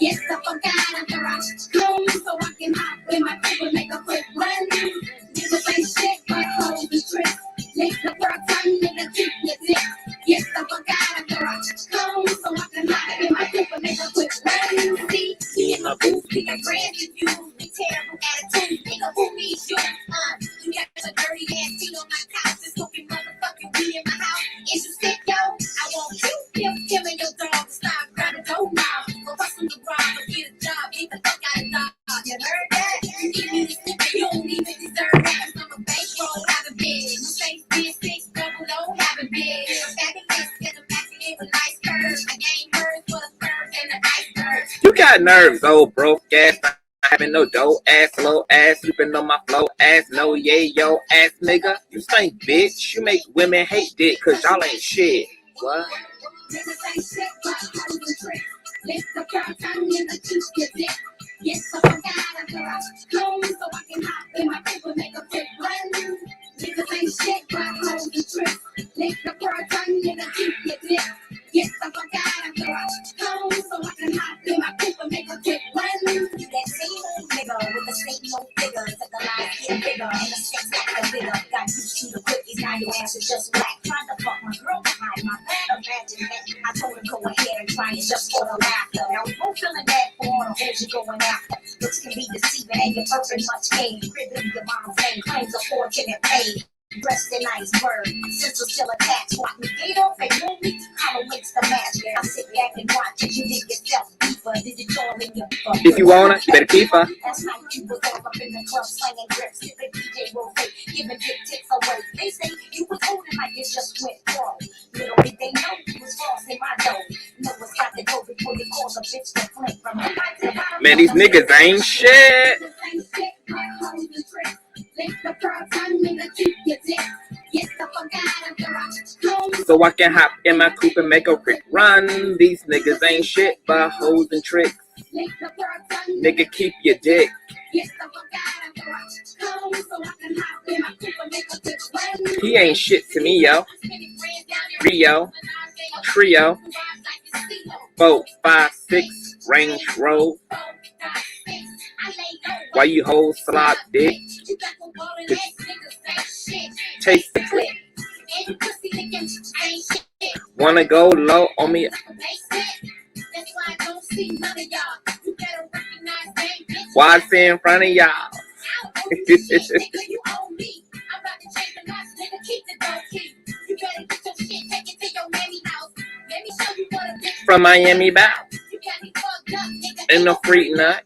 Yes, I forgot I'm home, so I can hop in my paper, make a quick run. Niggas ain't shit, but hold the trick. Make the world time, nigga, keep your dick. Yes, I forgot I'm home, so I can hop in my paper, make a quick run. See, me and my booth, be a brand if you be terrible attitude, nigga, who needs you? You got a dirty ass seat on my couch, just smoking motherfucking weed in my house. Is you sick, yo? I want you, killing your dog, stop, grab a dough now. Go bust on the ground, go get a job, get the fuck out of dog. You heard that? You give me the slip, you don't even deserve that. I'm a bankroll, have a bitch. My face big, 6 double O, have a bitch. Back and fist, get them back again with nice curves. I ain't hers for the first and the iceberg. You got nerves, old broke ass. Having no dough ass, low ass, sleeping on my flow ass, no yo ass nigga. You stink, bitch. You make women hate dick, cause y'all ain't shit. What? Yes, I forgot I'm home, so I can hop in my paper, make a quick run. Niggas ain't shit, but hold the trick. Lick the pearl tongue, nigga, keep your dick. Yes, I forgot I'm home, so I can hop in my paper, make a quick run. You that same old nigga with the same old figure, took the life get bigger, and the sex got bigger. Got used to the quickies, now your ass is just black. Trying to fuck my girl behind my back. Imagine that. I told her go ahead and try it just for the laughter. Now we both feeling bad for all the hoes you going after. Looks can be deceiving and you're perfect much gain. Cribbing your mom's name, claims a fortune and paid. Dressed in iceberg, sensor still attached. Walk me gate off and no need to hollow makes the match. I sit back and watch as you dig yourself deeper. Did you join in your if you wanna, you better keep her. That's how you was all up in the club, slanging grips, sipping DJ Rose, giving big tips away. They say you was holding like it just went wrong. Little did they know you was false in my dough. No one's got to go before you cause a bitch to flame from the night to the bottom. Man, these niggas ain't shit. So I can hop in my coupe and make a quick run. These niggas ain't shit but hoes and tricks. Nigga, keep your dick. He ain't shit to me, yo. Rio, trio, 4, 5, 6, Range Road. Why you hold slot dick? Chase the clip. Wanna go low on me? Why sit in front of y'all? From Miami back. Ain't no freak nut.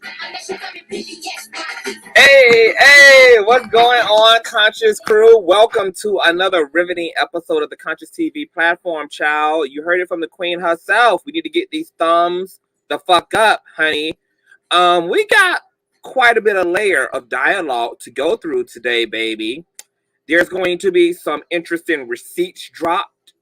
Hey, what's going on, Conscious crew? Welcome to another riveting episode of the Consciouztv platform, child. You heard it from the queen herself. We need to get these thumbs the fuck up, honey. We got quite a bit of layer of dialogue to go through today, baby. There's going to be some interesting receipts dropped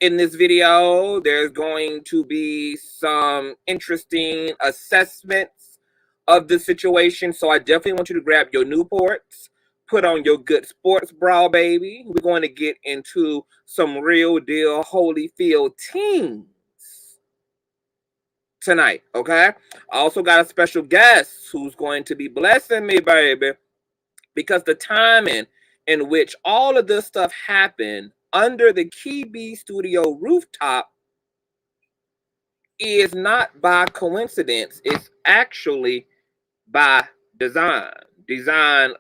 in this video. There's going to be some interesting assessments of the situation. So I definitely want you to grab your Newports, put on your good sports bra, baby. We're going to get into some real deal Holyfield teams tonight, okay? I also got a special guest who's going to be blessing me, baby, because the timing in which all of this stuff happened under the Kebe studio rooftop is not by coincidence. It's actually by design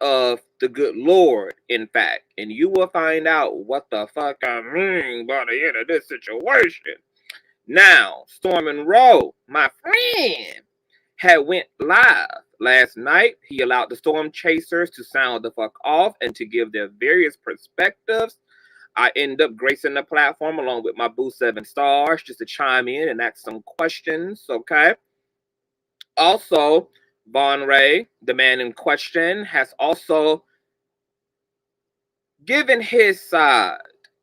of the good Lord, in fact. And you will find out what the fuck I mean by the end of this situation. Now, Storm Monroe, my friend, had went live last night. He allowed the storm chasers to sound the fuck off and to give their various perspectives. I end up gracing the platform along with my boo 7 stars just to chime in and ask some questions, okay? Also, Vaughn, the man in question, has also given his side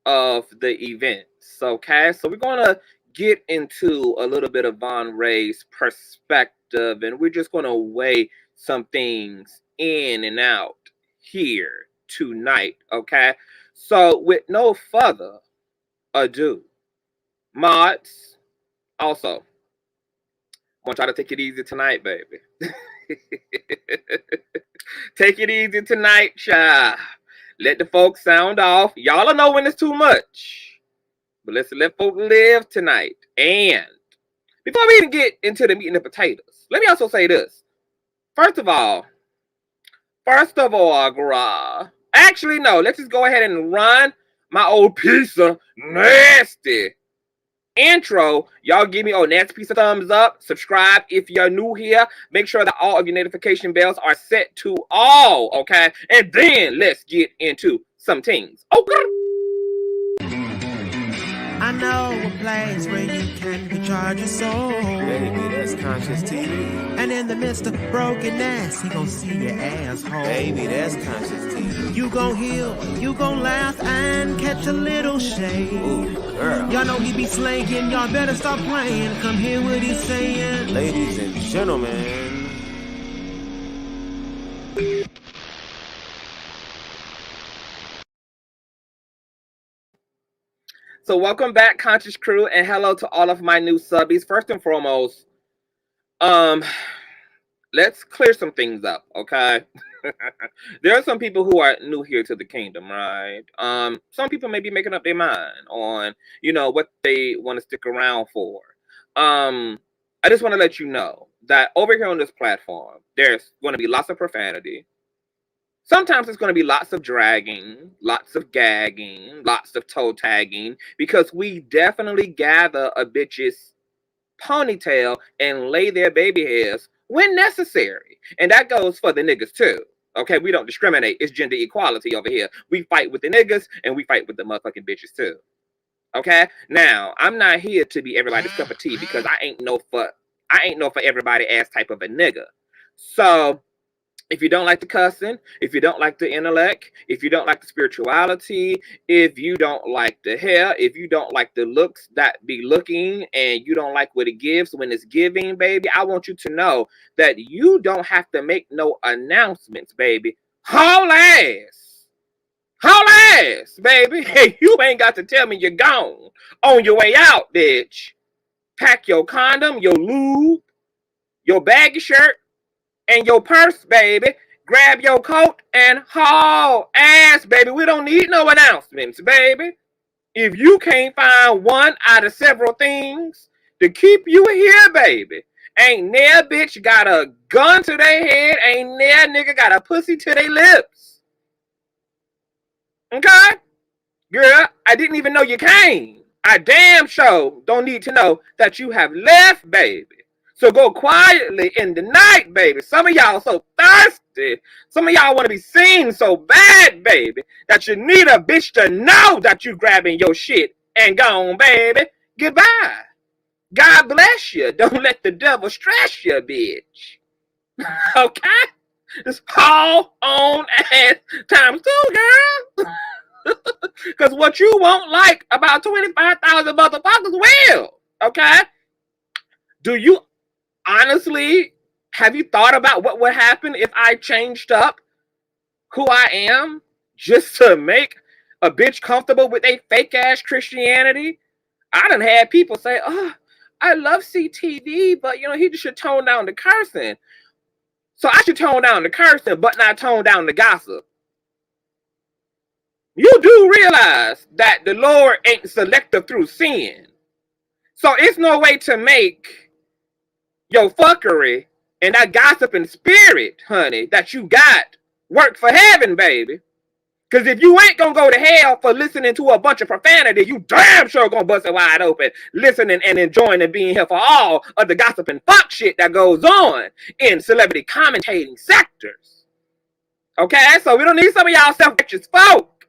of the events, okay? So we're going to get into a little bit of Vaughn Ray's perspective, and we're just going to weigh some things in and out here tonight, okay? So with no further ado, mods, also want y'all to take it easy tonight, baby. Take it easy tonight, child. Let the folks sound off. Y'all will know when it's too much. But let's let folks live tonight. And before we even get into the meat and the potatoes, let me also say this. First of all, actually, no, let's just go ahead and run my old piece of nasty intro. Y'all give me a nasty piece of thumbs up. Subscribe if you're new here. Make sure that all of your notification bells are set to all, okay? And then let's get into some things. Okay. I know a place where you can recharge your soul. Baby, that's Consciouztv. And in the midst of brokenness, he gon' see your asshole. Baby, that's Consciouztv. You gon' heal, you gon' laugh, and catch a little shade. Ooh, girl. Y'all know he be slaying, y'all better stop playing. Come hear what he's saying. Ladies and gentlemen. So welcome back, Conscious Crew, and hello to all of my new subbies. First and foremost, let's clear some things up, okay? There are some people who are new here to the kingdom, right? Some people may be making up their mind on, what they want to stick around for. I just want to let you know that over here on this platform, there's going to be lots of profanity. Sometimes it's going to be lots of dragging, lots of gagging, lots of toe tagging, because we definitely gather a bitch's ponytail and lay their baby hairs when necessary. And that goes for the niggas too. Okay, we don't discriminate. It's gender equality over here. We fight with the niggas and we fight with the motherfucking bitches too. Okay? Now, I'm not here to be everybody's cup of tea because I ain't no for everybody ass type of a nigga. So if you don't like the cussing, if you don't like the intellect, if you don't like the spirituality, if you don't like the hair, if you don't like the looks that be looking, and you don't like what it gives when it's giving, baby, I want you to know that you don't have to make no announcements, baby. Haul ass, baby. Hey, you ain't got to tell me you're gone. On your way out, bitch. Pack your condom, your lube, your baggy shirt, and your purse, baby. Grab your coat and haul ass, baby. We don't need no announcements, baby. If you can't find one out of several things to keep you here, baby, ain't near bitch got a gun to their head, ain't near nigga got a pussy to their lips. Okay? Girl, I didn't even know you came. I damn sure don't need to know that you have left, baby. So go quietly in the night, baby. Some of y'all so thirsty. Some of y'all want to be seen so bad, baby, that you need a bitch to know that you grabbing your shit and gone, baby. Goodbye. God bless you. Don't let the devil stress you, bitch. Okay? Just haul on ass times 2, girl. Because what you won't like about 25,000 motherfuckers will. Okay? Do you honestly, have you thought about what would happen if I changed up who I am just to make a bitch comfortable with a fake ass Christianity? I done had people say, oh, I love CTV, but he just should tone down the cursing. So I should tone down the cursing, but not tone down the gossip. You do realize that the Lord ain't selective through sin. So it's no way to make your fuckery and that gossiping spirit, honey, that you got work for heaven, baby. Because if you ain't gonna go to hell for listening to a bunch of profanity, you damn sure gonna bust it wide open, listening and enjoying and being here for all of the gossiping fuck shit that goes on in celebrity commentating sectors. Okay? So we don't need some of y'all self-righteous folk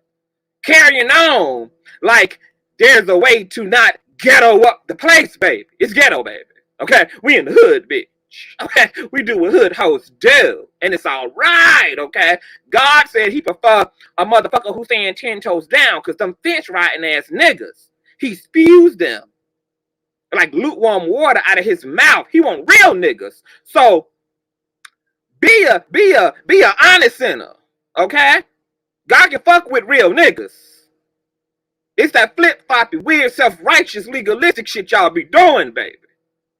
carrying on like there's a way to not ghetto up the place, baby. It's ghetto, baby. Okay, we in the hood, bitch. Okay, we do what hood hoes do, and it's all right. Okay, God said He prefer a motherfucker who stand 10 toes down, cause them fish riding ass niggas, He spews them like lukewarm water out of His mouth. He want real niggas. So be a honest sinner. Okay, God can fuck with real niggas. It's that flip floppy, weird, self righteous, legalistic shit y'all be doing, baby.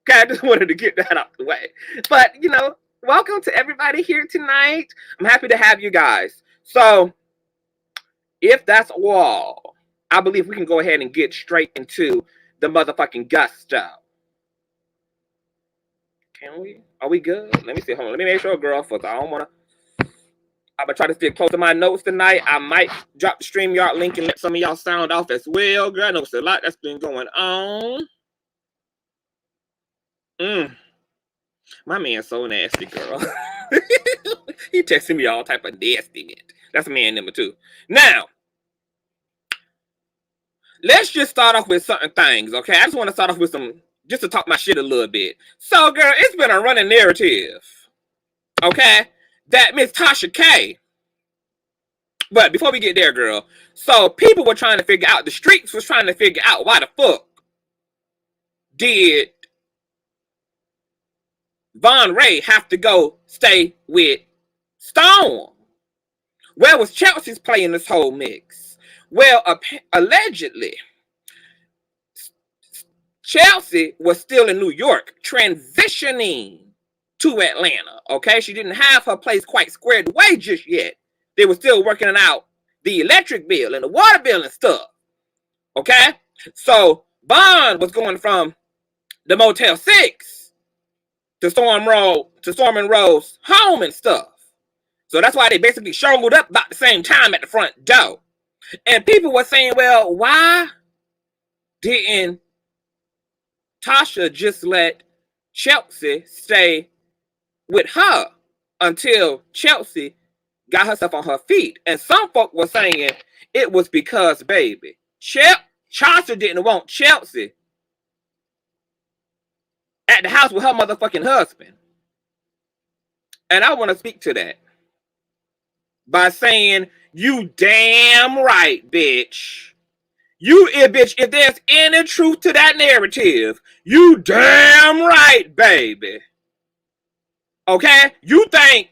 Okay, I just wanted to get that out the way. But, you know, welcome to everybody here tonight. I'm happy to have you guys. So, if that's all, I believe we can go ahead and get straight into the motherfucking gusto. Can we? Are we good? Let me see. Hold on. Let me make sure, girl, first. I don't want to. I'm going to try to stick close to my notes tonight. I might drop the StreamYard link and let some of y'all sound off as well. Girl, I know it's a lot that's been going on. My man's so nasty, girl. He texting me all type of nastiness. That's man number 2. Now, let's just start off with certain things, okay? I just want to start off with some, just to talk my shit a little bit. So, girl, it's been a running narrative, okay, that Miss Tasha K. But before we get there, girl, so people were trying to figure out, the streets was trying to figure out why the fuck did Vaughn Ray have to go stay with Storm? Where was Chelsea's play in this whole mix? Well, allegedly, Chelsea was still in New York, transitioning to Atlanta, okay? She didn't have her place quite squared away just yet. They were still working out the electric bill and the water bill and stuff, okay? So, Vaughn was going from the Motel 6 to Storm and Rose home and stuff. So that's why they basically showed up about the same time at the front door. And people were saying, well, why didn't Tasha just let Chelsea stay with her until Chelsea got herself on her feet? And some folk were saying it was because, baby, Tasha didn't want Chelsea at the house with her motherfucking husband. And I want to speak to that by saying, you damn right, bitch. Bitch, if there's any truth to that narrative, you damn right, baby. Okay? You think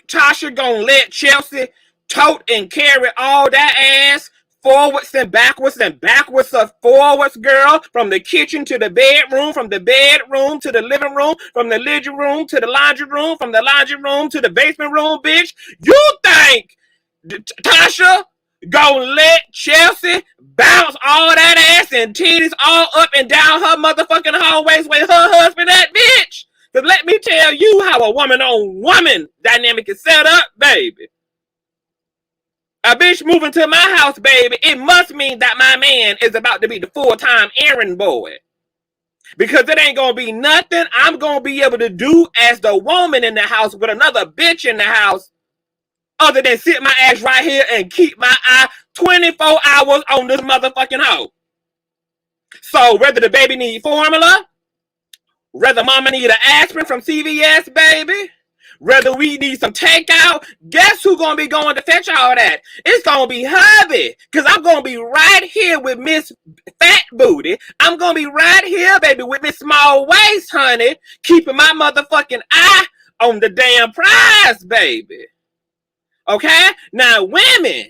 Tasha gonna let Chelsea tote and carry all that ass forwards and backwards of forwards, girl, from the kitchen to the bedroom, from the bedroom to the living room, from the living room to the laundry room, from the laundry room to the basement room, bitch? You think Tasha gonna let Chelsea bounce all that ass and titties all up and down her motherfucking hallways with her husband at, bitch? Because let me tell you how a woman-on-woman dynamic is set up, baby. A bitch moving to my house, baby, it must mean that my man is about to be the full-time errand boy. Because it ain't gonna be nothing I'm gonna be able to do as the woman in the house with another bitch in the house other than sit my ass right here and keep my eye 24 hours on this motherfucking hoe. So whether the baby need formula, whether mama need an aspirin from CVS, baby, whether we need some takeout, guess who gonna be going to fetch all that? It's gonna be hubby, because I'm gonna be right here with Miss Fat Booty. I'm gonna be right here, baby, with Miss Small Waist, honey, keeping my motherfucking eye on the damn prize, baby. Okay? Now, women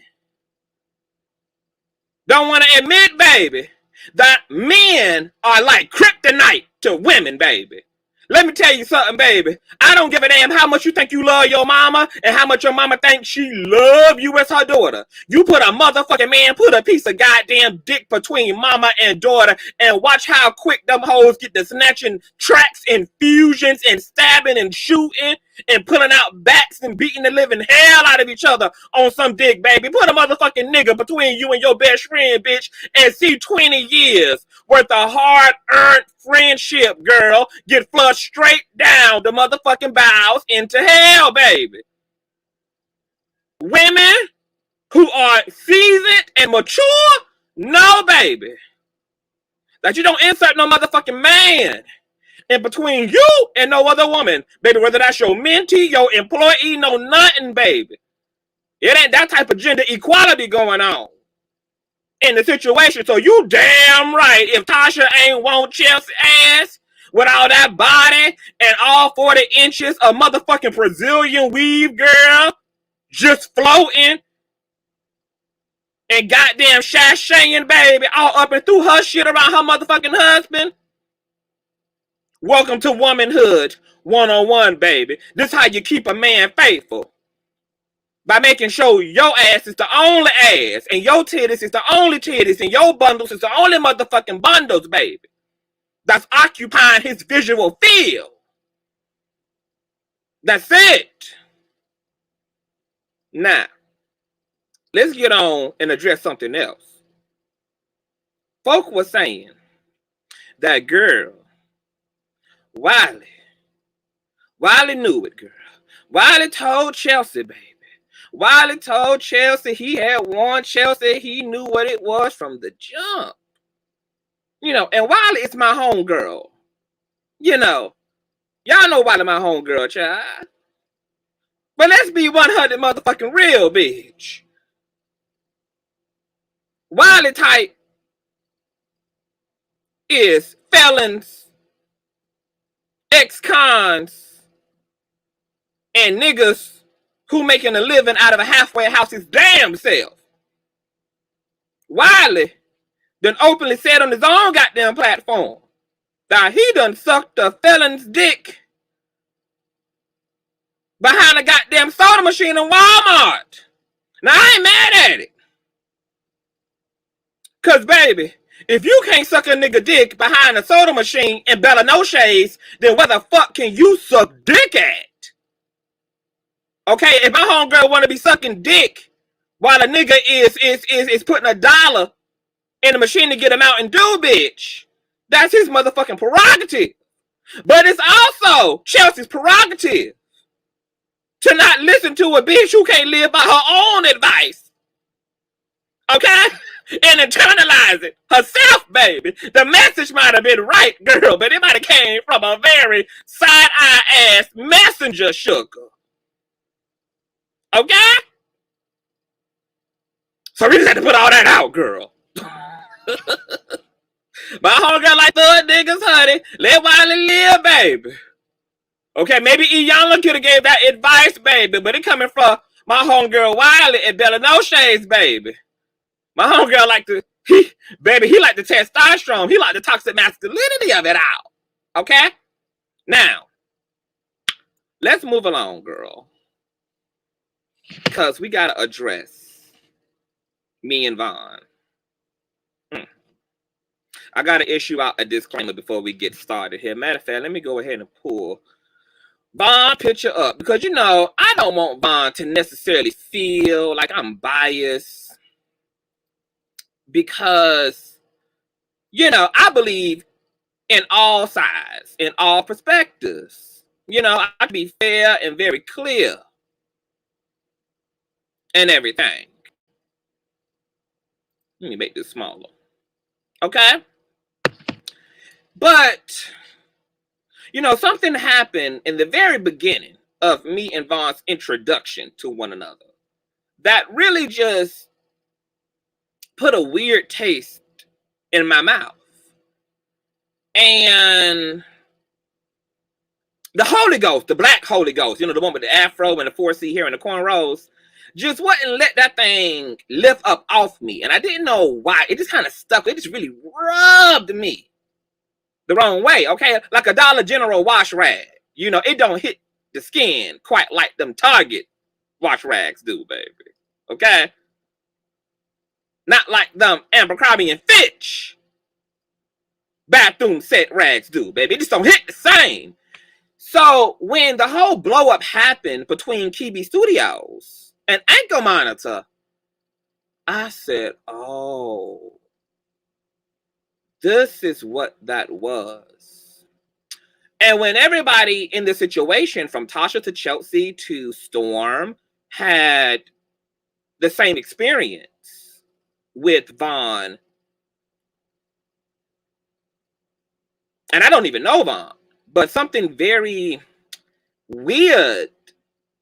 don't want to admit, baby, that men are like kryptonite to women, baby. Let me tell you something, baby. I don't give a damn how much you think you love your mama and how much your mama thinks she love you as her daughter. You put a motherfucking man, put a piece of goddamn dick between mama and daughter and watch how quick them hoes get to snatching tracks and fusions and stabbing and shooting and pulling out backs and beating the living hell out of each other on some dick, baby. Put a motherfucking nigga between you and your best friend, bitch, and see 20 years worth of hard-earned friendship, girl, get flushed straight down the motherfucking bowels into hell, baby. Women who are seasoned and mature, no, baby, that you don't insert no motherfucking man in between you and no other woman, baby, whether that's your mentee, your employee, no nothing, baby. It ain't that type of gender equality going on in the situation. So you damn right, if Tasha ain't want Chelsea ass with all that body and all 40 inches of motherfucking Brazilian weave, girl, just floating and goddamn sashaying, baby, all up and through her shit around her motherfucking husband, Welcome to womanhood 101, baby. This how you keep a man faithful. By making sure your ass is the only ass, and your titties is the only titties, and your bundles is the only motherfucking bundles, baby. That's occupying his visual field. That's it. Now, let's get on and address something else. Folk was saying that girl, Wiley knew it, girl. Wiley told Chelsea, baby. Wiley told Chelsea he had warned Chelsea he knew what it was from the jump. You know, and Wiley is my homegirl. You know, y'all know Wiley my homegirl, child. But let's be 100 motherfucking real, bitch. Wiley type is felons, ex-cons, and niggas who making a living out of a halfway house his damn self. Wiley done openly said on his own goddamn platform that he done sucked a felon's dick behind a goddamn soda machine in Walmart. Now, I ain't mad at it. Because, baby, if you can't suck a nigga dick behind a soda machine in Bella No Shades, then what the fuck can you suck dick at? Okay, if my homegirl want to be sucking dick while a nigga is putting $1 in the machine to get him out and do, bitch, that's his motherfucking prerogative. But it's also Chelsea's prerogative to not listen to a bitch who can't live by her own advice. Okay? And internalize it herself, baby. The message might have been right, girl, but it might have came from a very side-eye ass messenger sugar. Okay? So we just had to put all that out, girl. My homegirl like thug niggas, honey. Let Wiley live, baby. Okay, maybe Iyanla could have gave that advice, baby, but it coming from my homegirl Wiley and Bella No Shades, baby. My homegirl like to, he like the testosterone. He like the toxic masculinity of it out. Okay? Now, let's move along, girl. Because we got to address me and Vaughn. I got to issue out a disclaimer before we get started here. Matter of fact, let me go ahead and pull Vaughn picture up. Because, you know, I don't want Vaughn to necessarily feel like I'm biased. Because, you know, I believe in all sides, in all perspectives. You know, I can be fair and very clear. And everything. Let me make this smaller. Okay? But, you know, something happened in the very beginning of me and Vaughn's introduction to one another that really just put a weird taste in my mouth. And the Holy Ghost, the black Holy Ghost, you know, the one with the afro and the 4C hair and the cornrows, just wouldn't let that thing lift up off me. And I didn't know why. It just kind of stuck. It just really rubbed me the wrong way, okay? Like a Dollar General wash rag. You know, it don't hit the skin quite like them Target wash rags do, baby. Okay? Not like them Abercrombie and Fitch bathroom set rags do, baby. It just don't hit the same. So when the whole blow up happened between Kebe Studios and Anchor Monitor, I said, oh, this is what that was. And when everybody in the situation, from Tasha to Chelsea to Storm, had the same experience with Vaughn, and I don't even know Vaughn, but something very weird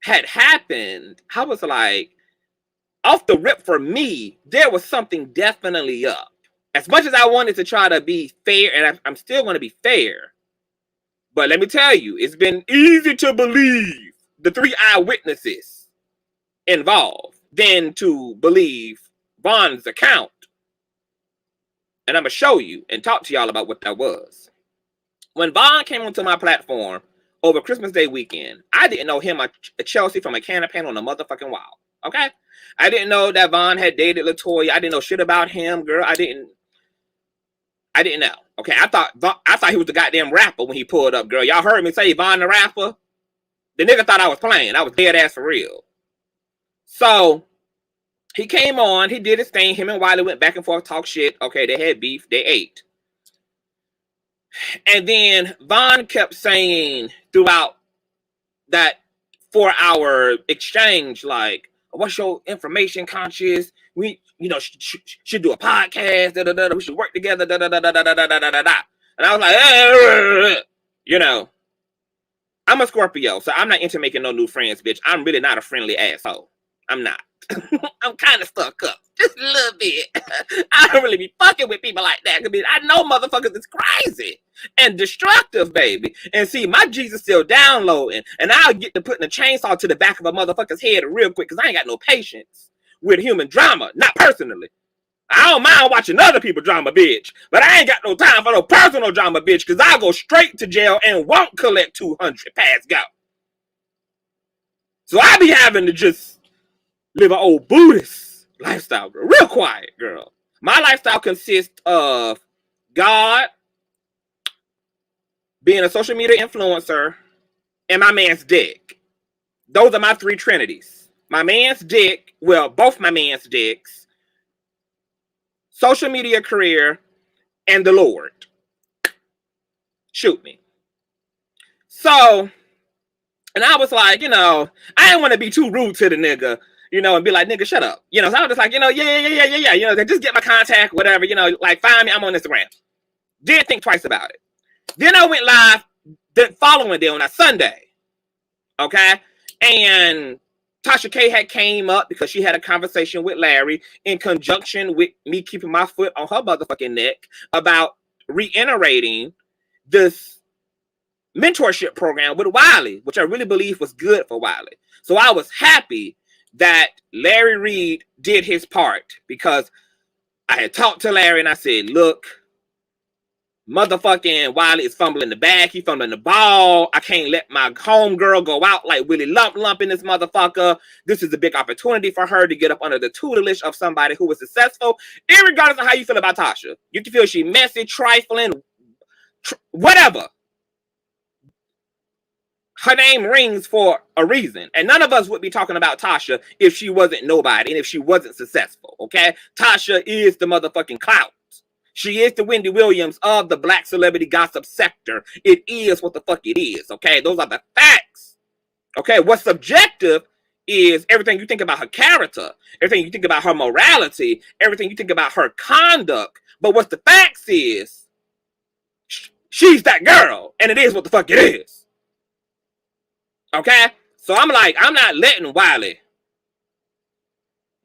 had happened. I was like, off the rip for me, there was something definitely up. As much as I wanted to try to be fair, and I'm still going to be fair, but let me tell you, it's been easy to believe the 3 eyewitnesses involved than to believe Vaughn's account. And I'm going to show you and talk to y'all about what that was. When Vaughn came onto my platform over Christmas Day weekend, I didn't know him or Chelsea from a can of paint on a motherfucking wall. Okay? I didn't know that Vaughn had dated LaToya. I didn't know shit about him, girl. I didn't know. Okay, I thought he was the goddamn rapper when he pulled up, girl. Y'all heard me say Vaughn the rapper? The nigga thought I was playing. I was dead ass for real. So he came on, he did his thing. Him and Wiley went back and forth, talk shit. Okay, they had beef, they ate. And then Vaughn kept saying throughout that 4-hour exchange, like, what's your information, Conscious? We, should do a podcast. Da, da, da, da. We should work together. Da, da, da, da, da, da, da, da, da, da. And I was like, I'm a Scorpio, so I'm not into making no new friends, bitch. I'm really not a friendly asshole. I'm not. I'm kind of stuck up. Just a little bit. I don't really be fucking with people like that. I know motherfuckers is crazy and destructive, baby. And see, my Jesus still downloading. And I'll get to putting a chainsaw to the back of a motherfucker's head real quick because I ain't got no patience with human drama. Not personally. I don't mind watching other people drama, bitch. But I ain't got no time for no personal drama, bitch, because I'll go straight to jail and won't collect 200 pass go. So I be having to just live an old Buddhist lifestyle, girl. Real quiet, girl. My lifestyle consists of God, being a social media influencer, and my man's dick. Those are my three trinities. My man's dick, well, both my man's dicks, social media career, and the Lord. Shoot me. So, and I was like, I didn't want to be too rude to the nigga, and be like, nigga, shut up. So I was just like, yeah. Just get my contact, whatever, like, find me, I'm on Instagram. Didn't think twice about it. Then I went live the following day on a Sunday. Okay? And Tasha K had came up because she had a conversation with Larry in conjunction with me keeping my foot on her motherfucking neck about reiterating this mentorship program with Wiley, which I really believe was good for Wiley. So I was happy that Larry Reed did his part because I had talked to Larry and I said, look, motherfucking Wiley is fumbling the bag. He fumbling the ball. I can't let my homegirl go out like Willie Lump in this motherfucker. This is a big opportunity for her to get up under the tutelage of somebody who was successful. Irregardless of how you feel about Tasha. You can feel she messy, trifling, whatever. Her name rings for a reason. And none of us would be talking about Tasha if she wasn't nobody and if she wasn't successful, okay? Tasha is the motherfucking clout. She is the Wendy Williams of the black celebrity gossip sector. It is what the fuck it is, okay? Those are the facts, okay? What's subjective is everything you think about her character, everything you think about her morality, everything you think about her conduct. But what the facts is, she's that girl, and it is what the fuck it is, okay? So I'm like, I'm not letting Wiley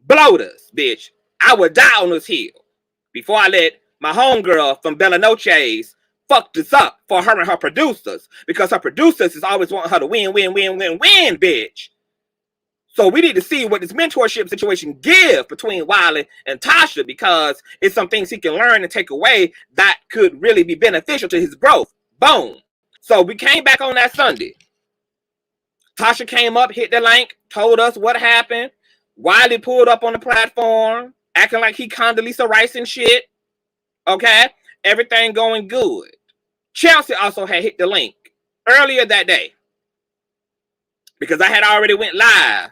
blow this, bitch. I would die on this hill before I let my homegirl from Bella Noche's fucked this up for her and her producers, because her producers is always wanting her to win, bitch. So we need to see what this mentorship situation gives between Wiley and Tasha, because it's some things he can learn and take away that could really be beneficial to his growth. Boom. So we came back on that Sunday. Tasha came up, hit the link, told us what happened. Wiley pulled up on the platform, acting like he Condoleezza Rice and shit. Okay, everything going good. Chelsea also had hit the link earlier that day because I had already went live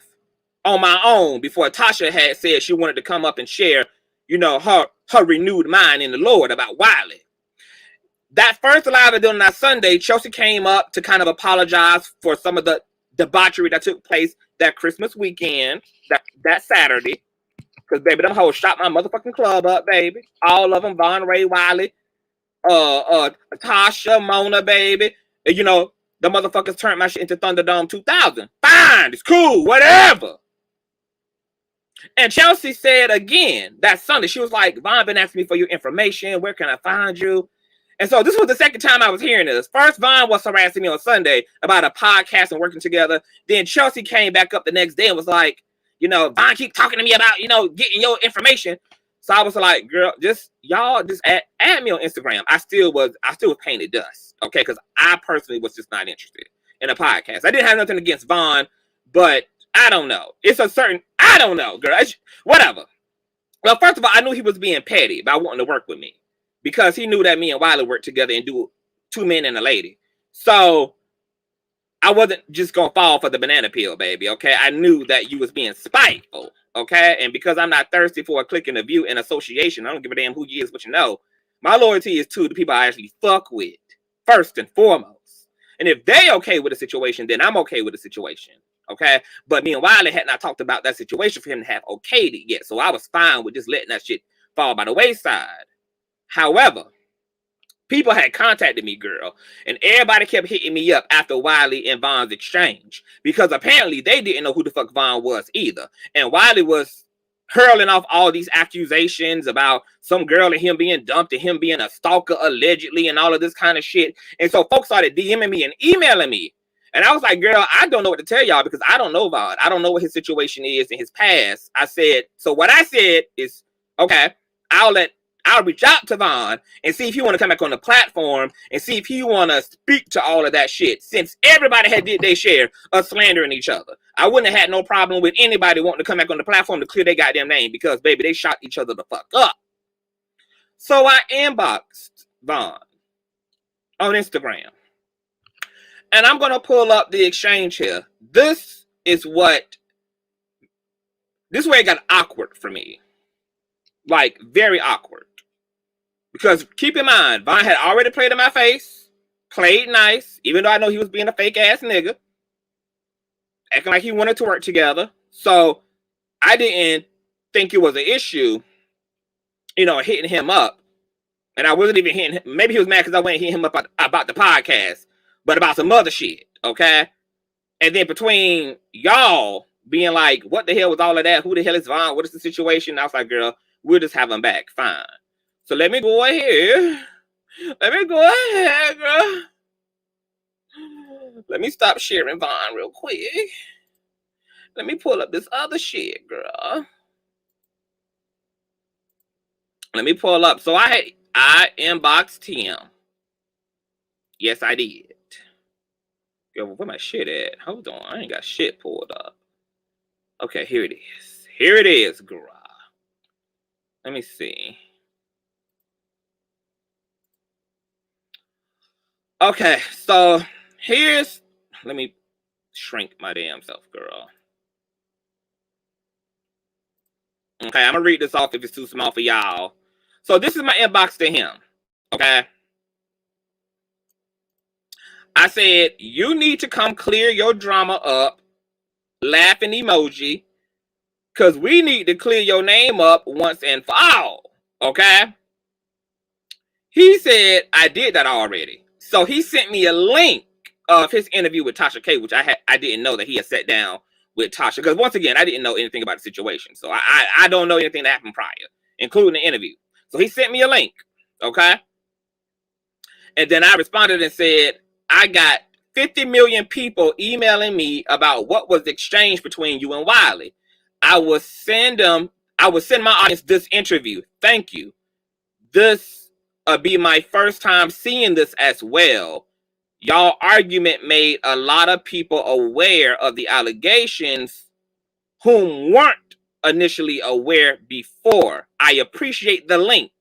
on my own before Tasha had said she wanted to come up and share, her renewed mind in the Lord about Wiley. That first live I did on that Sunday, Chelsea came up to kind of apologize for some of the debauchery that took place that Christmas weekend, that Saturday. Because, baby, them hoes shot my motherfucking club up, baby. All of them, Vaughn, Ray, Wiley, Tasha, Mona, baby. And, the motherfuckers turned my shit into Thunderdome 2000. Fine, it's cool, whatever. And Chelsea said again that Sunday, she was like, Vaughn been asking me for your information. Where can I find you? And so this was the second time I was hearing this. First, Vaughn was harassing me on Sunday about a podcast and working together. Then Chelsea came back up the next day and was like, Vaughn keep talking to me about, getting your information. So I was like, girl, y'all just add me on Instagram. I still was painted dust, okay? Because I personally was just not interested in a podcast. I didn't have nothing against Vaughn, but I don't know. I don't know, girl. Whatever. Well, first of all, I knew he was being petty by wanting to work with me because he knew that me and Wiley worked together and do two men and a lady. So I wasn't just gonna fall for the banana peel, baby. Okay, I knew that you was being spiteful. Okay, and because I'm not thirsty for a click and a view and association, I don't give a damn who you is, what you know. My loyalty is to the people I actually fuck with first and foremost. And if they okay with the situation, then I'm okay with the situation. Okay, but me and Wiley had not talked about that situation for him to have okayed it yet, so I was fine with just letting that shit fall by the wayside. However, people had contacted me, girl, and everybody kept hitting me up after Wiley and Vaughn's exchange because apparently they didn't know who the fuck Vaughn was either. And Wiley was hurling off all these accusations about some girl and him being dumped and him being a stalker allegedly and all of this kind of shit. And so folks started DMing me and emailing me. And I was like, girl, I don't know what to tell y'all because I don't know Vaughn. I don't know what his situation is in his past. I said, so what I said is, okay, I'll reach out to Vaughn and see if he want to come back on the platform and see if he want to speak to all of that shit. Since everybody had did their share of slandering each other, I wouldn't have had no problem with anybody wanting to come back on the platform to clear their goddamn name because, baby, they shot each other the fuck up. So I inboxed Vaughn on Instagram. And I'm going to pull up the exchange here. This is where it got awkward for me. Like, very awkward. Because keep in mind, Vaughn had already played in my face, played nice, even though I know he was being a fake ass nigga, acting like he wanted to work together. So I didn't think it was an issue, hitting him up. And I wasn't even hitting him. Maybe he was mad because I wasn't hitting him up about the podcast, but about some other shit, okay? And then between y'all being like, what the hell was all of that? Who the hell is Vaughn? What is the situation? I was like, girl, we'll just have him back. Fine. So let me go ahead. Girl. Let me stop sharing Vaughn real quick. Let me pull up this other shit, girl. Let me pull up. So I inboxed him. Yes, I did. Yo, where my shit at? Hold on. I ain't got shit pulled up. Okay, here it is. Here it is, girl. Let me see. Okay, so let me shrink my damn self, girl. Okay, I'm gonna read this off if it's too small for y'all. So this is my inbox to him, okay? I said, you need to come clear your drama up, laughing emoji, because we need to clear your name up once and for all, okay? He said, I did that already. So he sent me a link of his interview with Tasha K, which I didn't know that he had sat down with Tasha. Because once again, I didn't know anything about the situation. So I don't know anything that happened prior, including the interview. So he sent me a link, okay? And then I responded and said, I got 50 million people emailing me about what was exchanged between you and Wiley. I will send my audience this interview. Thank you. This be my first time seeing this as well. Y'all argument made a lot of people aware of the allegations whom weren't initially aware before. I appreciate the link.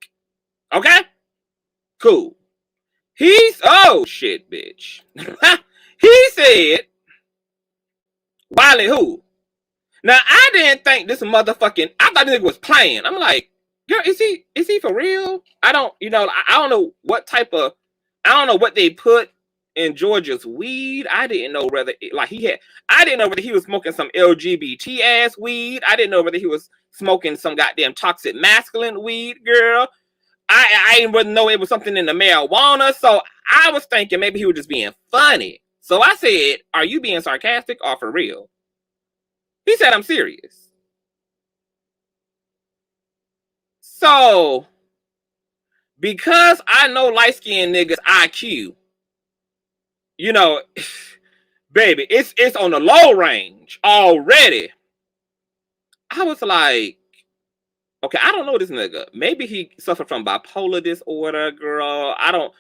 Okay? Cool. Oh shit, bitch. He said, Wiley who? Now I didn't think this motherfucking, I thought this nigga was playing. I'm like, girl, is he for real? I don't know I don't know what they put in Georgia's weed. I didn't know whether I didn't know whether he was smoking some LGBT ass weed. I didn't know whether he was smoking some goddamn toxic masculine weed, girl. I didn't really know it was something in the marijuana. So I was thinking maybe he was just being funny. So I said, are you being sarcastic or for real? He said, I'm serious. So, because I know light-skinned niggas IQ, baby, it's on the low range already. I was like, Okay, I don't know this nigga. Maybe he suffered from bipolar disorder, girl. I don't.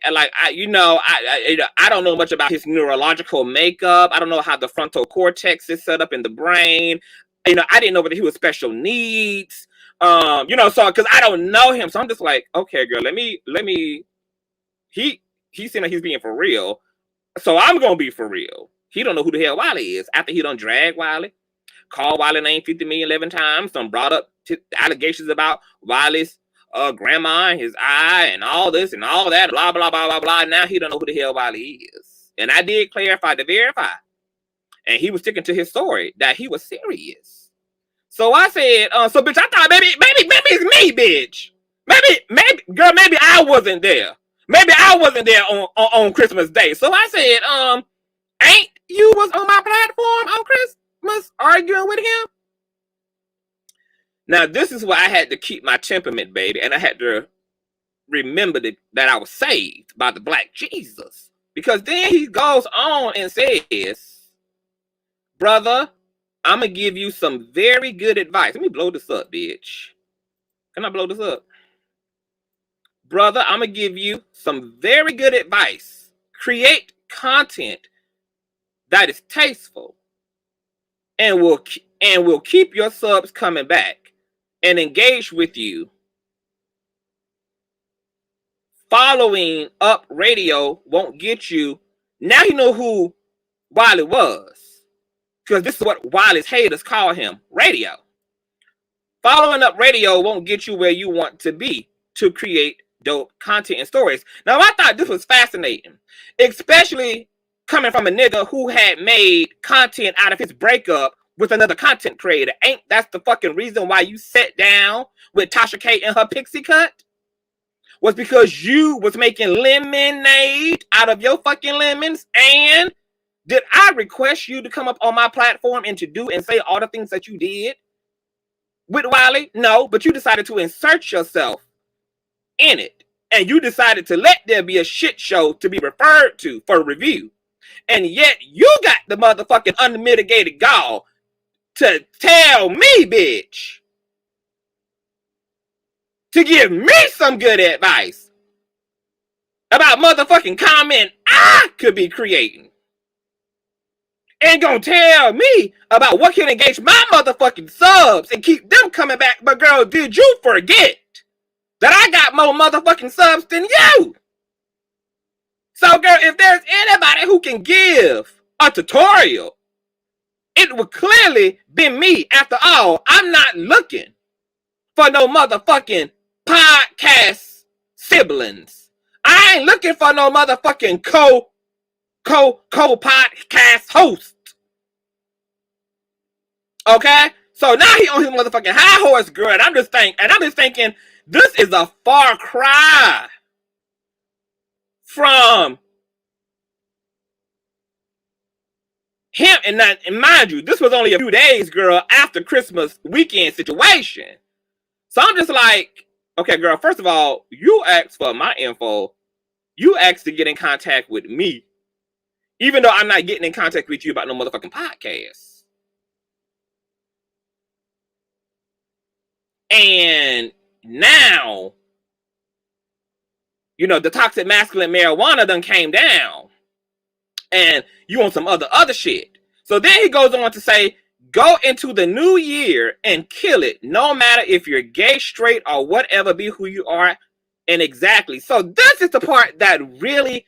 I don't know much about his neurological makeup. I don't know how the frontal cortex is set up in the brain. I didn't know whether he was special needs. So because I don't know him, so I'm just like, okay, girl, let me. He seemed like he's being for real, so I'm gonna be for real. He don't know who the hell Wiley is after he done drag Wiley, called Wiley name 50 million 11 times, some brought up allegations about Wiley's grandma and his eye and all this and all that, blah, blah, blah, blah, blah. Now he don't know who the hell Wiley is. And I did clarify to verify. And he was sticking to his story that he was serious. So I said, so bitch, I thought maybe it's me, bitch. Maybe I wasn't there. Maybe I wasn't there on Christmas Day. So I said, ain't you was on my platform on Christmas arguing with him? Now, this is why I had to keep my temperament, baby, and I had to remember that I was saved by the Black Jesus. Because then he goes on and says, brother, I'm going to give you some very good advice. Let me blow this up, bitch. Can I blow this up? Brother, I'm going to give you some very good advice. Create content that is tasteful and will keep your subs coming back and engage with you. Following up radio won't get you. Now you know who Wiley was, because this is what Wiley's haters call him, radio. Following up radio won't get you where you want to be to create dope content and stories. Now, I thought this was fascinating, especially coming from a nigga who had made content out of his breakup with another content creator. Ain't that's the fucking reason why you sat down with Tasha K and her pixie cut? Was because you was making lemonade out of your fucking lemons? And did I request you to come up on my platform and to do and say all the things that you did with Wiley? No, but you decided to insert yourself in it. And you decided to let there be a shit show to be referred to for review. And yet you got the motherfucking unmitigated gall to tell me, bitch, to give me some good advice about motherfucking comment I could be creating. And gonna tell me about what can engage my motherfucking subs and keep them coming back. But girl, did you forget that I got more motherfucking subs than you? So girl, if there's anybody who can give a tutorial, it would clearly be me. After all, I'm not looking for no motherfucking podcast siblings. I ain't looking for no motherfucking co-podcast host. Okay? So now he on his motherfucking high horse, girl, and I'm just thinking, this is a far cry from him. And mind you, this was only a few days, girl, after Christmas weekend situation. So I'm just like, okay, girl, first of all, you asked for my info. You asked to get in contact with me, even though I'm not getting in contact with you about no motherfucking podcast. And now, the toxic masculine marijuana done came down. And you want some other shit. So then he goes on to say, go into the new year and kill it. No matter if you're gay, straight, or whatever, be who you are. And exactly. So this is the part that really,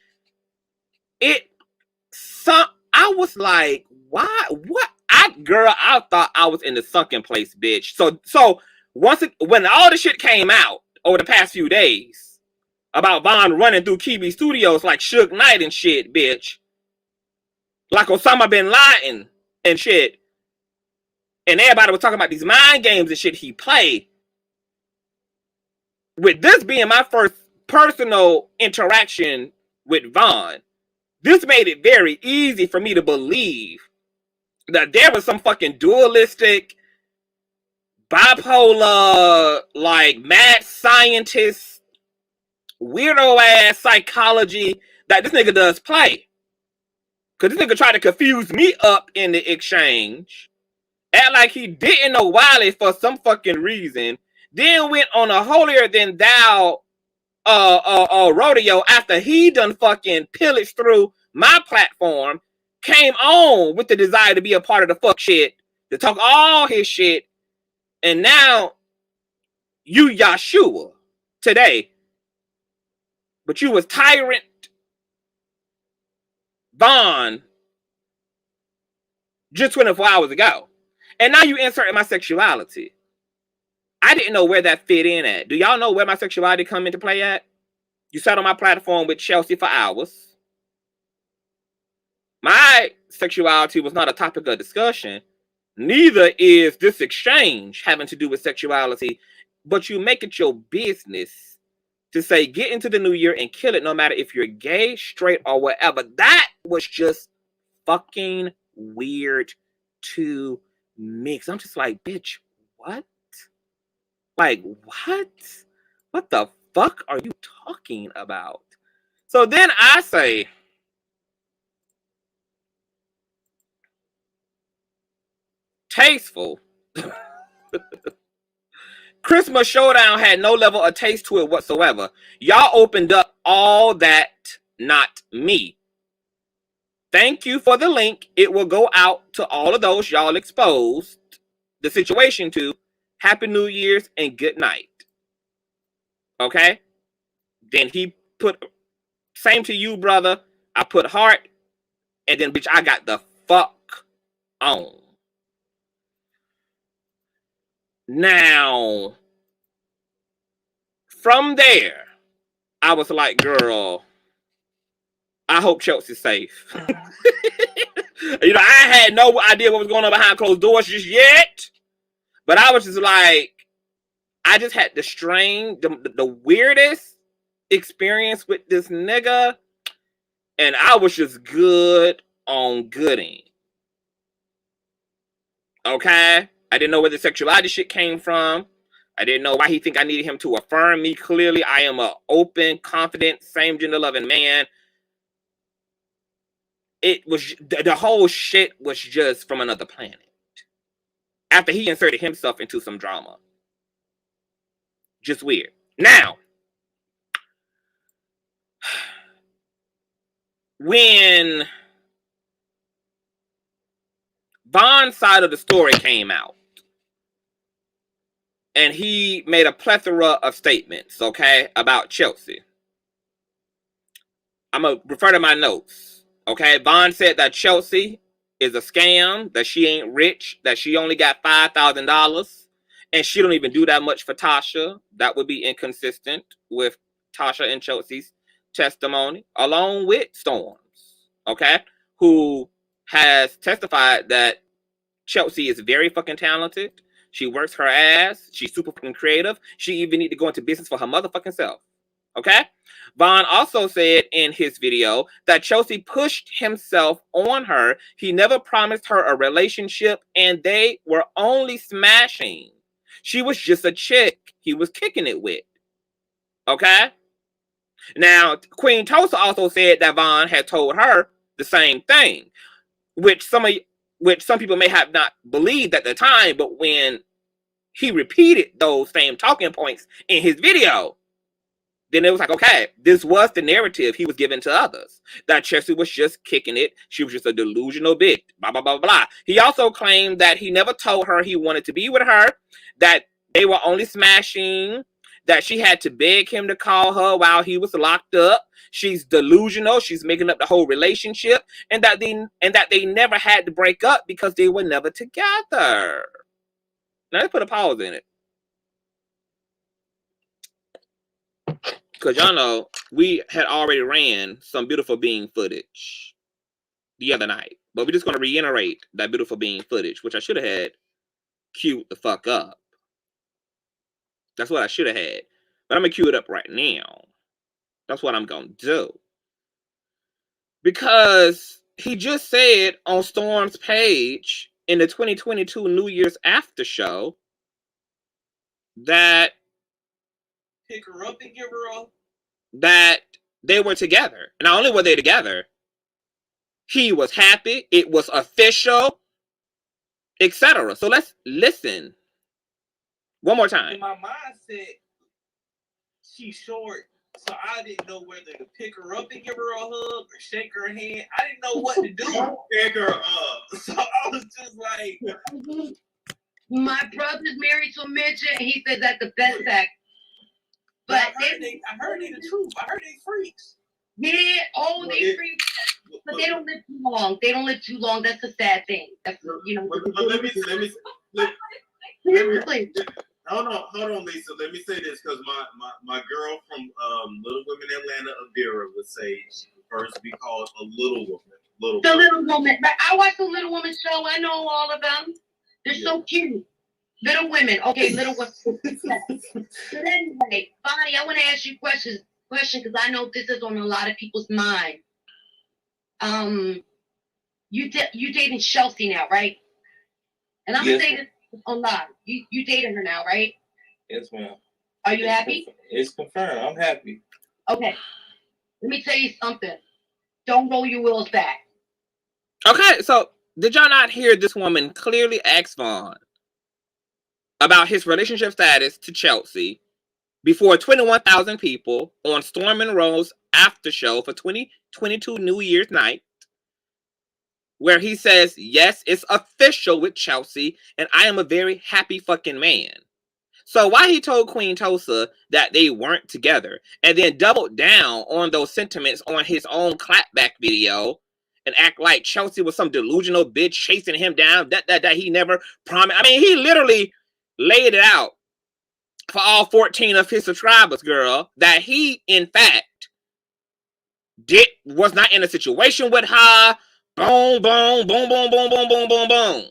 I was like, why? What? I thought I was in the sunken place, bitch. So when all the shit came out over the past few days about Vaughn running through Kebe Studios like Suge Knight and shit, bitch. Like Osama bin Laden and shit. And everybody was talking about these mind games and shit he played. With this being my first personal interaction with Vaughn, this made it very easy for me to believe that there was some fucking dualistic, bipolar, like mad scientist, weirdo ass psychology that this nigga does play. Because this nigga tried to confuse me up in the exchange Act like he didn't know Wiley for some fucking reason. Then went on a holier than thou rodeo after he done fucking pillaged through my platform, came on with the desire to be a part of the fuck shit, to talk all his shit, and now you Yahshua today. But you was tyrant Vaughn just 24 hours ago. And now you inserted my sexuality. I didn't know where that fit in at. Do y'all know where my sexuality come into play at? You sat on my platform with Chelsea for hours. My sexuality was not a topic of discussion. Neither is this exchange having to do with sexuality. But you make it your business to say, get into the new year and kill it, no matter if you're gay, straight, or whatever. That was just fucking weird to me. 'Cause I'm just like, bitch, what? Like, what? What the fuck are you talking about? So then I say, tasteful. Christmas Showdown had no level of taste to it whatsoever. Y'all opened up all that, not me. Thank you for the link. It will go out to all of those y'all exposed the situation to. Happy New Year's and good night. Okay? Then he put, same to you, brother. I put heart, and then, bitch, I got the fuck on. Now, from there, I was like, girl, I hope Chelsea's safe. You know, I had no idea what was going on behind closed doors just yet. But I was just like, I just had the weirdest experience with this nigga. And I was just good on gooding. Okay? I didn't know where the sexuality shit came from. I didn't know why he think I needed him to affirm me. Clearly, I am an open, confident, same gender loving man. It was, the whole shit was just from another planet. After he inserted himself into some drama. Just weird. Now, when Vaughn's side of the story came out, and he made a plethora of statements, okay, about Chelsea. I'm going to refer to my notes, okay? Vaughn said that Chelsea is a scam, that she ain't rich, that she only got $5,000, and she don't even do that much for Tasha. That would be inconsistent with Tasha and Chelsea's testimony, along with Storms, okay, who has testified that Chelsea is very fucking talented. She works her ass. She's super fucking creative. She even need to go into business for her motherfucking self. Okay? Vaughn also said in his video that Chelsea pushed himself on her. He never promised her a relationship, and they were only smashing. She was just a chick he was kicking it with. Okay? Now, Queen Tosa also said that Vaughn had told her the same thing, which some people may have not believed at the time, but when he repeated those same talking points in his video, then it was like, okay, this was the narrative he was giving to others. That Chelsea was just kicking it. She was just a delusional bitch. Blah, blah, blah, blah. He also claimed that he never told her he wanted to be with her, that they were only smashing, that she had to beg him to call her while he was locked up. She's delusional. She's making up the whole relationship, and that they never had to break up because they were never together. Now let's put a pause in it. Because y'all know, we had already ran some beautiful being footage the other night. But we're just going to reiterate that beautiful being footage, which I should have had queued the fuck up. That's what I should have had. But I'm going to queue it up right now. That's what I'm going to do. Because he just said on Storm's page in the 2022 New Year's After Show that pick her up and give her up, that they were together. Not only were they together, he was happy. It was official. etc. So let's listen one more time. In my mindset, she's short, so I didn't know whether to pick her up and give her a hug or shake her hand. I didn't know what to do. Pick her up. So I was just like, my brother's married to a midget, and he says that's the best sex. But I heard they the truth. I heard they freaks. Yeah, they freaks. But they don't live too long. They don't live too long. That's a sad thing. That's, you know. But let me hold on, Lisa. Let me say this, because my girl from Little Women Atlanta, Avira, would say she prefers to be called a little woman. Little Woman. But I watch the Little Woman show. I know all of them. They're so cute. Little Women. Okay, Little Women. But anyway, Bonnie, I want to ask you a question because I know this is on a lot of people's mind. You dating Chelsea now, right? And I'm gonna say this on live. You dating her now, right? Yes, ma'am. Are you happy? It's confirmed. I'm happy. Okay. Let me tell you something. Don't roll your wheels back. Okay, so did y'all not hear this woman clearly ask Vaughn about his relationship status to Chelsea before 21,000 people on Storm Monroe's after show for 2022 New Year's night, where he says, yes, it's official with Chelsea, and I am a very happy fucking man. So why he told Queen Tosa that they weren't together, and then doubled down on those sentiments on his own clapback video, and act like Chelsea was some delusional bitch chasing him down, that he never promised. I mean, he literally laid it out for all 14 of his subscribers, girl, that he, in fact, was not in a situation with her. Boom, boom, boom, boom, boom, boom, boom, boom, boom.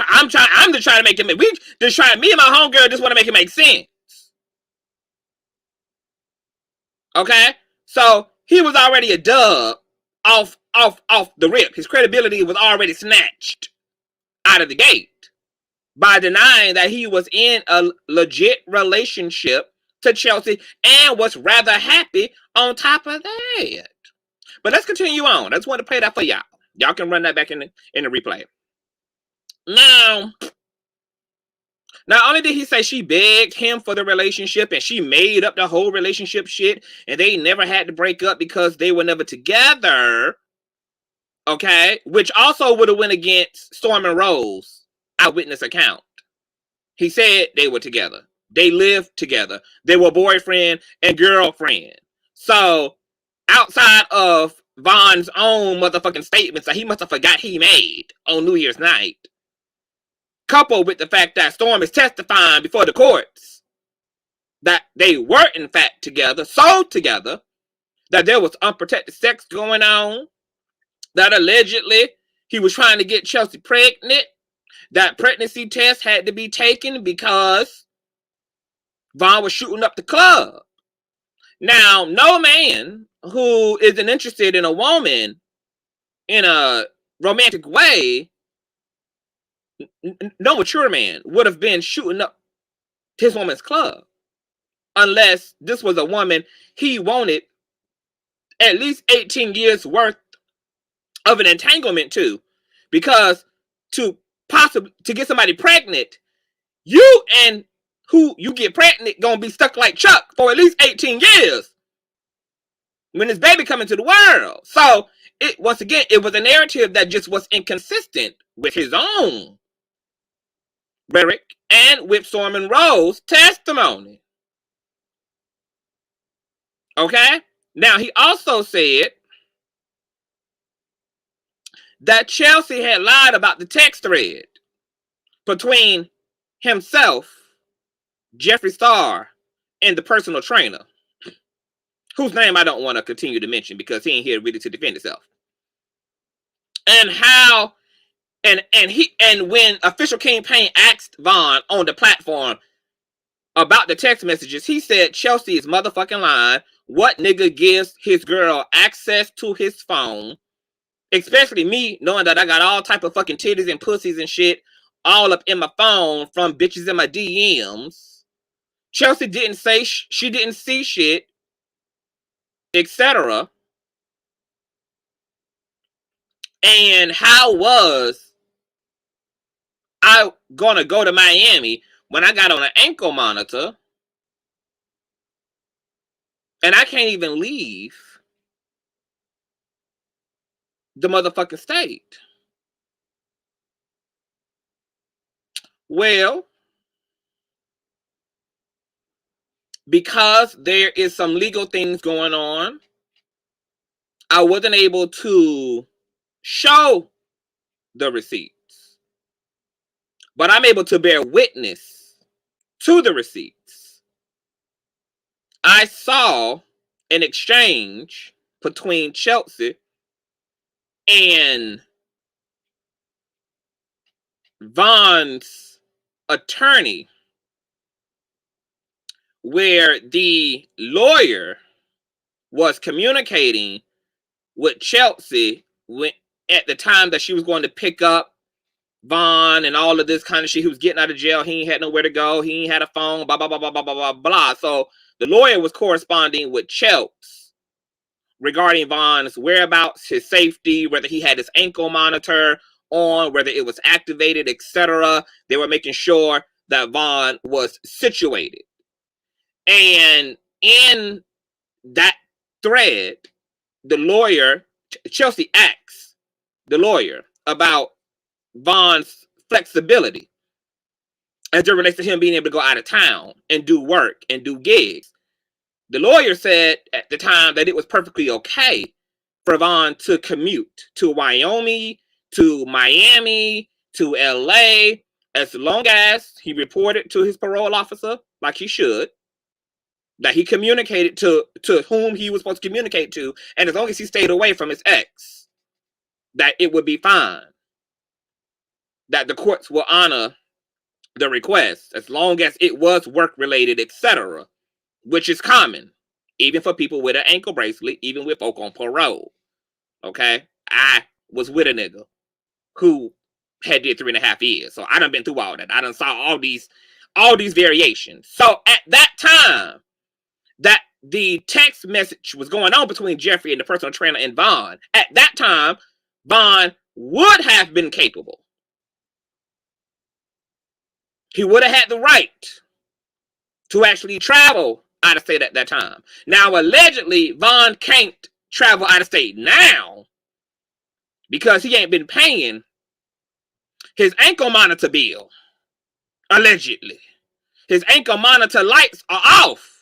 I'm just trying to make it. Me and my homegirl just want to make it make sense. Okay? So he was already a dub off the rip. His credibility was already snatched out of the gate by denying that he was in a legit relationship to Chelsea and was rather happy on top of that. But let's continue on. I just want to play that for y'all. Y'all can run that back in the replay. Now, not only did he say she begged him for the relationship and she made up the whole relationship shit and they never had to break up because they were never together, okay, which also would have went against Storm Monroe's eyewitness account. He said they were together. They lived together. They were boyfriend and girlfriend. So, outside of Vaughn's own motherfucking statements that he must have forgot he made on New Year's night, coupled with the fact that Storm is testifying before the courts that they were in fact together, so together, that there was unprotected sex going on, that allegedly he was trying to get Chelsea pregnant, that pregnancy test had to be taken because Vaughn was shooting up the club. Now, no man who isn't interested in a woman in a romantic way, no mature man would have been shooting up his woman's club unless this was a woman he wanted at least 18 years worth of an entanglement to, because to get somebody pregnant, you and who you get pregnant gonna be stuck like Chuck for at least 18 years when this baby coming to the world. So it was a narrative that just was inconsistent with his own rhetoric and with Storm Monroe's testimony. Okay? Now, he also said that Chelsea had lied about the text thread between himself, Jeffree Star, and the personal trainer, whose name I don't want to continue to mention because he ain't here really to defend himself. And how, and when Official King Payne asked Vaughn on the platform about the text messages, he said Chelsea is motherfucking lying. What nigga gives his girl access to his phone? Especially me, knowing that I got all type of fucking titties and pussies and shit all up in my phone from bitches in my DMs. Chelsea didn't say she didn't see shit, etc. And how was I'm gonna go to Miami when I got on an ankle monitor and I can't even leave the motherfucking state? Well, because there is some legal things going on, I wasn't able to show the receipts, but I'm able to bear witness to the receipts. I saw an exchange between Chelsea and Vaughn's attorney where the lawyer was communicating with Chelsea when, at the time that she was going to pick up Vaughn and all of this kind of shit. He was getting out of jail. He ain't had nowhere to go. He ain't had a phone, blah, blah, blah, blah, blah, blah, blah, blah. So the lawyer was corresponding with Chelsea regarding Vaughn's whereabouts, his safety, whether he had his ankle monitor on, whether it was activated, etc. They were making sure that Vaughn was situated. And in that thread, the lawyer, Chelsea asks the lawyer about Vaughn's flexibility as it relates to him being able to go out of town and do work and do gigs. The lawyer said at the time that it was perfectly okay for Vaughn to commute to Wyoming, to Miami, to LA, as long as he reported to his parole officer like he should, that he communicated to whom he was supposed to communicate to, and as long as he stayed away from his ex, that it would be fine. That the courts will honor the request as long as it was work-related, etc., which is common, even for people with an ankle bracelet, even with folk on parole. Okay? I was with a nigga who had did 3.5 years, so I done been through all that. I done saw all these variations. So at that time, that the text message was going on between Jeffrey and the personal trainer and Vaughn, at that time, Vaughn would have been capable. He would have had the right to actually travel out of state at that time. Now, allegedly, Vaughn can't travel out of state now because he ain't been paying his ankle monitor bill. Allegedly. His ankle monitor lights are off.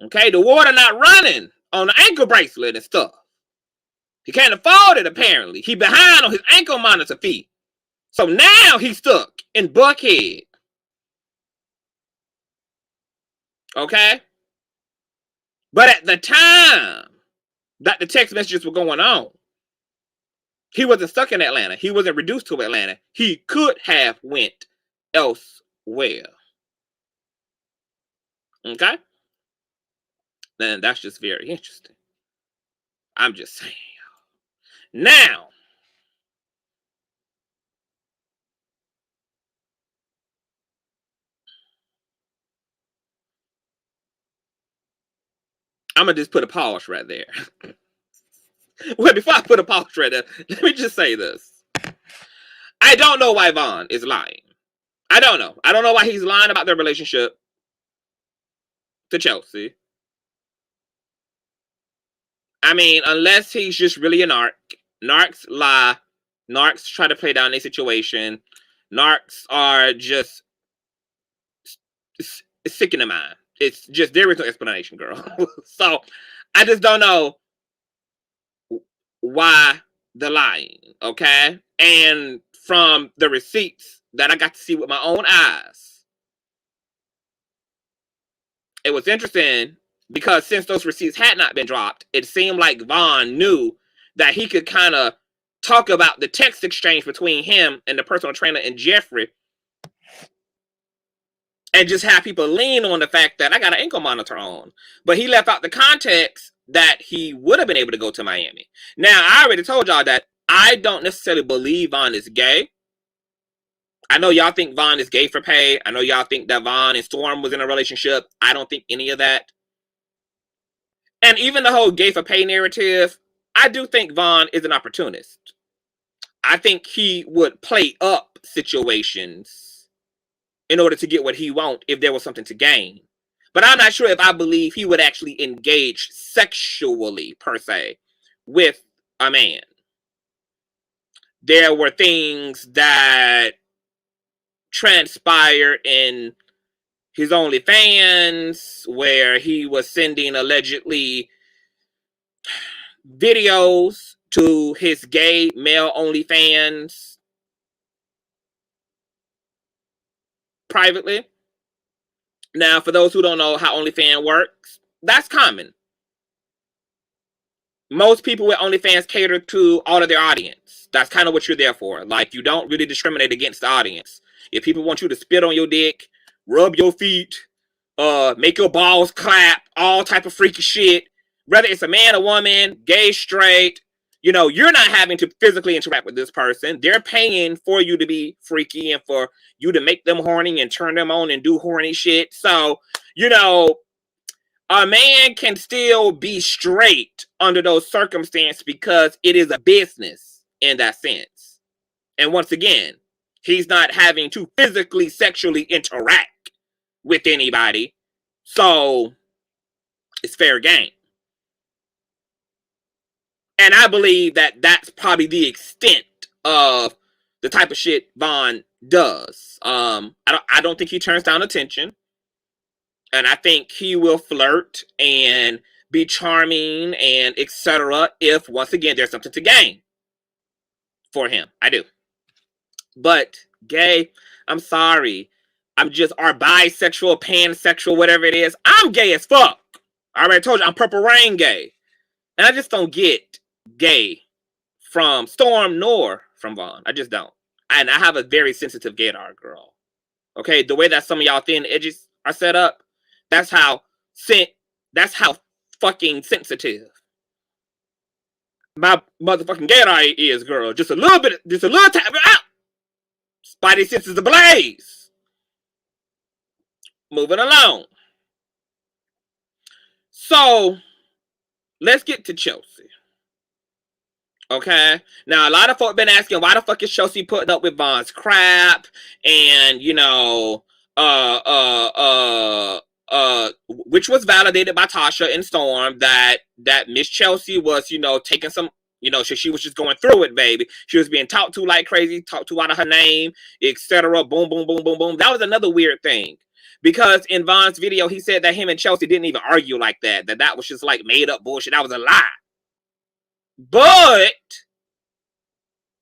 Okay, the water not running on the ankle bracelet and stuff. He can't afford it, apparently. He behind on his ankle monitor fee. So now he's stuck in Buckhead. Okay? But at the time that the text messages were going on, he wasn't stuck in Atlanta. He wasn't reduced to Atlanta. He could have went elsewhere. Okay? Then that's just very interesting. I'm just saying. Now, I'm going to just put a pause right there. Well, before I put a pause right there, let me just say this. I don't know why Vaughn is lying. I don't know. I don't know why he's lying about their relationship to Chelsea. I mean, unless he's just really a narc. Narcs lie. Narcs try to play down their situation. Narcs are just sick in the mind. It's just, there is no explanation, girl. So, I just don't know why the lying, okay? And from the receipts that I got to see with my own eyes, it was interesting because since those receipts had not been dropped, it seemed like Vaughn knew that he could kind of talk about the text exchange between him and the personal trainer and Jeffrey and just have people lean on the fact that I got an ankle monitor on. But he left out the context that he would have been able to go to Miami. Now, I already told y'all that I don't necessarily believe Vaughn is gay. I know y'all think Vaughn is gay for pay. I know y'all think that Vaughn and Storm was in a relationship. I don't think any of that. And even the whole gay for pay narrative, I do think Vaughn is an opportunist. I think he would play up situations in order to get what he wants if there was something to gain. But I'm not sure if I believe he would actually engage sexually, per se, with a man. There were things that transpired in his OnlyFans where he was sending allegedly videos to his gay male OnlyFans privately. Now, for those who don't know how OnlyFans works, that's common. Most people with OnlyFans cater to all of their audience. That's kind of what you're there for. Like, you don't really discriminate against the audience. If people want you to spit on your dick, rub your feet, make your balls clap, all type of freaky shit, whether it's a man, a woman, gay, straight, you know, you're not having to physically interact with this person. They're paying for you to be freaky and for you to make them horny and turn them on and do horny shit. So, you know, a man can still be straight under those circumstances because it is a business in that sense. And once again, he's not having to physically, sexually interact with anybody. So it's fair game. And I believe that that's probably the extent of the type of shit Vaughn does. I don't think he turns down attention. And I think he will flirt and be charming and etc. if, once again, there's something to gain for him. I do. But gay, I'm sorry. I'm just, or bisexual, pansexual, whatever it is. I'm gay as fuck. I already told you, I'm Purple Rain gay. And I just don't get gay from Storm nor from Vaughn. I just don't. And I have a very sensitive gaydar girl. Okay, the way that some of y'all thin edges are set up, that's how fucking sensitive my motherfucking gaydar is, girl. Just a little bit, just a little tap out. Spidey senses ablaze. Moving along. So let's get to Chelsea. Okay. Now, a lot of folk been asking, why the fuck is Chelsea putting up with Vaughn's crap? And, you know, which was validated by Tasha and Storm that Miss Chelsea was, you know, taking some, you know, she was just going through it, baby. She was being talked to like crazy, talked to out of her name, etc. Boom, boom, boom, boom, boom. That was another weird thing. Because in Vaughn's video, he said that him and Chelsea didn't even argue like that. That was just like made up bullshit. That was a lie. But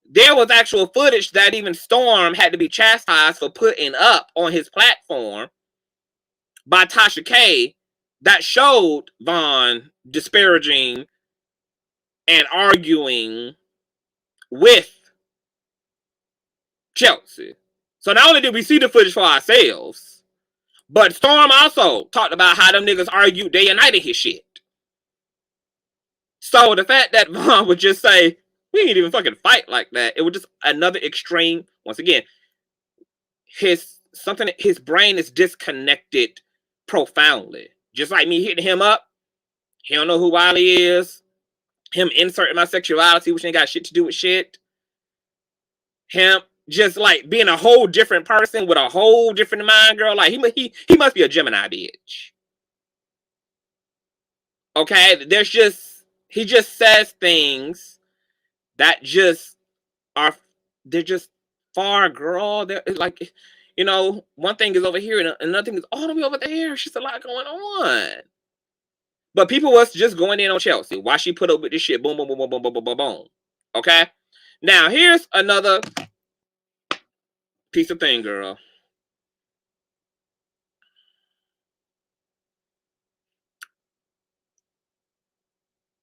there was actual footage that even Storm had to be chastised for putting up on his platform by Tasha K that showed Vaughn disparaging and arguing with Chelsea. So not only did we see the footage for ourselves, but Storm also talked about how them niggas argued day and night in his shit. So the fact that Vaughn would just say, we ain't even fucking fight like that, it was just another extreme. Once again, his brain is disconnected profoundly. Just like me hitting him up, he don't know who Wiley is. Him inserting my sexuality, which ain't got shit to do with shit. Him just like being a whole different person with a whole different mind, girl. Like he must be a Gemini bitch. Okay, he just says things that just are, they're just far, girl. They're like, you know, one thing is over here and another thing is all the way over there. It's just a lot going on. But people was just going in on Chelsea. Why she put up with this shit? Boom, boom, boom, boom, boom, boom, boom, boom, boom. Okay? Now, here's another piece of thing, girl.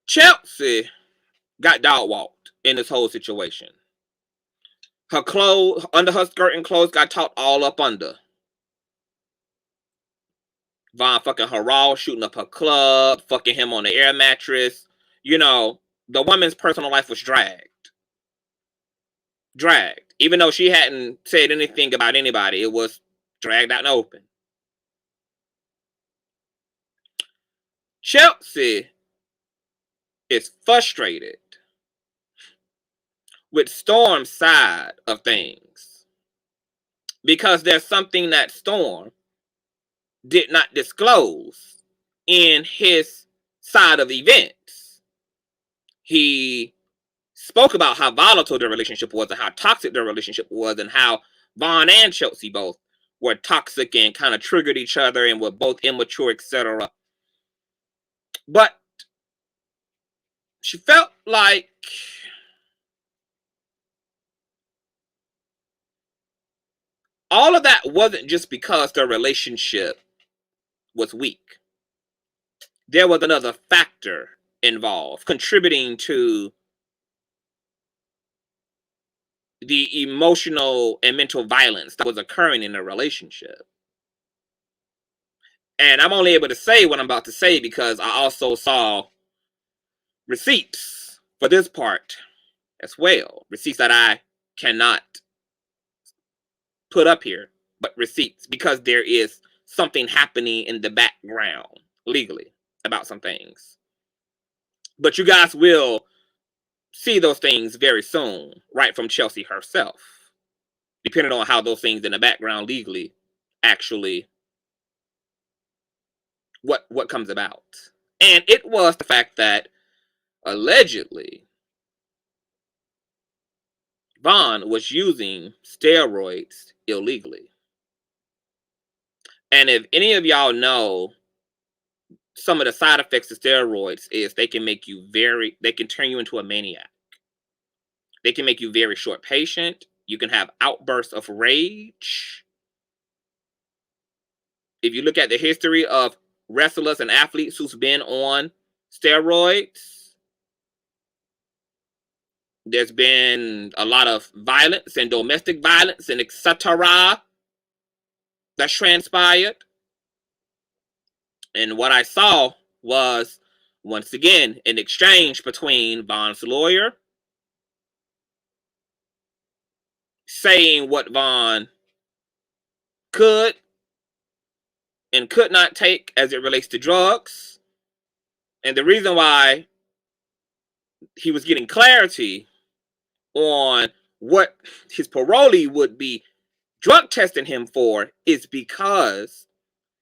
Chelsea got dog walked in this whole situation. Her clothes, under her skirt and clothes, got topped all up under. Vaughn fucking her raw, shooting up her club, fucking him on the air mattress. You know, the woman's personal life was dragged. Even though she hadn't said anything about anybody, it was dragged out and open. Chelsea is frustrated with Storm's side of things. because there's something that Storm did not disclose in his side of events. He spoke about how volatile their relationship was and how toxic their relationship was and how Vaughn and Chelsea both were toxic and kind of triggered each other and were both immature, etc. But she felt like all of that wasn't just because their relationship was weak. There was another factor involved contributing to the emotional and mental violence that was occurring in the relationship. And I'm only able to say what I'm about to say because I also saw receipts for this part as well. Receipts that I cannot put up here, but receipts, because there is something happening in the background legally about some things. But you guys will see those things very soon, right from Chelsea herself, depending on how those things in the background legally actually what comes about. And it was the fact that allegedly Vaughn was using steroids illegally. And if any of y'all know, some of the side effects of steroids is they can turn you into a maniac. They can make you very short patient. You can have outbursts of rage. If you look at the history of wrestlers and athletes who's been on steroids, there's been a lot of violence and domestic violence and etc. that's transpired. And what I saw was, once again, an exchange between Vaughn's lawyer saying what Vaughn could and could not take as it relates to drugs. And the reason why he was getting clarity on what his parolee would be drug testing him for is because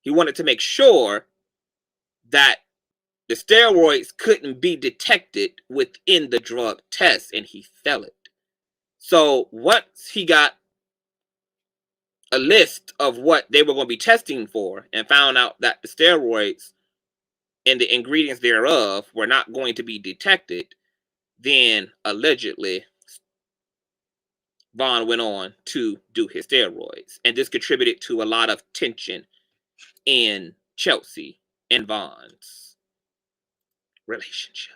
he wanted to make sure that the steroids couldn't be detected within the drug test, and he failed it. So once he got a list of what they were going to be testing for and found out that the steroids and the ingredients thereof were not going to be detected, then allegedly Vaughn went on to do his steroids. And this contributed to a lot of tension in Chelsea and Vaughn's relationship.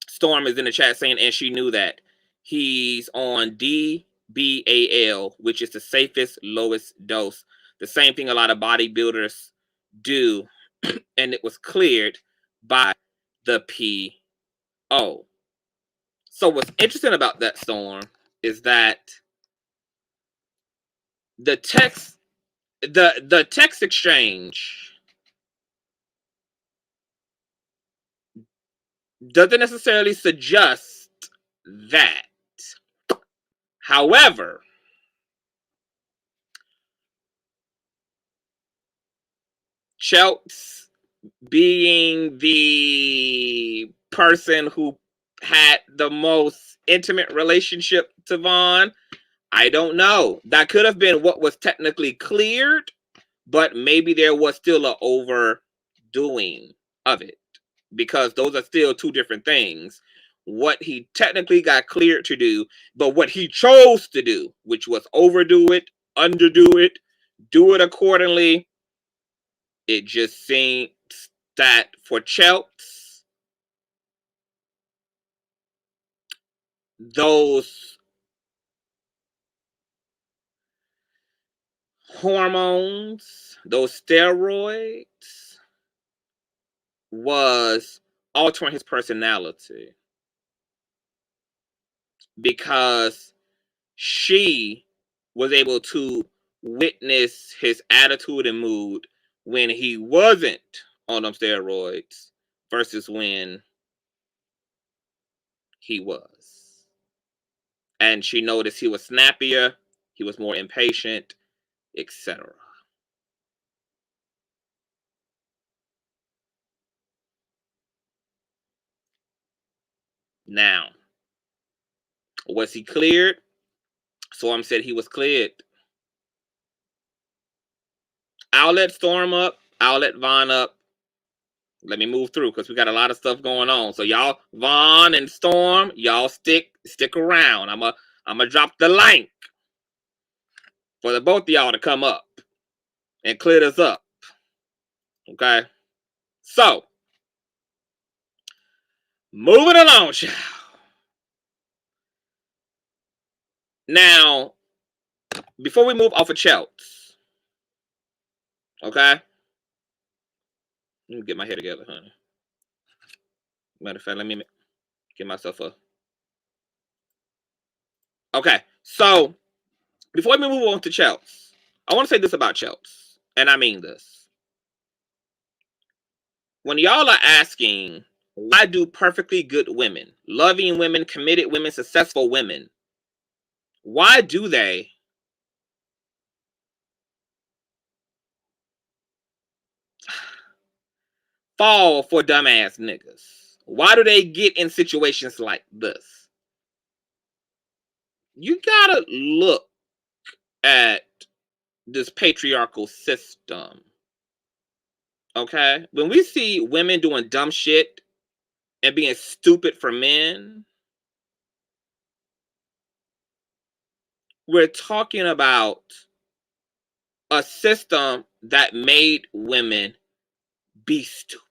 Storm is in the chat saying, and she knew that he's on DBAL, which is the safest, lowest dose. The same thing a lot of bodybuilders do, and it was cleared by the PO. So what's interesting about that, Storm, is that the text exchange doesn't necessarily suggest that. However, Chelsea, being the person who had the most intimate relationship to Vaughn, I don't know. That could have been what was technically cleared, but maybe there was still an overdoing of it, because those are still two different things. What he technically got cleared to do, but what he chose to do, which was overdo it, underdo it, do it accordingly. It just seems that for Chelsea, those hormones, those steroids, was altering his personality, because she was able to witness his attitude and mood when he wasn't on them steroids versus when he was. And she noticed he was snappier, he was more impatient, etc. Now, was he cleared? Storm said he was cleared. I'll let Storm up. I'll let Vaughn up. Let me move through because we got a lot of stuff going on. So y'all, Vaughn and Storm, y'all stick around. I'm a drop the link for the both of y'all to come up and clear this up. Okay? So, moving along, child. Now, before we move off of Chelsea, okay? Let me get my head together, honey. Matter of fact, let me get myself a... Okay, so, before we move on to Chelsea, I want to say this about Chelsea, and I mean this. When y'all are asking, why do perfectly good women, loving women, committed women, successful women, why do they fall for dumbass niggas? Why do they get in situations like this? You gotta look at this patriarchal system. Okay? When we see women doing dumb shit and being stupid for men, we're talking about a system that made women be stupid.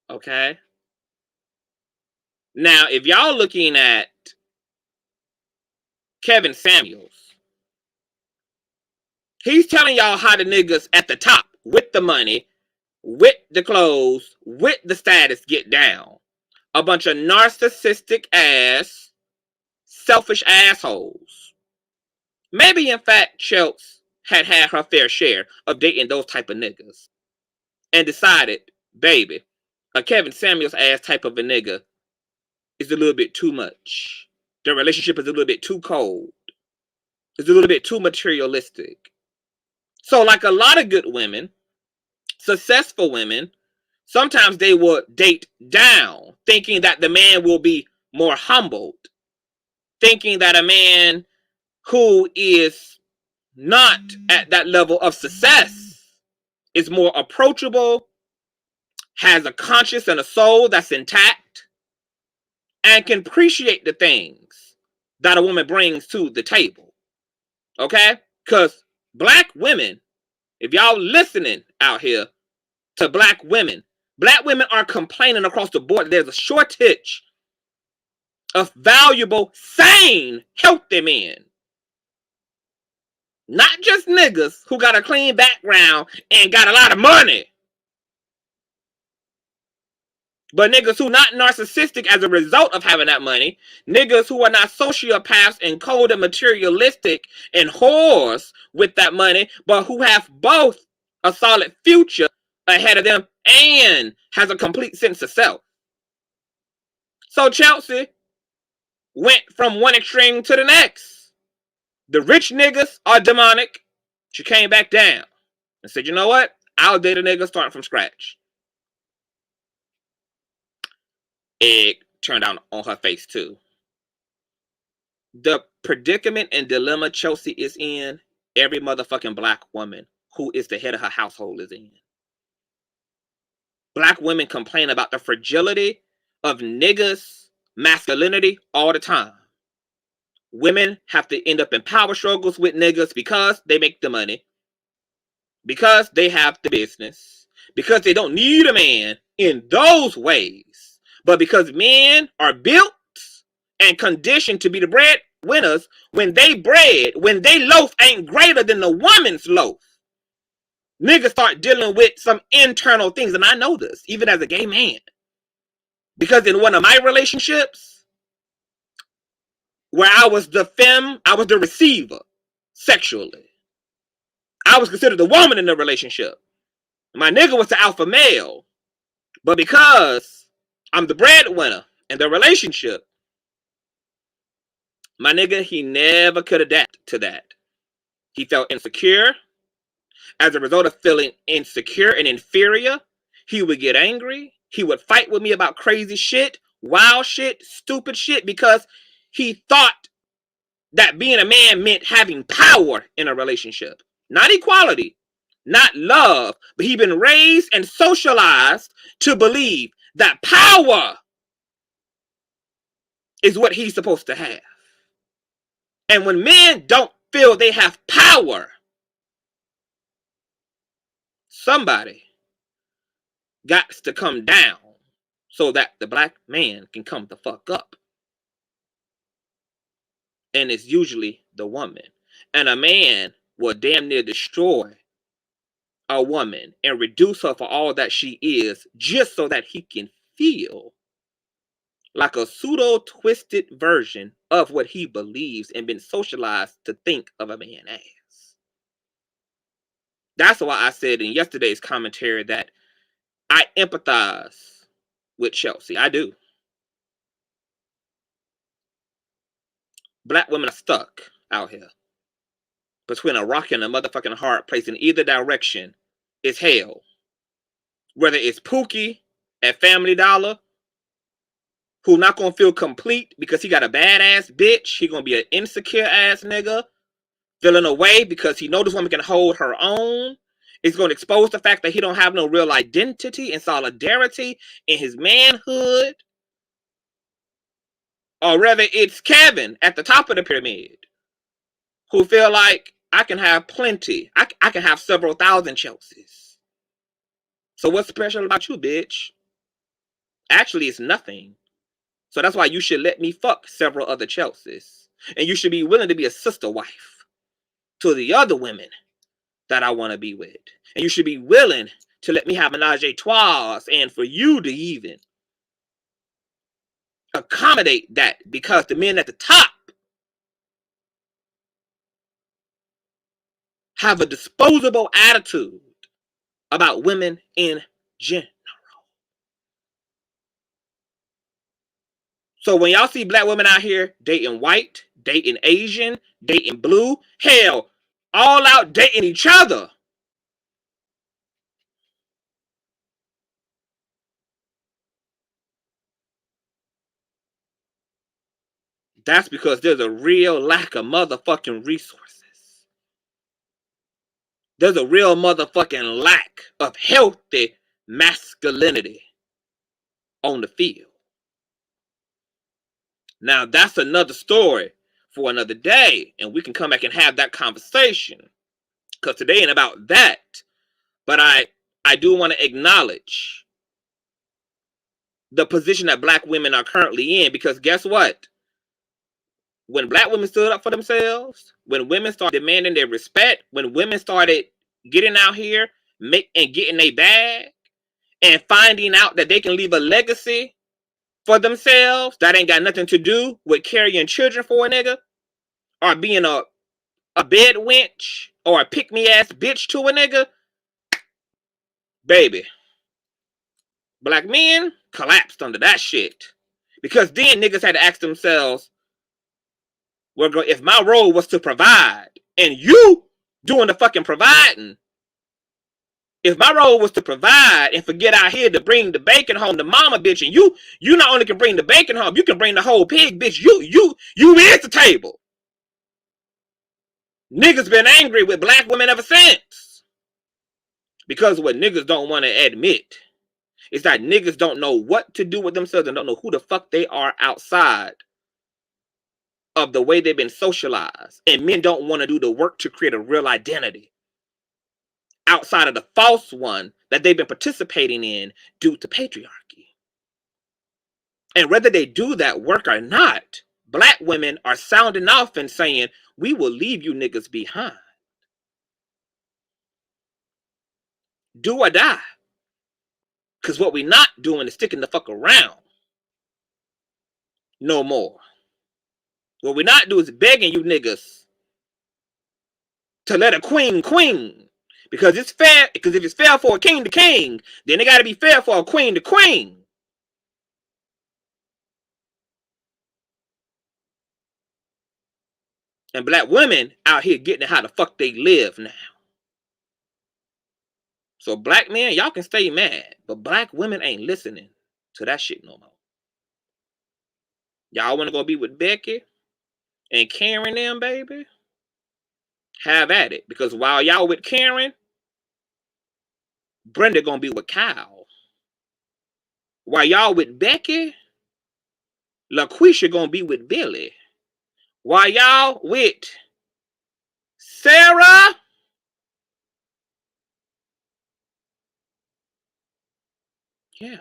Okay? Now, if y'all looking at Kevin Samuels, he's telling y'all how the niggas at the top with the money, with the clothes, with the status get down. A bunch of narcissistic ass, selfish assholes. Maybe in fact Chelsea had her fair share of dating those type of niggas and decided, baby, a Kevin Samuels ass type of a nigga is a little bit too much. The relationship is a little bit too cold. It's a little bit too materialistic. So like a lot of good women, successful women, sometimes they will date down, thinking that the man will be more humbled, thinking that a man who is not at that level of success is more approachable, has a conscience and a soul that's intact, and can appreciate the things that a woman brings to the table. Okay? Because black women, if y'all listening out here to black women are complaining across the board that there's a shortage of valuable, sane, healthy men. Not just niggas who got a clean background and got a lot of money. But niggas who not narcissistic as a result of having that money. Niggas who are not sociopaths and cold and materialistic and whores with that money, but who have both a solid future ahead of them and has a complete sense of self. So Chelsea went from one extreme to the next. The rich niggas are demonic. She came back down and said, you know what? I'll date a nigga starting from scratch. Egg turned out on her face too. The predicament and dilemma Chelsea is in, every motherfucking black woman who is the head of her household is in. Black women complain about the fragility of niggas' masculinity all the time. Women have to end up in power struggles with niggas because they make the money, because they have the business, because they don't need a man in those ways, but because men are built and conditioned to be the breadwinners. When they loaf ain't greater than the woman's loaf, niggas start dealing with some internal things. And I know this, even as a gay man. Because in one of my relationships, where I was the receiver sexually. I was considered the woman in the relationship. My nigga was the alpha male. But because I'm the breadwinner in the relationship, my nigga, he never could adapt to that. He felt insecure. As a result of feeling insecure and inferior, he would get angry. He would fight with me about crazy shit, wild shit, stupid shit, because he thought that being a man meant having power in a relationship. Not equality, not love, but he'd been raised and socialized to believe that power is what he's supposed to have. And when men don't feel they have power, somebody got to come down so that the black man can come the fuck up. And it's usually the woman. And a man will damn near destroy a woman and reduce her for all that she is just so that he can feel like a pseudo twisted version of what he believes and been socialized to think of a man as. That's why I said in yesterday's commentary that I empathize with Chelsea. I do. Black women are stuck out here between a rock and a motherfucking hard place. In either direction is hell. Whether it's Pookie at Family Dollar, who not gonna feel complete because he got a badass bitch. He gonna be an insecure ass nigga, feeling away because he knows this woman can hold her own. It's gonna expose the fact that he don't have no real identity and solidarity in his manhood. Or rather, it's Kevin at the top of the pyramid, who feel like I can have plenty. I can have several thousand Chelseas. So what's special about you, bitch? Actually, it's nothing. So that's why you should let me fuck several other Chelseas. And you should be willing to be a sister wife to the other women that I want to be with. And you should be willing to let me have menage a trois and for you to even accommodate that, because the men at the top have a disposable attitude about women in general. So when y'all see black women out here dating white, dating Asian, dating blue, hell, all out dating each other, that's because there's a real lack of motherfucking resources. There's a real motherfucking lack of healthy masculinity on the field. Now, that's another story for another day, and we can come back and have that conversation, because today ain't about that. But I do want to acknowledge the position that black women are currently in, because guess what? When black women stood up for themselves, when women started demanding their respect, when women started getting out here and getting their bag and finding out that they can leave a legacy for themselves that ain't got nothing to do with carrying children for a nigga or being a bed wench or a pick-me-ass bitch to a nigga, baby, black men collapsed under that shit. Because then niggas had to ask themselves, well, if my role was to provide and you doing the fucking providing, if my role was to provide and forget out here to bring the bacon home to mama, bitch, and you not only can bring the bacon home, you can bring the whole pig, bitch. You is the table. Niggas been angry with black women ever since. Because what niggas don't want to admit is that niggas don't know what to do with themselves and don't know who the fuck they are outside of the way they've been socialized. And men don't want to do the work to create a real identity outside of the false one that they've been participating in due to patriarchy. And whether they do that work or not, black women are sounding off and saying, we will leave you niggas behind. Do or die. Because what we not doing is sticking the fuck around no more. What we not do is begging you niggas to let a queen. Because it's fair, because if it's fair for a king to king, then it got to be fair for a queen to queen. And black women out here getting how the fuck they live now. So black men, y'all can stay mad, but black women ain't listening to that shit no more. Y'all want to go be with Becky and Karen them, baby? Have at it. Because while y'all with Karen, Brenda gonna be with Kyle. While y'all with Becky, LaQuisha gonna be with Billy. While y'all with Sarah, yeah,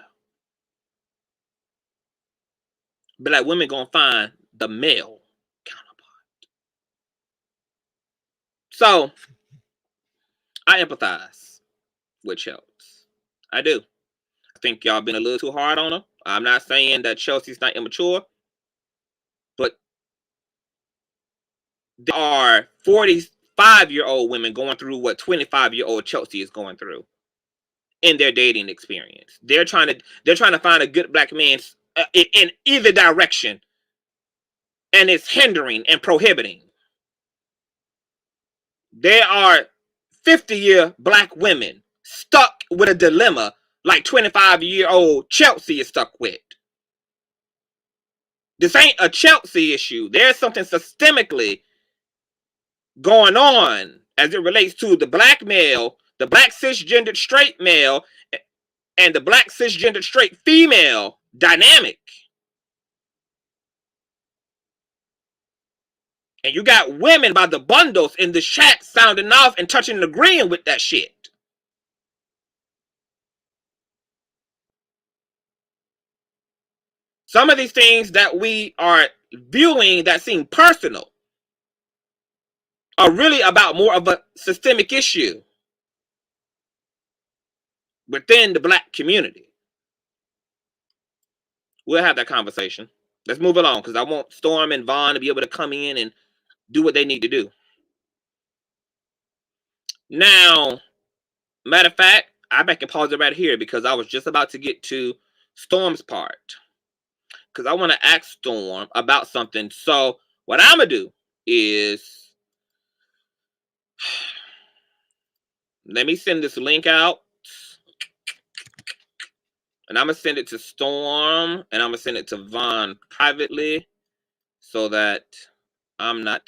black women gonna find the male counterpart. So I empathize with Chelsea. I do. I think y'all been a little too hard on her. I'm not saying that Chelsea's not immature, but there are 45-year-old women going through what 25-year-old Chelsea is going through in their dating experience. They're trying to find a good black man in either direction, and it's hindering and prohibiting. There are 50-year black women stuck with a dilemma like 25-year-old Chelsea is stuck with. This ain't a Chelsea issue. There's something systemically going on as it relates to the black male, the black cisgendered straight male, and the black cisgendered straight female dynamic. And you got women by the bundles in the chat sounding off and touching and agreeing with that shit. Some of these things that we are viewing that seem personal are really about more of a systemic issue within the black community. We'll have that conversation. Let's move along because I want Storm and Vaughn to be able to come in and do what they need to do. Now, matter of fact, I back and pause it right here because I was just about to get to Storm's part. Because I want to ask Storm about something. So what I'm going to do is let me send this link out. And I'm going to send it to Storm. And I'm going to send it to Vaughn privately. So that I'm not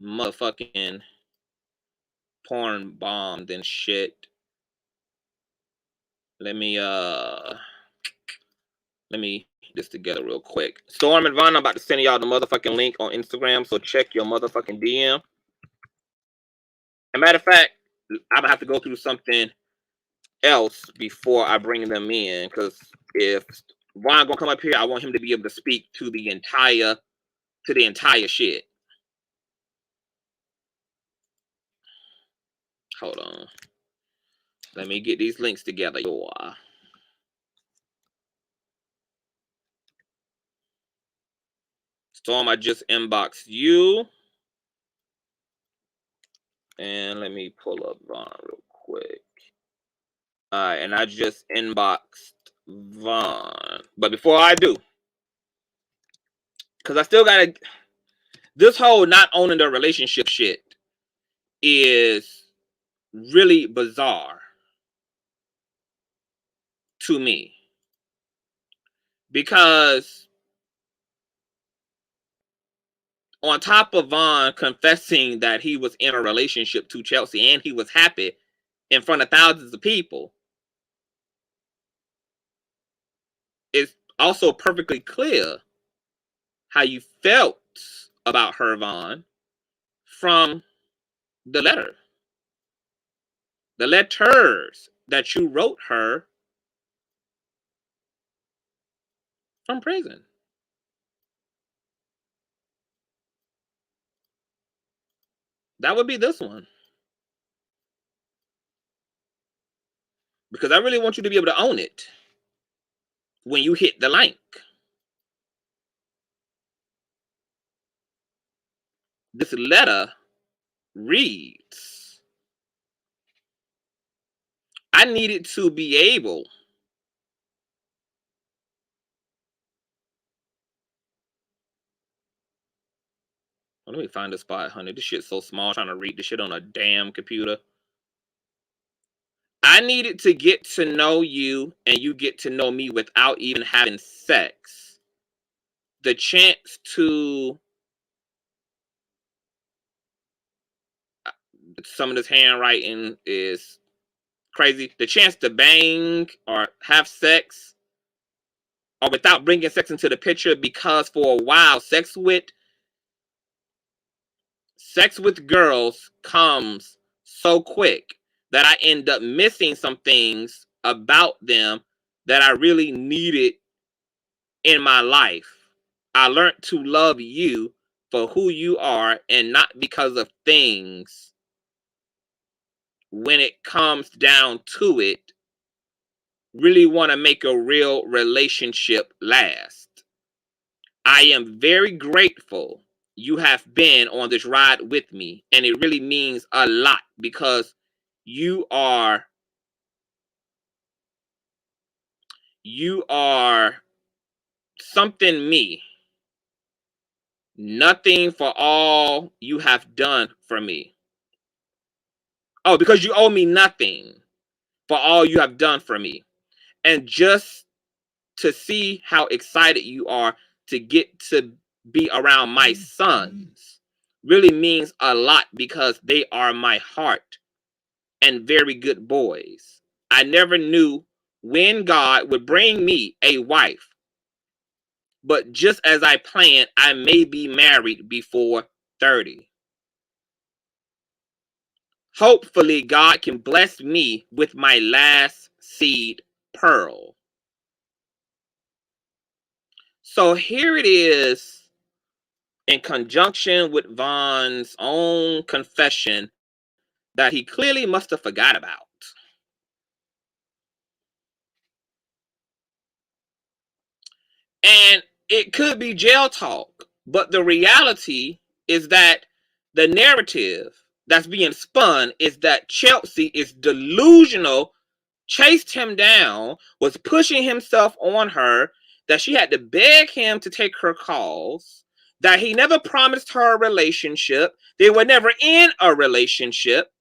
motherfucking porn bombed and shit. Let me this together real quick. Storm and Vaughn, I'm about to send y'all the motherfucking link on Instagram, so check your motherfucking DM. As a matter of fact, I'm gonna have to go through something else before I bring them in, because if Vaughn gonna come up here, I want him to be able to speak to the entire shit. Hold on. Let me get these links together, y'all. Storm, I just inboxed you. And let me pull up Vaughn real quick. Alright, and I just inboxed Vaughn. But before I do, because I still gotta, this whole not owning the relationship shit is really bizarre to me. Because on top of Vaughn confessing that he was in a relationship to Chelsea and he was happy in front of thousands of people, it's also perfectly clear how you felt about her, Vaughn, from the letter. The letters that you wrote her from prison. That would be this one. Because I really want you to be able to own it when you hit the link. This letter reads, I needed to be able Let me find a spot, honey. This shit's so small, trying to read this shit on a damn computer. I needed to get to know you and you get to know me without even having sex. The chance to... Some of this handwriting is crazy. The chance to bang or have sex or without bringing sex into the picture, because for a while, sex with girls comes so quick that I end up missing some things about them that I really needed in my life. I learned to love you for who you are and not because of things. When it comes down to it, really want to make a real relationship last. I am very grateful you have been on this ride with me, and it really means a lot because you are something me. Nothing for all you have done for me. Oh, because you owe me nothing for all you have done for me. And just to see how excited you are to get to be around my sons really means a lot because they are my heart and very good boys. I never knew when God would bring me a wife, but just as I planned, I may be married before 30. Hopefully, God can bless me with my last seed pearl. So here it is, in conjunction with Vaughn's own confession that he clearly must have forgot about. And it could be jail talk, but the reality is that the narrative that's being spun is that Chelsea is delusional, chased him down, was pushing himself on her, that she had to beg him to take her calls, that he never promised her a relationship, they were never in a relationship.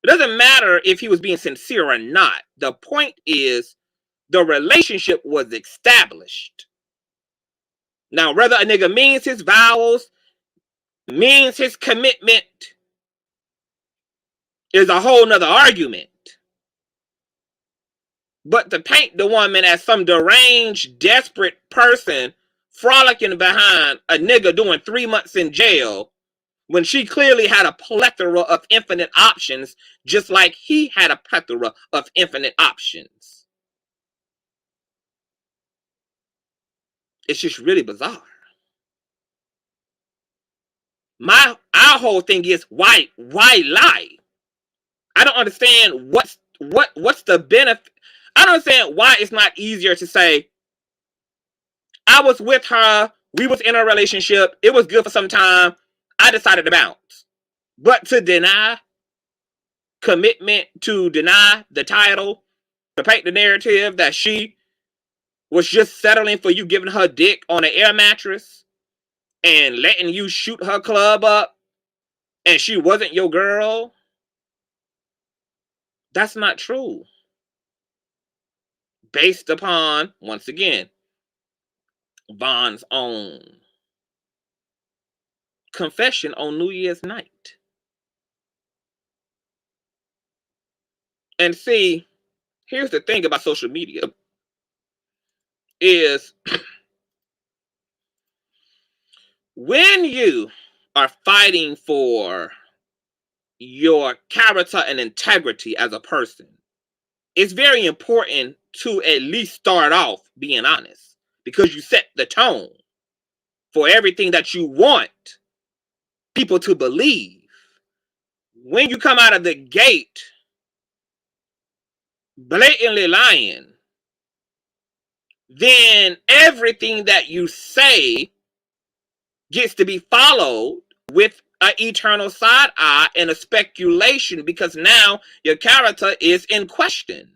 It doesn't matter if he was being sincere or not. The point is the relationship was established. Now, whether a nigga means his vows, means his commitment, is a whole nother argument. But to paint the woman as some deranged, desperate person frolicking behind a nigga doing 3 months in jail when she clearly had a plethora of infinite options, just like he had a plethora of infinite options. It's just really bizarre. Our whole thing is why lie? I don't understand what's the benefit. I don't understand why it's not easier to say, I was with her, we was in a relationship, it was good for some time, I decided to bounce. But to deny commitment, to deny the title, to paint the narrative that she was just settling for you giving her dick on an air mattress and letting you shoot her club up and she wasn't your girl, that's not true. Based upon, once again, Vaughn's own confession on New Year's night. And see, here's the thing about social media is when you are fighting for your character and integrity as a person, it's very important to at least start off being honest, because you set the tone for everything that you want people to believe. When you come out of the gate blatantly lying, then everything that you say gets to be followed with an eternal side eye and a speculation, because now your character is in question.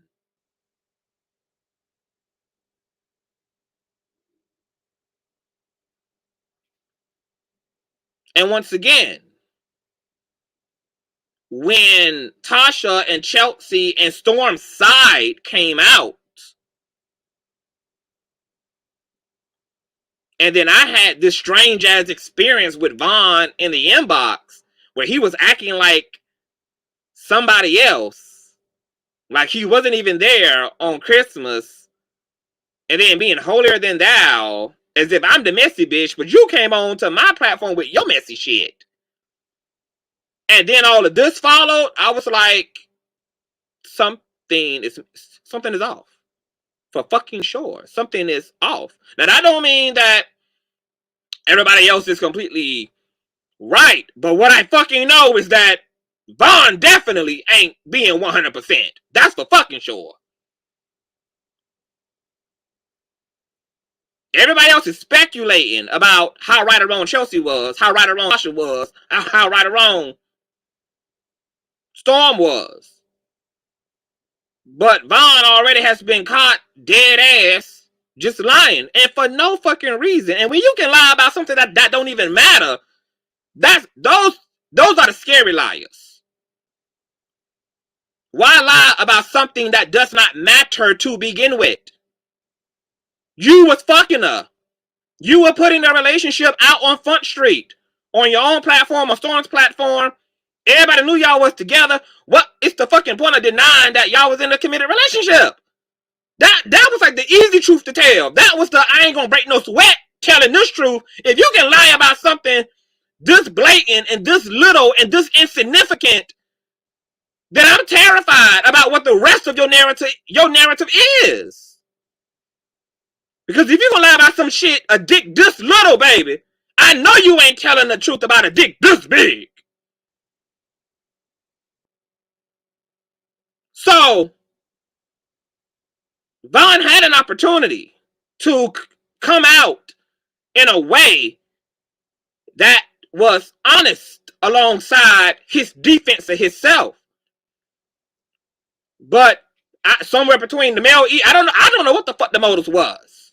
And once again, when Tasha and Chelsea and Storm's side came out, and then I had this strange ass experience with Vaughn in the inbox where he was acting like somebody else, like he wasn't even there on Christmas, and then being holier than thou, as if I'm the messy bitch, but you came on to my platform with your messy shit. And then all of this followed. I was like, something is off. For fucking sure. Something is off. Now that don't mean that everybody else is completely right. But what I fucking know is that Vaughn definitely ain't being 100%. That's for fucking sure. Everybody else is speculating about how right or wrong Chelsea was, how right or wrong Tasha was, how right or wrong Storm was. But Vaughn already has been caught dead ass just lying, and for no fucking reason. And when you can lie about something that don't even matter, that's those are the scary liars. Why lie about something that does not matter to begin with? You was fucking her. You were putting the relationship out on Front Street, on your own platform, on Storm's platform. Everybody knew y'all was together. What is the fucking point of denying that y'all was in a committed relationship? That was like the easy truth to tell. That was the I ain't gonna break no sweat telling this truth. If you can lie about something this blatant and this little and this insignificant, then I'm terrified about what the rest of your narrative is. Because if you gonna lie about some shit, a dick this little, baby, I know you ain't telling the truth about a dick this big. So Vaughn had an opportunity to come out in a way that was honest alongside his defense of himself. But somewhere between the male, I don't know what the fuck the motives was.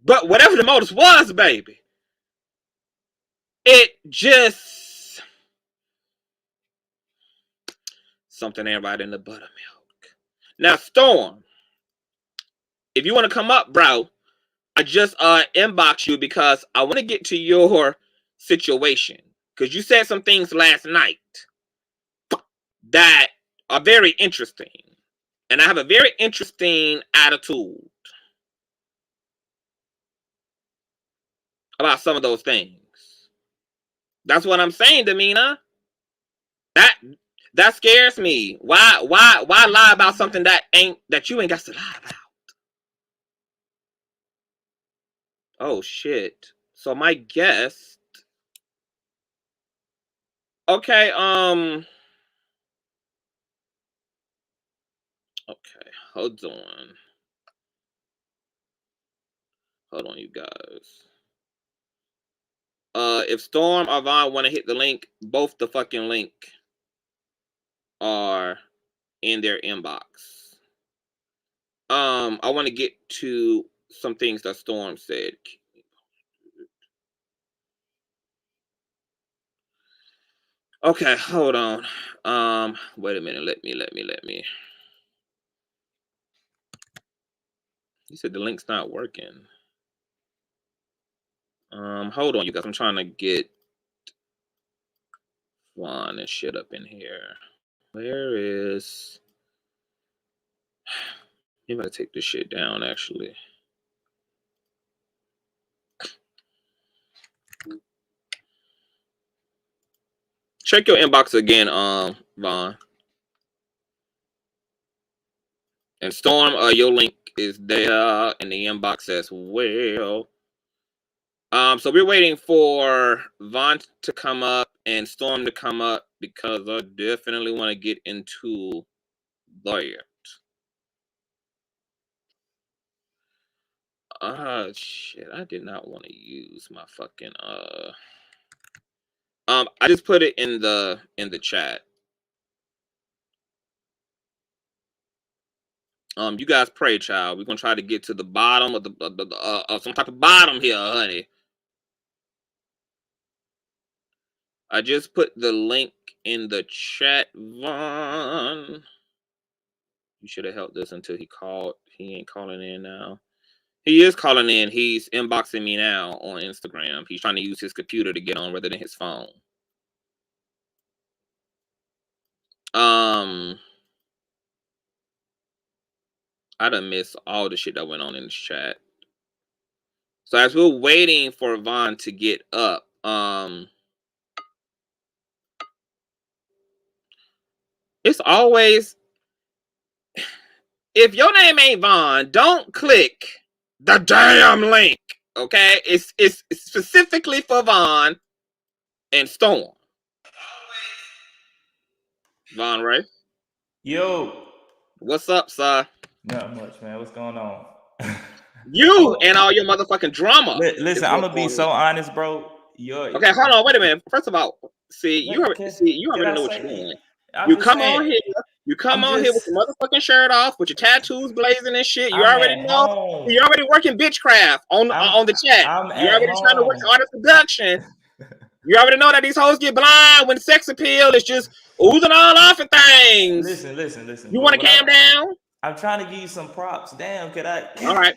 But whatever the motives was, baby, it just something ain't right in the buttermilk. Now, Storm, if you want to come up, bro, I just inbox you because I want to get to your situation. Because you said some things last night that are very interesting. And I have a very interesting attitude about some of those things. That's what I'm saying, Damina. That scares me. Why lie about something that you ain't got to lie about? Oh shit. So my guest. Okay, okay, hold on. Hold on, you guys. If Storm or Vaughn want to hit the link, both the fucking link are in their inbox. I want to get to some things that Storm said. Okay, hold on. Wait a minute. Let me. You said the link's not working. Hold on, you guys. I'm trying to get Vaughn and shit up in here. Where is? You gotta take this shit down, actually. Check your inbox again, Vaughn. And Storm, your link is there in the inbox as well. So we're waiting for Vaughn to come up and Storm to come up because I definitely want to get into lawyer. Shit, I did not want to use my fucking I just put it in the chat. You guys pray, child. We're gonna try to get to the bottom of the some type of bottom here, honey. I just put the link in the chat, Vaughn. You should have held this until he called. He ain't calling in now. He is calling in. He's inboxing me now on Instagram. He's trying to use his computer to get on rather than his phone. I done missed all the shit that went on in this chat. So as we're waiting for Vaughn to get up, it's always, if your name ain't Vaughn, don't click the damn link. Okay, it's specifically for Vaughn and Storm. Vaughn, right? Yo, what's up, sir? not much, man. What's going on? You and all your motherfucking drama. Listen, I'm gonna be so honest, bro. Okay, hold on, wait a minute. First of all, you already know what you're doing. You come on here with your motherfucking shirt off, with your tattoos blazing and shit. You already know. Home. You're already working bitchcraft on the chat. You're already trying to work on the production. You already know that these hoes get blind when sex appeal is just oozing all off of things. Listen. You want to calm down? I'm trying to give you some props. Damn, could I? All right.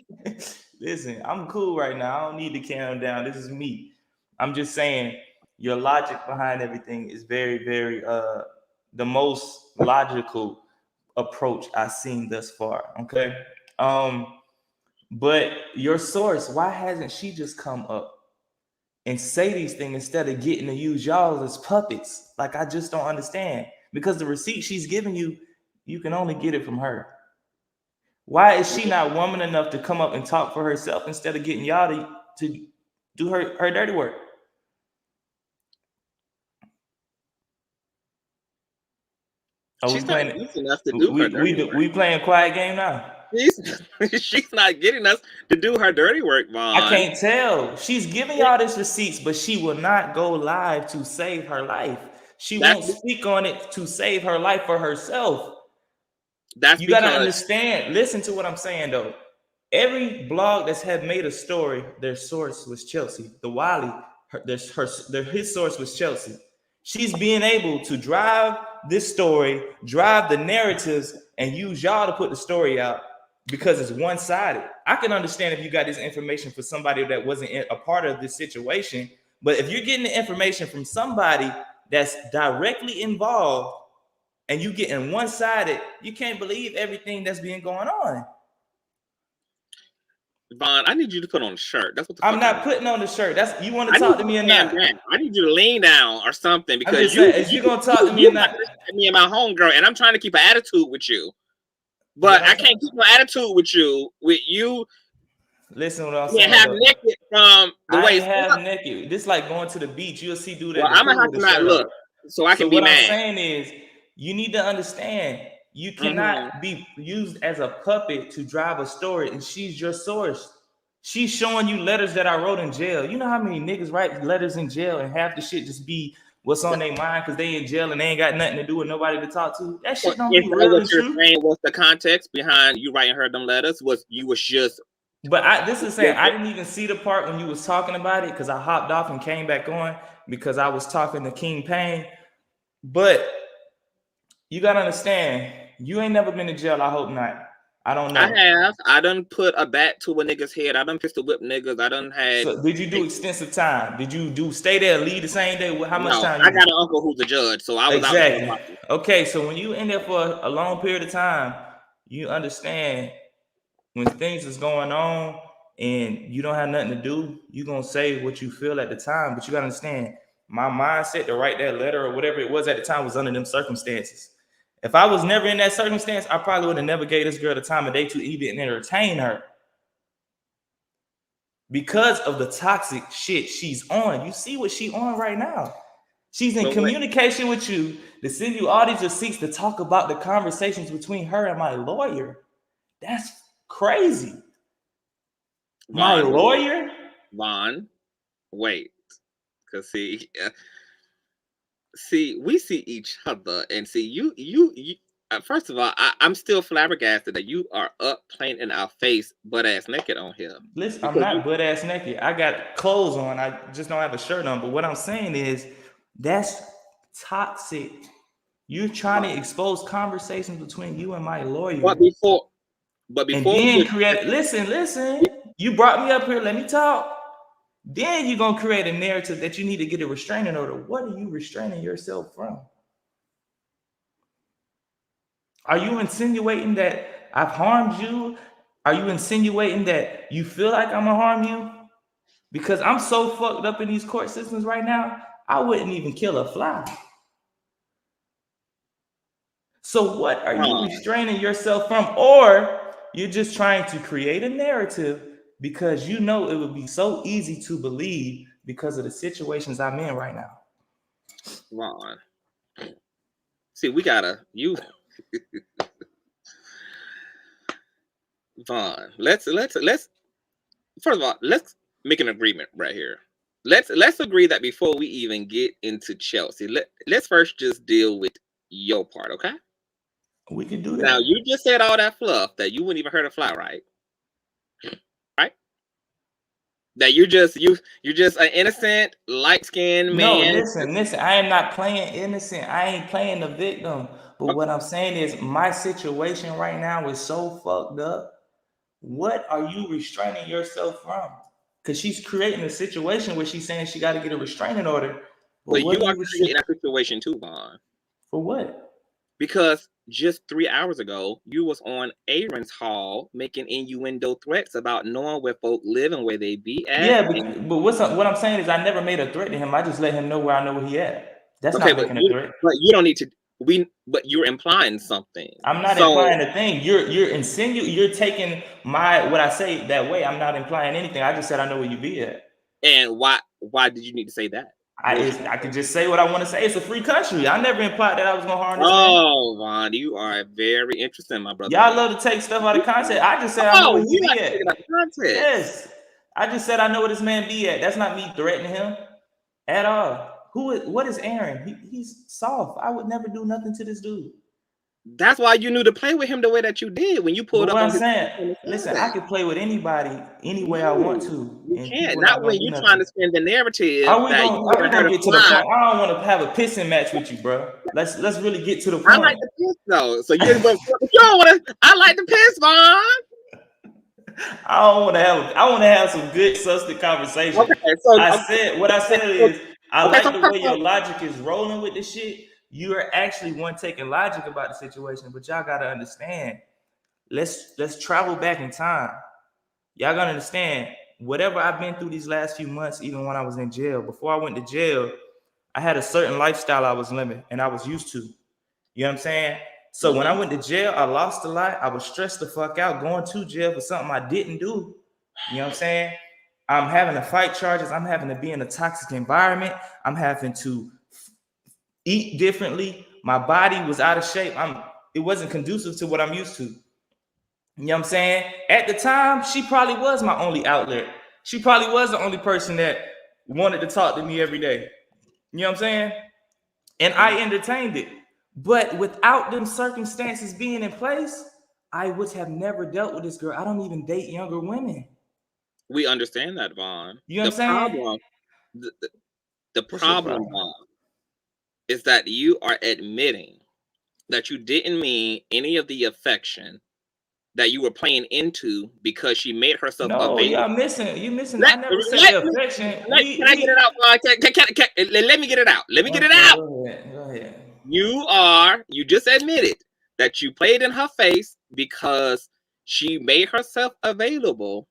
Listen, I'm cool right now. I don't need to calm down. This is me. I'm just saying your logic behind everything is very, very the most logical approach I've seen thus far. Okay. But your source, why hasn't she just come up and say these things instead of getting to use y'all as puppets? Like, I just don't understand. Because the receipt she's giving you, you can only get it from her. Why is she not woman enough to come up and talk for herself instead of getting y'all to do her dirty work? She's not getting us to do her dirty work. We playing quiet game now. She's not getting us to do her dirty work, Vaughn. I can't tell. She's giving y'all these receipts, but she will not go live to save her life. She won't speak on it to save her life for herself. You gotta understand. Listen to what I'm saying, though. Every blog that's had made a story, their source was Chelsea. The Wiley, his source was Chelsea. She's being able to drive this story, drive the narratives, and use y'all to put the story out because it's one-sided. I can understand if you got this information for somebody that wasn't a part of this situation, but if you're getting the information from somebody that's directly involved and you getting one-sided, you can't believe everything that's been going on. Vaughn, I need you to put on a shirt. That's what the I'm not putting on the shirt. That's you want to talk to me or not? I need you to lean down or something because you gonna talk to me or not? Me and my homegirl, and I'm trying to keep an attitude with you, but I can't keep my attitude with you. Listen, what I'm saying. Have naked from the waist up. Have naked. This like going to the beach. You'll see dude. Well, I'm gonna have to not look, so I can be mad. What I'm saying is, you need to understand. You cannot be used as a puppet to drive a story, and she's your source. She's showing you letters that I wrote in jail. You know how many niggas write letters in jail and half the shit just be what's on their mind because they in jail and they ain't got nothing to do with nobody to talk to? That shit don't be real and true. What's the context behind you writing her them letters? You was just... But this is saying I didn't even see the part when you was talking about it because I hopped off and came back on because I was talking to King Payne. But you gotta understand, you ain't never been to jail. I hope not. I don't know. I have. I done put a bat to a nigga's head. I done pistol whip niggas. I done had. So did you do extensive time? Did you stay there, leave the same day? How much time? I got an uncle who's a judge, so I was out. Okay, so when you in there for a long period of time, you understand when things is going on and you don't have nothing to do, you gonna say what you feel at the time. But you gotta understand, my mindset to write that letter or whatever it was at the time was under them circumstances. If I was never in that circumstance, I probably would have never gave this girl the time of day to even entertain her. Because of the toxic shit she's on. You see what she's on right now. She's in communication with you to send you all these receipts to talk about the conversations between her and my lawyer. That's crazy. My lawyer? Vaughn, wait. Because see, we see each other, and see you First of all, I'm still flabbergasted that you are up playing in our face, butt ass naked on here. Listen, I'm not butt ass naked. I got clothes on. I just don't have a shirt on. But what I'm saying is, that's toxic. You're trying to expose conversations between you and my lawyer. But before and then create. Listen. You brought me up here. Let me talk. Then you're gonna create a narrative that you need to get a restraining order. What are you restraining yourself from? Are you insinuating that I've harmed you? Are you insinuating that you feel like I'm gonna harm you? Because I'm so fucked up in these court systems right now, I wouldn't even kill a fly. So what are you restraining yourself from? Or you're just trying to create a narrative because you know it would be so easy to believe because of the situations I'm in right now. Vaughn. See, we gotta Vaughn, let's first of all, let's make an agreement right here. Let's agree that before we even get into Chelsea, let's first just deal with your part, okay? We can do that. Now, you just said all that fluff that you wouldn't even hurt a fly, right? Right? That you're just an innocent, light-skinned man. No, listen. I am not playing innocent. I ain't playing the victim. But what I'm saying is my situation right now is so fucked up. What are you restraining yourself from? Because she's creating a situation where she's saying she got to get a restraining order. But you are creating a situation too, Vaughn. For what? Because just 3 hours ago, you was on Aaron's Hall making innuendo threats about knowing where folk live and where they be at. Yeah, but what I'm saying is I never made a threat to him. I just let him know where I know where he at. That's okay, not making a threat. But you don't need to. But you're implying something. I'm not implying a thing. You're insinuating. You're taking what I say that way. I'm not implying anything. I just said I know where you be at. And why did you need to say that? I could just say what I want to say. It's a free country. I never implied that I was gonna harm this man. Oh, Vaughn, you are very interesting, my brother. Y'all love to take stuff out of context. I just said I know where he be at. Yes, I just said I know where this man be at. That's not me threatening him at all. What is Aaron? He's soft. I would never do nothing to this dude. That's why you knew to play with him the way that you did when you pulled up. What I'm saying, listen, I can play with anybody any way I want to. You can't. Not when you're trying to spin the narrative. Are we gonna get to the point? I don't want to have a pissing match with you, bro. Let's really get to the point. I like the piss though, so you don't want to. I like the piss, Vaughn. I want to have some good substantive conversation. Okay, so what I said is I like the way your logic is rolling with this shit. You are actually one taking logic about the situation, but y'all gotta understand. Let's travel back in time. Y'all gotta understand whatever I've been through these last few months, even when I was in jail. Before I went to jail, I had a certain lifestyle I was living and I was used to. You know what I'm saying? So when I went to jail, I lost a lot. I was stressed the fuck out going to jail for something I didn't do. You know what I'm saying? I'm having to fight charges. I'm having to be in a toxic environment. I'm having to eat differently. My body was out of shape. It wasn't conducive to what I'm used to. You know what I'm saying? At the time, she probably was my only outlet. She probably was the only person that wanted to talk to me every day. You know what I'm saying? And I entertained it. But without them circumstances being in place, I would have never dealt with this girl. I don't even date younger women. We understand that, Vaughn. You know what I'm saying? The problem, Vaughn, is that you are admitting that you didn't mean any of the affection that you were playing into because she made herself available. You're missing. I never said the affection. Can I get it out? Let me get it out. Let me get it out. Go ahead. You just admitted that you played in her face because she made herself available.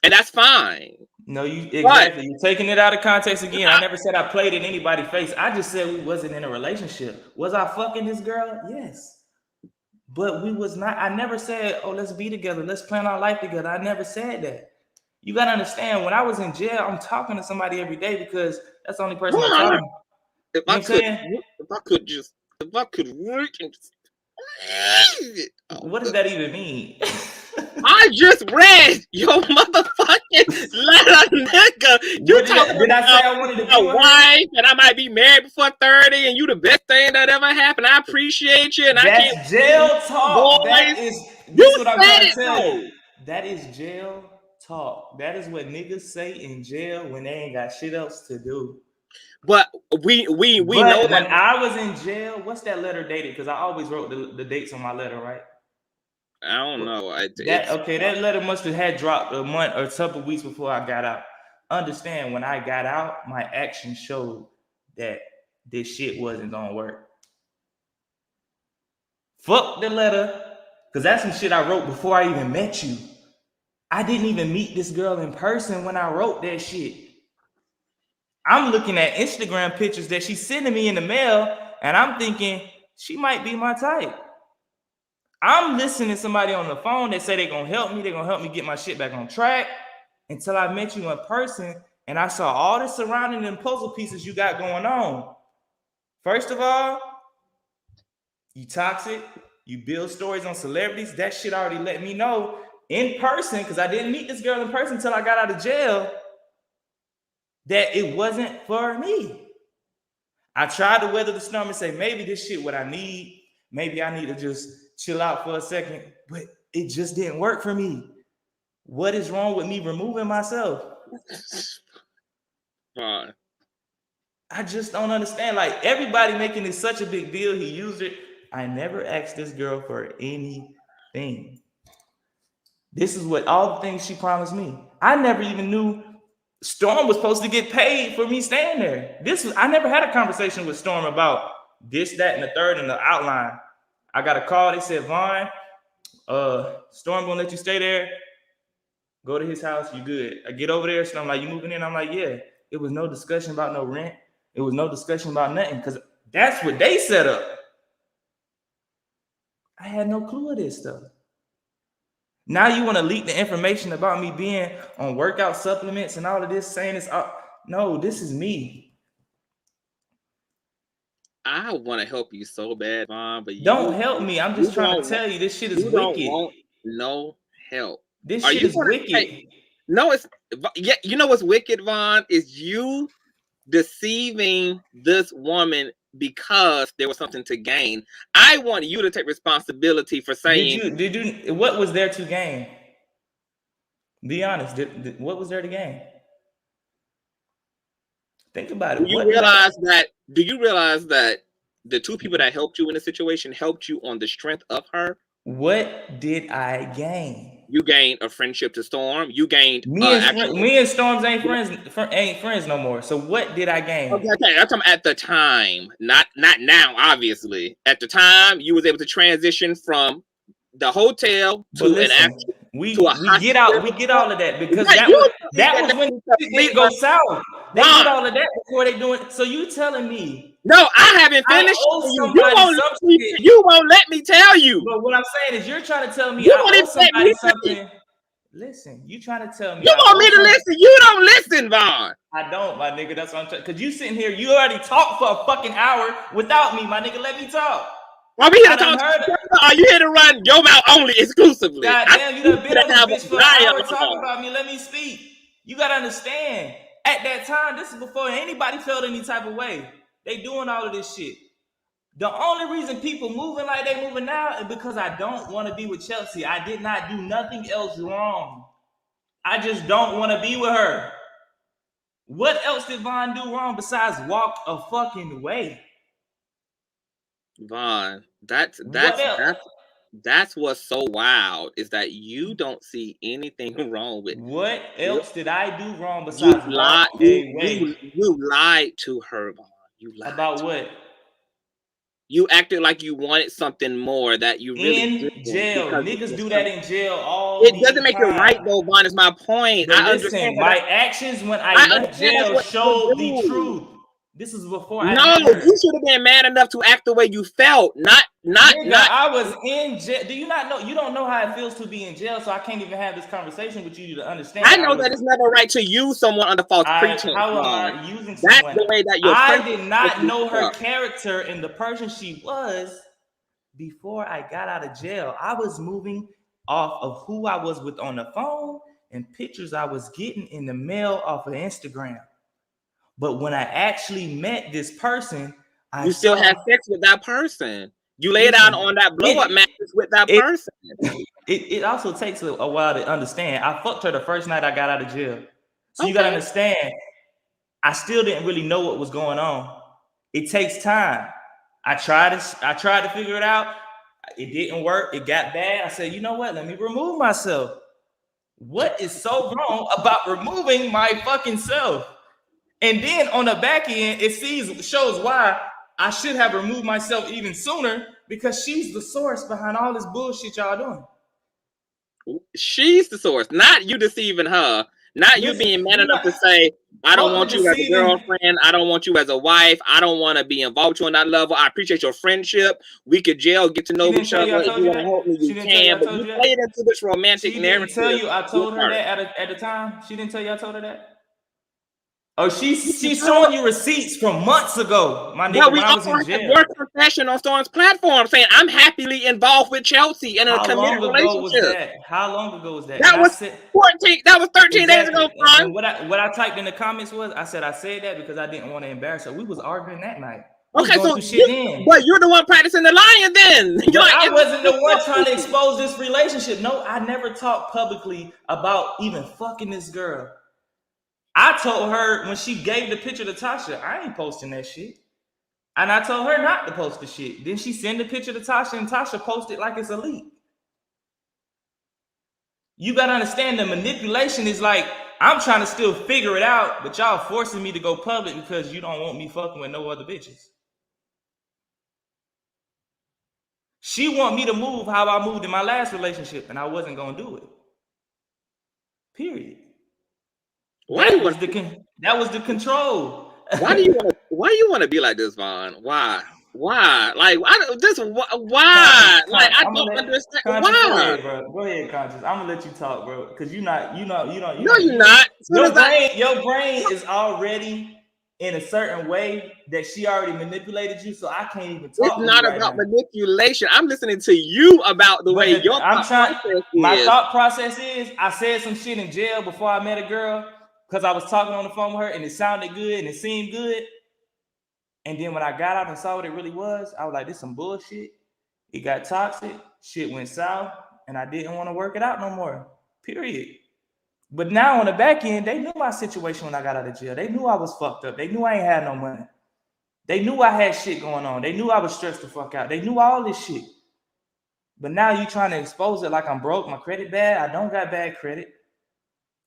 And that's fine. No, exactly. You're taking it out of context again. I never said I played in anybody's face. I just said we wasn't in a relationship. Was I fucking this girl? Yes. But we was not. I never said, oh, let's be together. Let's plan our life together. I never said that. You got to understand, when I was in jail, I'm talking to somebody every day because that's the only person I'm talking to. If I could reach and just... What does that even mean? I just read your motherfucking letter, nigga. You talking did I say I wanted to be a with her? wife and I might be married before 30 and you the best thing that ever happened. I appreciate you and I can't. That's jail talk. Boys, That is you what I'm said trying it to tell though. you. That is jail talk. That is what niggas say in jail when they ain't got shit else to do. But we know that. When I was in jail, what's that letter dated? Because I always wrote the dates on my letter, right? I don't know. That letter must have had dropped a month or a couple weeks before I got out. Understand, when I got out, my actions showed that this shit wasn't gonna work. Fuck the letter, because that's some shit I wrote before I even met you. I didn't even meet this girl in person when I wrote that shit. I'm looking at Instagram pictures that she's sending me in the mail, and I'm thinking she might be my type. I'm listening to somebody on the phone that say they're gonna help me get my shit back on track, until I met you in person and I saw all the surrounding and puzzle pieces you got going on. First of all, you toxic, you build stories on celebrities. That shit already let me know in person, because I didn't meet this girl in person until I got out of jail, that it wasn't for me. I tried to weather the storm and say, maybe this shit what I need. Maybe I need to just chill out for a second, but it just didn't work for me. What is wrong with me removing myself? Fine. I just don't understand. Like, everybody making it such a big deal. He used it. I never asked this girl for anything. This is what all the things she promised me. I never even knew Storm was supposed to get paid for me staying there. I never had a conversation with Storm about this, that, and the third in the outline. I got a call. They said, Vaughn, Storm gonna let you stay there. Go to his house. You good. I get over there. So I'm like, you moving in? I'm like, yeah. It was no discussion about no rent. It was no discussion about nothing, because that's what they set up. I had no clue of this stuff. Now you want to leak the information about me being on workout supplements and all of this, saying it's no, this is me. I want to help you so bad, Vaughn, but don't help me. I'm just trying to tell you, this shit is wicked. Don't want no help. This shit is wicked. No, it's you know what's wicked, Vaughn, is you deceiving this woman because there was something to gain. I want you to take responsibility for saying. Did you? What was there to gain? Be honest. What was there to gain? Think about it. Do you realize that the two people that helped you in the situation helped you on the strength of her? What did I gain? You gained a friendship to Storm. You gained me and Storms ain't friends no more. So what did I gain? Okay, I'm talking at the time, not now. Obviously, at the time, you was able to transition from the hotel to an actual. We get all of that, because that was when it goes south. They did all of that before they do it. So you telling me? No, I haven't finished. You won't let me tell you. But what I'm saying is, you're trying to tell me I owe somebody something. Listen, you trying to tell me you want me to listen? You don't listen, Vaughn. I don't, my nigga. That's what I'm trying. Because you sitting here, you already talked for a fucking hour without me, my nigga. Let me talk. Are we here to talk? Are you here to run your mouth only exclusively? God damn, you done been on this bitch for an hour talking about me. Let me speak. You gotta understand. At that time, this is before anybody felt any type of way. They doing all of this shit. The only reason people moving like they moving now is because I don't want to be with Chelsea. I did not do nothing else wrong. I just don't want to be with her. What else did Vaughn do wrong besides walk a fucking way? Vaughn, that's what's so wild, is that you don't see anything wrong with. What else did I do wrong besides walk a way? You lied to her, Vaughn. You lied about what? You acted like you wanted something more that you really in jail. Niggas do that in jail all it doesn't make it right though, Vaughn, is my point. But I understand my actions when I left jail showed the truth. This is before I you should have been mad enough to act the way you felt. Not. I was in jail. Do you not know? You don't know how it feels to be in jail, so I can't even have this conversation with you to understand. I know that it's never right to use someone under false pretense. How am I using someone? That's the way that I did not know her character and the person she was before I got out of jail. I was moving off of who I was with on the phone and pictures I was getting in the mail off of Instagram. But when I actually met this person, you still had sex with that person. You laid out on that blow-up mattress with that person. It also takes a while to understand. I fucked her the first night I got out of jail. So you gotta understand, I still didn't really know what was going on. It takes time. I tried to figure it out. It didn't work. It got bad. I said, you know what? Let me remove myself. What is so wrong about removing my fucking self? And then on the back end, it shows why I should have removed myself even sooner, because she's the source behind all this bullshit y'all doing. She's the source, not you deceiving her. Not you being man enough to say, I don't want you as a girlfriend. I don't want you as a wife. I don't want to be involved with you on that level. I appreciate your friendship. We could jail, get to know each other. If you want to help me, you can. But you played into this romantic narrative. She didn't tell you I told her that at the time? She didn't tell you I told her that? Oh, she's showing you receipts from months ago, my nigga, when I was in jail. Your confession on Storm's platform saying, I'm happily involved with Chelsea in a committed relationship. How long ago was that? That was 13 days ago, and what I typed in the comments was, I said that because I didn't want to embarrass her. We was arguing that night. Okay, so but you're the one practicing the lying then. I wasn't the one trying to expose this relationship. No, I never talked publicly about even fucking this girl. I told her when she gave the picture to Tasha, I ain't posting that shit. And I told her not to post the shit. Then she sent the picture to Tasha and Tasha posted like it's a leak. You got to understand, the manipulation is like, I'm trying to still figure it out, but y'all forcing me to go public because you don't want me fucking with no other bitches. She want me to move how I moved in my last relationship, and I wasn't going to do it. Period. That was the control. Why do you want to be like this, Vaughn? Why? Why? Like, why? Like, I don't understand. Why? Go ahead, bro. Go ahead, Conscious. I'm gonna let you talk, bro, because you're not. No, you're not. Your brain is already in a certain way that she already manipulated you, so I can't even talk. It's not about manipulation. I'm listening to you about the way your my thought process is. I said some shit in jail before I met a girl because I was talking on the phone with her and it sounded good and it seemed good. And then when I got out and saw what it really was, I was like, this is some bullshit. It got toxic. Shit went south, and I didn't want to work it out no more. Period. But now on the back end, they knew my situation when I got out of jail. They knew I was fucked up. They knew I ain't had no money. They knew I had shit going on. They knew I was stressed the fuck out. They knew all this shit. But now you trying to expose it like I'm broke, my credit bad. I don't got bad credit.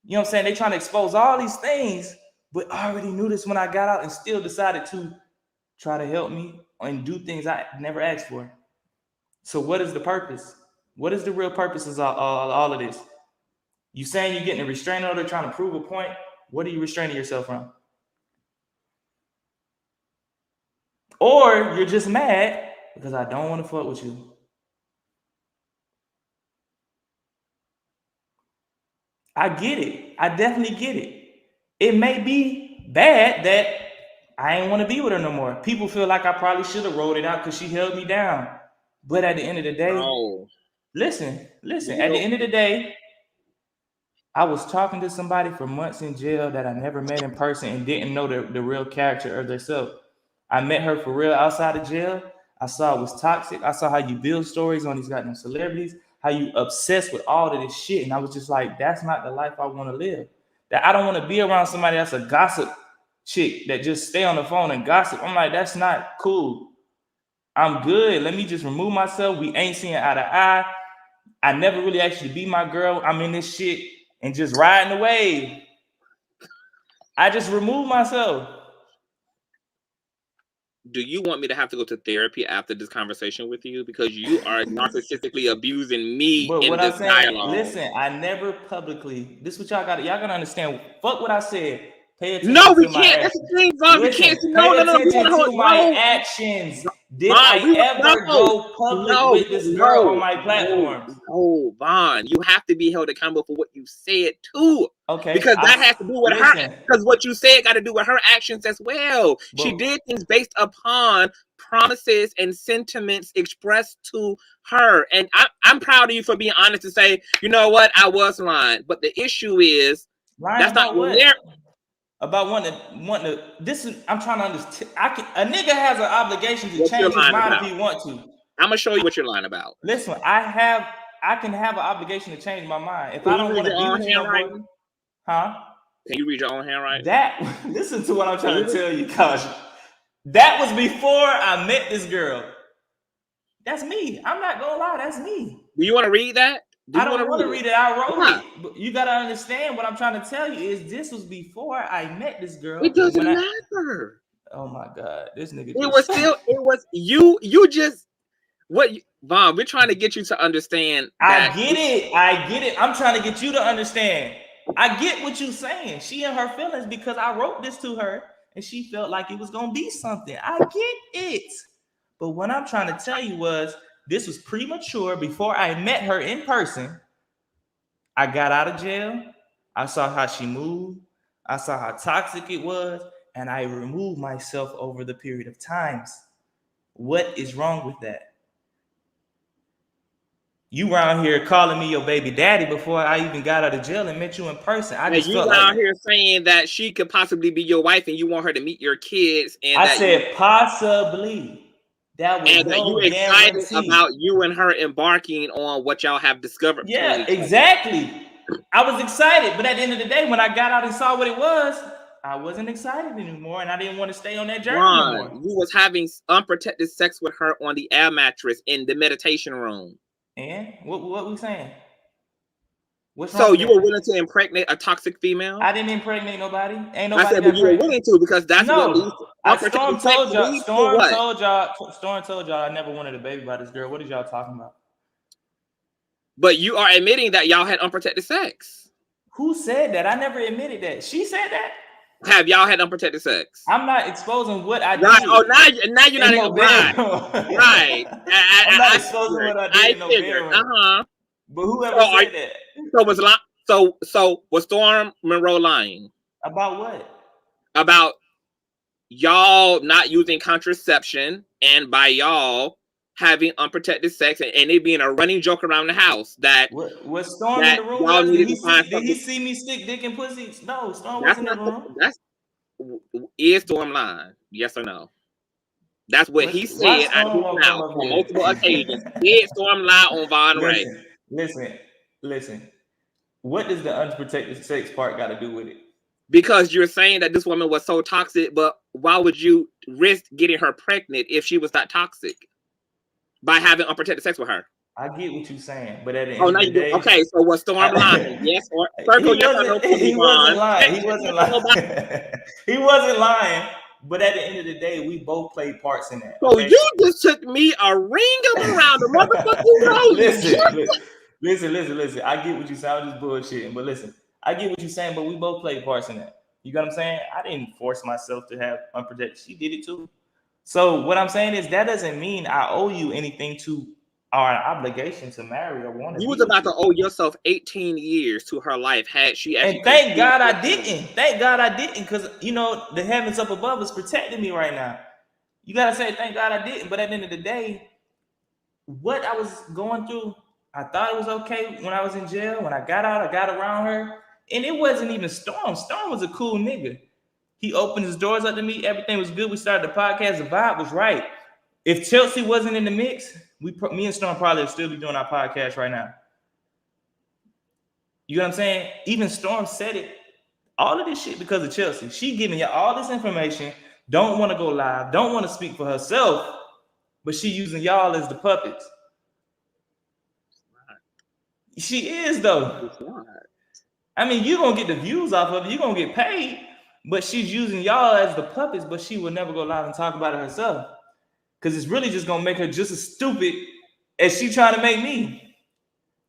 You know what I'm saying? They trying to expose all these things, but I already knew this when I got out and still decided to try to help me and do things I never asked for. So what is the purpose? What is the real purpose of all of this? You saying you're getting a restraining order trying to prove a point? What are you restraining yourself from? Or you're just mad because I don't want to fuck with you. I get it. I definitely get it. It may be bad that I ain't want to be with her no more. People feel like I probably should have rolled it out because she held me down. But at the end of the day, listen. At the end of the day, I was talking to somebody for months in jail that I never met in person and didn't know the real character of themselves. I met her for real outside of jail. I saw it was toxic. I saw how you build stories on these goddamn celebrities, how you obsessed with all of this shit. And I was just like, that's not the life I want to live. That I don't want to be around somebody that's a gossip chick that just stay on the phone and gossip. I'm like, that's not cool. I'm good. Let me just remove myself. We ain't seeing eye to eye. I never really actually be my girl. I'm in this shit and just riding the wave. I just remove myself. Do you want me to have to go to therapy after this conversation with you? Because you are narcissistically abusing me in this dialogue. Listen, I never publicly, this is what y'all gotta understand. Fuck what I said. Pay attention to we can't. That's the thing, Vaughn. We can't. No. My actions. Did I ever go public with this girl on my platform? No, Vaughn. You have to be held accountable for what you said too. Okay. Because that has to do with her. Because what you said got to do with her actions as well. She did things based upon promises and sentiments expressed to her. And I'm proud of you for being honest to say, you know what, I was lying. But the issue is, lying that's about not what? About wanting to. This is, I'm trying to understand. A nigga has an obligation to change his mind if he want to. I'm gonna show you what you're lying about. Listen, I can have an obligation to change my mind if I don't want to be with you no more. Huh? Can you read your own handwriting? Listen to what I'm trying to tell you, Cause that was before I met this girl. That's me. I'm not gonna lie. That's me. Do you want to read that? I don't want to read it. I wrote it. But you gotta understand what I'm trying to tell you is this was before I met this girl. It doesn't matter. Oh my God, this nigga. It was you. You just Vaughn, we're trying to get you to understand. I get it. I'm trying to get you to understand. I get what you're saying. She in her feelings because I wrote this to her and she felt like it was gonna be something. I get it. But what I'm trying to tell you was this was premature before I met her in person. I got out of jail. I saw how she moved. I saw how toxic it was. And I removed myself over the period of times. What is wrong with that? You around here calling me your baby daddy before I even got out of jail and met you in person. I just felt around here saying that she could possibly be your wife and you want her to meet your kids. And I said possibly. That was and that you excited about you and her embarking on what y'all have discovered. Yeah, exactly. I was excited, but at the end of the day, when I got out and saw what it was, I wasn't excited anymore, and I didn't want to stay on that journey anymore. You was having unprotected sex with her on the air mattress in the meditation room. And what we saying? What's wrong? So you were willing to impregnate a toxic female? I didn't impregnate nobody. Ain't nobody. I said, but you were willing to because that's what leads to. Storm told y'all I never wanted a baby by this girl. What is y'all talking about? But you are admitting that y'all had unprotected sex. Who said that? I never admitted that. She said that. Have y'all had unprotected sex? I'm not exposing what I did. Oh, now you're not in the right. I'm not exposing what I did in no bedroom. But whoever said that. So was Storm Monroe lying? About what? About y'all not using contraception, and by y'all having unprotected sex, and it being a running joke around the house that was Storm in the room? Did he see me stick dick and pussy? No, Storm wasn't in the room. Is Storm lying? Yes or no? That's what he said out of his mouth on multiple occasions. Did Storm lie on Vaughn Ray? Listen. What does the unprotected sex part got to do with it? Because you're saying that this woman was so toxic, but why would you risk getting her pregnant if she was that toxic by having unprotected sex with her? I get what you're saying, but at the end of the day, okay. So was Storm lying? Yes or circle? Yes or no? He wasn't lying. He wasn't lying. He wasn't lying. But at the end of the day, we both played parts in that. So you just took me a ring around the motherfucking Listen. I get what you're saying. I'm just bullshitting. But listen, I get what you're saying, but we both played parts in that. You got what I'm saying? I didn't force myself to have unprotected. She did it too. So what I'm saying is that doesn't mean I owe you anything to our obligation to marry or want to. You was about to owe yourself 18 years to her life had she actually. And thank God I didn't. Thank God I didn't, because you know the heavens up above is protecting me right now. You gotta say thank God I didn't. But at the end of the day, what I was going through, I thought it was okay when I was in jail. When I got out, I got around her. And it wasn't even Storm. Storm was a cool nigga. He opened his doors up to me. Everything was good. We started the podcast. The vibe was right. If Chelsea wasn't in the mix, me and Storm probably would still be doing our podcast right now. You know what I'm saying? Even Storm said it. All of this shit because of Chelsea. She giving you all this information. Don't want to go live. Don't want to speak for herself. But she using y'all as the puppets. She is, though. I mean, you're going to get the views off of it. You're going to get paid. But she's using y'all as the puppets, but she will never go live and talk about it herself. Because it's really just going to make her just as stupid as she trying to make me.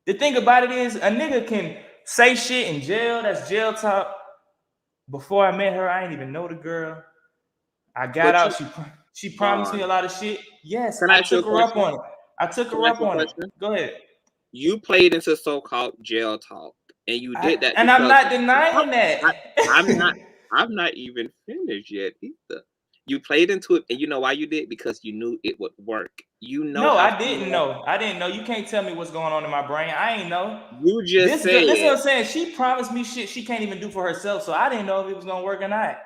The thing about it is, a nigga can say shit in jail. That's jail talk. Before I met her, I didn't even know the girl. I got out. She promised me a lot of shit. Yes, I took her up on it. Go ahead. You played into so-called jail talk, and you did that. And I'm not denying that. I'm not even finished yet either. You played into it, and you know why you did? Because you knew it would work. You know. No, I didn't know. I didn't know. You can't tell me what's going on in my brain. I ain't know. You just said. This is what I'm saying. She promised me shit she can't even do for herself, so I didn't know if it was gonna work or not.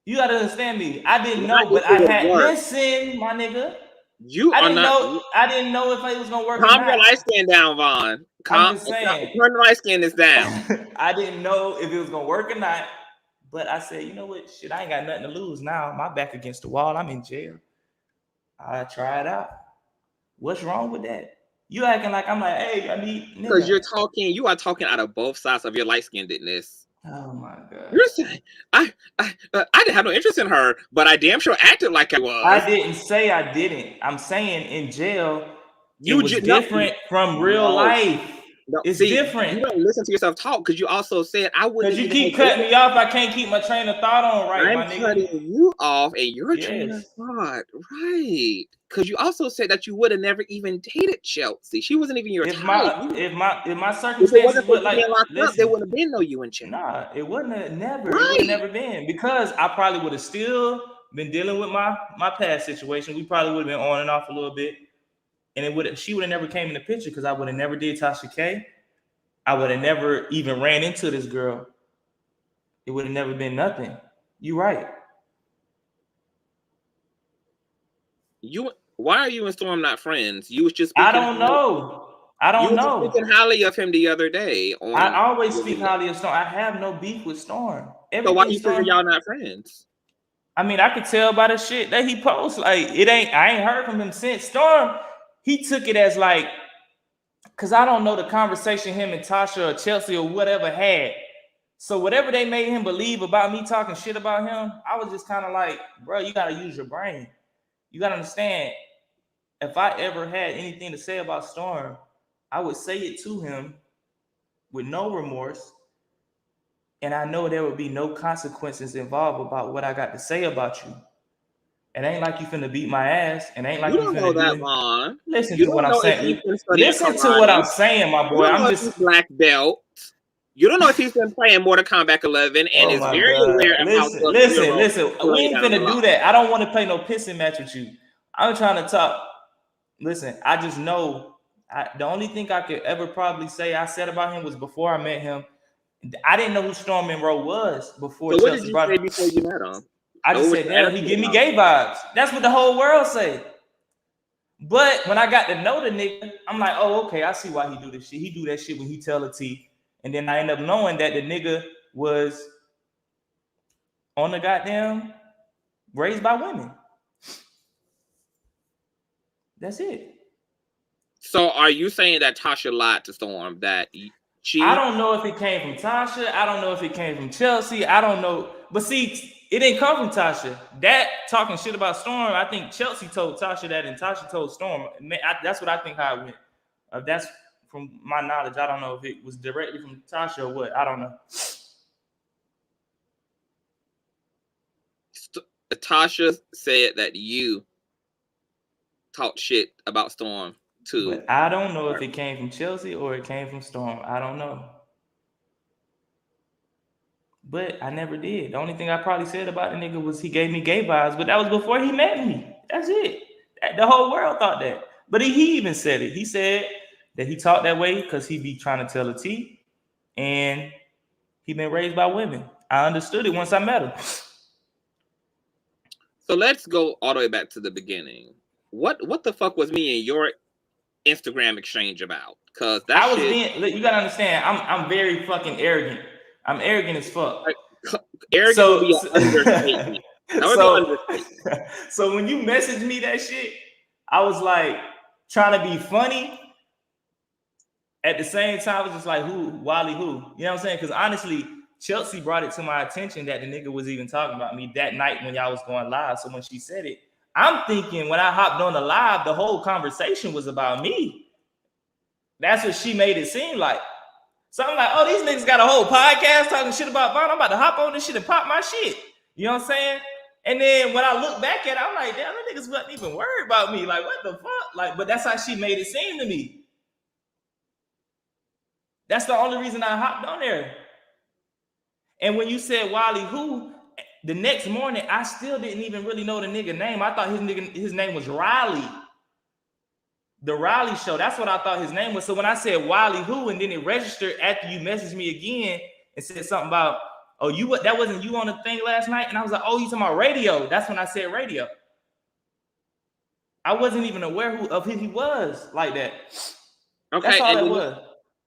You gotta understand me. I didn't know, but I had listen, my nigga. I didn't know if it was gonna work or not. Calm your light skin down, Vaughn. I'm just saying. Turn the light skin is down. I didn't know if it was gonna work or not, but I said, you know what? Shit, I ain't got nothing to lose now. My back against the wall. I'm in jail. I try it out. What's wrong with that? You acting like I'm like, hey, I need because you are talking out of both sides of your light skinnedness. Oh my god! You're saying I didn't have no interest in her, but I damn sure acted like I was. I didn't say I didn't. I'm saying in jail, it was different from real life. No, it's different. You don't listen to yourself talk because you also said I wouldn't. Because you keep cutting me off, I can't keep my train of thought on right. I'm cutting you off, and your train of thought, right? Because you also said that you would have never even dated Chelsea. She wasn't even your type. If my circumstances would like listen, there wouldn't have been no you and Chelsea. Nah, it wouldn't have never. Right. It would have never been because I probably would have still been dealing with my past situation. We probably would have been on and off a little bit. And she would have never came in the picture because I would have never did Tasha K. I would have never even ran into this girl. It would have never been nothing. You right. Why are you and Storm not friends? You was just I don't know. You were speaking highly of him the other day. I always speak highly of Storm. I have no beef with Storm. So why you figure y'all not friends? I mean, I could tell by the shit that he posts. Like I ain't heard from him since Storm. He took it as like, because I don't know the conversation him and Tasha or Chelsea or whatever had. So whatever they made him believe about me talking shit about him, I was just kind of like, bro, you got to use your brain. You got to understand, if I ever had anything to say about Storm, I would say it to him with no remorse. And I know there would be no consequences involved about what I got to say about you. It ain't like you finna beat my ass. And ain't like you finna know that, Vaughn. Listen to what I'm saying. Listen to what I'm saying, my boy. I'm just black belt. You don't know if he's been playing Mortal Kombat 11 and is very aware of how. Listen. We ain't finna do that. I don't want to play no pissing match with you. I'm trying to talk. Listen, I just know the only thing I could ever probably say I said about him was before I met him. I didn't know who Storm Monroe was before. So what did you say before you met him? I just said, damn, he give me gay vibes. That's what the whole world say. But when I got to know the nigga, I'm like, oh, okay, I see why he do this shit. He do that shit when he tell the T. And then I end up knowing that the nigga was on the goddamn raised by women. That's it. So are you saying that Tasha lied to Storm that I don't know if it came from Tasha. I don't know if it came from Chelsea. I don't know. But see, it didn't come from Tasha. That talking shit about Storm, I think Chelsea told Tasha that and Tasha told Storm. That's what I think how it went. That's from my knowledge. I don't know if it was directly from Tasha or what. I don't know. Tasha said that you talked shit about Storm too. But I don't know if it came from Chelsea or it came from Storm. I don't know. But I never did. The only thing I probably said about the nigga was he gave me gay vibes, but that was before he met me. That's it. The whole world thought that. But he even said it. He said that he talked that way because he be trying to tell a T, and he been raised by women. I understood it once I met him. So let's go all the way back to the beginning. What the fuck was me and your Instagram exchange about? Because that you gotta understand, I'm very fucking arrogant. I'm arrogant as fuck. Arrogant would be an understatement. So when you messaged me that shit, I was like trying to be funny. At the same time, I was just like, Wally who? You know what I'm saying? Because honestly, Chelsea brought it to my attention that the nigga was even talking about me that night when y'all was going live. So when she said it, I'm thinking when I hopped on the live, the whole conversation was about me. That's what she made it seem like. So I'm like, oh, these niggas got a whole podcast talking shit about Vaughn. I'm about to hop on this shit and pop my shit. You know what I'm saying? And then when I look back at it, I'm like, damn, them niggas wasn't even worried about me. Like, what the fuck? Like, but that's how she made it seem to me. That's the only reason I hopped on there. And when you said Wally who, the next morning, I still didn't even really know the nigga name. I thought his name was Riley. The Riley Show. That's what I thought his name was. So when I said Wiley who, and then it registered after you messaged me again and said something about, oh, that wasn't you on the thing last night? And I was like, oh, you talking about radio. That's when I said radio. I wasn't even aware of who he was like that. Okay. That's all it was.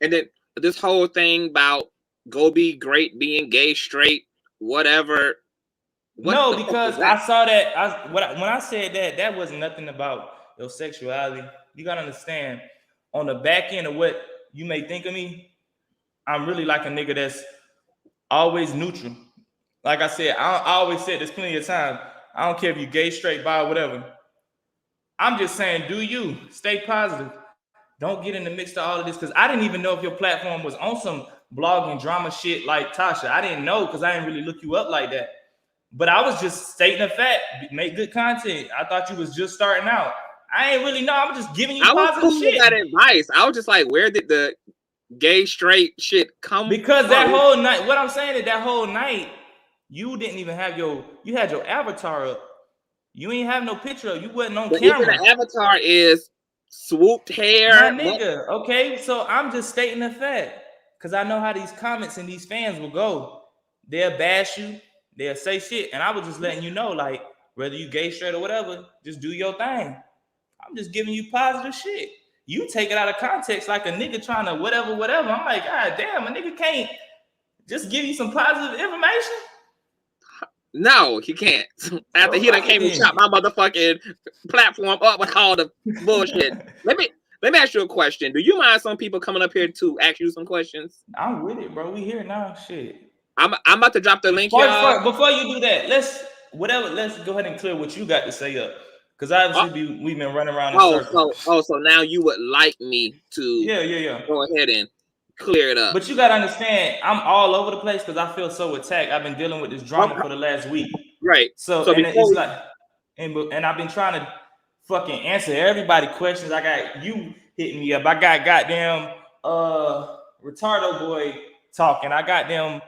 And then this whole thing about go be great, being gay, straight, whatever. No, because I saw that. When I said that wasn't nothing about your sexuality. You gotta understand, on the back end of what you may think of me, I'm really like a nigga that's always neutral. Like I said, I always said this plenty of times. I don't care if you gay, straight, bi, whatever. I'm just saying, do you stay positive? Don't get in the mix of all of this, because I didn't even know if your platform was on some blogging drama shit like Tasha. I didn't know because I didn't really look you up like that. But I was just stating a fact, make good content. I thought you was just starting out. I ain't really know. I'm just giving you positive shit. That advice. I was just like, where did the gay straight shit come because from? That whole night, what I'm saying is that whole night, you didn't even have you had your avatar up. You ain't have no picture up. You wasn't on camera. The avatar is swooped hair. My nigga, okay? So I'm just stating the fact. Because I know how these comments and these fans will go. They'll bash you. They'll say shit. And I was just letting you know, like, whether you gay, straight, or whatever, just do your thing. I'm just giving you positive shit. You take it out of context like a nigga trying to whatever. I'm like, God damn, a nigga can't just give you some positive information. No, he can't. After he done came and chopped my motherfucking platform up with all the bullshit. Let me ask you a question. Do you mind some people coming up here to ask you some questions? I'm with it, bro. We here now. Shit. I'm about to drop the link, y'all. Before you do that, let's go ahead and clear what you got to say up. Because obviously we've been running around in circles. So now you would like me to go ahead and clear it up. But you gotta understand, I'm all over the place because I feel so attacked. I've been dealing with this drama for the last week. Right. So it's like, and I've been trying to fucking answer everybody questions. I got you hitting me up. I got goddamn retardo boy talking. I got them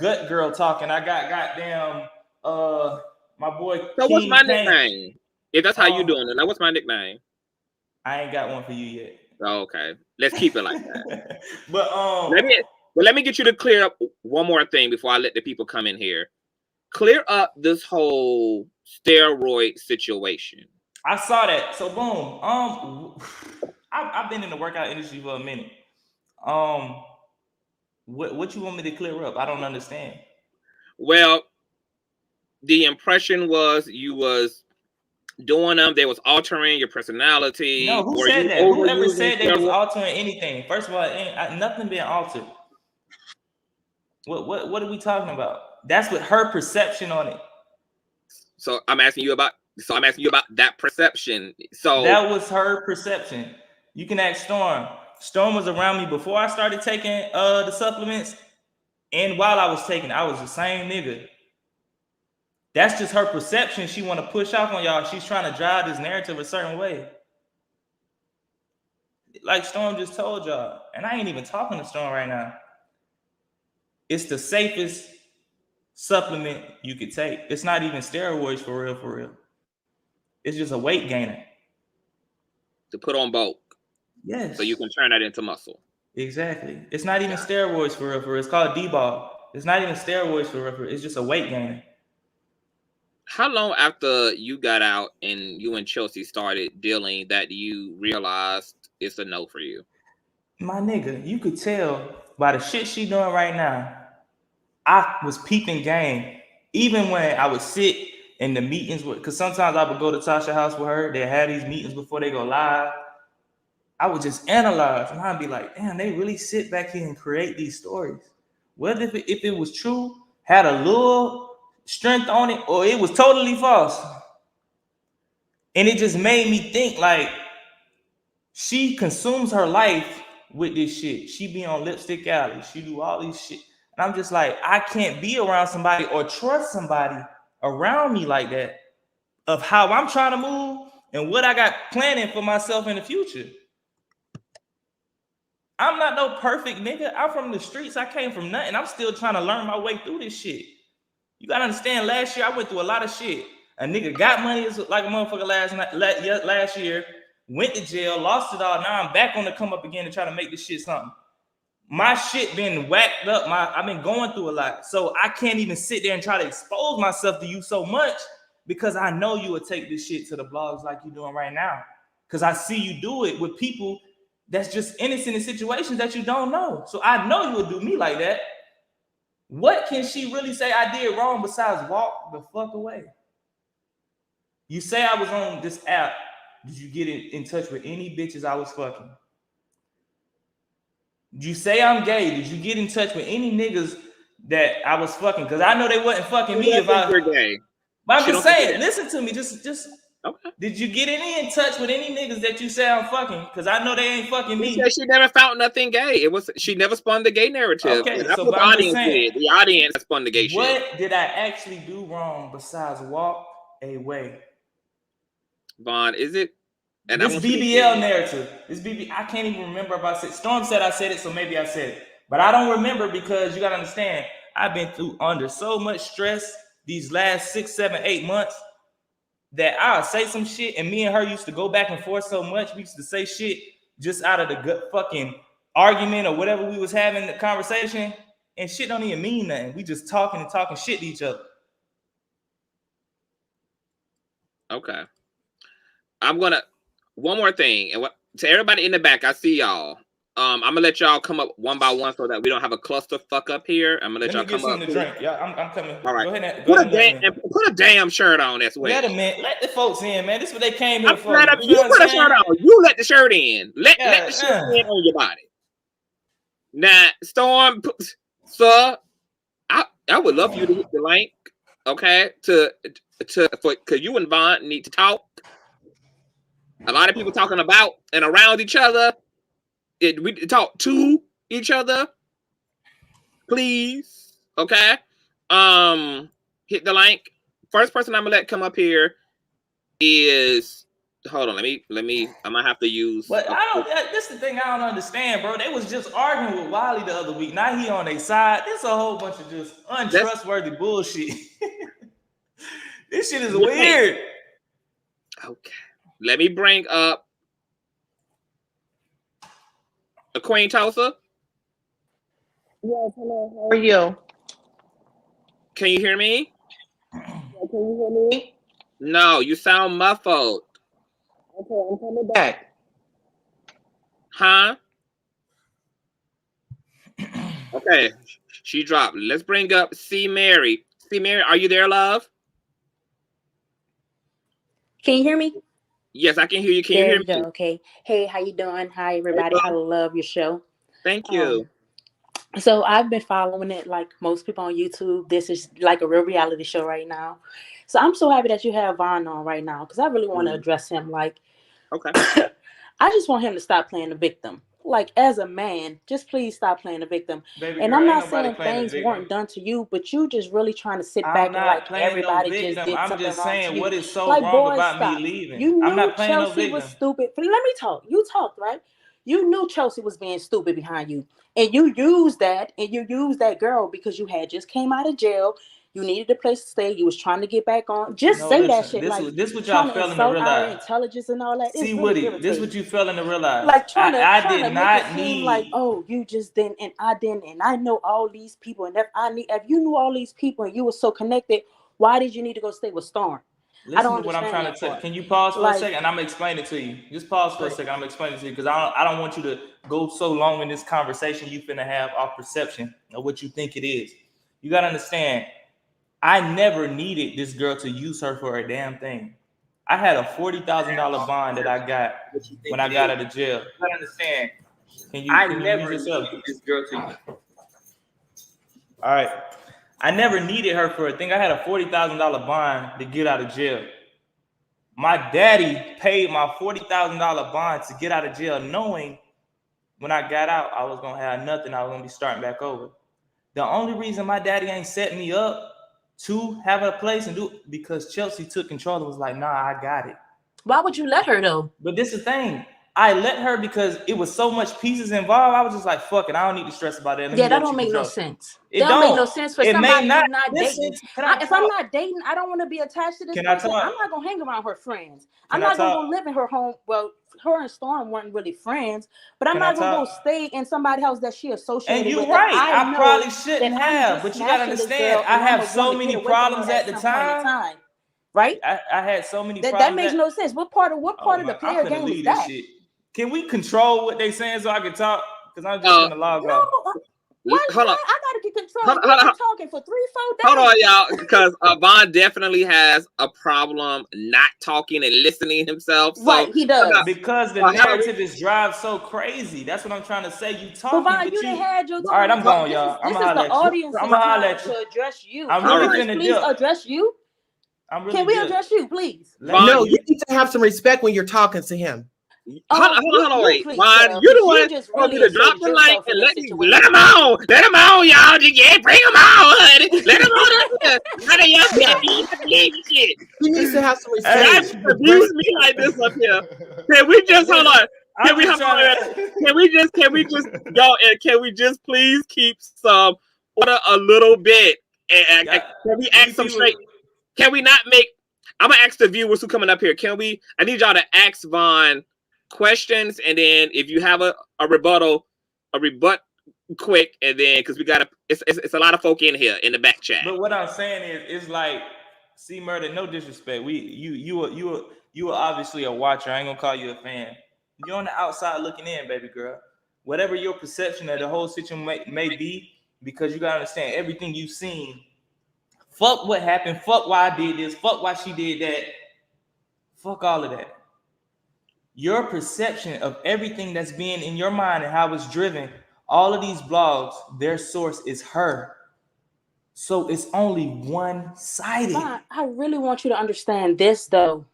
gut girl talking. I got goddamn my boy. So what's my nickname? If that's how you doing it, now what's my nickname? I ain't got one for you yet. Okay, let's keep it like that. But let me get you to clear up one more thing before I let the people come in here. Clear up this whole steroid situation. I saw that. So boom. I've been in the workout industry for a minute. What you want me to clear up? I don't understand. Well, the impression was you was doing them, they was altering your personality. No, who said that? Whoever said they was altering anything? First of all, nothing being altered. What are we talking about? That's what her perception on it. So I'm asking you about that perception. So that was her perception. You can ask Storm. Storm was around me before I started taking the supplements, and while I was taking, I was the same nigga. That's just her perception. She want to push off on y'all. She's trying to drive this narrative a certain way. Like Storm just told y'all. And I ain't even talking to Storm right now. It's the safest supplement you could take. It's not even steroids for real. It's just a weight gainer. To put on bulk. Yes. So you can turn that into muscle. Exactly. It's not even steroids for real. It's called D-ball. It's not even steroids for real. It's just a weight gainer. How long after you got out and you and Chelsea started dealing that you realized it's a no for you? My nigga, you could tell by the shit she doing right now. I was peeping game. Even when I would sit in the meetings because sometimes I would go to Tasha house with her. They had these meetings before they go live. I would just analyze and I'd be like, damn, they really sit back here and create these stories. Whether if it was true, had a little strength on it, or it was totally false. And it just made me think like she consumes her life with this shit. She be on Lipstick Alley. She do all these shit. And I'm just like, I can't be around somebody or trust somebody around me like that of how I'm trying to move and what I got planning for myself in the future. I'm not no perfect nigga. I'm from the streets. I came from nothing. I'm still trying to learn my way through this shit. You gotta understand, last year I went through a lot of shit. A nigga got money like a motherfucker last year, went to jail, lost it all. Now I'm back on the come up again to try to make this shit something. My shit been whacked up. I've been going through a lot. So I can't even sit there and try to expose myself to you so much because I know you would take this shit to the blogs like you're doing right now. Because I see you do it with people that's just innocent in situations that you don't know. So I know you would do me like that. What can she really say I did wrong besides walk the fuck away? You say I was on this app. Did you get in touch with any bitches I was fucking? You say I'm gay. Did you get in touch with any niggas that I was fucking? Because I know they wasn't fucking me if I. You're gay. But I'm just saying, listen to me. Just. Okay. Did you get in touch with any niggas that you say I'm fucking? Because I know they ain't fucking me. She never found nothing gay. She never spun the gay narrative. Okay, that's what the audience did. The audience spun the gay shit. What did I actually do wrong besides walk away? Vaughn, is it? And this BBL narrative. I can't even remember if I said. Storm said I said it, so maybe I said it. But I don't remember because you gotta understand, I've been under so much stress these last 6, 7, 8 months that I'll say some shit, and me and her used to go back and forth so much. We used to say shit just out of the gut fucking argument or whatever we was having the conversation, and shit don't even mean nothing. We just talking shit to each other. Okay. I'm gonna one more thing, and to everybody in the back, I see y'all. I'm gonna let y'all come up one by one so that we don't have a cluster fuck up here. I'm gonna let y'all come up. To drink. Yeah, I'm coming. All right. Go ahead. Put a damn shirt on as well. Wait a minute. Let the folks in, man. This is what they came here for. You put a shirt on. You let the shirt in. Let the shirt in on your body. Now, Storm, sir, I would love for you to hit the link, okay? Because you and Vaughn need to talk. A lot of people talking about and around each other. We talk to each other, please. Okay. Hit the link. First person I'm gonna let come up here is. Hold on. Let me. I'm gonna have to use. But this is the thing I don't understand, bro. They was just arguing with Wiley the other week. Now he on their side. This a whole bunch of just untrustworthy bullshit. This shit is weird. Okay. Let me bring up the Queen Tulsa. Yes, hello. How are you? Can you hear me? Yeah, can you hear me? No, you sound muffled. Okay, I'm coming back. Huh? Okay, she dropped. Let's bring up C. Mary. C. Mary, are you there, love? Can you hear me? Yes, I can hear you. Can you hear me? Go. Okay. Hey, how you doing? Hi, everybody. I love your show. Thank you. So I've been following it like most people on YouTube. This is like a real reality show right now. So I'm so happy that you have Vaughn on right now because I really want to address him. Like, okay. I just want him to stop playing the victim. Like, as a man, just please stop playing the victim. Baby and girl, I'm not saying things weren't done to you, but you just really trying to sit back and like everybody just did I'm something just wrong saying to you. what is so like, wrong boys, about stop. me leaving. You knew I'm not playing Chelsea was stupid. But let me talk. You talked, right? You knew Chelsea was being stupid behind you. And you used that girl because you had just came out of jail. You needed a place to stay. You was trying to get back on. That shit. This what y'all failing to realize. Our intelligence and all that. See, it's Woody, really this what you failing to realize. Like I did not need like, oh, you just didn't, and I didn't, and I know all these people, and if you knew all these people and you were so connected, why did you need to go stay with Storm? Listen to what I'm trying to tell you. Can you pause for a second? And I'm gonna explain it to you. Just pause for a second. I'm gonna explain it to you because I don't want you to go so long in this conversation you finna have off perception of what you think it is. You gotta understand. I never needed this girl to use her for a damn thing. I had a $40,000 bond that I got when I got out of jail. You gotta understand. Can you never use this girl to use? All right. I never needed her for a thing. I had a $40,000 bond to get out of jail. My daddy paid my $40,000 bond to get out of jail, knowing when I got out, I was gonna have nothing. I was gonna be starting back over. The only reason my daddy ain't set me up to have a place and do because Chelsea took control and was like, nah, I got it. Why would you let her though? But this is the thing. I let her because it was so much pieces involved. I was just like, fuck it, I don't need to stress about that. Yeah, that don't make no sense. That don't make no sense for somebody who's not dating. If I'm not dating, I don't want to be attached to this person. I'm not gonna hang around her friends. I'm not gonna go live in her home. Well, her and Storm weren't really friends, but I'm not gonna go stay in somebody else that she associated with. And you're right. I probably shouldn't have, but you gotta understand. I have so many problems at the time. Right? I had so many problems. That makes no sense. What part of the player game is that? Can we control what they saying so I can talk? Because I'm just gonna log off. Hold on. I gotta get control. We've been talking for 3-4 days. Hold on, y'all, because Vaughn definitely has a problem not talking and listening himself. So right, he does. Because the narrative is drive so crazy. That's what I'm trying to say. You talking, but you didn't had your time. All right, I'm going, y'all. This is the audience I'm gonna holler at you. To address you. I'm really finna please address you. Can we address you, please? No, you need to have some respect when you're talking to him. Hold on, wait. Vaughn, you're the one just really to drop the mic and let him on. Let him on, y'all. Yeah, bring him on, honey. Let him on. None of y'all shit. He needs to have some respect. Abuse me like this up here. Can we just hold on? Can we just go and can we just please keep some order a little bit? And can we ask some straight? Can we not make? I'm gonna ask the viewers who coming up here. I need y'all to ask Vaughn questions, and then if you have a rebut quick, and then because we gotta, it's a lot of folk in here in the back chat. But what I'm saying is, it's like, see, Murder, no disrespect. You are obviously a watcher. I ain't gonna call you a fan. You're on the outside looking in, baby girl. Whatever your perception of the whole situation may be, because you gotta understand everything you've seen. Fuck what happened. Fuck why I did this. Fuck why she did that. Fuck all of that. Your perception of everything that's being in your mind and how it's driven, all of these blogs, their source is her. So it's only one-sided. I really want you to understand this, though.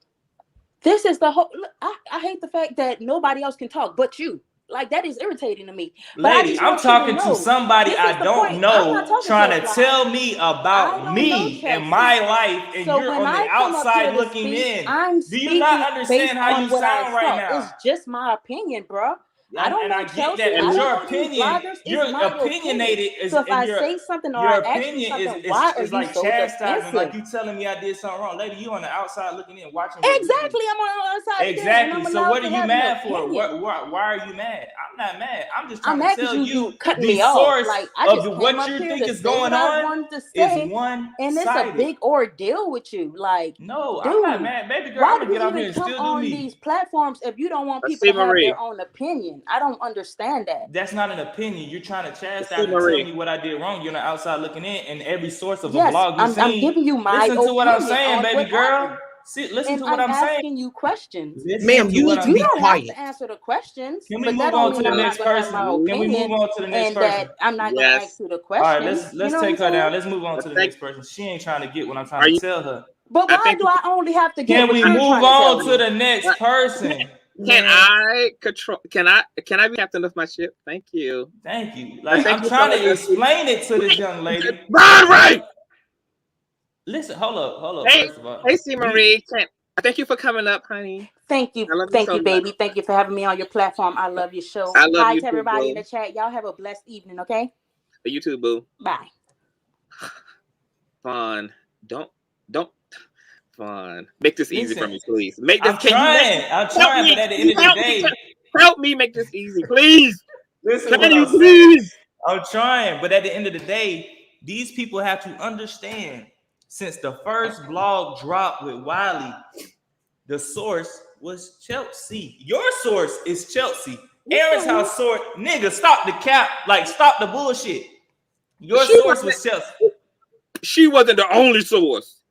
This is the whole... I hate the fact that nobody else can talk but you. Like, that is irritating to me. Lady, I'm talking to somebody I don't know, trying to tell me about me and my life, and you're on the outside looking in. Do you not understand how you sound right now? It's just my opinion, bro. I don't know Chelsea. And your opinion, you're opinionated. So if I say something or I ask you something, why are you like so chastising? Like you telling me I did something wrong, lady. You on the outside looking in, watching. Exactly, I'm on the outside. Exactly. So what are you mad for? Why are you mad? I'm not mad. I'm just trying to tell you the source of what you think is going on is one-sided. And it's a big ordeal with you. Like, no, I'm not mad, baby girl. I'm gonna get out here and still do me. Why do you even come on these platforms if you don't want people to have their own opinion? I don't understand that. That's not an opinion. You're trying to chastise and tell me what I did wrong. You're on the outside looking in, and every source of a blog you see. I'm giving you my opinion. Listen to what I'm saying, baby girl. Listen to what I'm saying. I'm asking you questions. Ma'am, you need to be quiet. Have to answer the questions. Can we move on to the next person? Can we move on to the next person? I'm not going to ask you the question. All right, let's take her down. Let's move on to the next person. She ain't trying to get what I'm trying to tell her. But why do I only have to get? Can we move on to the next person? Can I be captain of my ship? Thank you. Thank you. Like, I'm trying to explain it to this young lady. Right. Listen, hold up. Hey, first of all. Hey, C. Marie. Thank you for coming up, honey. Thank you. Thank you, baby. Thank you for having me on your platform. I love your show. I love Hi you to everybody too, in the chat. Y'all have a blessed evening, okay? You too, boo. Bye. Vaughn, don't. Vaughn, make this easy for me, please. I'm trying, but at the end of the day, help me make this easy, please. Listen, can you please? I'm trying, but at the end of the day, these people have to understand. Since the first blog dropped with Wiley, the source was Chelsea. Your source is Chelsea. Aaron's house source, nigga, stop the cap, like stop the bullshit. Your source was Chelsea. She wasn't the only source.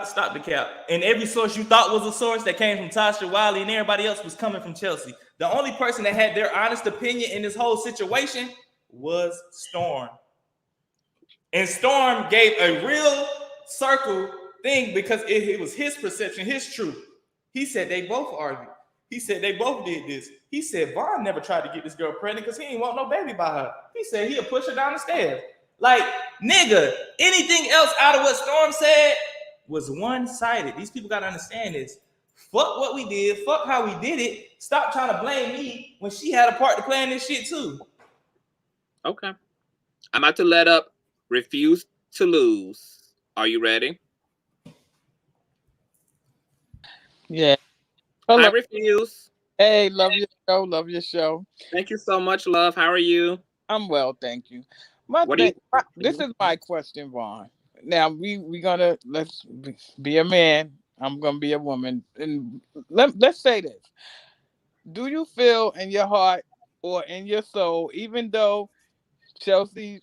Stop the cap. And every source you thought was a source that came from Tasha, Wiley, and everybody else was coming from Chelsea. The only person that had their honest opinion in this whole situation was Storm. And Storm gave a real circle thing because it was his perception, his truth. He said they both argued. He said they both did this. He said Vaughn never tried to get this girl pregnant because he didn't want no baby by her. He said he'll push her down the stairs. Like, nigga, anything else out of what Storm said was one-sided. These people got to understand this. Fuck what we did. Fuck how we did it. Stop trying to blame me when she had a part to play in this shit too. Okay. I'm about to let up Refuse to Lose. Are you ready? Yeah. Hello. I Refuse. Hey, love your show. Love your show. Thank you so much, love. How are you? I'm well, thank you. This is my question, Vaughn. Now we gonna let's be a man. I'm gonna be a woman, and let's say this. Do you feel in your heart or in your soul, even though Chelsea,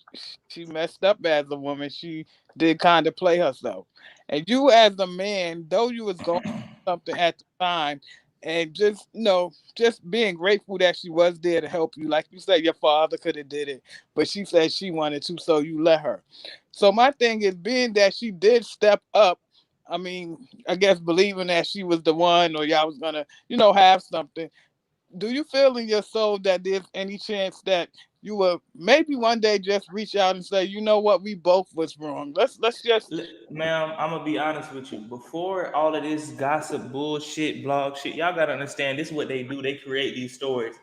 she messed up as a woman, she did kind of play herself, and you as a man, though you was going through something at the time, and just just being grateful that she was there to help you, like you said, your father could have did it, but she said she wanted to, so you let her. So my thing is, being that she did step up, I mean, I guess believing that she was the one, or y'all was gonna have something. Do you feel in your soul that there's any chance that you will maybe one day just reach out and say, you know what, we both was wrong. Let's just. Ma'am, I'm gonna be honest with you. Before all of this gossip, bullshit, blog shit, y'all gotta understand this is what they do. They create these stories,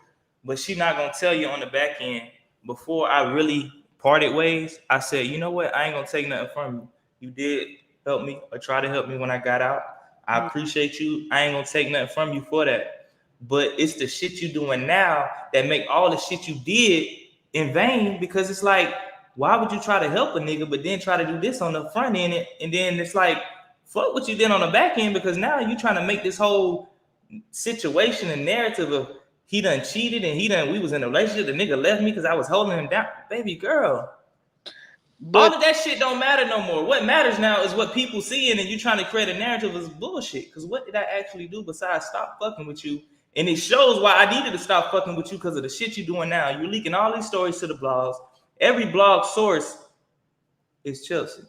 but she not gonna tell you on the back end. Before I really parted ways, I said, you know what, I ain't gonna take nothing from you. You did help me or try to help me when I got out. I appreciate you. I ain't gonna take nothing from you for that. But it's the shit you doing now that make all the shit you did in vain, because it's like, why would you try to help a nigga but then try to do this on the front end, and then it's like, fuck what you did on the back end, because now you trying to make this whole situation and narrative of he done cheated and we was in a relationship, the nigga left me because I was holding him down. Baby girl, all of that shit don't matter no more. What matters now is what people seeing, and you trying to create a narrative is bullshit. Because what did I actually do besides stop fucking with you? And it shows why I needed to stop fucking with you, because of the shit you're doing now. You're leaking all these stories to the blogs. Every blog source is Chelsea.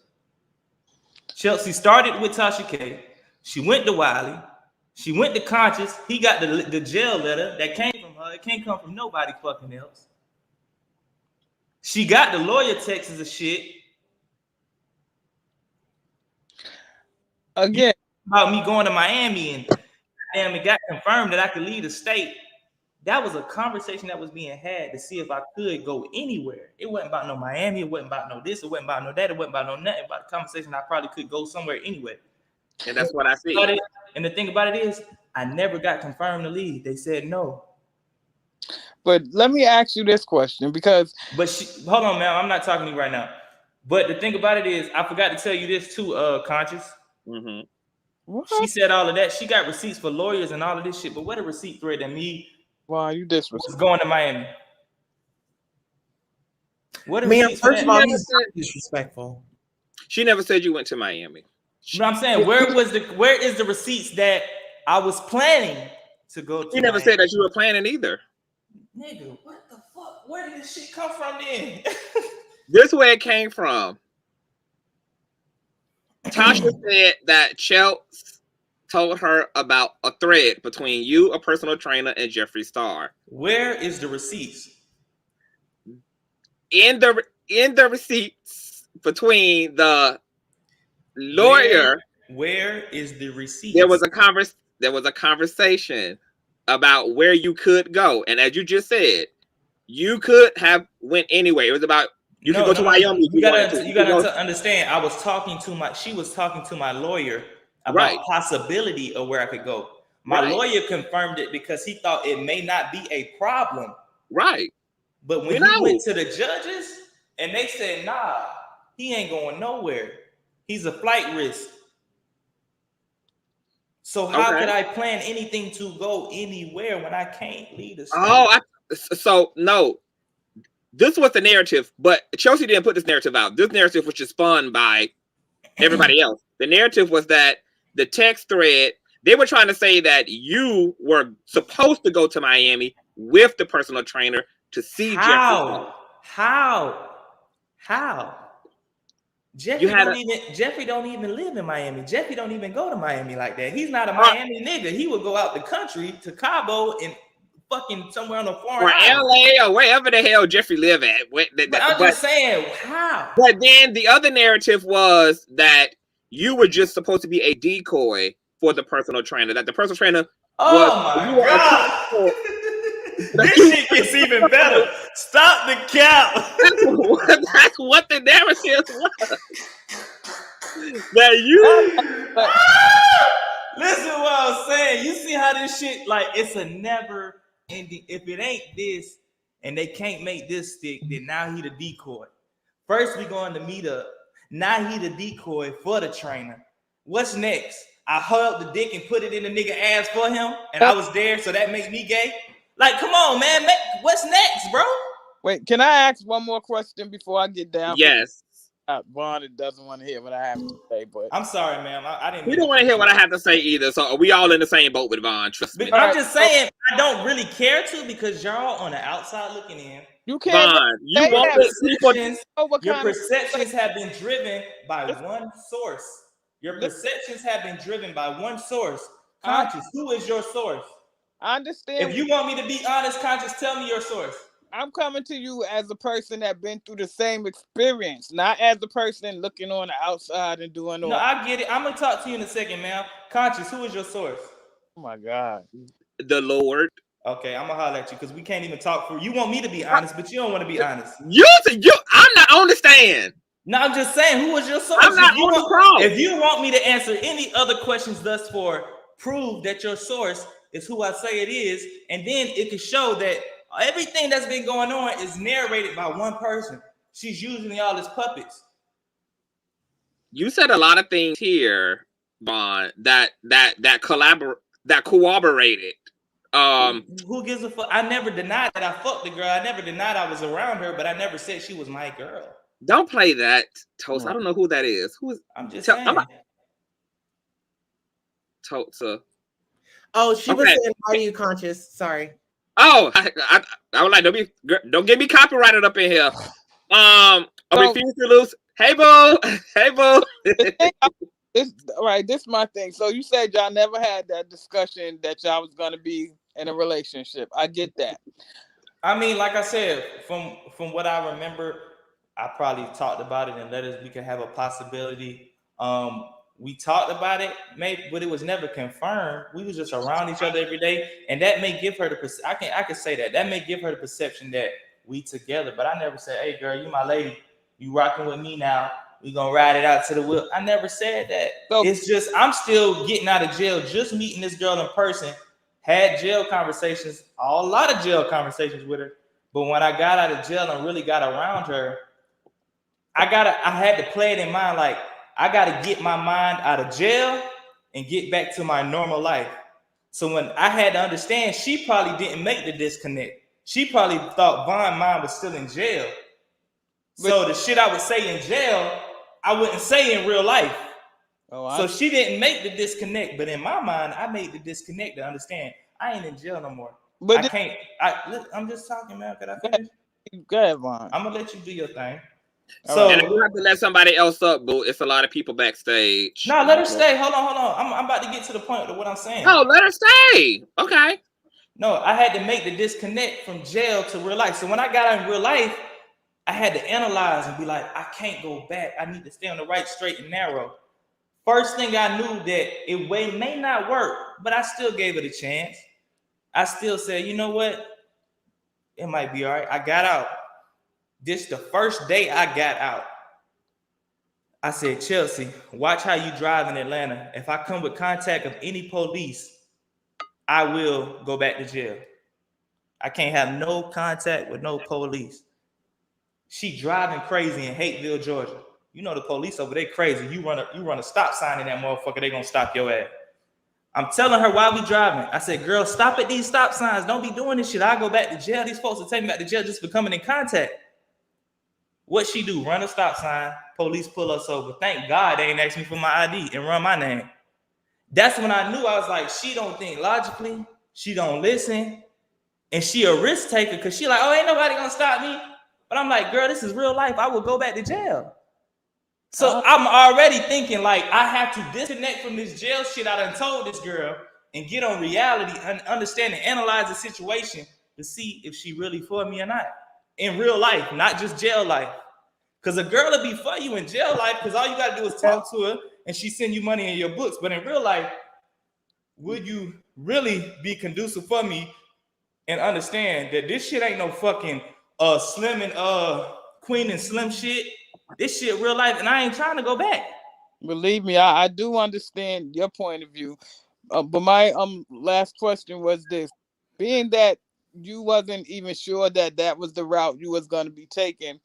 Chelsea started with Tasha K. She went to Wiley. She went to Conscious. He got the jail letter that came from her. It can't come from nobody fucking else. She got the lawyer texts of shit. Again, about me going to Miami, and damn, it got confirmed that I could leave the state. That was a conversation that was being had to see if I could go anywhere. It wasn't about no Miami. It wasn't about no this. It wasn't about no that. It wasn't about no nothing. About the conversation, I probably could go somewhere anyway. And that's what I see. And the thing about it is, I never got confirmed to leave. They said no. But let me ask you this question, because. But hold on, man. I'm not talking to you right now. But the thing about it is, I forgot to tell you this too, Conscious. Mm-hmm. What? She said all of that. She got receipts for lawyers and all of this shit. But what a receipt thread that me. Wow, you disrespectful. Was going to Miami. What a first of all, he's disrespectful. She never said you went to Miami. But I'm saying, where is the receipts that I was planning to go to? She never said that you were planning either. Nigga, what the fuck? Where did this shit come from then? This is where it came from. Tasha said that Chelsea told her about a thread between you, a personal trainer, and Jeffree Star. Where is the receipts? In the receipts between the lawyer. Where is the receipt? There was a conversation about where you could go, and as you just said, you could have went anywhere. It was about you could go to Wyoming. You gotta understand. She was talking to my lawyer about possibility of where I could go. My lawyer confirmed it because he thought it may not be a problem. Right. But when he went to the judges and they said, nah, he ain't going nowhere. He's a flight risk. So how could I plan anything to go anywhere when I can't leave the state? No. This was the narrative, but Chelsea didn't put this narrative out. This narrative was just spun by everybody else. The narrative was that the text thread, they were trying to say that you were supposed to go to Miami with the personal trainer to see Jeffree. How? Jeffree don't even live in Miami. Jeffree don't even go to Miami like that. He's not a Miami nigga. He would go out the country to Cabo and fucking somewhere on a foreign island. LA or wherever the hell Jeffree live at. I'm just saying, how? But then the other narrative was that you were just supposed to be a decoy for the personal trainer. That the personal trainer oh my God. This shit gets even better. Stop the cap. That's what the narrative was. That you listen to what I was saying. You see how this shit, like, it's a never ending. If it ain't this and they can't make this stick, then now he the decoy. First we going to meet up. Now he the decoy for the trainer. What's next? I held the dick and put it in the nigga ass for him, and I was there, so that makes me gay. Like, come on, man. What's next, bro? Wait, can I ask one more question before I get down? Yes. Vaughn doesn't want to hear what I have to say, but I'm sorry, ma'am. I didn't. We don't want to hear what I have to say either. So we all in the same boat with Vaughn. Trust me. But I'm just saying, I don't really care to because y'all on the outside looking in. You can't. Vaughn, you want your perceptions have been driven by one source. Your perceptions have been driven by one source. Conscious. Who is your source? I understand. If you want me to be honest, Conscious, tell me your source. I'm coming to you as a person that been through the same experience, not as a person looking on the outside and doing all. No, I get it. I'm gonna talk to you in a second, ma'am. Conscious, who is your source? Oh my God. The Lord. Okay, I'm gonna holler at you because we can't even talk for you. Want me to be honest, but you don't want to be honest. I'm not on the stand. No, I'm just saying, who is your source? I'm not on the cross. If you want me to answer any other questions thus far, prove that your source is who I say it is, and then it can show that everything that's been going on is narrated by one person. She's using y'all as puppets. You said a lot of things here, Vaughn, that corroborated. Who gives a fuck? I never denied that I fucked the girl. I never denied I was around her, but I never said she was my girl. Don't play that, Toast. I don't know who that is. Who is? I'm just saying. Toast. Oh, she was saying, "Are you conscious?" Sorry. Oh, I was like, don't get me copyrighted up in here. I refuse to lose. Hey, boo. Hey, boo. This is my thing. So you said y'all never had that discussion that y'all was gonna be in a relationship. I get that. I mean, like I said, from what I remember, I probably talked about it in letters. We could have a possibility. We talked about it, maybe, but it was never confirmed. We was just around each other every day, and that may give her the I can say that may give her the perception that we together. But I never said, "Hey, girl, you my lady. You rocking with me now. We gonna ride it out to the wheel." I never said that. So, it's just I'm still getting out of jail, just meeting this girl in person. Had jail conversations, a lot of jail conversations with her. But when I got out of jail and really got around her, I had to play it in mind like, I got to get my mind out of jail and get back to my normal life. So when I had to understand, she probably didn't make the disconnect. She probably thought Vaughn's mind was still in jail. So the shit I would say in jail, I wouldn't say in real life. So she didn't make the disconnect. But in my mind, I made the disconnect to understand I ain't in jail no more. But I can't. I'm just talking, man. Could I finish? Go ahead, Vaughn. I'm going to let you do your thing. So, and you have to let somebody else up, boo. It's a lot of people backstage. No, let her stay. Hold on. I'm about to get to the point of what I'm saying. Oh, let her stay. Okay. No, I had to make the disconnect from jail to real life. So when I got out in real life, I had to analyze and be like, I can't go back. I need to stay on the right, straight, and narrow. First thing I knew that it may not work, but I still gave it a chance. I still said, you know what? It might be all right. I got out. This the first day I got out. I said, Chelsea, watch how you drive in Atlanta. If I come with contact of any police, I will go back to jail. I can't have no contact with no police. She driving crazy in Hateville, Georgia. You know the police over there crazy. You run a stop sign in that motherfucker, they gonna stop your ass. I'm telling her while we driving, I said, girl, stop at these stop signs. Don't be doing this shit. I'll go back to jail. These folks will take me back to jail just for coming in contact. What she do? Run a stop sign. Police pull us over. Thank God they ain't asked me for my ID and run my name. That's when I knew. I was like, she don't think logically. She don't listen. And she a risk taker because she like, oh, ain't nobody gonna stop me. But I'm like, girl, this is real life. I will go back to jail. So I'm already thinking like I have to disconnect from this jail shit I done told this girl and get on reality and understand and analyze the situation to see if she really for me or not. In real life, not just jail life. Because a girl will be for you in jail life because all you got to do is talk to her and she send you money in your books. But in real life, would you really be conducive for me and understand that this shit ain't no fucking Slim and Queen and Slim shit. This shit real life, and I ain't trying to go back. Believe me, I do understand your point of view. But my last question was this: being that you wasn't even sure that was the route you was going to be taking,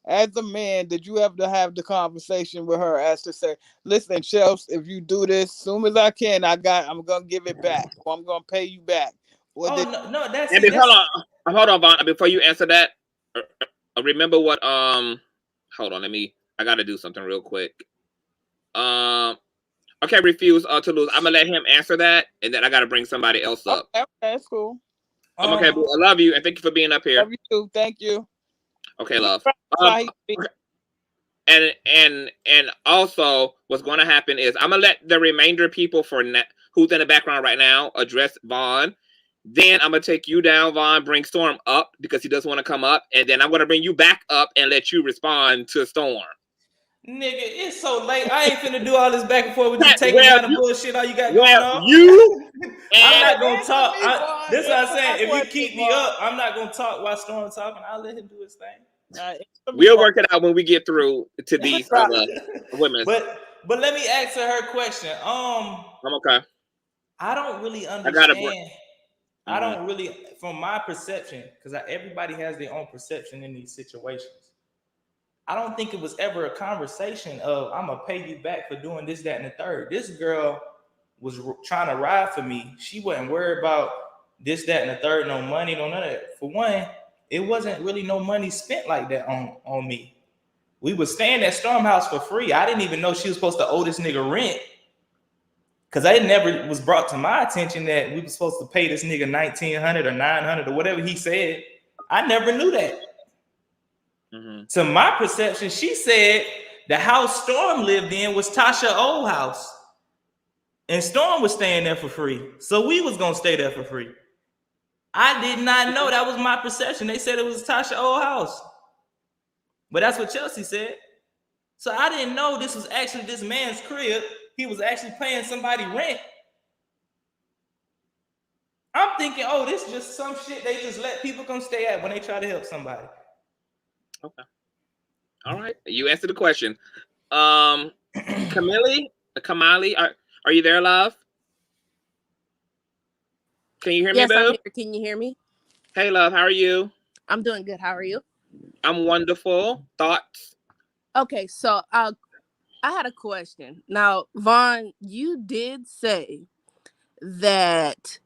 as a man, did you ever have the conversation with her as to say, "Listen, Chelsea, if you do this, soon as I can, I'm gonna give it back, or I'm gonna pay you back." Or no, that's it. Hold on, Vaughn. Before you answer that, remember what hold on, I gotta do something real quick. Okay, refuse to lose. I'm gonna let him answer that, and then I gotta bring somebody else up. Okay, that's cool. Okay, boo, I love you, and thank you for being up here. Love you too. Thank you. Okay, love. And also, what's going to happen is I'm gonna let the remainder people who's in the background right now address Vaughn. Then I'm gonna take you down, Vaughn. Bring Storm up because he doesn't want to come up, and then I'm gonna bring you back up and let you respond to Storm. Nigga, it's so late. I ain't finna do all this back and forth with you taking down the bullshit all you got going on. I'm not gonna talk. This is what I'm saying. If you keep me up, I'm not gonna talk while Storm's talking. I'll let him do his thing. We'll work it out when we get through to these women. But let me answer her question. I'm okay. I don't really understand. I don't really, from my perception, because everybody has their own perception in these situations. I don't think it was ever a conversation of I'm gonna pay you back for doing this, that, and the third. This girl was trying to ride for me. She wasn't worried about this, that, and the third, no money, no none of that. For one, it wasn't really no money spent like that on me. We were staying at Storm House for free. I didn't even know she was supposed to owe this nigga rent. Cause it never was brought to my attention that we were supposed to pay this nigga $1,900 or $900 or whatever he said. I never knew that. To my perception, she said the house Storm lived in was Tasha's old house. And Storm was staying there for free. So we was gonna stay there for free. I did not know that was my perception. They said it was Tasha's old house. But that's what Chelsea said. So I didn't know this was actually this man's crib. He was actually paying somebody rent. I'm thinking, oh, this is just some shit they just let people come stay at when they try to help somebody. Okay. All right. You answered the question. Kamali, are you there, love? Can you hear me, yes, boo? I'm here. Can you hear me? Hey, love. How are you? I'm doing good. How are you? I'm wonderful. Thoughts? Okay, so I had a question. Now, Vaughn, you did say that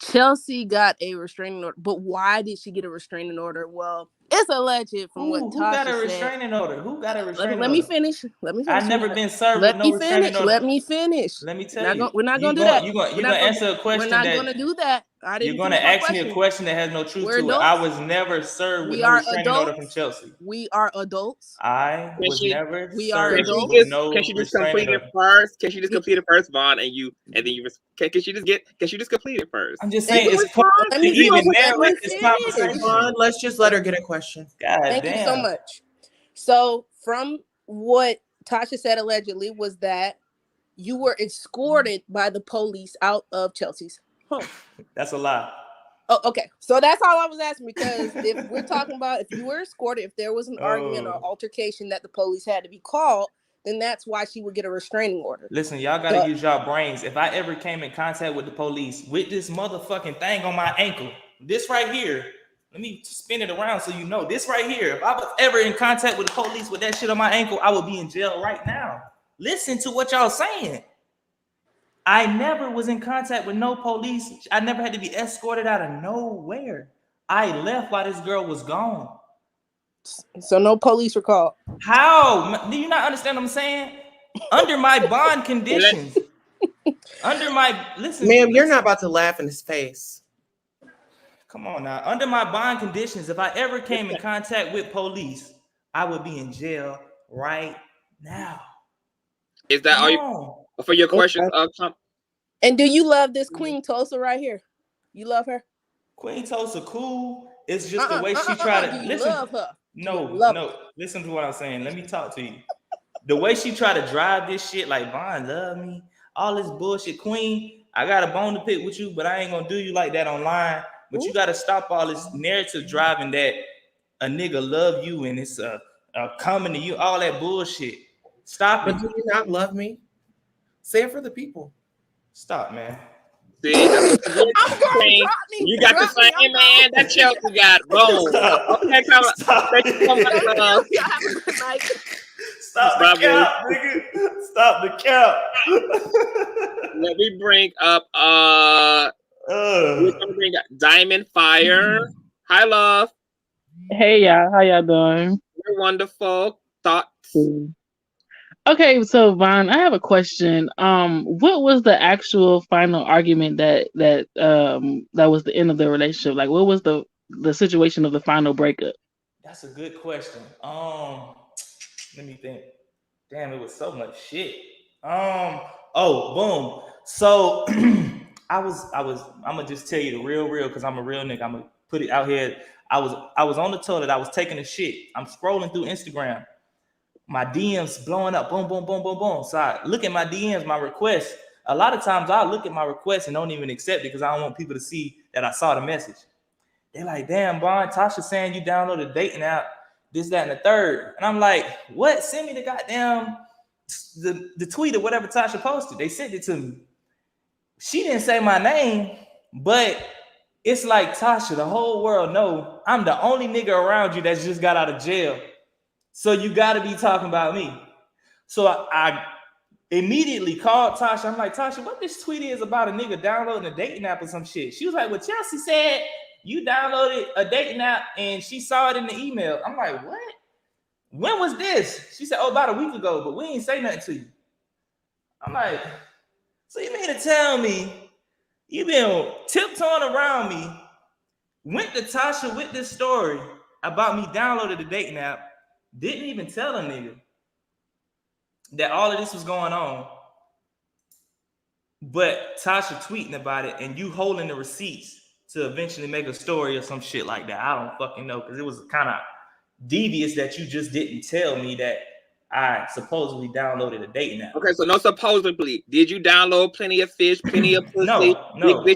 Chelsea got a restraining order, but why did she get a restraining order? Well, it's alleged from what Tasha who got a said. restraining order? Who got a restraining order? Let me finish. I've never been served with no restraining order. Let me finish. Let me tell you. We're not gonna do that. You're gonna answer a question. We're not gonna do that. You're gonna ask me a question that has no truth to it. I was never served with no restraining order from Chelsea. We are adults. I was never we are served adults. with no Can she just restraining complete it order. first? Can she just complete it first, Vaughn? Can she just complete it first? I'm just saying it's Let's just let her get a question. Thank you so much. So from what Tasha said allegedly was that you were escorted by the police out of Chelsea's home. That's a lie. Oh, okay. So that's all I was asking, because if we're talking about if you were escorted, if there was an argument or altercation that the police had to be called, then that's why she would get a restraining order. Listen, y'all gotta use y'all brains. If I ever came in contact with the police with this motherfucking thing on my ankle, this right here, let me spin it around so you know. This right here, if I was ever in contact with the police with that shit on my ankle, I would be in jail right now. Listen to what y'all saying. I never was in contact with no police. I never had to be escorted out of nowhere. I left while this girl was gone. So no police were called. How? Do you not understand what I'm saying? Under my bond conditions. Ma'am, you're not about to laugh in his face. Come on now. Under my bond conditions, if I ever came in contact with police, I would be in jail right now. Is that all you for your questions? And do you love this Queen Tulsa right here? You love her? Queen Tulsa cool. It's just the way she tried to listen. Love her. No. Listen to what I'm saying. Let me talk to you. The way she tried to drive this shit like Vaughn love me. all this bullshit. Queen, I got a bone to pick with you, but I ain't gonna do you like that online. But you gotta stop all this narrative driving that a nigga love you and it's coming to you, all that bullshit. Stop it. But do you not love me? Say it for the people. Stop, man. See, that's what you get. You got the same man that Chelsea got. Boom. Okay, come on. Thank you so much, love. Stop the cap, nigga. Stop the cap. Let me bring up we're gonna bring up Diamond Fire. Hi, love. Hey y'all, how y'all doing? You're wonderful. Thoughts? Okay, so Vaughn, I have a question. What was the actual final argument that was the end of the relationship? Like, what was the situation of the final breakup? That's a good question. Let me think. Damn, it was so much shit. Oh, boom. So I'm gonna just tell you the real, because I'm a real nigga. I'm gonna put it out here. I was on the toilet. I was taking a shit. I'm scrolling through Instagram. My DMs blowing up. Boom, boom, boom, boom, boom. So I look at my DMs, my requests. A lot of times I look at my requests and don't even accept it because I don't want people to see that I saw the message. They're like, damn, Vaughn, Tasha saying you downloaded a dating app, this, that, and the third. And I'm like, what? Send me the goddamn the tweet or whatever Tasha posted. They sent it to me. She didn't say my name, but it's like, Tasha, the whole world know I'm the only nigga around you that's just got out of jail. So you got to be talking about me. So I immediately called Tasha. I'm like, Tasha, what this tweet is about a nigga downloading a dating app or some shit? She was like, well, Chelsea said you downloaded a dating app and she saw it in the email. I'm like, what? When was this? She said, oh, about a week ago, but we ain't say nothing to you. I'm like, so you mean to tell me you been tiptoeing around me, went to Tasha with this story about me downloading the dating app, didn't even tell a nigga that all of this was going on, but Tasha tweeting about it and you holding the receipts to eventually make a story or some shit like that. I don't fucking know, because it was kind of devious that you just didn't tell me that I supposedly downloaded a dating app. Okay, so no supposedly. Did you download plenty of fish, plenty of pussy? No. Big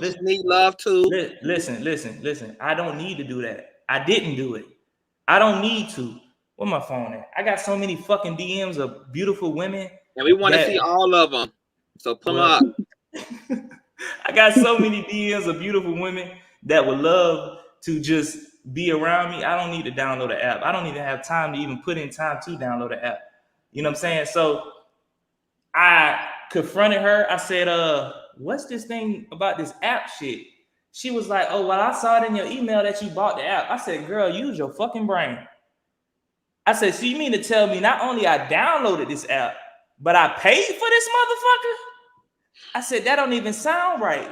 bitches need love too. Listen. I don't need to do that. I didn't do it. I don't need to. Where my phone at? I got so many fucking DMs of beautiful women. And we want to see all of them. So pull them up. I got so many DMs of beautiful women that would love to just be around me. I don't need to download an app. I don't even have time to even put in time to download an app. You know what I'm saying? So I confronted her. I said, what's this thing about this app shit? She was like, oh, well, I saw it in your email that you bought the app. I said, girl, use your fucking brain. I said, so you mean to tell me not only I downloaded this app, but I paid for this motherfucker? I said, that don't even sound right.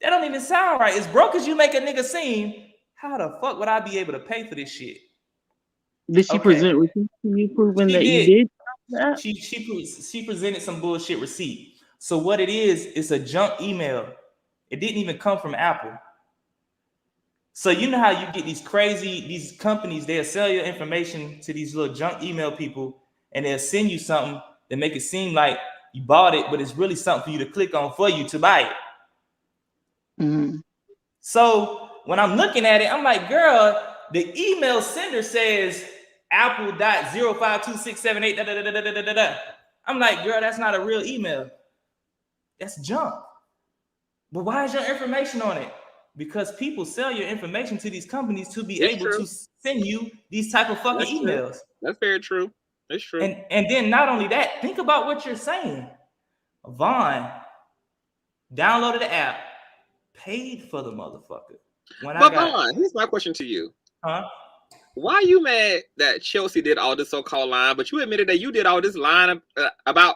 That don't even sound right. As broke as you make a nigga seem, how the fuck would I be able to pay for this shit? Did she present receipts to you proving that you did that? She presented some bullshit receipt. So what it is, it's a junk email. It didn't even come from Apple. So you know how you get these companies, they'll sell your information to these little junk email people, and they'll send you something that make it seem like you bought it, but it's really something for you to click on for you to buy it. Mm-hmm. So when I'm looking at it, I'm like, girl, the email sender says Apple.052678. I'm like, girl, that's not a real email. That's junk. But why is your information on it? Because people sell your information to these companies to be able to send you these type of fucking emails. That's very true. That's true. And then not only that, think about what you're saying. Vaughn downloaded the app, paid for the motherfucker. Vaughn, here's my question to you. Huh? Why are you mad that Chelsea did all this so-called lying, but you admitted that you did all this lying about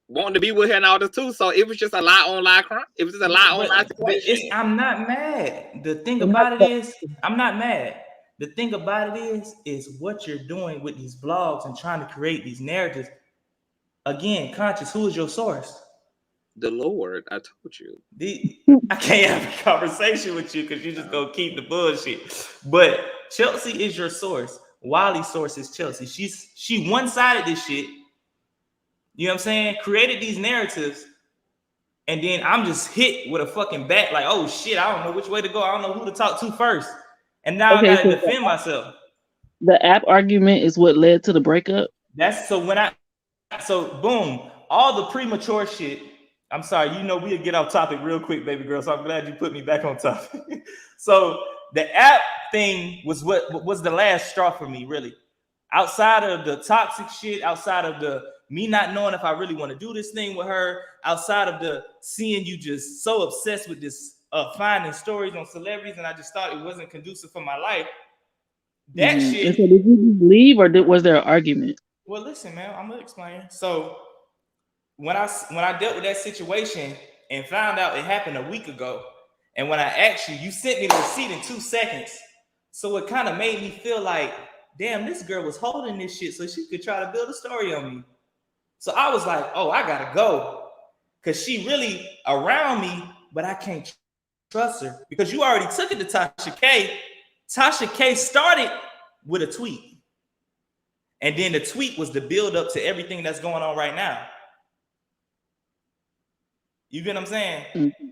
wanting to be with her and all this too? So it was just a lie on lie crime. It was just a lie on lie situation. I'm not mad. The thing about it is, I'm not mad. The thing about it is what you're doing with these blogs and trying to create these narratives. Again, Conscious, who is your source? The Lord, I told you. I can't have a conversation with you because you just gonna keep the bullshit. But Chelsea is your source. Wiley's source is Chelsea. She one-sided this shit. You know what I'm saying? Created these narratives, and then I'm just hit with a fucking bat, like, oh shit, I don't know which way to go. I don't know who to talk to first. And now I gotta defend myself. The app argument is what led to the breakup. That's so boom, all the premature shit. I'm sorry, you know we'll get off topic real quick, baby girl. So I'm glad you put me back on topic. So the app thing was what was the last straw for me, really. Outside of the toxic shit, outside of the me not knowing if I really want to do this thing with her, outside of the seeing you just so obsessed with this finding stories on celebrities, and I just thought it wasn't conducive for my life. That shit. And so did you just leave, or was there an argument? Well, listen, man, I'm gonna explain. So when I dealt with that situation and found out it happened a week ago, and when I asked you, you sent me the receipt in 2 seconds. So it kind of made me feel like, damn, this girl was holding this shit so she could try to build a story on me. So I was like, oh, I gotta go, because she really around me, but I can't trust her because you already took it to Tasha K. Tasha K started with a tweet, and then the tweet was the build up to everything that's going on right now. You get what I'm saying? Mm-hmm.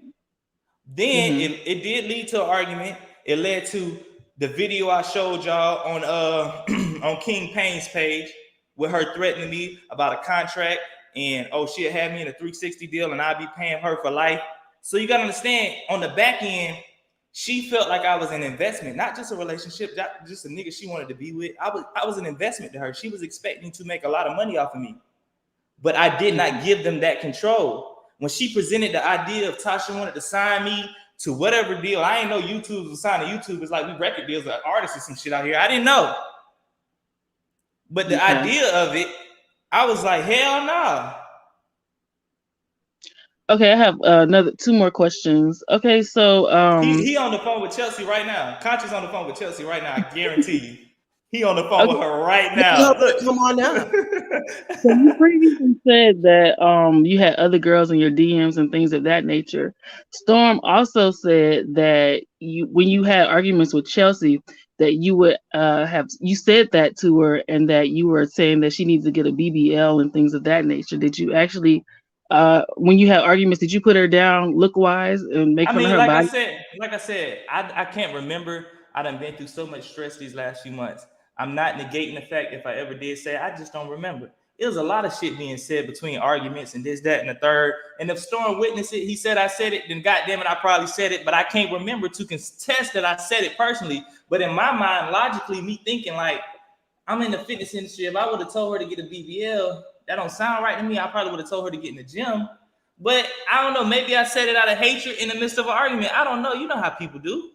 Then it did lead to an argument. It led to the video I showed y'all on on King Payne's page with her threatening me about a contract, and oh, she'll have me in a 360 deal and I'll be paying her for life. So you gotta understand, on the back end, she felt like I was an investment, not just a relationship, not just a nigga she wanted to be with. I was an investment to her. She was expecting to make a lot of money off of me, but I did not give them that control. When she presented the idea of Tasha wanted to sign me to whatever deal, I didn't know YouTube was signing YouTube. It's like we record deals with artists or some shit out here. I didn't know. But the idea of it, I was like, hell no. Okay, I have 2 more questions. Okay, so he on the phone with Chelsea right now. Conscious on the phone with Chelsea right now. I guarantee you. He on the phone with her right now. Look. Come on now. So you previously said that you had other girls in your DMs and things of that nature. Storm also said that when you had arguments with Chelsea, that you would you said that to her, and that you were saying that she needs to get a BBL and things of that nature. Did you actually, when you had arguments, did you put her down look wise and make fun of her body? Like I said, I can't remember. I done been through so much stress these last few months. I'm not negating the fact if I ever did say it, I just don't remember. It was a lot of shit being said between arguments and this, that, and the third. And if Storm witnessed it, he said I said it, then goddamn it, I probably said it, but I can't remember to contest that I said it personally. But in my mind, logically, me thinking like, I'm in the fitness industry. If I would have told her to get a BBL, that don't sound right to me. I probably would have told her to get in the gym. But I don't know, maybe I said it out of hatred in the midst of an argument. I don't know. You know how people do.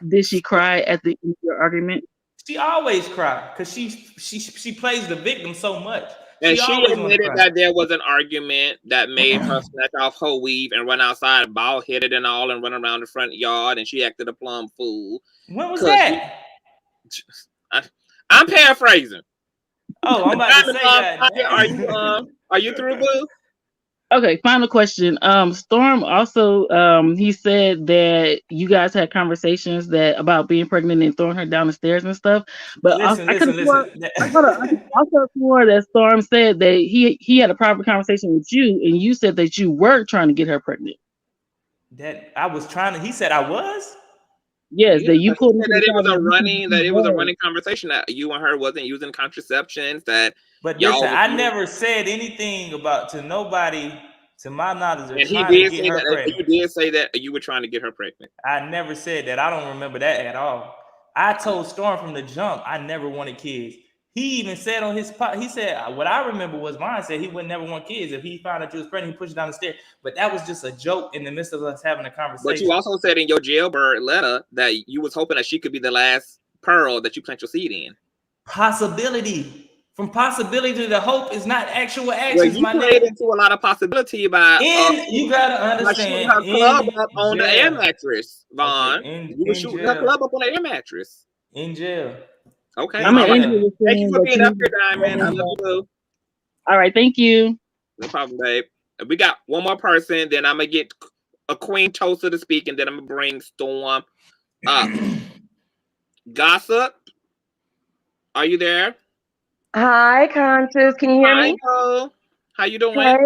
Did she cry at the end of your argument? She always cries because she plays the victim so much. And she admitted that there was an argument that made her snatch off her weave and run outside, bald headed and all, and run around the front yard, and she acted a plumb fool. When was that? I'm paraphrasing. Oh, I'm about to say that. Are you through, boo? Okay, final question. Storm also he said that you guys had conversations about being pregnant and throwing her down the stairs and stuff. But I also swore that Storm said that he had a private conversation with you, and you said that you were trying to get her pregnant. That I was trying to. He said I was. Yes, that you pulled. That it was a running conversation that you and her wasn't using contraceptions. But listen, I never said anything to nobody, to my knowledge. And he did say that you did say that you were trying to get her pregnant. I never said that. I don't remember that at all. I told Storm from the jump I never wanted kids. He even said on his pod, he said, what I remember was Vaughn said he would never want kids. If he found out you was pregnant, he pushed down the stairs. But that was just a joke in the midst of us having a conversation. But you also said in your jailbird letter that you was hoping that she could be the last pearl that you plant your seed in. Possibility. From possibility to hope is not actual actions. Well, you played into a lot of possibility by you gotta understand. Her club up on the air mattress, Vaughn. You were shooting her club up on the air mattress. In jail. Okay. Thank you for being up here, Diamond. I love you. All right, thank you. No problem, babe. We got one more person, then I'm gonna get a Queen Toaster to speak, and then I'm gonna bring Storm up. Gossip, are you there? Hi, Conscious. Can you hear me? How you doing? Hey,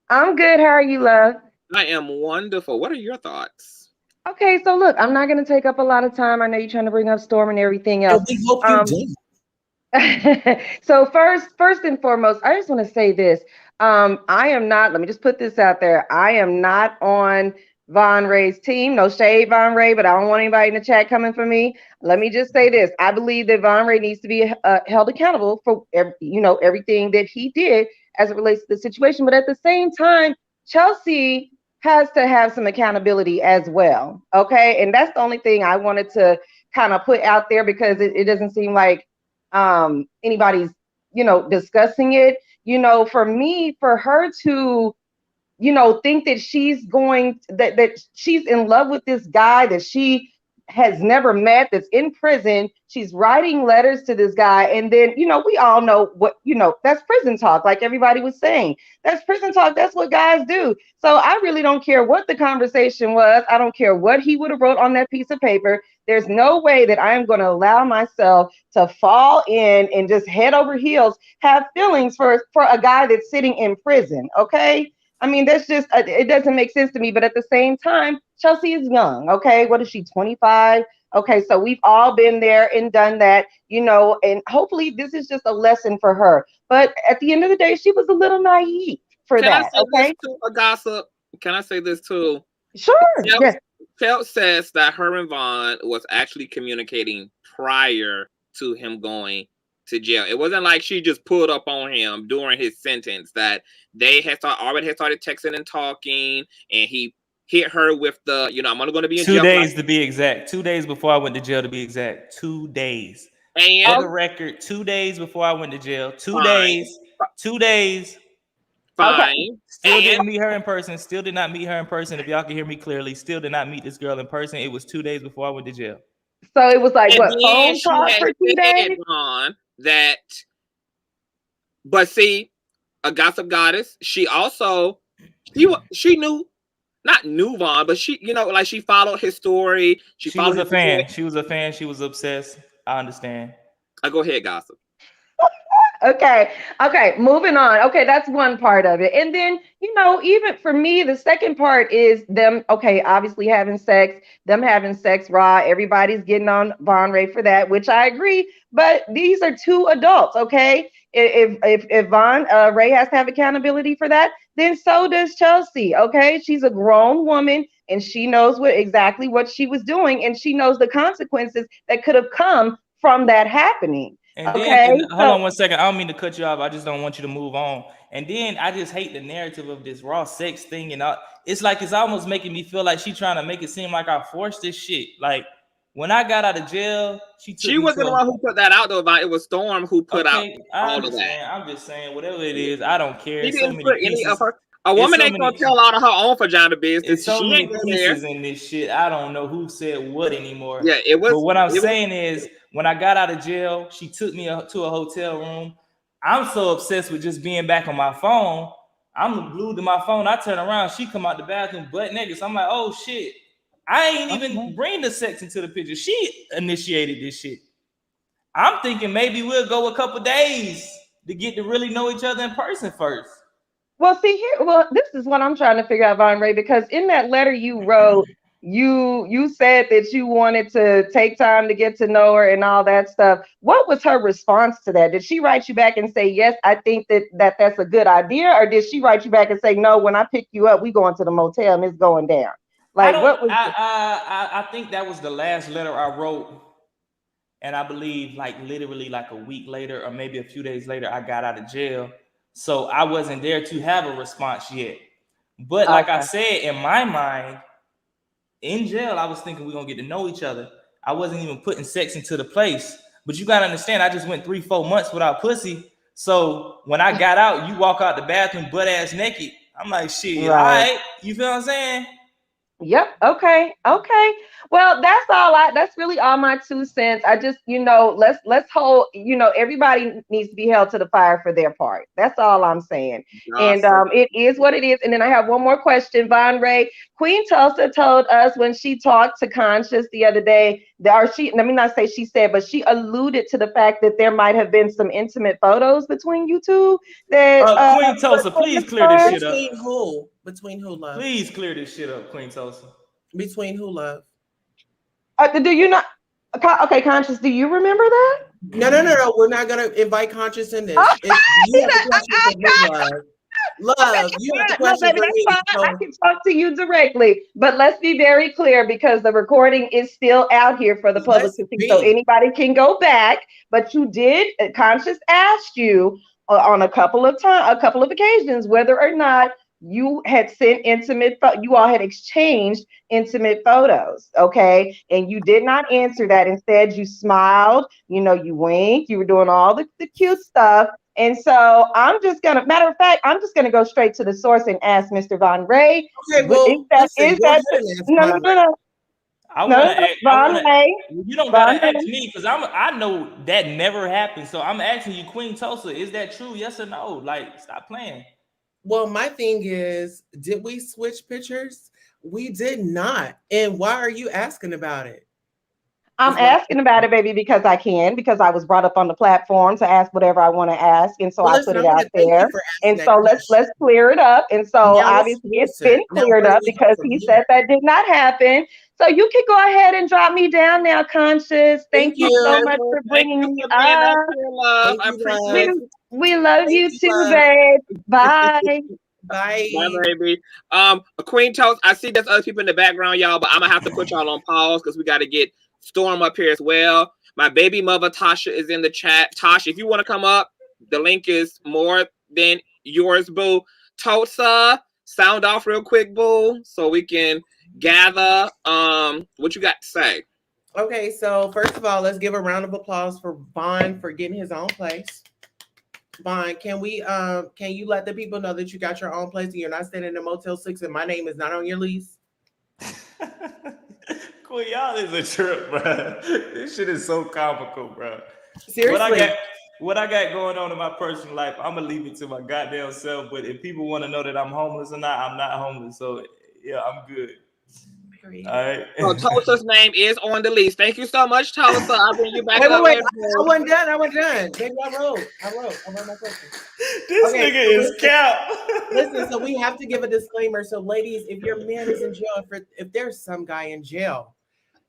I'm good. How are you, love? I am wonderful. What are your thoughts? Okay, so look, I'm not going to take up a lot of time. I know you're trying to bring up Storm and everything else. We hope you do. So first and foremost, I just want to say this. I am not, let me just put this out there. I am not on Vaughn Ray's team. No shade, Vaughn Ray, but I don't want anybody in the chat coming for me. Let me just say this. I believe that Vaughn Ray needs to be held accountable for everything that he did as it relates to the situation. But at the same time, Chelsea has to have some accountability as well. Okay. And that's the only thing I wanted to kind of put out there, because it doesn't seem like anybody's discussing it. For me, for her to think that she's that she's in love with this guy that she has never met, that's in prison. She's writing letters to this guy, and then we all know what that's prison talk, like everybody was saying. That's prison talk. That's what guys do. So I really don't care what the conversation was. I don't care what he would have wrote on that piece of paper. There's no way that I am going to allow myself to fall in and just head over heels have feelings for a guy that's sitting in prison. Okay. I mean, that's just, it doesn't make sense to me. But at the same time, Chelsea is young. Okay. What is she, 25? Okay. So we've all been there and done that, and hopefully this is just a lesson for her. But at the end of the day, she was a little naive for that. Okay. A gossip. Can I say this too? Sure. Yes. Chelsea says that her and Vaughn was actually communicating prior to him going to jail. It wasn't like she just pulled up on him during his sentence, that they had already started texting and talking, and he hit her with the, I'm only going to be in 2 jail. days to be exact. 2 days before I went to jail, to be exact. 2 days. And for the record, 2 days before I went to jail. 2 days. 2 days. Fine. Okay. Still didn't meet her in person. Still did not meet her in person. If y'all can hear me clearly, still did not meet this girl in person. It was 2 days before I went to jail. So it was like, what, phone talk for 2 days? That, but see, a gossip goddess, she also, she knew Vaughn, but she, like she followed his story. She was a fan. She was a fan. She was obsessed. I understand. I go ahead, gossip. Okay, moving on. Okay, that's one part of it. And then, even for me, the second part is them, obviously having sex, raw. Everybody's getting on Vaughn Ray for that, which I agree. But these are two adults, okay? If Vaughn Ray has to have accountability for that, then so does Chelsea, okay? She's a grown woman, and she knows exactly what she was doing, and she knows the consequences that could have come from that happening. And then, hold on 1 second. I don't mean to cut you off. I just don't want you to move on. And then I just hate the narrative of this raw sex thing. And it's like, it's almost making me feel like she's trying to make it seem like I forced this shit. Like, when I got out of jail, she wasn't the one who put that out, though. It was Storm who put out all of that. I'm just saying, whatever it is, I don't care. She didn't put any of her. A woman ain't gonna tell all of her own vagina business. It's so many pieces in this shit. I don't know who said what anymore. Yeah, it was. But what I'm saying is, when I got out of jail, she took me to a hotel room. I'm so obsessed with just being back on my phone. I'm glued to my phone. I turn around, she come out the bathroom butt naked. So I'm like, oh shit. I ain't even bring the sex into the picture. She initiated this shit. I'm thinking maybe we'll go a couple days to get to really know each other in person first. Well, see here. This is what I'm trying to figure out, Vaughn Ray, because in that letter you wrote, you said that you wanted to take time to get to know her and all that stuff. What was her response to that? Did she write you back and say, yes, I think that's a good idea? Or did she write you back and say, no, when I pick you up, we going to the motel and it's going down? Like, I think that was the last letter I wrote. And I believe literally a week later, or maybe a few days later, I got out of jail. So I wasn't there to have a response yet. But like I said, in my mind, in jail, I was thinking we're going to get to know each other. I wasn't even putting sex into the place. But you got to understand, I just went 3-4 months without pussy. So when I got out, you walk out the bathroom butt ass naked. I'm like, shit, all right. You feel what I'm saying? Yep. Okay. Okay. Well, that's really all my 2 cents. I just, let's hold, everybody needs to be held to the fire for their part. That's all I'm saying. And Awesome. it is what it is. And then I have one more question. Vaughn Ray, Queen Tulsa told us when she talked to Conscious the other day, let me not say she said, but she alluded to the fact that there might have been some intimate photos between you two. That Queen Tulsa, please clear this shit up. Between who? Between who, love? Please clear this shit up, Queen Tulsa. Between who, love? Do you not? Okay, Conscious, do you remember that? No. We're not gonna invite Conscious in this. You have the question for me, love. You have the question for me. So. I can talk to you directly, but let's be very clear because the recording is still out here for the public to see, so anybody can go back. But you did. Conscious asked you on a couple of occasions whether or not you had sent you all had exchanged intimate photos, okay? And you did not answer that. Instead, you smiled, you winked, you were doing all the cute stuff. And so I'm just gonna, matter of fact, I'm just gonna go straight to the source and ask Mr. Vaughn Ray. Okay, well, no. I want to Vaughn Ray. You don't gotta ask me because I know that never happened. So I'm asking you, Queen Tulsa, is that true? Yes or no? Like, stop playing. Well, my thing is, did we switch pictures? We did not. And why are you asking about it? I'm asking about it, baby, because I was brought up on the platform to ask whatever I want to ask, and so I put it out there. And so let's clear it up. And so obviously it's been cleared up because he said that did not happen. So you can go ahead and drop me down now, Conscious. Thank you so much for bringing me up. I appreciate it. We love you too, babe. Bye. Bye, baby. Queen Toast, I see there's other people in the background, y'all, but I'm gonna have to put y'all on pause because we got to get Storm up here as well. My baby mother Tasha is in the chat. Tasha, if you want to come up, the link is more than yours, boo. Tulsa, sound off real quick, boo, so we can gather what you got to say. Okay, so first of all, let's give a round of applause for Vaughn for getting his own place. Vaughn, can you let the people know that you got your own place and you're not staying in a Motel 6 and my name is not on your lease? Queen, y'all is a trip, bro. This shit is so comical, bro. Seriously. What I got going on in my personal life, I'm gonna leave it to my goddamn self. But if people want to know that I'm homeless or not, I'm not homeless. So yeah, I'm good. All right. So Tulsa's name is on the list. Thank you so much, Tulsa. I'll bring you back. Wait, I wasn't done. Baby, I wrote my question. This nigga is cap. Listen, so we have to give a disclaimer. So ladies, if your man is in jail, if there's some guy in jail,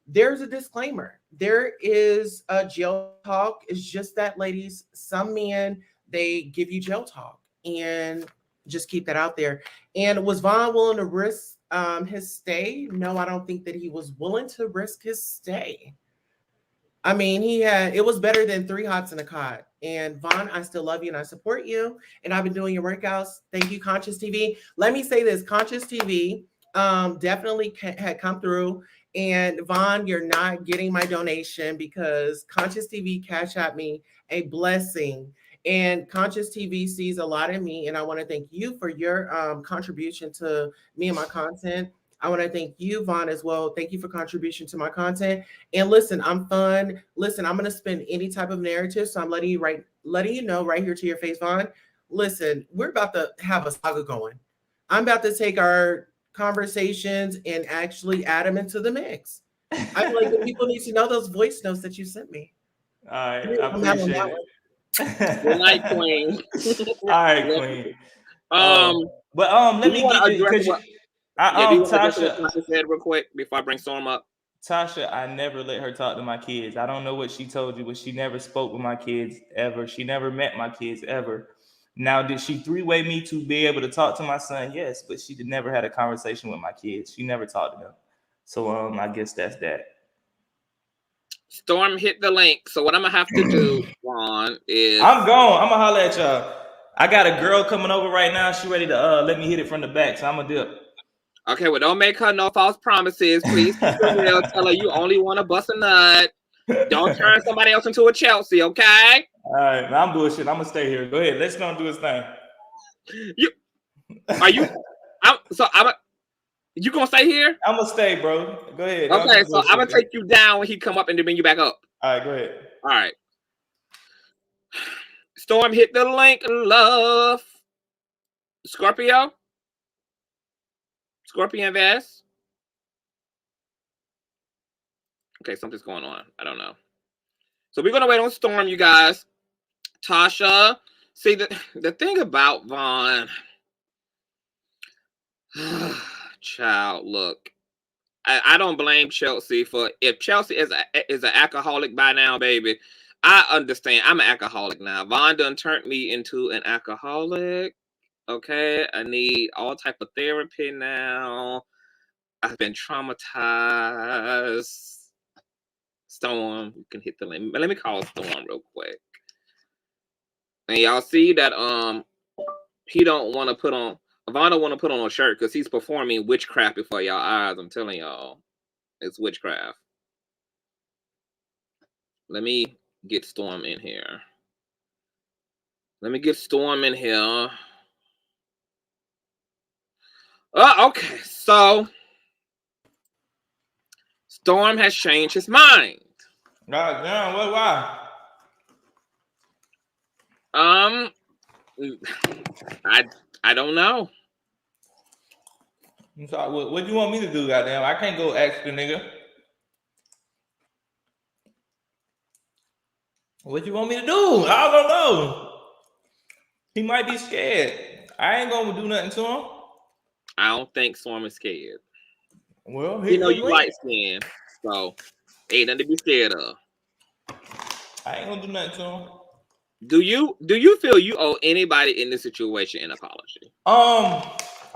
there's a disclaimer. There is a jail talk. It's just that, ladies, some men, they give you jail talk, and just keep that out there. And was Vaughn willing to risk his stay? No, I don't think that he was willing to risk his stay. I mean, it was better than 3 hots in a cot. And Vaughn, I still love you and I support you. And I've been doing your workouts. Thank you, Consciouztv. Let me say this, Consciouztv definitely had come through. And Vaughn, you're not getting my donation because Consciouztv cash at me a blessing. And Consciouztv sees a lot in me. And I want to thank you for your contribution to me and my content. I want to thank you, Vaughn, as well. Thank you for contribution to my content. And listen, I'm fun. Listen, I'm going to spin any type of narrative. So I'm letting you know right here to your face, Vaughn. Listen, we're about to have a saga going. I'm about to take our conversations and actually add them into the mix. I feel like the people need to know those voice notes that you sent me. All right, I appreciate it. Good night, Queen. All right, Queen. Let me get you because Tasha said real quick before I bring Storm up. Tasha, I never let her talk to my kids. I don't know what she told you, but she never spoke with my kids ever. She never met my kids ever. Now, did she 3-way me to be able to talk to my son? Yes, but she never had a conversation with my kids. She never talked to them. So I guess that's that. Storm hit the link. So what I'm gonna have to do, Vaughn, is I'm gone. I'm gonna holler at y'all. I got a girl coming over right now. She ready to let me hit it from the back. So I'm gonna dip. Okay, well, don't make her no false promises. Please keep it real. Tell her you only want to bust a nut. Don't turn somebody else into a Chelsea, okay? All right, I'm bullshit. I'm gonna stay here. Go ahead. Let's go do his thing. You gonna stay here? I'm gonna stay, bro. Go ahead. Okay, so I'm gonna take you down when he come up and then bring you back up. All right, go ahead. All right. Storm, hit the link, love. Scorpio? Scorpion Vest? Okay, something's going on. I don't know. So we're gonna wait on Storm, you guys. Tasha, see the thing about Vaughn, child, look, I don't blame Chelsea for, if Chelsea is an alcoholic by now, baby, I understand. I'm an alcoholic now. Vaughn done turned me into an alcoholic. Okay, I need all type of therapy now. I've been traumatized. Storm, you can hit the link. Let me call Storm real quick. And y'all see that he don't want to put on, Vaughn don't want to put on a shirt because he's performing witchcraft before y'all eyes. I'm telling y'all, it's witchcraft. Let me get Storm in here. Let me get Storm in here. Oh, okay. So Storm has changed his mind. God damn, why? I don't know. So, what do you want me to do, goddamn? I can't go ask the nigga. What you want me to do? I don't know. He might be scared. I ain't gonna do nothing to him. I don't think Storm is scared. Well, you know you light skin, so ain't nothing to be scared of. I ain't gonna do nothing to him. Do you feel you owe anybody in this situation an apology? I'm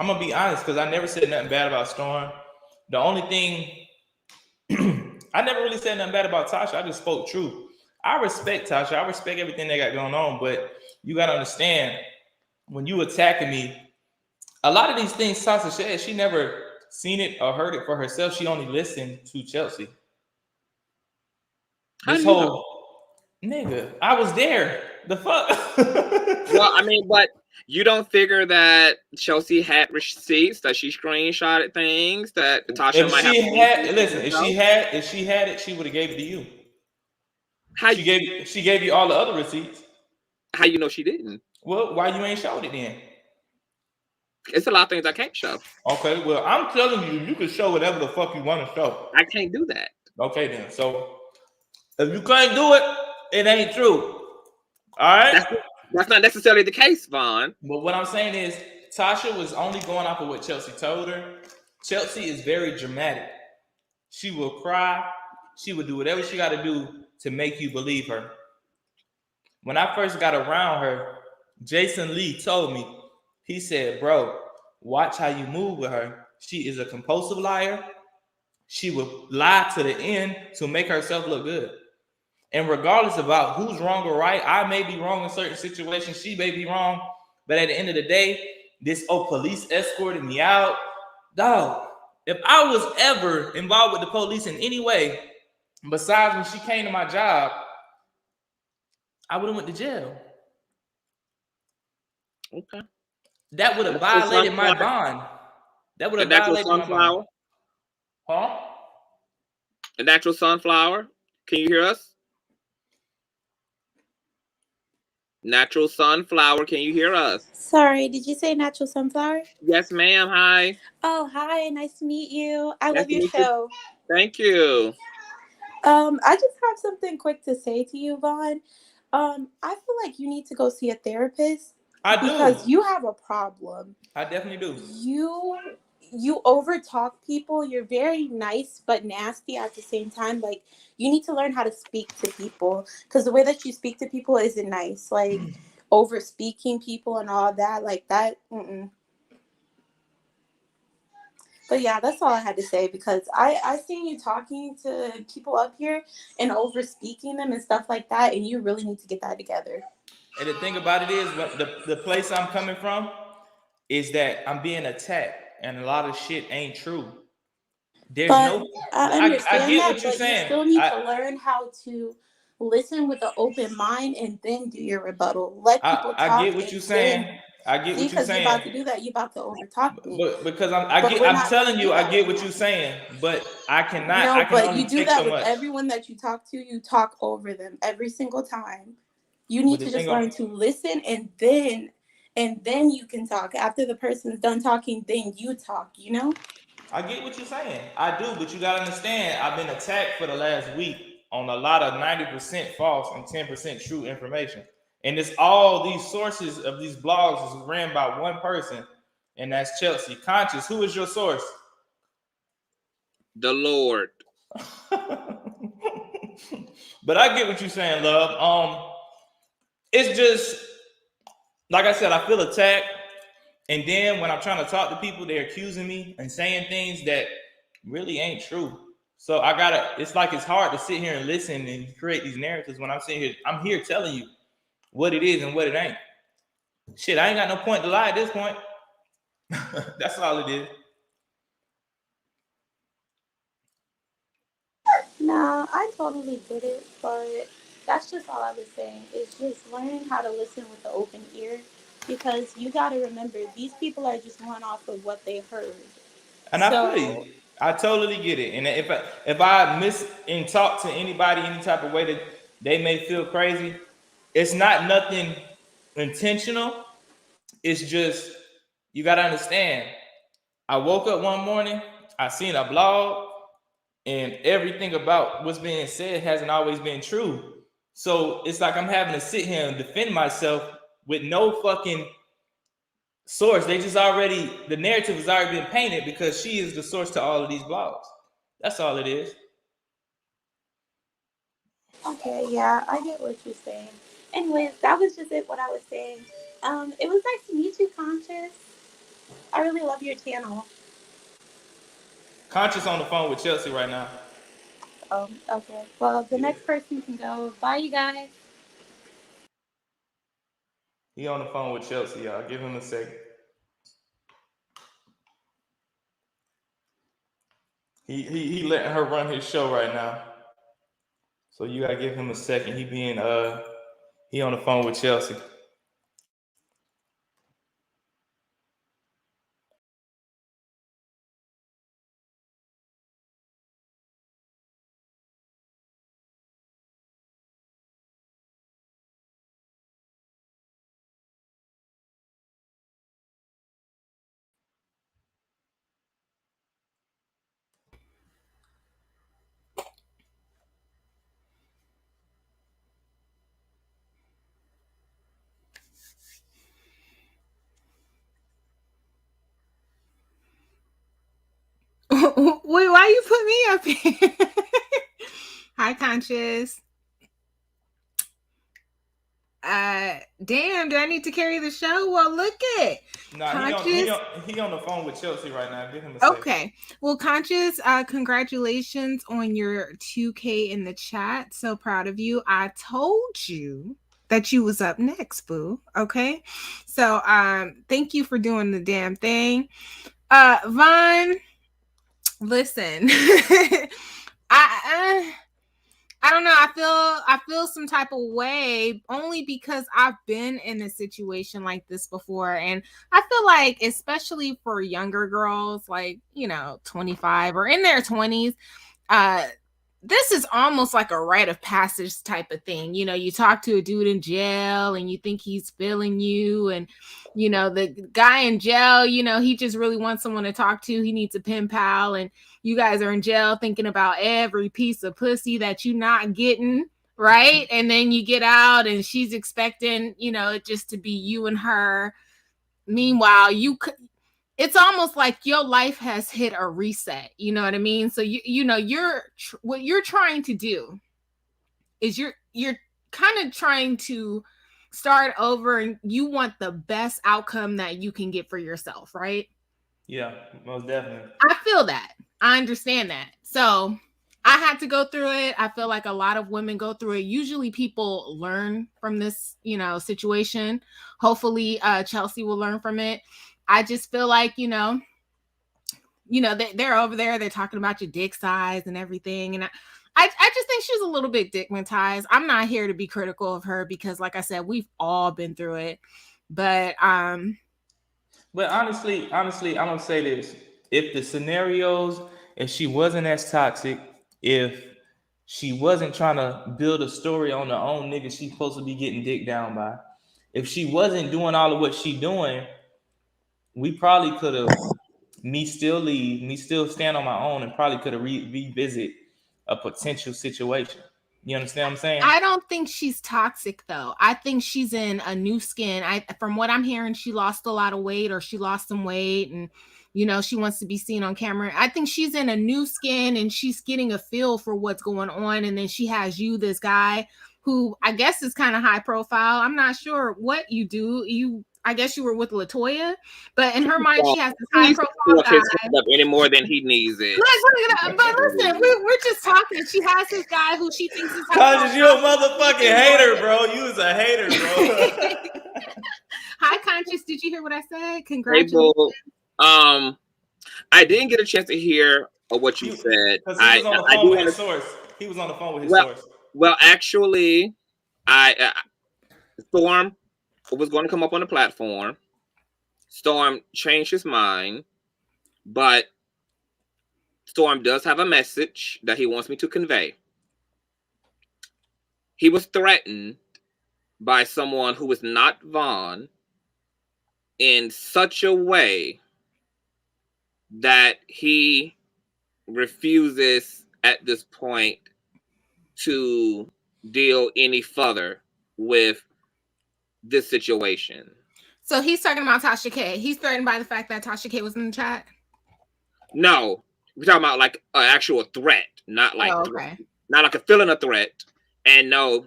gonna be honest, because I never said nothing bad about Storm. The only thing I never really said nothing bad about Tasha. I just spoke truth. I respect Tasha. I respect everything they got going on, but you gotta understand, when you attacking me, a lot of these things Tasha said, she never seen it or heard it for herself. She only listened to Chelsea. This whole nigga, I was there. The fuck? Well, I mean, but you don't figure that Chelsea had receipts, that she screenshotted things, that Tasha if might she have. Had, listen, if she had it, she would have gave it to you. How she gave you all the other receipts. How you know she didn't? Well, why you ain't showed it then? It's a lot of things I can't show. Okay, well, I'm telling you, you can show whatever the fuck you want to show. I can't do that. Okay, then. So if you can't do it, it ain't true. All right? That's not necessarily the case, Vaughn. But what I'm saying is, Tasha was only going off of what Chelsea told her. Chelsea is very dramatic. She will cry. She will do whatever she got to do to make you believe her. When I first got around her, Jason Lee told me, he said, bro, watch how you move with her. She is a compulsive liar. She will lie to the end to make herself look good. And regardless about who's wrong or right, I may be wrong in certain situations. She may be wrong. But at the end of the day, this police escorted me out. Dog, if I was ever involved with the police in any way, besides when she came to my job, I would have went to jail. Okay. That would have violated my bond. That would have violated my bond. Huh? A natural sunflower. Can you hear us? Natural sunflower, can you hear us? Sorry, did you say natural sunflower? Yes, ma'am. Hi. Oh, hi. Nice to meet you. I love your show. Thank you. I just have something quick to say to you, Vaughn. I feel like you need to go see a therapist. Because you have a problem. I definitely do. You overtalk people. You're very nice but nasty at the same time. Like, you need to learn how to speak to people, because the way that you speak to people isn't nice. Like, over speaking people and all that, like that. But yeah, that's all I had to say, because I seen you talking to people up here and over speaking them and stuff like that, and you really need to get that together. And the thing about it is, the place I'm coming from is that I'm being attacked, and a lot of shit ain't true. There's I understand I get that, what you're saying. You still need to learn how to listen with an open mind and then do your rebuttal. Let people talk. I get what you're saying. I get what you're Because saying. you're about to do that, you're about to overtalk me. But because I'm telling you, I get what you're saying, but I cannot. No, I can but only you do take that so with much. everyone that you talk to. You talk over them every single time. You need to just learn to listen, and then you can talk. After the person's done talking, then you talk. You know. I get what you're saying. I do, but you gotta understand. I've been attacked for the last week on a lot of 90% false and 10% true information, and it's all these sources of these blogs is ran by one person, and that's Chelsea. Conscious. Who is your source? The Lord. But I get what you're saying, love. It's just like I said, I feel attacked. And then when I'm trying to talk to people, they're accusing me and saying things that really ain't true. So it's like it's hard to sit here and listen and create these narratives when I'm here telling you what it is and what it ain't. Shit, I ain't got no point to lie at this point. That's all it is. No, I totally get it, but that's just all I was saying. It's just learning how to listen with an open ear, because you got to remember, these people are just going off of what they heard. And I feel you. I totally get it. And if I miss and talk to anybody any type of way that they may feel crazy, it's not nothing intentional. It's just, you got to understand. I woke up one morning, I seen a blog, and everything about what's being said hasn't always been true. So it's like I'm having to sit here and defend myself with no fucking source. The narrative has already been painted because she is the source to all of these blogs. That's all it is. Okay, yeah, I get what you're saying. Anyways, that was just what I was saying. It was nice to meet you, Conscious. I really love your channel. Conscious on the phone with Chelsea right now. Okay. Well, the next person can go. Bye, you guys. He on the phone with Chelsea, y'all. Give him a second. He letting her run his show right now. So you gotta give him a second. He on the phone with Chelsea. Wait, why you put me up here? Hi, Conscious. Damn, do I need to carry the show? Well, look it. Nah, he on the phone with Chelsea right now. Give him a second. Okay. Well, Conscious, congratulations on your 2K in the chat. So proud of you. I told you that you was up next, boo. Okay. So thank you for doing the damn thing. Vaughn, listen. I don't know. I feel some type of way only because I've been in a situation like this before. And I feel like, especially for younger girls, like, 25 or in their 20s, this is almost like a rite of passage type of thing. You talk to a dude in jail and you think he's feeling you, and the guy in jail, he just really wants someone to talk to. He needs a pen pal, and you guys are in jail thinking about every piece of pussy that you're not getting, right? And then you get out and she's expecting, it just to be you and her. Meanwhile, it's almost like your life has hit a reset. You know what I mean? So what you're trying to do is you're kind of trying to start over, and you want the best outcome that you can get for yourself, right? Yeah, most definitely. I feel that. I understand that. So I had to go through it. I feel like a lot of women go through it. Usually people learn from this, situation. Hopefully Chelsea will learn from it. I just feel like, they're over there, they're talking about your dick size and everything. And I just think she's a little bit dickmatized. I'm not here to be critical of her because, like I said, we've all been through it. But honestly, I'm gonna say this: if the scenarios, if she wasn't as toxic, if she wasn't trying to build a story on her own nigga she's supposed to be getting dick down by, if she wasn't doing all of what she doing, we probably could have me still stand on my own, and probably could have revisit a potential situation. You understand what I'm saying? I don't think she's toxic though. I think she's in a new skin. From what I'm hearing, she lost a lot of weight, or she lost some weight, and she wants to be seen on camera. I think she's in a new skin, and she's getting a feel for what's going on. And then she has you, this guy who I guess is kind of high profile. I'm not sure what you do. I guess you were with LaToya, but in her mind, she has this high profile guy. Up any more than he needs it. But listen, we're just talking. She has this guy who she thinks is high Conscious, you a motherfucking hater, bro. You was a hater, bro. Hi, Conscious. Did you hear what I said? Congratulations. I didn't get a chance to hear what you said. Because he was on the phone with his source. He was on the phone with his source. Well, actually, Storm was going to come up on the platform. Storm changed his mind, but Storm does have a message that he wants me to convey. He was threatened by someone who was not Vaughn in such a way that he refuses at this point to deal any further with this situation. So he's talking about Tasha K. He's threatened by the fact that Tasha K was in the chat? No, we're talking about like an actual threat, not like not like a feeling of threat. And no,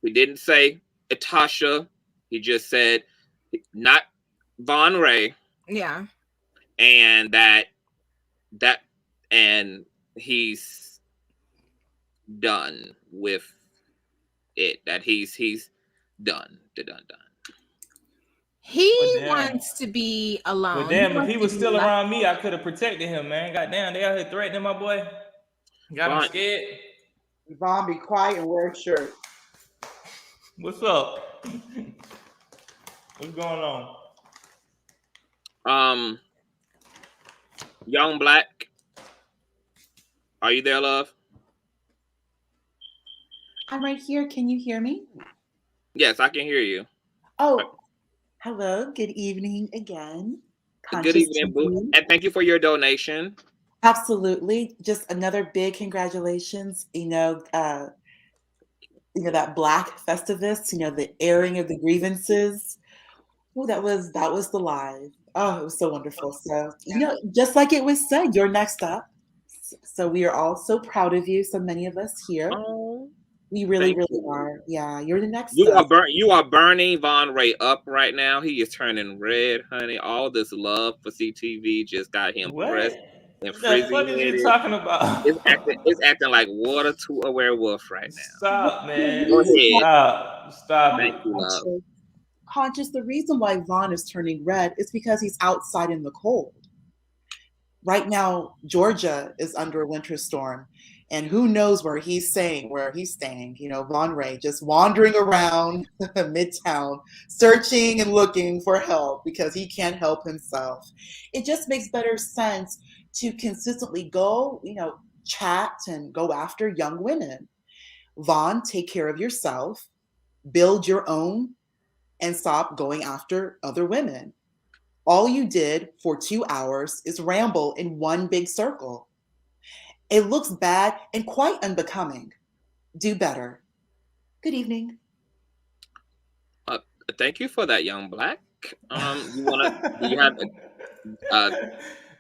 we didn't say Tasha. He just said not Vaughn Ray. Yeah. And and he's done with it. That he's done. Done. He wants to be alone. But damn, if he was still around me, I could have protected him, man. Goddamn, they out here threatening my boy. Got him scared. Vaughn, be quiet and wear a shirt. What's up? What's going on? Young Black, are you there, love? I'm right here. Can you hear me? Yes, I can hear you. Oh, hello. Good evening again. Good evening, Boo. And thank you for your donation. Absolutely. Just another big congratulations. That Black Festivus, the airing of the grievances. Oh, that was the live. Oh, it was so wonderful. So, just like it was said, you're next up. So we are all so proud of you. So many of us here. Oh, we really are. Yeah, you're the next up. You are burning Vaughn Ray up right now. He is turning red, honey. All this love for CTV just got him pressed and frizzy. What are you talking about? It's acting like water to a werewolf right now. Stop, man. Go ahead. Stop. Thank you, love. Conscious, the reason why Vaughn is turning red is because he's outside in the cold. Right now, Georgia is under a winter storm, and who knows where he's staying. Vaughn Ray just wandering around Midtown, searching and looking for help because he can't help himself. It just makes better sense to consistently go, chat and go after young women. Vaughn, take care of yourself, build your own, and stop going after other women. All you did for 2 hours is ramble in one big circle. It looks bad and quite unbecoming. Do better. Good evening. Thank you for that, Young Black. Do you have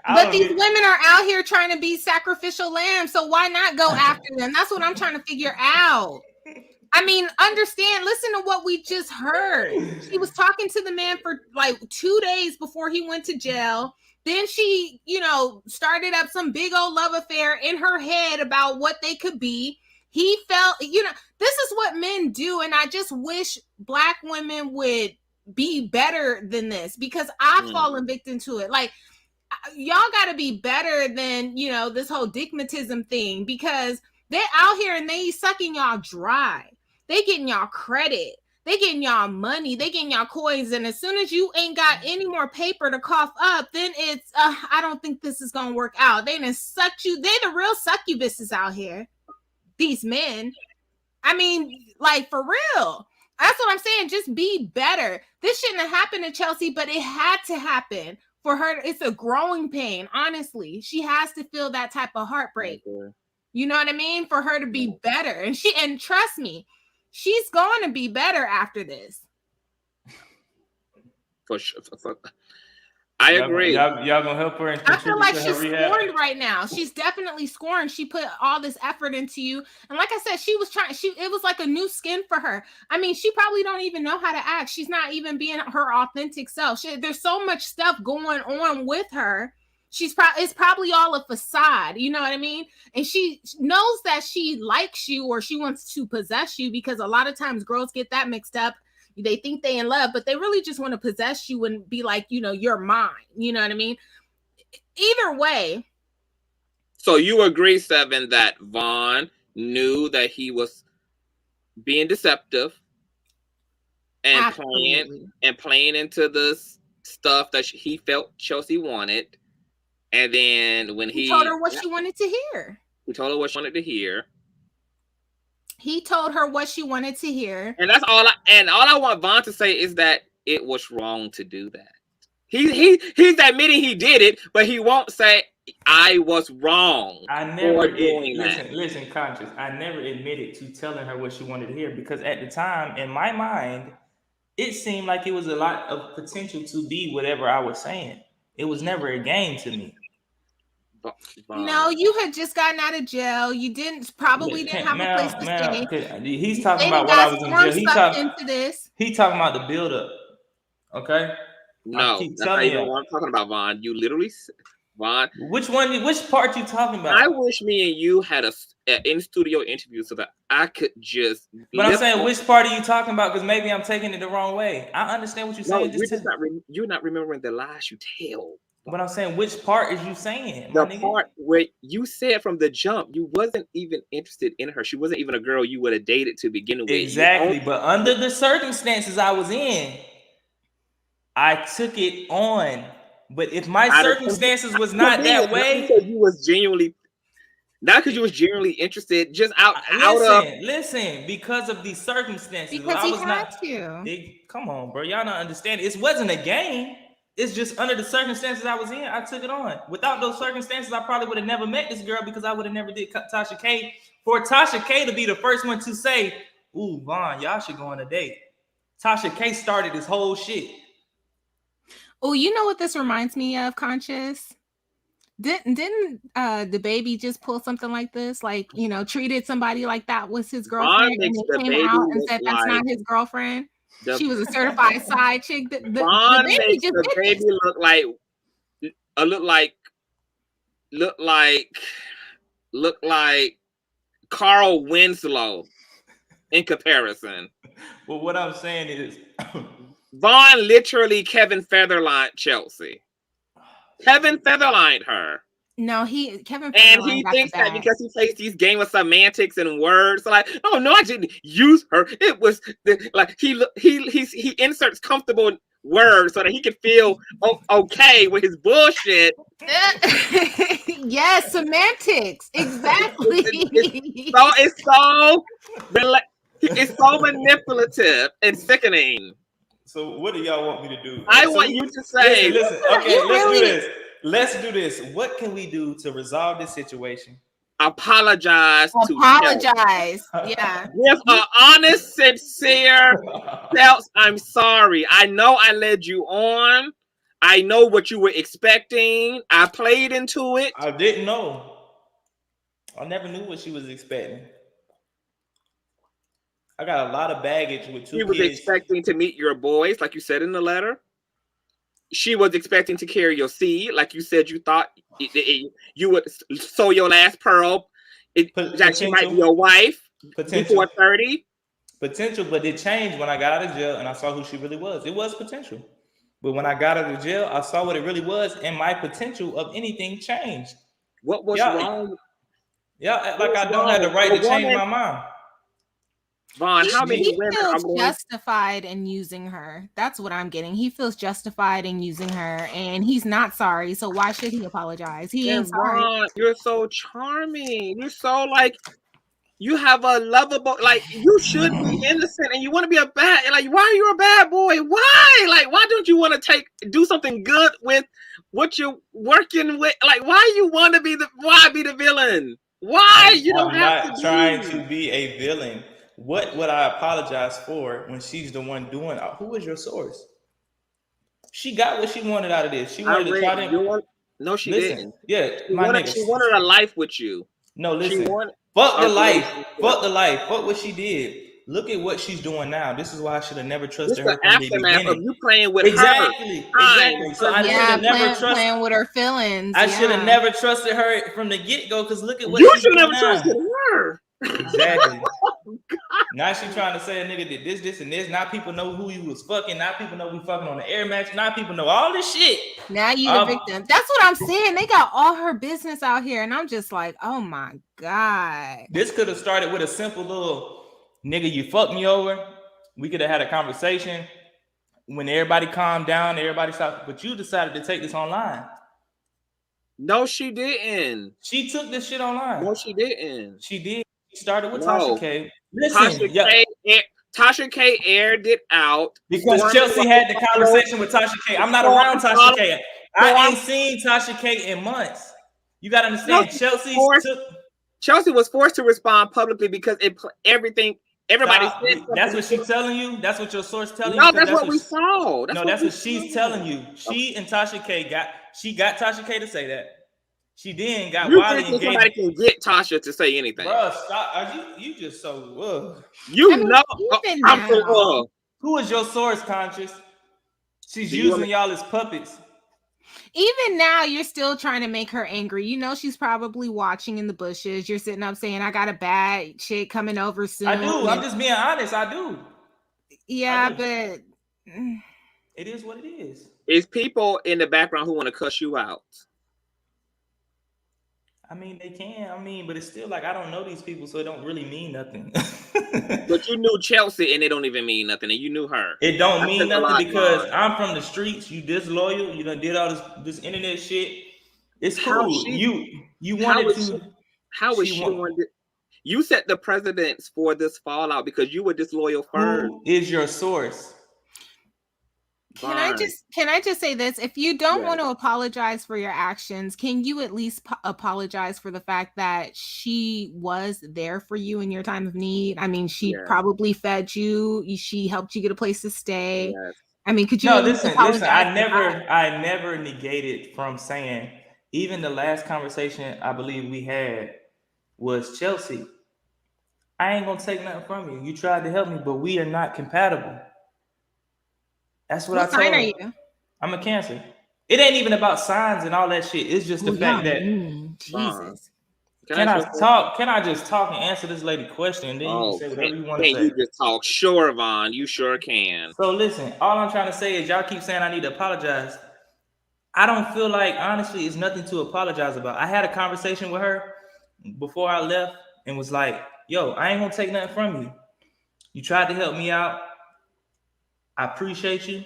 but these women are out here trying to be sacrificial lambs, so why not go after them? That's what I'm trying to figure out. I mean, listen to what we just heard. She was talking to the man for like 2 days before he went to jail. Then she, started up some big old love affair in her head about what they could be. He felt, this is what men do. And I just wish Black women would be better than this, because I've fallen victim to it. Like, y'all got to be better than, this whole dickmatism thing, because they're out here and they sucking y'all dry. They getting y'all credit. They getting y'all money, they getting y'all coins, and as soon as you ain't got any more paper to cough up, then it's I don't think this is gonna work out. They done sucked you. They the real succubuses out here. These men. I mean, like for real. That's what I'm saying. Just be better. This shouldn't have happened to Chelsea, but it had to happen for her. It's a growing pain. Honestly, she has to feel that type of heartbreak. You know what I mean? For her to be better, and trust me, she's going to be better after this. For sure. I agree. Y'all gonna help her and I feel like to she's her rehab? scorned right now. She's definitely scorned. She put all this effort into you, and like I said, she was trying. It was like a new skin for her. I mean, she probably don't even know how to act. She's not even being her authentic self. There's so much stuff going on with her. It's probably all a facade. You know what I mean? And she knows that she likes you or she wants to possess you, because a lot of times girls get that mixed up. They think they in love, but they really just want to possess you and be like, you're mine. You know what I mean? Either way. So you agree, Seven, that Vaughn knew that he was being deceptive and playing into this stuff that he felt Chelsea wanted, and then when he told her what she wanted to hear. He told her what she wanted to hear. He told her what she wanted to hear. And that's all I want Vaughn to say is that it was wrong to do that. He's admitting he did it, but he won't say I was wrong. Listen, Conscious. I never admitted to telling her what she wanted to hear, because at the time, in my mind, it seemed like it was a lot of potential to be whatever I was saying. It was never a game to me. No, you had just gotten out of jail. You didn't have a place to stay. He's talking about what I was in jail. He talking about the buildup. Okay. No, that's not even what I'm talking about, Vaughn. You literally, Vaughn. Which part you talking about? I wish me and you had an in-studio interview so that I could just. But I'm saying, which part are you talking about? Because maybe I'm taking it the wrong way. I understand what you're saying. You're not remembering the lies you tell. But I'm saying, which part is you saying? The part where you said from the jump you wasn't even interested in her. She wasn't even a girl you would have dated to begin with. Exactly. But under the circumstances I was in, I took it on. But if my circumstances was not that way, because you was genuinely, not because you was genuinely interested, just listen, because of these circumstances. Because he had to. Come on, bro. Y'all not understand. It wasn't a game. It's just under the circumstances I was in, I took it on. Without those circumstances, I probably would have never met this girl, because I would have never did Tasha K. For Tasha K to be the first one to say, "Ooh, Vaughn, y'all should go on a date." Tasha K started this whole shit. Oh, you know what this reminds me of, Conscious? Didn't the baby just pull something like this? Like, treated somebody like that was his girlfriend, and it came out and said that's not his girlfriend. She was a certified side chick. The baby look like Carl Winslow in comparison. Well, what I'm saying is Vaughn literally Kevin Featherlined Chelsea. Kevin Featherlined her. No, Kevin and he thinks that because he plays these game of semantics and words, like, oh no, I didn't use her. It was like he inserts comfortable words so that he can feel okay with his bullshit. Yes, semantics, exactly. It's so manipulative and sickening. So what do y'all want me to do? I want you to say, listen. Okay, let's do this. Let's do this. What can we do to resolve this situation? Apologize. Yeah. With an honest, sincere self, I'm sorry. I know I led you on. I know what you were expecting. I played into it. I didn't know. I never knew what she was expecting. I got a lot of baggage with 2 kids. She was expecting to meet your boys, like you said in the letter. She was expecting to carry your seed, like you said you thought you would sow your last pearl. That she might be your wife before 30. Potential, but it changed when I got out of jail and I saw who she really was. It was potential. But when I got out of jail, I saw what it really was, and my potential of anything changed. What was wrong? Yeah, like I don't have the right to change my mind. Vaughn, how many He women are feels going? justified in using her. That's what I'm getting. He feels justified in using her, and he's not sorry. So why should he apologize? He ain't sorry. Vaughn, you're so charming. You're so like, you have a lovable, like, you should be innocent and you want to be a bad, like, why are you a bad boy? Why? Like, why don't you want to do something good with what you're working with? Like, why you want to be why be the villain? Why? You don't have to I'm not trying to be a villain. What would I apologize for when she's the one doing it? Who is your source? She got what she wanted out of this. She wanted to try to. No, she listen, didn't. Yeah, she my wanted, nigga. She wanted a life with you. No, listen. Fuck the life. Fuck the life. Fuck what she did. Look at what she's doing now. This is why I should have never trusted her from the beginning. Of you playing with exactly. So I should have never trusted. Playing with her feelings. I should have never trusted her from the get-go because look at what you she's should doing never now. trusted her. Exactly. Now she's trying to say a nigga did this, and this. Now people know who he was fucking. Now people know we fucking on the air match. Now people know all this shit. Now you the victim. That's what I'm saying. They got all her business out here, and I'm just like, oh my God. This could have started with a simple little nigga, you fucked me over. We could have had a conversation. When everybody calmed down, everybody stopped. But you decided to take this online. No, she didn't. She took this shit online. No, she didn't. She did. She started with Tasha K. Listen, Tasha K aired it out because Chelsea had the conversation with Tasha K. I'm not around Tasha K. I ain't seen Tasha K in months. You gotta understand, Chelsea was forced to respond publicly because everybody said that's what she's telling you. That's what your source telling you. No, that's what we saw. That's what she's telling you. She and Tasha K got Tasha K to say that. She then got Wiley and somebody can get Tasha to say anything. Bro, stop. Are you just so who is your source, Conscious? She's using y'all as puppets. Even now, you're still trying to make her angry. You know she's probably watching in the bushes. You're sitting up saying, I got a bad chick coming over soon. I do. I'm just being honest. I do. Yeah, but it is what it is. It's people in the background who want to cuss you out. I mean, they can. But it's still like I don't know these people, so it don't really mean nothing. But you knew Chelsea, and it don't even mean nothing. And you knew her. It don't mean nothing because I'm from the streets. You disloyal. You done did all this internet shit. It's cool. You wanted to. How was she wanted? You set the precedence for this fallout because you were disloyal first. Who is your source? Can I just say this? If you don't want to apologize for your actions, can you at least apologize for the fact that she was there for you in your time of need? I mean, she probably fed you. She helped you get a place to stay. Yes. I mean, could you? No, listen. I never negated from saying. Even the last conversation I believe we had was Chelsea. I ain't gonna take nothing from you. You tried to help me, but we are not compatible. That's what I told sign her. are you? I'm a Cancer. It ain't even about signs and all that shit. It's just the fact that Jesus. Can I talk? Can I just talk and answer this lady question? And then you can say whatever you want to say. You just talk. Sure, Vaughn. You sure can. So listen, all I'm trying to say is y'all keep saying I need to apologize. I don't feel like, honestly, it's nothing to apologize about. I had a conversation with her before I left and was like, yo, I ain't gonna take nothing from you. You tried to help me out. I appreciate you.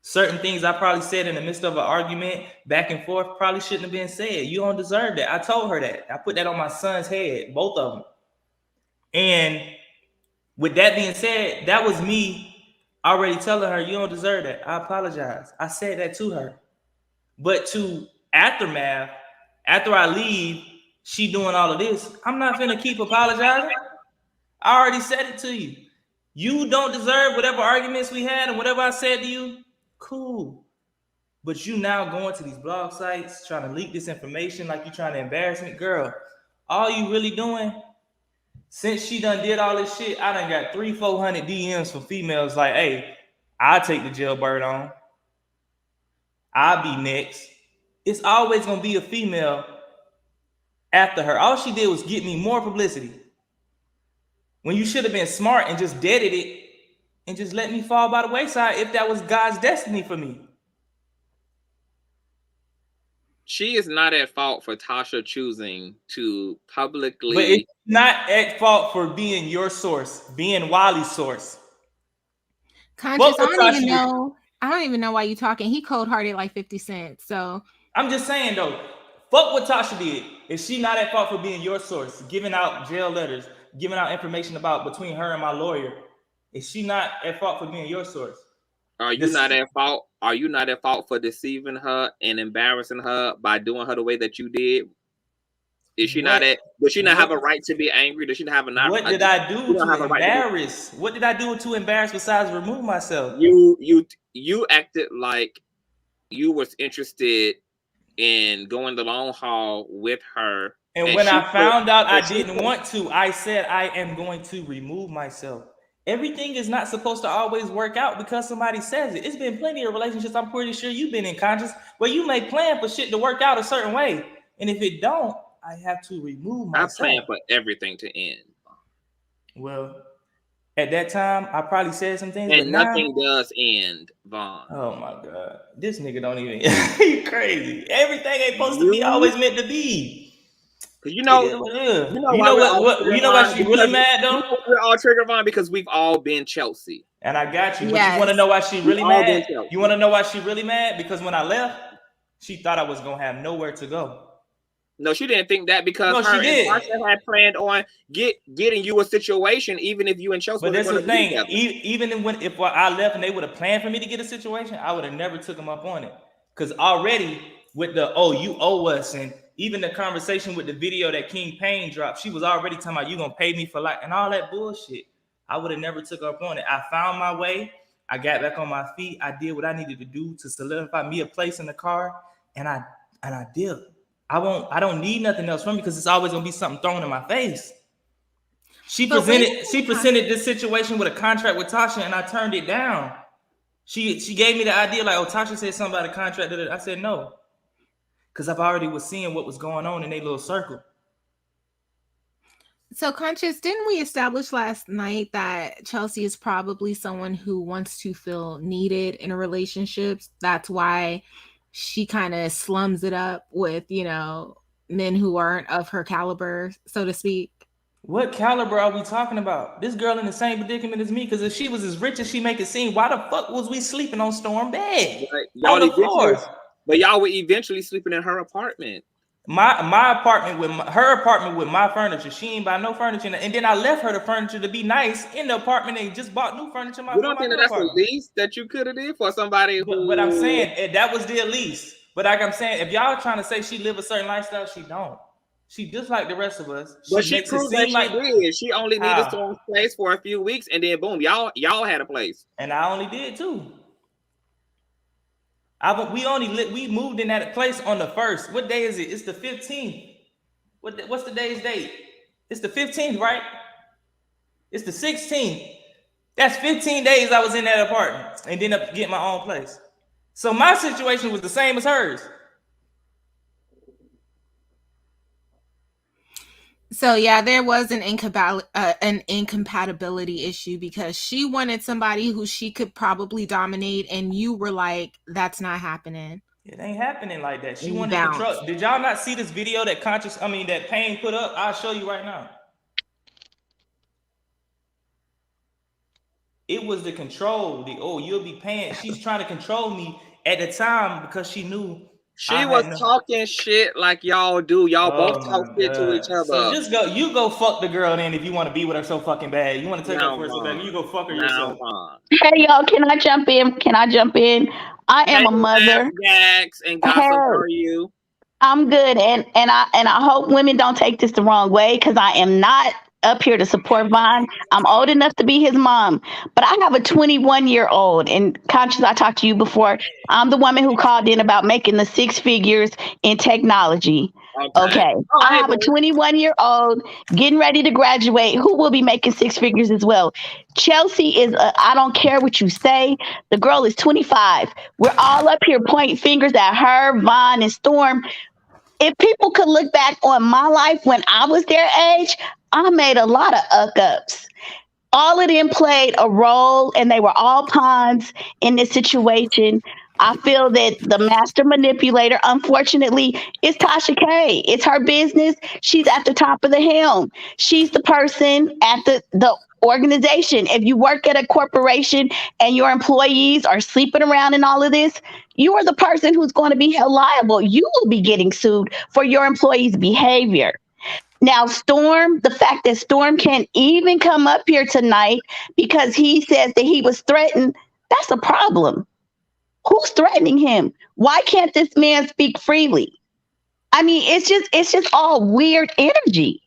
Certain things I probably said in the midst of an argument, back and forth, probably shouldn't have been said. You don't deserve that. I told her that. I put that on my son's head, both of them. And with that being said, that was me already telling her, you don't deserve that. I apologize. I said that to her. But to aftermath, after I leave, she doing all of this, I'm not finna keep apologizing. I already said it to you. You don't deserve whatever arguments we had and whatever I said to you. Cool. But you now going to these blog sites trying to leak this information like you trying to embarrass me. Girl, all you really doing, since she done did all this shit, I done got 300-400 DMs from females like, hey, I'll take the jailbird on. I'll be next. It's always going to be a female after her. All she did was get me more publicity. When you should have been smart and just deaded it and just let me fall by the wayside if that was God's destiny for me. she is not at fault for Tasha choosing to publicly. But it's not at fault for being your source, being Wally's source. Conscious, I don't even know why you talking. He cold-hearted like 50 Cent. So I'm just saying though, fuck what Tasha did. Is she not at fault for being your source, giving out jail letters, giving out information about between her and my lawyer? Is she not at fault for being your source? Are you not at fault? Are you not at fault for deceiving her and embarrassing her by doing her the way that you did? Is she not at? Does she not have a right to be angry? Does she not have a? What did I do to embarrass? What did I do to embarrass besides remove myself? You acted like you was interested in going the long haul with her. And when I found out I didn't want to, I said I am going to remove myself. Everything is not supposed to always work out because somebody says it. It's been plenty of relationships, I'm pretty sure you've been in Conscious, where you may plan for shit to work out a certain way. And if it don't, I have to remove myself. I plan for everything to end. Well, at that time, I probably said some things, and nothing does end, Vaughn. Oh my God. This nigga don't even, he crazy. Everything ain't supposed to be always meant to be. Cause you know why she really mad though? We're all triggered, Vaughn, because we've all been Chelsea. And I got you. But you want to know why she really mad? You want to know why she really mad? Because when I left, she thought I was gonna have nowhere to go. No, she didn't think that because her and Tasha had planned on getting you a situation, even if you and Chelsea. But that's the thing. Even if I left and they would have planned for me to get a situation, I would have never took them up on it. Because already with the you owe us, and even the conversation with the video that King Payne dropped, she was already talking about you gonna pay me for like and all that bullshit. I would have never took up on it. I found my way. I got back on my feet. I did what I needed to do to solidify me a place in the car, and I did. I don't need nothing else from you because it's always gonna be something thrown in my face. She presented this situation with a contract with Tasha, and I turned it down. She gave me the idea like, Tasha said something about a contract. I said no, because I've already was seeing what was going on in their little circle. So, Conscious, didn't we establish last night that Chelsea is probably someone who wants to feel needed in a relationship? That's why she kind of slums it up with, men who aren't of her caliber, so to speak. What caliber are we talking about? This girl in the same predicament as me, because if she was as rich as she make it seem, why the fuck was we sleeping on Storm bed? On the floor. But y'all were eventually sleeping in her apartment. My apartment with her apartment with my furniture. She ain't buy no furniture, and then I left her the furniture to be nice in the apartment and just bought new furniture. You don't think that's the least that you could have did for somebody who? But I'm saying that was the least. But like I'm saying, if y'all trying to say she live a certain lifestyle, she don't. She just like the rest of us. But she proved that she did. She only needed Storm's place for a few weeks, and then boom, y'all had a place. And I only did too. We moved in that place on the 1st. What day is it? It's the 15th. What's the day's date? It's the 15th, right? It's the 16th. That's 15 days I was in that apartment and ended up getting my own place. So my situation was the same as hers. So yeah, there was an incompatibility issue because she wanted somebody who she could probably dominate, and you were like, "That's not happening." It ain't happening like that. She wanted control. Did y'all not see this video that that Payne put up? I'll show you right now. It was the control. You'll be paying. She's trying to control me at the time because she knew. She was talking shit like y'all do. Y'all both talk shit to each other. So just go. You go fuck the girl then if you want to be with her so fucking bad. You want to take her for so bad. You go fuck her yourself. Hey y'all, can I jump in? I am a mother. Gags and gossip. How are you? I'm good, and I hope women don't take this the wrong way because I am not up here to support Vaughn. I'm old enough to be his mom, but I have a 21-year-old. And Conscious, I talked to you before. I'm the woman who called in about making the 6 figures in technology. Okay. I have a 21-year-old getting ready to graduate who will be making 6 figures as well. Chelsea is, I don't care what you say. The girl is 25. We're all up here pointing fingers at her, Vaughn, and Storm. If people could look back on my life when I was their age, I made a lot of ups. All of them played a role, and they were all pawns in this situation. I feel that the master manipulator, unfortunately, is Tasha K. It's her business. She's at the top of the helm. She's the person at the organization. If you work at a corporation and your employees are sleeping around in all of this, you are the person who's going to be held liable. You will be getting sued for your employees' behavior. Now, Storm, the fact that Storm can't even come up here tonight because he says that he was threatened, that's a problem. Who's threatening him? Why can't this man speak freely? I mean, it's just all weird energy.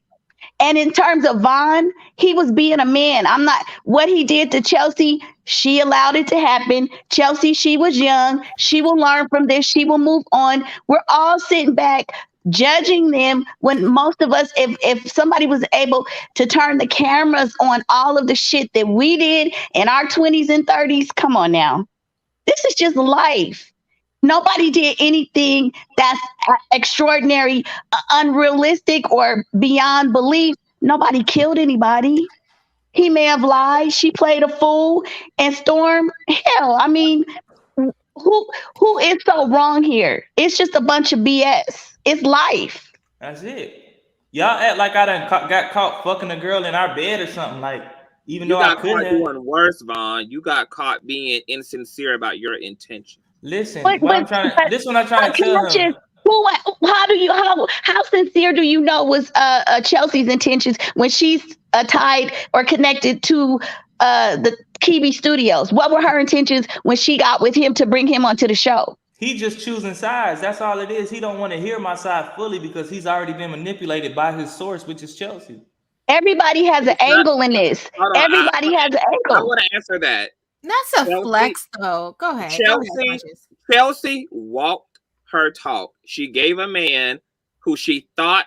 And in terms of Vaughn, he was being a man. I'm not what he did to Chelsea, she allowed it to happen. Chelsea, she was young. She will learn from this. She will move on. We're all sitting back judging them when most of us, if somebody was able to turn the cameras on all of the shit that we did in our 20s and 30s, come on now. This is just life. Nobody did anything that's extraordinary, unrealistic, or beyond belief. Nobody killed anybody. He may have lied. She played a fool. And Storm, hell, I mean, who is so wrong here? It's just a bunch of BS. It's life. That's it. Y'all act like I done got caught fucking a girl in our bed or something. Like, even though I could have. Doing worse, Vaughn. You got caught being insincere about your intention. Listen, what I'm trying to tell him. How sincere do you know was Chelsea's intentions when she's tied or connected to the Kebe Studios? What were her intentions when she got with him to bring him onto the show? He just choosing sides. That's all it is. He don't want to hear my side fully because he's already been manipulated by his source, which is Chelsea. Everybody has an angle in this. Everybody has an angle. I want to answer that. That's a flex, though. Go ahead. Chelsea walked her talk. She gave a man who she thought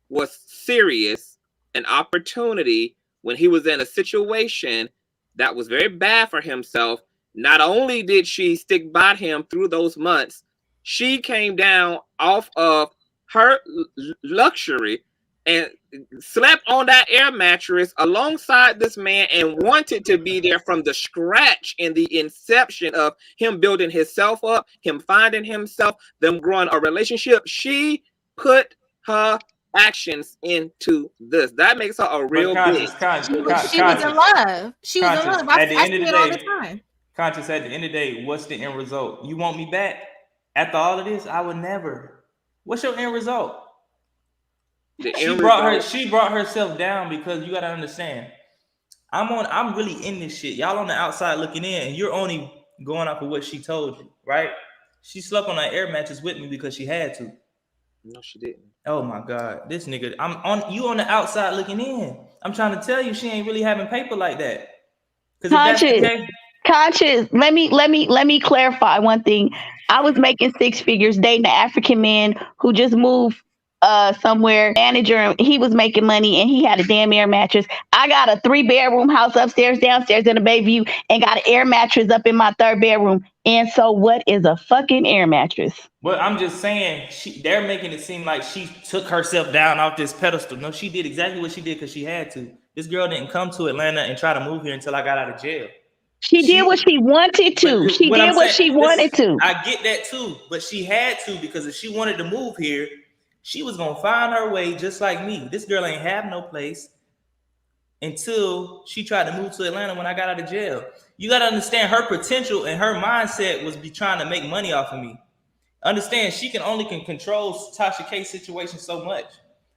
was serious an opportunity when he was in a situation that was very bad for himself. Not only did she stick by him through those months, she came down off of her luxury and slept on that air mattress alongside this man and wanted to be there from the scratch in the inception of him building himself up, him finding himself, them growing a relationship. She put her actions into this. That makes her a real bitch. She was in love. She was in love. I see it all the time. Conscious, at the end of the day, what's the end result? You want me back? After all of this, I would never. What's your end result? She brought herself down because you gotta understand. I'm really in this shit. Y'all on the outside looking in, and you're only going off of what she told you, right? She slept on that air mattress with me because she had to. No, she didn't. Oh my God, this nigga! You on the outside looking in. I'm trying to tell you, she ain't really having paper like that. Conscious. Let me clarify one thing. I was making 6 figures dating an African man who just moved somewhere, manager. He was making money and he had a damn air mattress. I got a 3-bedroom house upstairs, downstairs in a Bayview, and got an air mattress up in my 3rd bedroom. And so, what is a fucking air mattress? Well, I'm just saying, they're making it seem like she took herself down off this pedestal. No, she did exactly what she did because she had to. This girl didn't come to Atlanta and try to move here until I got out of jail. She did what she wanted to. She did what she wanted to. I get that too, but she had to, because if she wanted to move here, she was gonna find her way just like me. This girl ain't have no place until she tried to move to Atlanta when I got out of jail. You gotta understand, her potential and her mindset was be trying to make money off of me. Understand, she can control Tasha K's situation so much.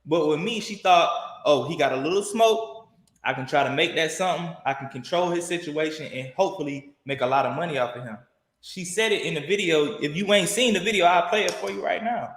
But with me, she thought, oh, he got a little smoke. I can try to make that something. I can control his situation and hopefully make a lot of money off of him. She said it in the video. If you ain't seen the video, I'll play it for you right now.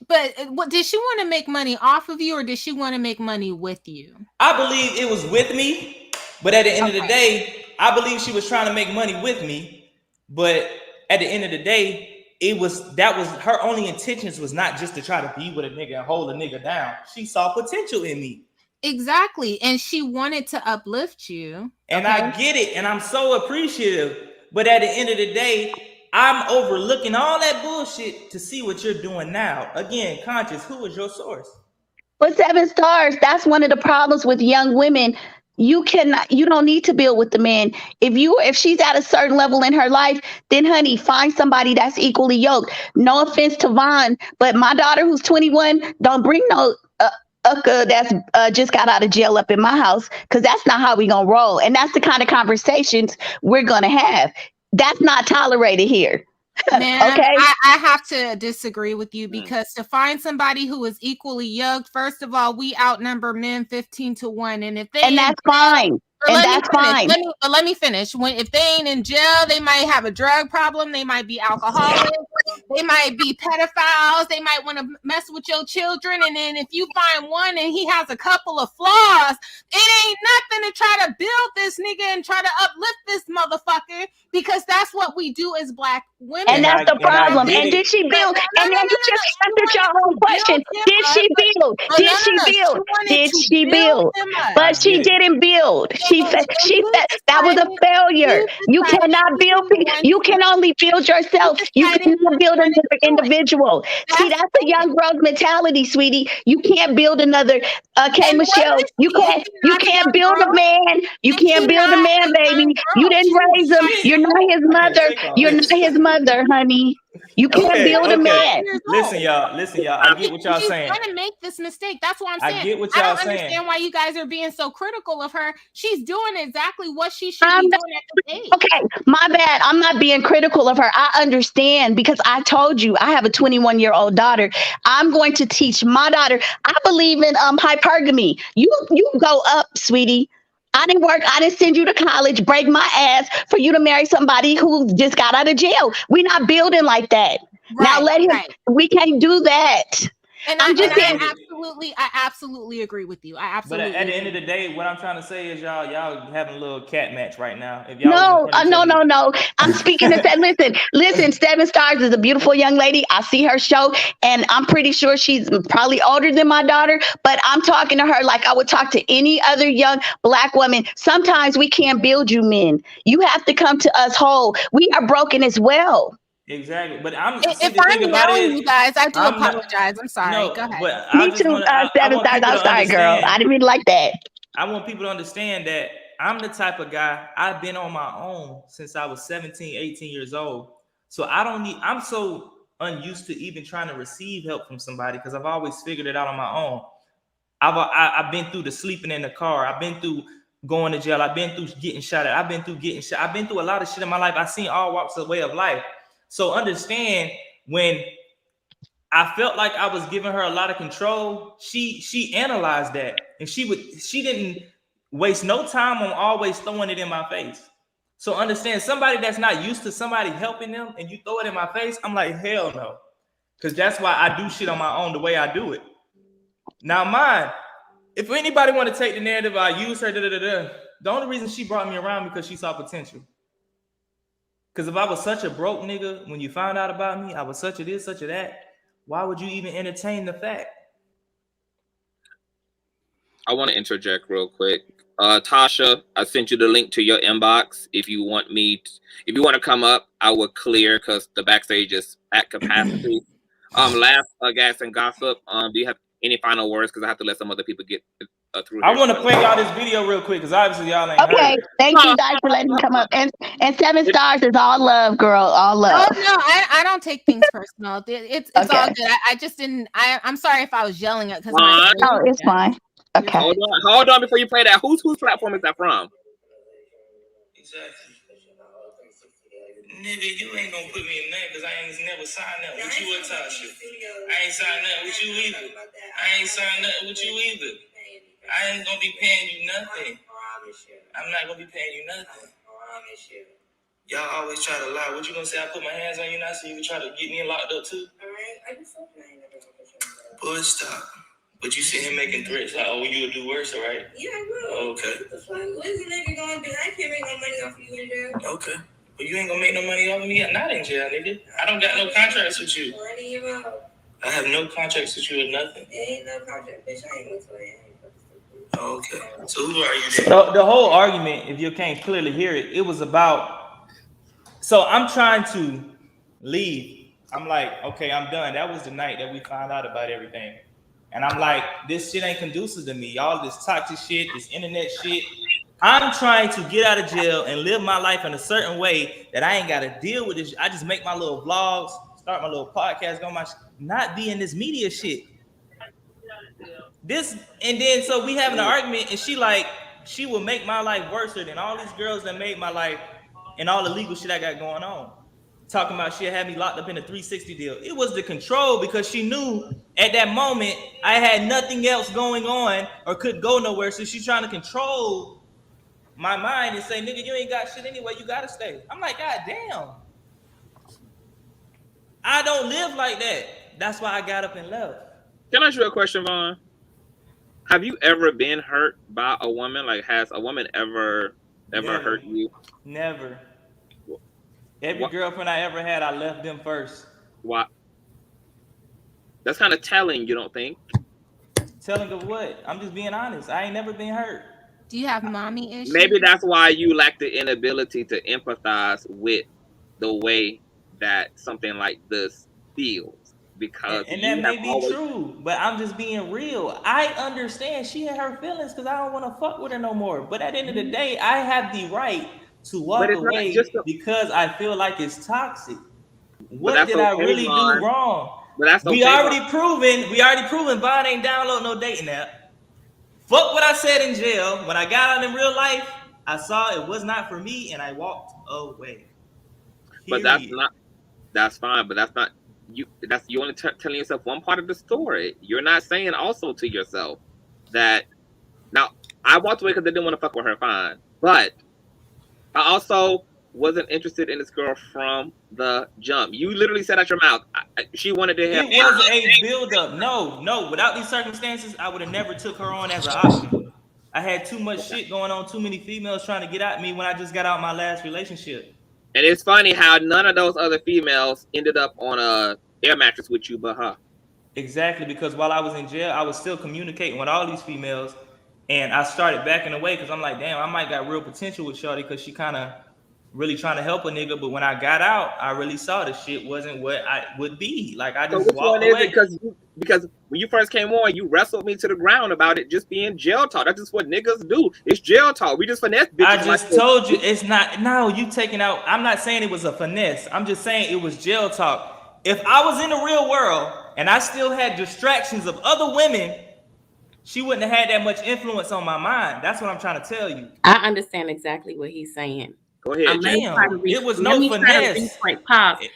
But what did she want to make money off of you, or did she want to make money with you? I believe it was with me, but at the end of the day, I believe she was trying to make money with me. But at the end of the day, that was her only intentions, was not just to try to be with a nigga and hold a nigga down. She saw potential in me. Exactly. And she wanted to uplift you. And I get it. And I'm so appreciative. But at the end of the day, I'm overlooking all that bullshit to see what you're doing now. Again, Conscious, who is your source? But 7 stars, that's one of the problems with young women. You don't need to build with the men. If she's at a certain level in her life, then honey, find somebody that's equally yoked. No offense to Vaughn, but my daughter who's 21, don't bring no that's just got out of jail up in my house, because that's not how we gonna roll. And that's the kind of conversations we're gonna have. That's not tolerated here. Ma'am, Okay. I have to disagree with you, because to find somebody who is equally yoked, first of all, we outnumber men 15-1, and if they and that's fine. And that's fine. Let me finish. If they ain't in jail, they might have a drug problem. They might be alcoholics. They might be pedophiles. They might want to mess with your children. And then if you find one and he has a couple of flaws, it ain't nothing to try to build this nigga and try to uplift this motherfucker, because that's what we do as Black women. And that's the problem. And did she build? And then you just answered your own question. Did she build? Did she build? Did she build? But she didn't build. She said that was a failure. You cannot build. You can only build yourself. You cannot build another individual. See, that's a young girl's mentality, sweetie. You can't build another Michelle. You can't build a man. You can't build a man, baby. You didn't raise him. You're not his mother. You're not his mother, honey. You can't build a man. Listen, y'all. I get what y'all saying. She's trying to make this mistake. That's what I'm saying. I get what y'all saying. I don't understand why you guys are being so critical of her. She's doing exactly what she should be doing at this age. Okay, my bad. I'm not being critical of her. I understand, because I told you I have a 21-year-old daughter. I'm going to teach my daughter. I believe in hypergamy. You go up, sweetie. I didn't work. I didn't send you to college, break my ass for you to marry somebody who just got out of jail. We're not building like that. Right, now we can't do that. And I absolutely agree with you. But at the end of the day, what I'm trying to say is y'all having a little cat match right now. If y'all no. I'm speaking to that. Listen, 7 Stars is a beautiful young lady. I see her show, and I'm pretty sure she's probably older than my daughter, but I'm talking to her like I would talk to any other young Black woman. Sometimes we can't build you men. You have to come to us whole. We are broken as well. Exactly, but if I'm yelling, you guys, I do apologize. I'm sorry. No, go ahead. But Me too, 7 Stars. I'm sorry, girl. I didn't mean like that. I want people to understand that I'm the type of guy, I've been on my own since I was 17, 18 years old. So I'm so unused to even trying to receive help from somebody, because I've always figured it out on my own. I've been through the sleeping in the car. I've been through going to jail. I've been through getting shot at. I've been through getting shot. I've been through a lot of shit in my life. I've seen all walks of the way of life. So understand, when I felt like I was giving her a lot of control, she analyzed that, and she didn't waste no time on always throwing it in my face. So understand, somebody that's not used to somebody helping them and you throw it in my face, I'm like, hell no. Because that's why I do shit on my own the way I do it. Now mine, if anybody want to take the narrative, I use her, the only reason she brought me around because she saw potential. Because if I was such a broke nigga, when you found out about me, I was such a this, such a that, why would you even entertain the fact? I want to interject real quick. Tasha, I sent you the link to your inbox. If you want to come up, I will clear, because the backstage is at capacity. Last gas and gossip. Do you have any final words? Because I have to let some other people get through. I want to play y'all this video real quick, because obviously y'all ain't heard it. Thank you guys for letting me come up. And 7 Stars is all love, girl, all love. Oh no, I don't take things personal. It's okay. All good. I just didn't. I'm sorry if I was yelling at because. Oh, it's fine. Okay. Hold on before you play that. Whose platform is that from? Exactly. Nigga, you ain't gonna put me in there because I ain't never signed up with you or Tasha. I ain't signed up with you either. I ain't signed up with you either. I ain't gonna be paying you nothing. I'm not gonna be paying you nothing. Y'all always try to lie. What you gonna say? I put my hands on you now so you can try to get me locked up too? Boy, stop. But you see him making threats like, oh, you'll do worse, all right? Yeah, I will. Okay. What is the nigga gonna do? I can't make no money off of you in jail. Okay. But you ain't gonna make no money off of me. I'm not in jail, nigga. I don't got no contracts with you. I have no contracts with you or nothing. There ain't no contract, bitch. I ain't gonna tell you. Okay. So who are you then? So the whole argument, if you can't clearly hear it, it was about, so I'm trying to leave. I'm like, okay, I'm done. That was the night that we found out about everything. And I'm like, this shit ain't conducive to me. Y'all this toxic shit, this internet shit, I'm trying to get out of jail and live my life in a certain way that I ain't got to deal with this. I just make my little vlogs, start my little podcast, not be in this media shit. This, and then so we having an argument, and she will make my life worse than all these girls that made my life and all the legal shit I got going on. Talking about she'll have me locked up in a 360 deal. It was the control, because she knew at that moment I had nothing else going on or couldn't go nowhere. So she's trying to control my mind and say, nigga, you ain't got shit anyway, you gotta stay. I'm like, God damn. I don't live like that. That's why I got up and left. Can I ask you a question, Vaughn? Have you ever been hurt by a woman? Like, has a woman ever hurt you? Never. Every girlfriend I ever had, I left them first. Why? That's kind of telling, you don't think? Telling of what? I'm just being honest. I ain't never been hurt. Do you have mommy issues? Maybe that's why you lack the inability to empathize with the way that something like this feels. Because and that may be true, but I'm just being real. I understand she had her feelings because I don't want to fuck with her no more. But at the end of the day, I have the right to walk away because I feel like it's toxic. What did I really do wrong? But that's we already proven Vaughn ain't download no dating app. Fuck what I said in jail. When I got out in real life, I saw it was not for me and I walked away. But that's fine, but that's not you. That's you only telling yourself one part of the story. You're not saying also to yourself that now I walked away because I didn't want to fuck with her, fine. But I also wasn't interested in this girl from the jump. You literally said out your mouth she wanted to have. It was a build-up. No. Without these circumstances, I would have never took her on as an option. I had too much shit going on, too many females trying to get at me when I just got out my last relationship. And it's funny how none of those other females ended up on a air mattress with you but her. Exactly, because while I was in jail, I was still communicating with all these females, and I started backing away because I'm like, damn, I might got real potential with Shorty because she kind of really trying to help a nigga. But when I got out, I really saw the shit wasn't what I would be. Like, I just walked away. Because when you first came on, you wrestled me to the ground about it just being jail talk. That's just what niggas do. It's jail talk. We just finesse bitches. I just told you it's not. No, you taking out. I'm not saying it was a finesse. I'm just saying it was jail talk. If I was in the real world and I still had distractions of other women, she wouldn't have had that much influence on my mind. That's what I'm trying to tell you. I understand exactly what he's saying. Go ahead. It was no finesse.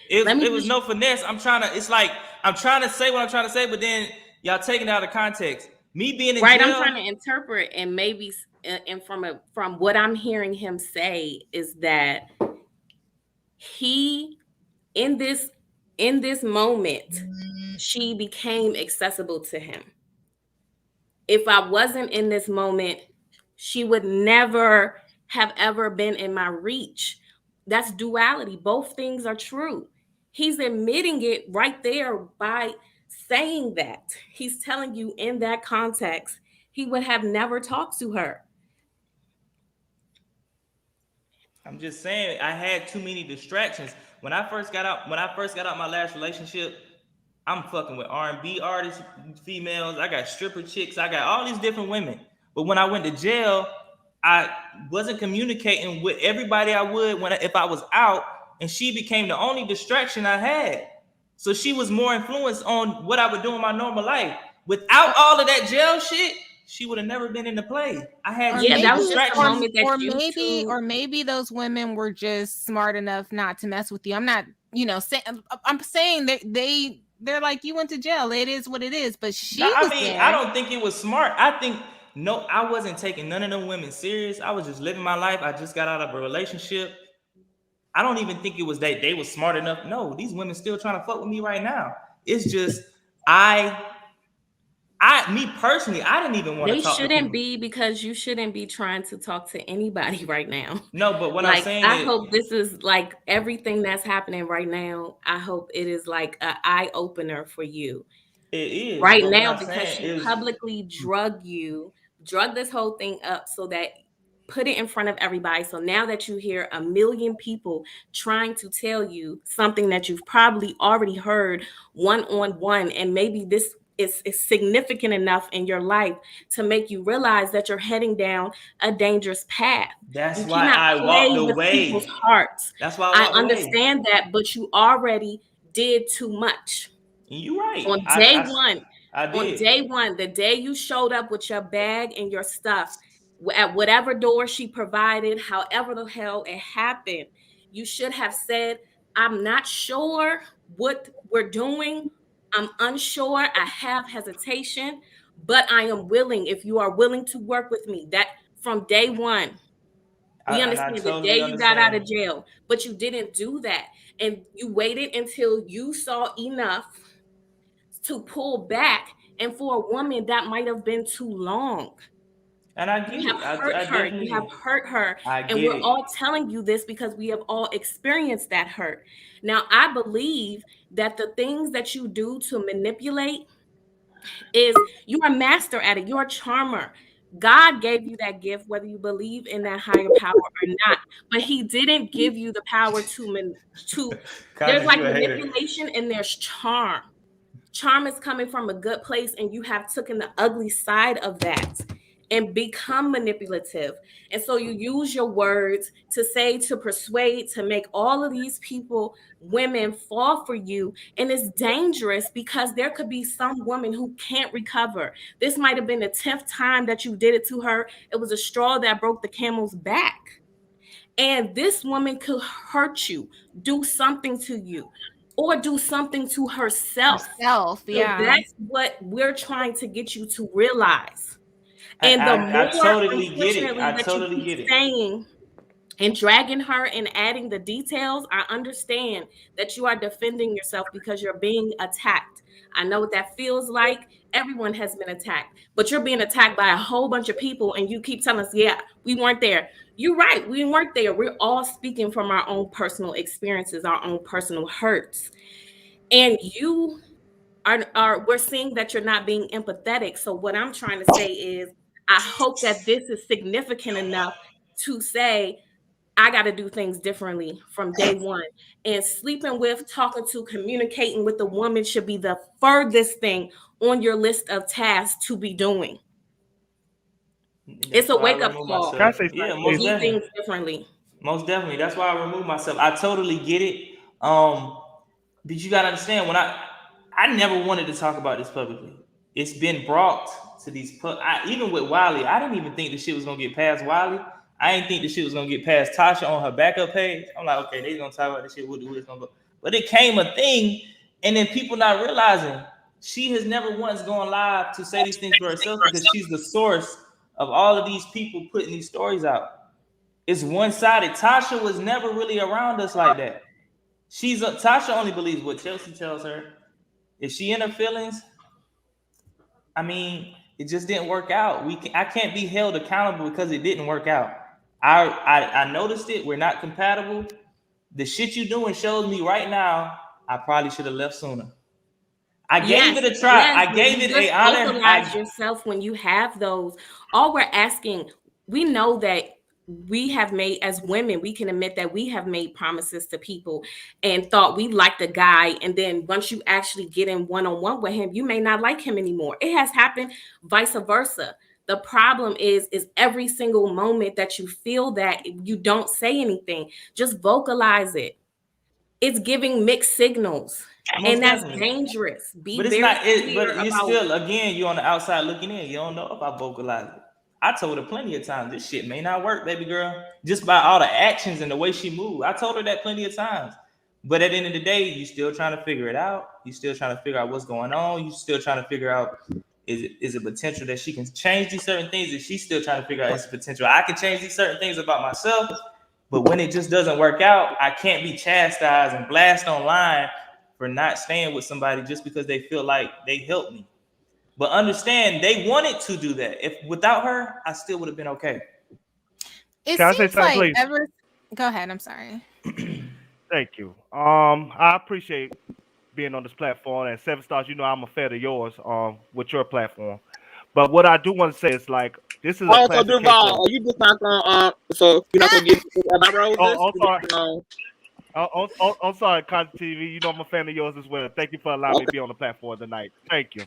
It was no finesse. I'm trying to say what I'm trying to say, but then y'all taking it out of context. Me being in jail, I'm trying to interpret, and maybe and from what I'm hearing him say is that he in this moment she became accessible to him. If I wasn't in this moment, she would never have ever been in my reach. That's duality. Both things are true. He's admitting it right there by saying that. He's telling you in that context, he would have never talked to her. I'm just saying I had too many distractions. When I first got out my last relationship, I'm fucking with R&B artists, females. I got stripper chicks. I got all these different women. But when I went to jail, I wasn't communicating with everybody I would if I was out, and she became the only distraction I had. So she was more influenced on what I would do in my normal life. Without all of that jail shit, she would have never been in the play. I had that was just a moment that or maybe those women were just smart enough not to mess with you. I'm not, I'm saying that they're like, you went to jail. It is what it is. But I don't think it was smart. I wasn't taking none of them women serious. I was just living my life. I just got out of a relationship. I don't even think it was that they were smart enough. No, these women still trying to fuck with me right now. It's just me personally, I didn't even want to talk to people. They shouldn't be, because you shouldn't be trying to talk to anybody right now. No, but what I'm saying I hope this is like everything that's happening right now. I hope it is like an eye opener for you. It is right now, because she publicly drug this whole thing up so that put it in front of everybody. So now that you hear a million people trying to tell you something that you've probably already heard one-on-one, and maybe this is significant enough in your life to make you realize that you're heading down a dangerous path. That's you why cannot I play walked with away. people's hearts. That's why I I walked away. understand that, but you already did too much. You're right. On day one, on day one, the day you showed up with your bag and your stuff at whatever door she provided, however the hell it happened, you should have said, I'm not sure what we're doing. I'm unsure. I have hesitation, but I am willing. If you are willing to work with me, that from day one, we understand the day you got out of jail, but you didn't do that. And you waited until you saw enough to pull back. And for a woman, that might have been too long. And I get you have hurt her. You have hurt her. And we're all telling you this because we have all experienced that hurt. Now, I believe that the things that you do to manipulate is you're a master at it. You're a charmer. God gave you that gift, whether you believe in that higher power or not. But he didn't give you the power there's like manipulation and there's charm. Charm is coming from a good place, and you have taken the ugly side of that and become manipulative. And so you use your words to say, to persuade, to make all of these people, women, fall for you. And it's dangerous because there could be some woman who can't recover. This might have been the 10th time that you did it to her. It was a straw that broke the camel's back. And this woman could hurt you, do something to you, or do something to herself. Yeah. So that's what we're trying to get you to realize. And I totally get it. I totally get it. Saying and dragging her and adding the details, I understand that you are defending yourself because you're being attacked. I know what that feels like. Everyone has been attacked, but you're being attacked by a whole bunch of people, and you keep telling us, yeah, we weren't there. You're right. We weren't there. We're all speaking from our own personal experiences, our own personal hurts. And you we're seeing that you're not being empathetic. So what I'm trying to say is, I hope that this is significant enough to say, I got to do things differently from day one. And sleeping with, talking to, communicating with the woman should be the furthest thing on your list of tasks to be doing. It's a wake-up call. Yeah, most do things differently. Most definitely. That's why I remove myself. I totally get it. But you gotta understand, when I never wanted to talk about this publicly. It's been brought to these even with Wiley, I didn't even think the shit was gonna get past Wiley. I didn't think the shit was gonna get past Tasha on her backup page. I'm like, okay, they're gonna talk about this shit. We'll do it's gonna go. But it came a thing, and then people not realizing she has never once gone live to say these things for herself because she's the source of all of these people putting these stories out. It's one-sided. Tasha was never really around us like that. Tasha only believes what Chelsea tells her. If she in her feelings, I mean, it just didn't work out. I can't be held accountable because it didn't work out. I noticed it. We're not compatible. The shit you doing shows me right now I probably should have left sooner. I gave it a try. I gave it a honor. Vocalize yourself when you have those. All we're asking, we know that we have made, as women, we can admit that we have made promises to people and thought we liked the guy. And then once you actually get in one-on-one with him, you may not like him anymore. It has happened vice versa. The problem is every single moment that you feel that, you don't say anything. Just vocalize it. It's giving mixed signals. Most and that's definitely dangerous. But it's not it, but you're still, again, you're on the outside looking in. You don't know if I vocalize it. I told her plenty of times, this shit may not work, baby girl. Just by all the actions and the way she moved. I told her that plenty of times. But at the end of the day, you still trying to figure it out. You still trying to figure out what's going on. You still trying to figure out, is it potential that she can change these certain things? And she's still trying to figure out, is it potential I can change these certain things about myself? But when it just doesn't work out, I can't be chastised and blast online for not staying with somebody just because they feel like they helped me. But understand, they wanted to do that. If without her, I still would have been okay. It seems like Go ahead. I'm sorry. Thank you. I appreciate being on this platform, and 7 stars. You know, I'm a fan of yours. With your platform. But what I do want to say is, like, this is a classic case. Are you just not gonna? So you're not gonna give my roses? I'm sorry, Consciouztv. You know I'm a fan of yours as well. Thank you for allowing me to be on the platform tonight. Thank you.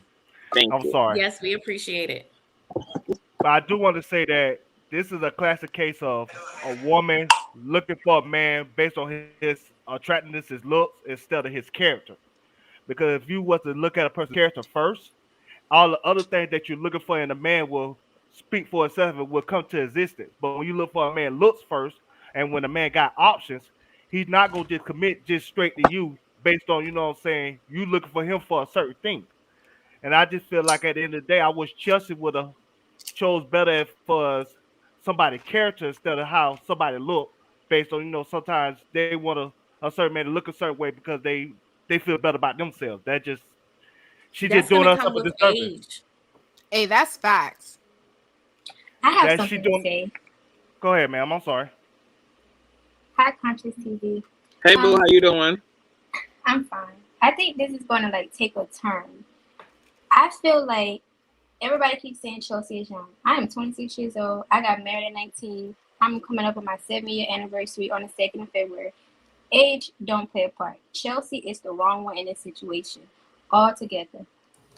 I'm sorry. Yes, we appreciate it. But I do want to say that this is a classic case of a woman looking for a man based on his attractiveness, his looks, instead of his character. Because if you was to look at a person's character first, all the other things that you're looking for in a man will speak for itself and will come to existence. But when you look for a man looks first, and when a man got options, he's not gonna just commit just straight to you based on, you know what I'm saying, you looking for him for a certain thing. And I just feel like at the end of the day, I wish Chelsea would have chose better as far as somebody's character instead of how somebody look based on, you know, sometimes they want a certain man to look a certain way because they feel better about themselves. That just she just That's doing gonna herself come a with disservice. age. Hey, that's facts. I have That she something to doing. say. Go ahead, ma'am. I'm sorry. Hi, Consciouztv. Hey, boo, how you doing? I'm fine. I think this is going to like take a turn. I feel like everybody keeps saying Chelsea is young. I am 26 years old. I got married at 19. I'm coming up on my 7-year anniversary on the 2nd of February. Age don't play a part. Chelsea is the wrong one in this situation altogether.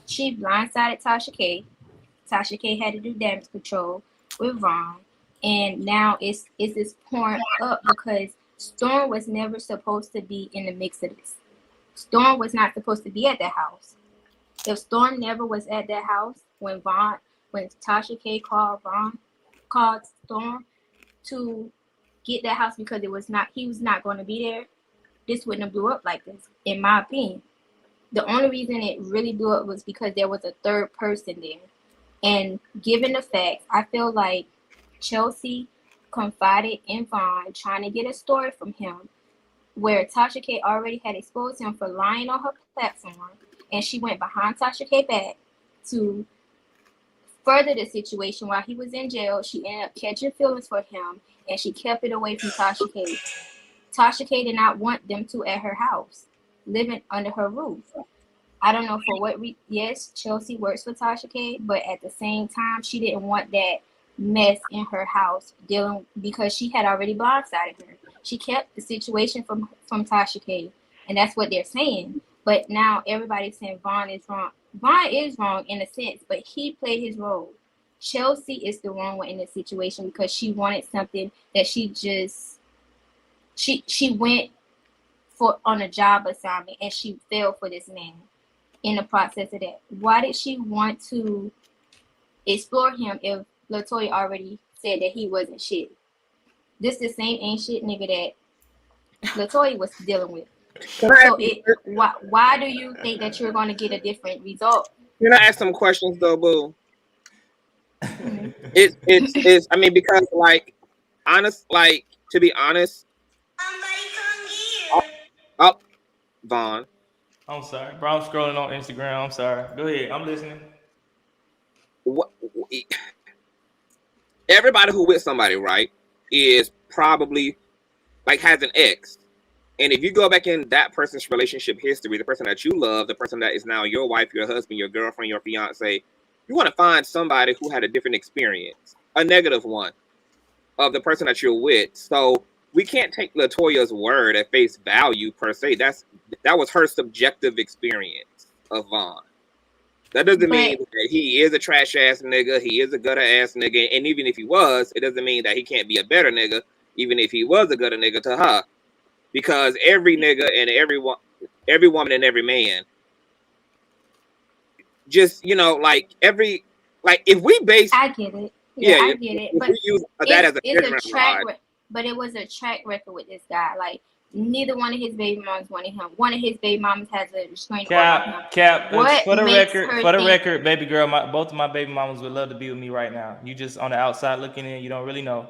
She blindsided Tasha K. Tasha K had to do damage control with Vaughn. And now it's this pouring up because Storm was never supposed to be in the mix of this. Storm was not supposed to be at that house. If Storm never was at that house when Tasha K called Storm to get that house because he was not going to be there, this wouldn't have blew up like this, in my opinion. The only reason it really blew up was because there was a third person there. And given the facts, I feel like Chelsea confided in Vaughn, trying to get a story from him, where Tasha K already had exposed him for lying on her platform, and she went behind Tasha K back to further the situation while he was in jail. She ended up catching feelings for him, and she kept it away from Tasha K. Tasha K did not want them two at her house, living under her roof. I don't know for what reason. Yes, Chelsea works for Tasha K, but at the same time, she didn't want that mess in her house because she had already blindsided her. She kept the situation from Tasha K, and that's what they're saying. But now everybody's saying Vaughn is wrong. Vaughn is wrong in a sense, but he played his role. Chelsea is the wrong one in this situation because she wanted something that she went for on a job assignment, and she fell for this man. In the process of that, why did she want to explore him if LaToya already said that he wasn't shit? This the same ain't shit nigga that LaToya was dealing with. So why do you think that you're going to get a different result? Can I ask some questions though, boo? It's I mean, because to be honest, Vaughn. I'm sorry, bro. I'm scrolling on Instagram. I'm sorry. Go ahead. I'm listening. Everybody who with somebody, right, is probably has an ex. And if you go back in that person's relationship history, the person that you love, the person that is now your wife, your husband, your girlfriend, your fiance, you want to find somebody who had a different experience, a negative one, of the person that you're with. So we can't take LaToya's word at face value per se. That was her subjective experience of Vaughn. That doesn't mean that he is a trash ass nigga. He is a gutter ass nigga. And even if he was, it doesn't mean that he can't be a better nigga, even if he was a gutter nigga to her. Because every nigga and every woman and every man, just, if we base. I get it. Yeah, I get it. But we use that as it's a track but it was a track record with this guy. Like, neither one of his baby moms wanted him. One of his baby moms has a restraining order on him. Cap. What For the makes record, baby girl, both of my baby mamas would love to be with me right now. You just on the outside looking in. You don't really know.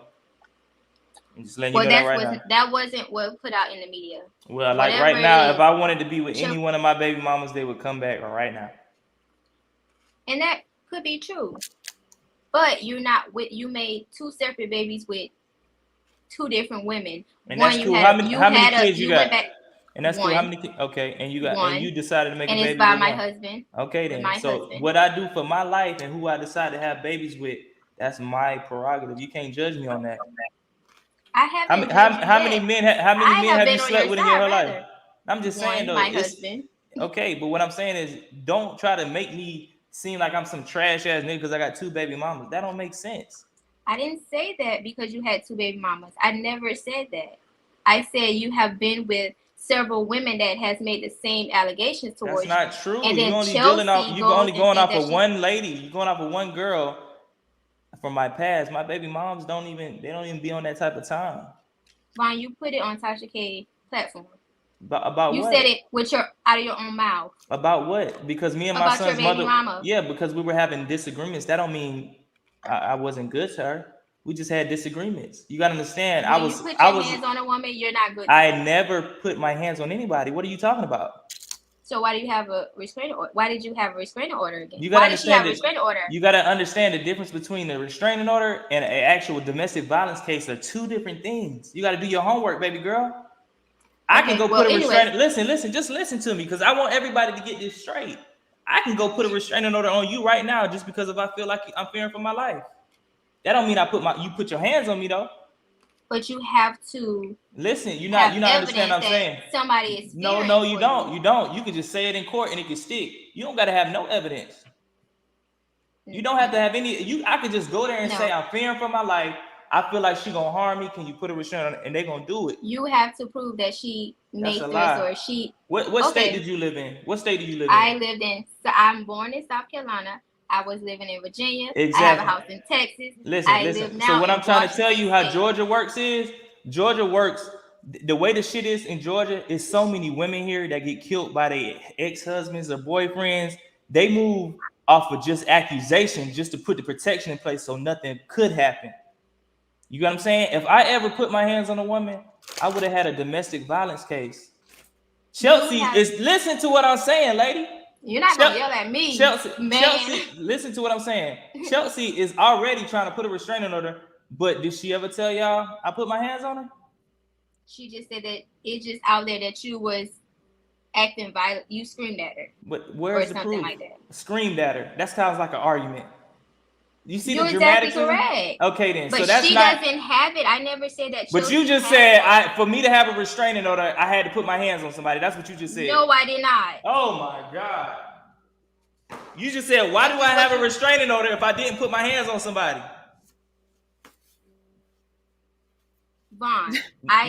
I'm just letting you know that right now. That wasn't what put out in the media. Well, like right now, if I wanted to be with any one of my baby mamas, they would come back right now. And that could be true. But you made two separate babies with two different women. And that's cool. How many kids you got? And that's cool. How many kids? Okay. And you got one. And you decided to make a baby. And it's by my husband. Okay then. So what I do for my life and who I decide to have babies with, that's my prerogative. You can't judge me on that. I haven't. How many men have you slept with in your whole life? I'm just saying though. My husband. Okay, but what I'm saying is, don't try to make me seem like I'm some trash ass nigga because I got 2 baby mamas. That don't make sense. I didn't say that because you had 2 baby mamas. I never said that. I said you have been with several women that has made the same allegations towards you. That's not true. And You then only Chelsea you only going off of she, one lady. You going off of one girl from my past. My baby moms don't even be on that type of time. Vaughn, you put it on Tasha K platform. About you what? said it with your out of your own mouth. About what? Because me and my about son's your baby mother. mama. Yeah, because we were having disagreements. That don't mean I wasn't good to her. We just had disagreements. You gotta understand. When you put your hands on a woman, you're not good. I never put my hands on anybody. What are you talking about? So why do you have a restraining order? Why did you have a restraining order again? You gotta why did she have a restraining order? You gotta understand the difference between a restraining order and an actual domestic violence case are 2 different things. You gotta do your homework, baby girl. I can go put a restraining. Listen, just listen to me because I want everybody to get this straight. I can go put a restraining order on you right now just because if I feel like I'm fearing for my life. That don't mean you put your hands on me though. But you have to listen. You're not understand what I'm saying. Somebody is no, you don't. You don't. You can just say it in court and it can stick. You don't got to have no evidence. You don't have to have any. I could just go there and say I'm fearing for my life. I feel like she gonna harm me. Can you put a restraining on? And they gonna do it. You have to prove that she made threats or she. What state did you live in? What state do you live in? I lived in. So I'm born in South Carolina. I was living in Virginia. Exactly. I have a house in Texas. Listen. So what I'm trying to tell you how Georgia works is Georgia works. The way the shit is in Georgia is so many women here that get killed by their ex-husbands or boyfriends. They move off of just accusation just to put the protection in place so nothing could happen. You get what I'm saying? If I ever put my hands on a woman, I would have had a domestic violence case. Chelsea is listen to what I'm saying, lady. You're not gonna yell at me, Chelsea, man. Listen to what I'm saying. Chelsea is already trying to put a restraining order, but did she ever tell y'all I put my hands on her? She just said that it's just out there that you was acting violent. You screamed at her. But where's the proof? Like that. Screamed at her. That sounds like an argument. You see You're the dramatic correct. Okay, then. But so that's she not, doesn't have it. I never said that. But you just said for me to have a restraining order, I had to put my hands on somebody. That's what you just said. No, I did not. Oh my God. You just said, why do I have a restraining order if I didn't put my hands on somebody? Vaughn,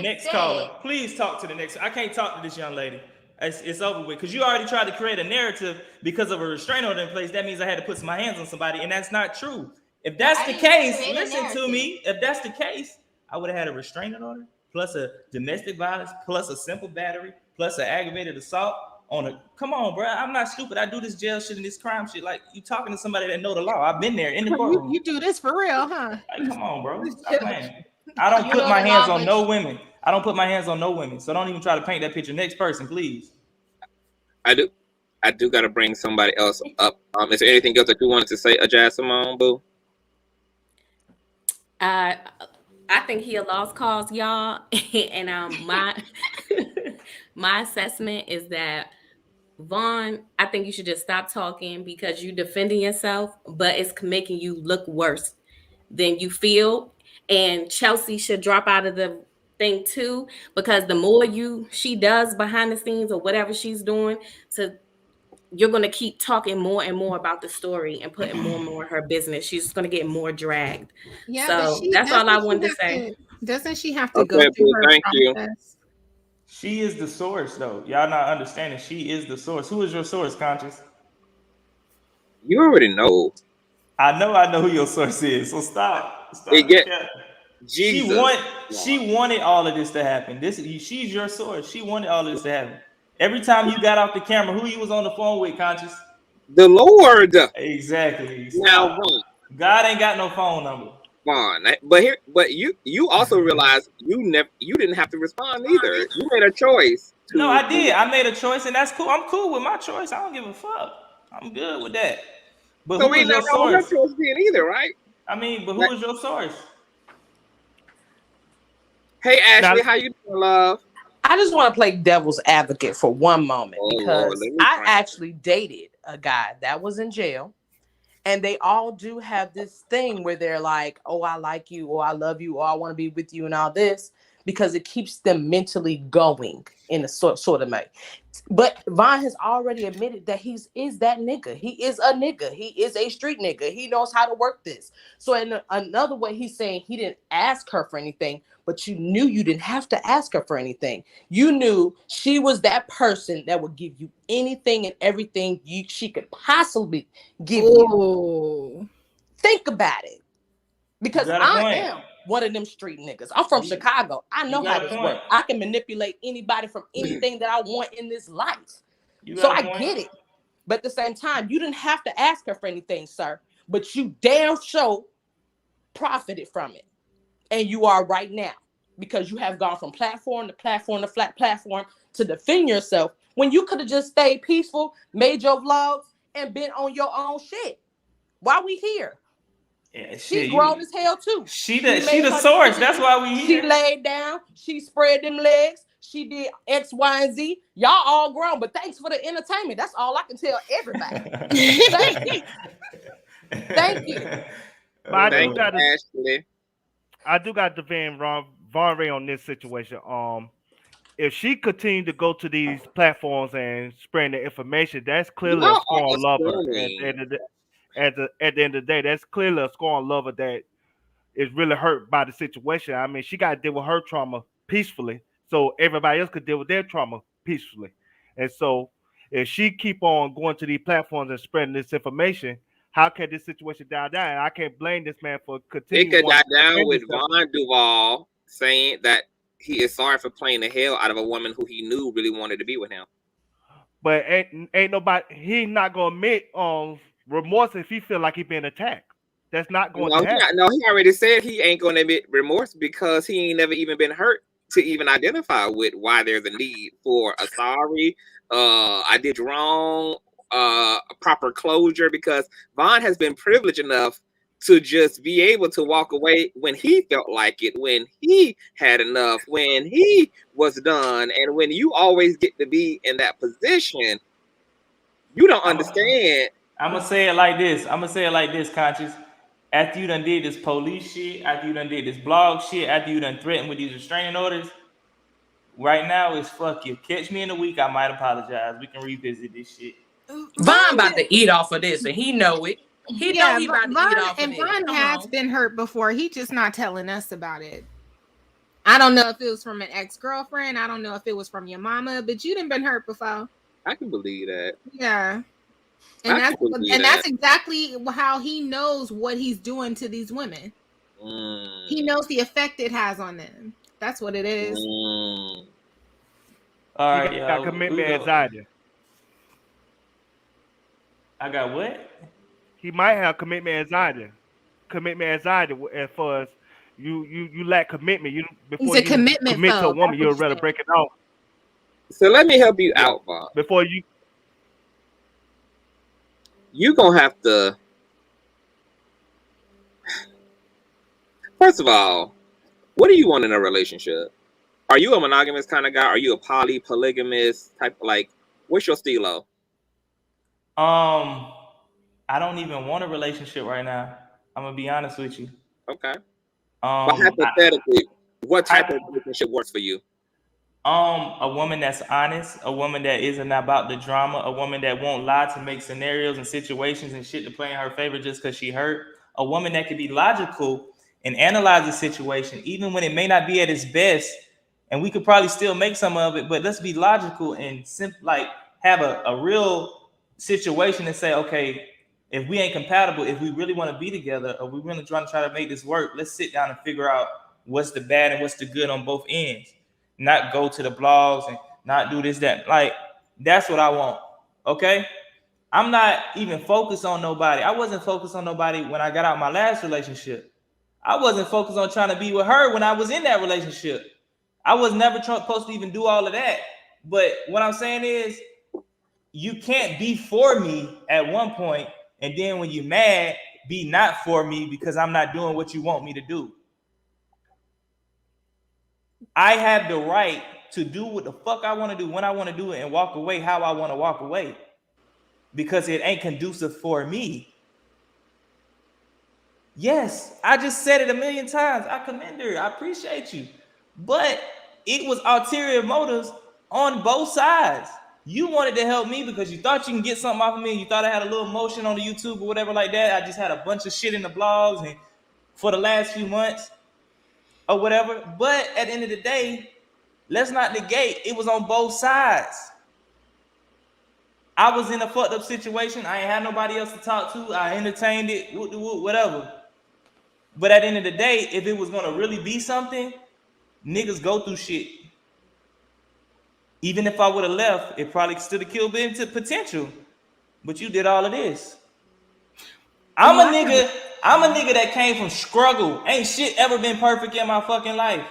next caller. Please talk to the next. I can't talk to this young lady. It's over with. Because you already tried to create a narrative because of a restraining order in place. That means I had to put my hands on somebody, and that's not true. If that's the case, listen to me. If that's the case, I would have had a restraining order, plus a domestic violence, plus a simple battery, plus an aggravated assault on a. Come on, bro. I'm not stupid. I do this jail shit and this crime shit. Like, you talking to somebody that know the law. I've been there in the courtroom. You do this for real, huh? Like, come on, bro. Stop playing. I don't put my hands on no women. I don't put my hands on no women. So don't even try to paint that picture. Next person, please. I do got to bring somebody else up. Is there anything else that you wanted to say, Simone, boo? I think he a lost cause, y'all. And my assessment is that Vaughn, I think you should just stop talking because you're defending yourself, but it's making you look worse than you feel. And Chelsea should drop out of the thing too, because the more she does behind the scenes or whatever she's doing, you're going to keep talking more and more about the story and putting more and more of her business. She's going to get more dragged. Yeah, so that's all I wanted to say. Doesn't she have to go through her process? She is the source, though. Y'all not understanding. She is the source. Who is your source, Conscious? You already know. I know who your source is. So stop. Jesus. She wanted all of this to happen. She's your source. She wanted all of this to happen. Every time you got off the camera, who you was on the phone with, Conscious? The Lord. Exactly. Now, God ain't got no phone number. Vaughn, but you also realize you didn't have to respond either. You made a choice. No, I did. I made a choice, and that's cool. I'm cool with my choice. I don't give a fuck. I'm good with that. But so who is your source? Choice being either, right? I mean, but who is your source? Hey, Ashley, how you doing, love? I just want to play devil's advocate for one moment because I actually dated a guy that was in jail, and they all do have this thing where they're like, "Oh, I like you," or "I love you," or "I want to be with you," and all this. because it keeps them mentally going in a sort of way. But Vaughn has already admitted that he is that nigga. He is a nigga. He is a street nigga. He knows how to work this. So in another way, he's saying he didn't ask her for anything, but you knew you didn't have to ask her for anything. You knew she was that person that would give you anything and everything she could possibly give you. Think about it. Because I am one of them street niggas. I'm from Chicago. I know how this works. I can manipulate anybody from anything that I want in this life. So I get it. But at the same time, you didn't have to ask her for anything, sir. But you damn sure profited from it. And you are right now. Because you have gone from platform to platform to flat platform to defend yourself when you could have just stayed peaceful, made your vlogs, and been on your own shit. Why we here? Yeah, she grown as hell too. She the source. That's why we here. She laid down. She spread them legs. She did X, Y, and Z. Y'all all grown, but thanks for the entertainment. That's all I can tell everybody. Thank you. Thank you. But I do got to defend Vaughn Ray on this situation. If she continued to go to these platforms and spread the information, that's clearly a scorn lover. At the end of the day, that's clearly a scorn lover that is really hurt by the situation. I mean, she got to deal with her trauma peacefully, so everybody else could deal with their trauma peacefully. And so, if she keep on going to these platforms and spreading this information, how can this situation die down? And I can't blame this man for continuing. It could die down with Vaughn Duvall saying that he is sorry for playing the hell out of a woman who he knew really wanted to be with him. But ain't nobody. He not gonna admit remorse if he feel like he been attacked. That's not going to happen. He already said he ain't going to admit remorse because he ain't never even been hurt to even identify with why there's a need for a sorry, I did wrong, proper closure, because Vaughn has been privileged enough to just be able to walk away when he felt like it, when he had enough, when he was done. And when you always get to be in that position, you don't understand. I'm going to say it like this. Conscious. After you done did this police shit, after you done did this blog shit, after you done threatened with these restraining orders, right now it's fuck you. Catch me in a week, I might apologize. We can revisit this shit. Vaughn about to eat off of this, and he know it. He know he about to eat off of this. And Vaughn Come has on. been hurt before. He just not telling us about it. I don't know if it was from an ex-girlfriend. I don't know if it was from your mama, but you done been hurt before. I can believe that. Yeah. And that's exactly how he knows what he's doing to these women. He knows the effect it has on them. That's what it is. All right, got commitment anxiety. I got what? He might have commitment anxiety. Commitment anxiety as far as you lack commitment. Before you commit to a woman, you'd rather break it off. So let me help you out, Bob. Before you're going to have to, first of all, what do you want in a relationship? Are you a monogamous kind of guy? Are you a polygamous type? Like, what's your stilo? I don't even want a relationship right now. I'm going to be honest with you. Okay. But hypothetically, what type of relationship works for you? A woman that's honest, a woman that isn't about the drama, a woman that won't lie to make scenarios and situations and shit to play in her favor just because she hurt, a woman that can be logical and analyze the situation, even when it may not be at its best, and we could probably still make some of it, but let's be logical and have a real situation and say, okay, if we ain't compatible, if we really want to be together, or we really try to make this work, let's sit down and figure out what's the bad and what's the good on both ends. Not go to the blogs and not do this, that. Like, that's what I want. Okay? I'm not even focused on nobody. I wasn't focused on nobody when I got out my last relationship. I wasn't focused on trying to be with her when I was in that relationship. I was never supposed to even do all of that. But what I'm saying is, you can't be for me at one point, and then when you're mad, be not for me because I'm not doing what you want me to do. I have the right to do what the fuck I want to do when I want to do it and walk away how I want to walk away because it ain't conducive for me. Yes, I just said it a million times. I commend her. I appreciate you. but it was ulterior motives on both sides. You wanted to help me because you thought you can get something off of me. You thought I had a little motion on the YouTube or whatever like that. I just had a bunch of shit in the blogs and for the last few months or whatever. But at the end of the day, let's not negate it was on both sides. I was in a fucked up situation. I ain't had nobody else to talk to. I entertained it, whatever. But at the end of the day, if it was gonna really be something, niggas go through shit. Even if I would have left, it probably still have killed me into potential. But you did all of this. I'm a nigga that came from struggle. Ain't shit ever been perfect in my fucking life.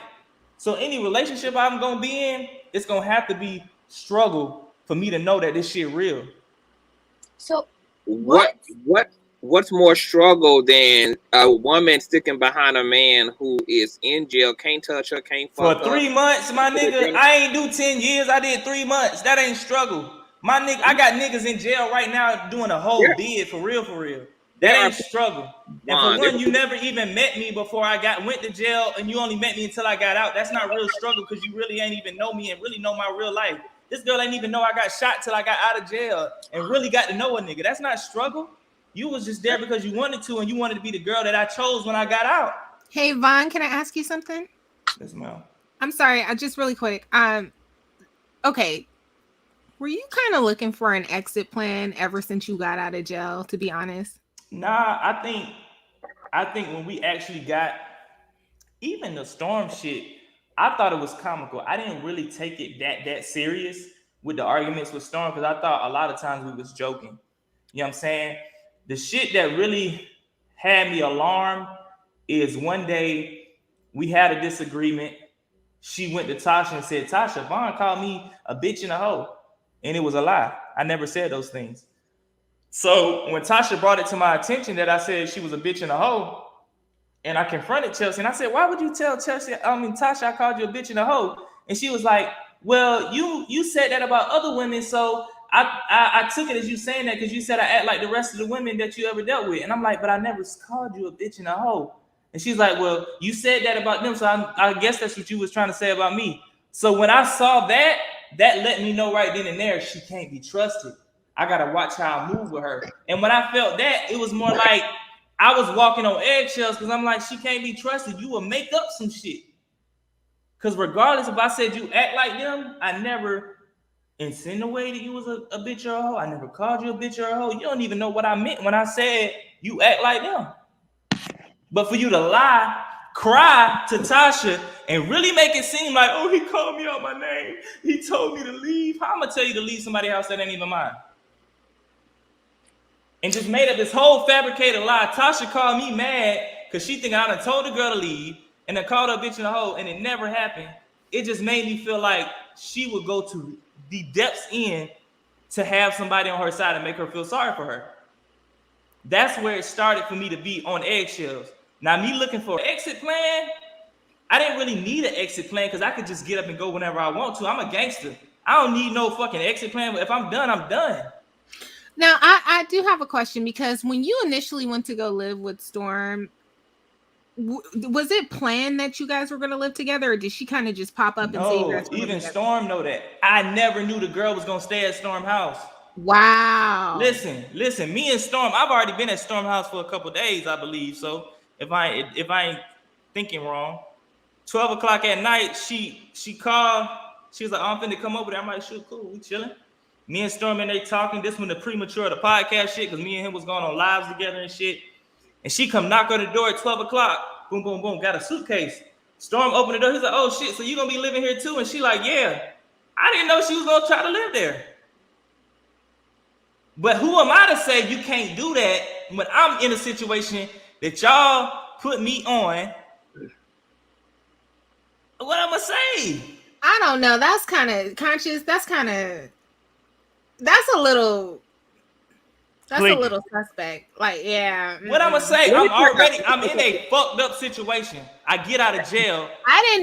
So any relationship I'm gonna be in, it's gonna have to be struggle for me to know that this shit real. So what's more struggle than a woman sticking behind a man who is in jail, can't touch her, can't fuck her? For 3 months, my nigga, I ain't do 10 years. I did 3 months. That ain't struggle. My nigga, I got niggas in jail right now doing a whole bid for real. That ain't struggle. And for one, you never even met me before I went to jail, and you only met me until I got out. That's not real struggle because you really ain't even know me and really know my real life. This girl ain't even know I got shot till I got out of jail and really got to know a nigga. That's not struggle. You was just there because you wanted to, and you wanted to be the girl that I chose when I got out. Hey, Vaughn, can I ask you something? Yes, ma'am. I'm sorry, just really quick. Okay. Were you kind of looking for an exit plan ever since you got out of jail, to be honest? Nah, I think when we actually got even the Storm shit, I thought it was comical. I didn't really take it that serious with the arguments with Storm because I thought a lot of times we was joking. You know what I'm saying? The shit that really had me alarmed is one day we had a disagreement. She went to Tasha and said, Tasha, Vaughn called me a bitch and a hoe. And it was a lie. I never said those things. So when Tasha brought it to my attention that I said she was a bitch and a hoe, and I confronted Chelsea and I said, why would you tell Tasha I called you a bitch and a hoe? And she was like, well, you said that about other women, so I took it as you saying that because you said I act like the rest of the women that you ever dealt with. And I'm like, but I never called you a bitch and a hoe. And she's like, well, you said that about them, so I guess that's what you was trying to say about me. So when I saw that let me know right then and there she can't be trusted. I gotta watch how I move with her. And when I felt that, it was more like I was walking on eggshells because I'm like, she can't be trusted. You will make up some shit. Because regardless if I said you act like them, I never insinuated you was a bitch or a hoe. I never called you a bitch or a hoe. You don't even know what I meant when I said you act like them. But for you to lie, cry to Tasha, and really make it seem like, oh, he called me out my name. He told me to leave. How I'm going to tell you to leave somebody's house that ain't even mine? And just made up this whole fabricated lie. Tasha called me mad because she thinking I done told the girl to leave and then called her a bitch in a hoe, and it never happened. It just made me feel like she would go to the depths in to have somebody on her side and make her feel sorry for her. That's where it started for me to be on eggshells. Now, me looking for an exit plan, I didn't really need an exit plan because I could just get up and go whenever I want to. I'm a gangster. I don't need no fucking exit plan. But if I'm done, I'm done. Now, I do have a question because when you initially went to go live with Storm, was it planned that you guys were going to live together, or did she kind of just pop up and say you guys were even together? Storm know that. I never knew the girl was going to stay at Storm house. Wow. Listen, me and Storm, I've already been at Storm house for a couple days, I believe. So if I ain't thinking wrong, 12 o'clock at night, she called. She was like, I'm finna come over there. I'm like, shoot, cool, we chilling. Me and Storm and they talking. This one the premature of the podcast shit, because me and him was going on lives together and shit. And she come knock on the door at 12 o'clock. Boom, boom, boom, got a suitcase. Storm opened the door. He's like, oh shit, so you gonna be living here too? And she like, yeah. I didn't know she was gonna try to live there. But who am I to say you can't do that when I'm in a situation that y'all put me on? What I'm gonna say? I don't know. That's kind of conscious. That's a little suspect. Like, yeah. What I'm gonna say? I'm in a fucked up situation. I get out of jail. I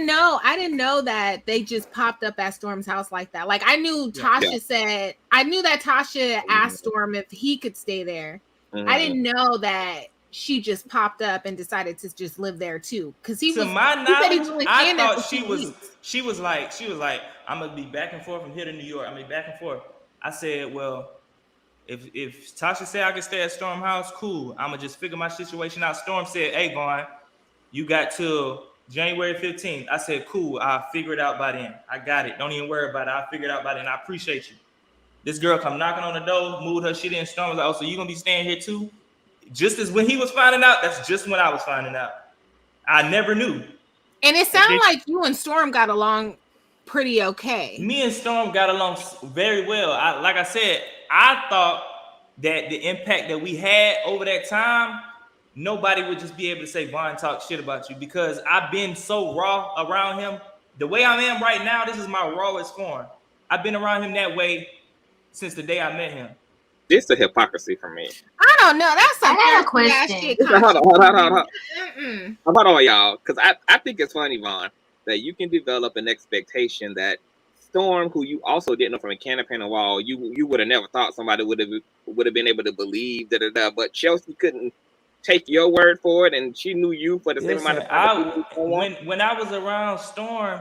didn't know that they just popped up at Storm's house like that. Like, I knew Tasha I knew that Tasha asked Storm if he could stay there. I didn't know that she just popped up and decided to just live there too. Because to my knowledge, I thought she was like, I'm gonna be back and forth from here to New York. I'm gonna be back and forth. I said, well, if Tasha said I could stay at Storm House, cool. I'm gonna just figure my situation out. Storm said, hey, Vaughn, you got till January 15th. I said, cool, I'll figure it out by then. I got it. Don't even worry about it. I'll figure it out by then. I appreciate you. This girl come knocking on the door, moved her shit in. Storm was like, oh, so you gonna be staying here too? Just as when he was finding out, that's just when I was finding out. I never knew. And it sounded like you and Storm got along pretty okay. Me and Storm got along very well. Like I said, I thought that the impact that we had over that time, nobody would just be able to say, Vaughn talk shit about you, because I've been so raw around him. The way I am right now, this is my rawest form. I've been around him that way since the day I met him. This is a hypocrisy for me. I don't know. That's some I got a question. Hold on, y'all. Because I think it's funny, Vaughn, that you can develop an expectation that Storm, who you also didn't know from a can of paint a wall, you would have never thought somebody would have been able to believe that. But Chelsea couldn't take your word for it, and she knew you for the same amount of time. When I was around Storm,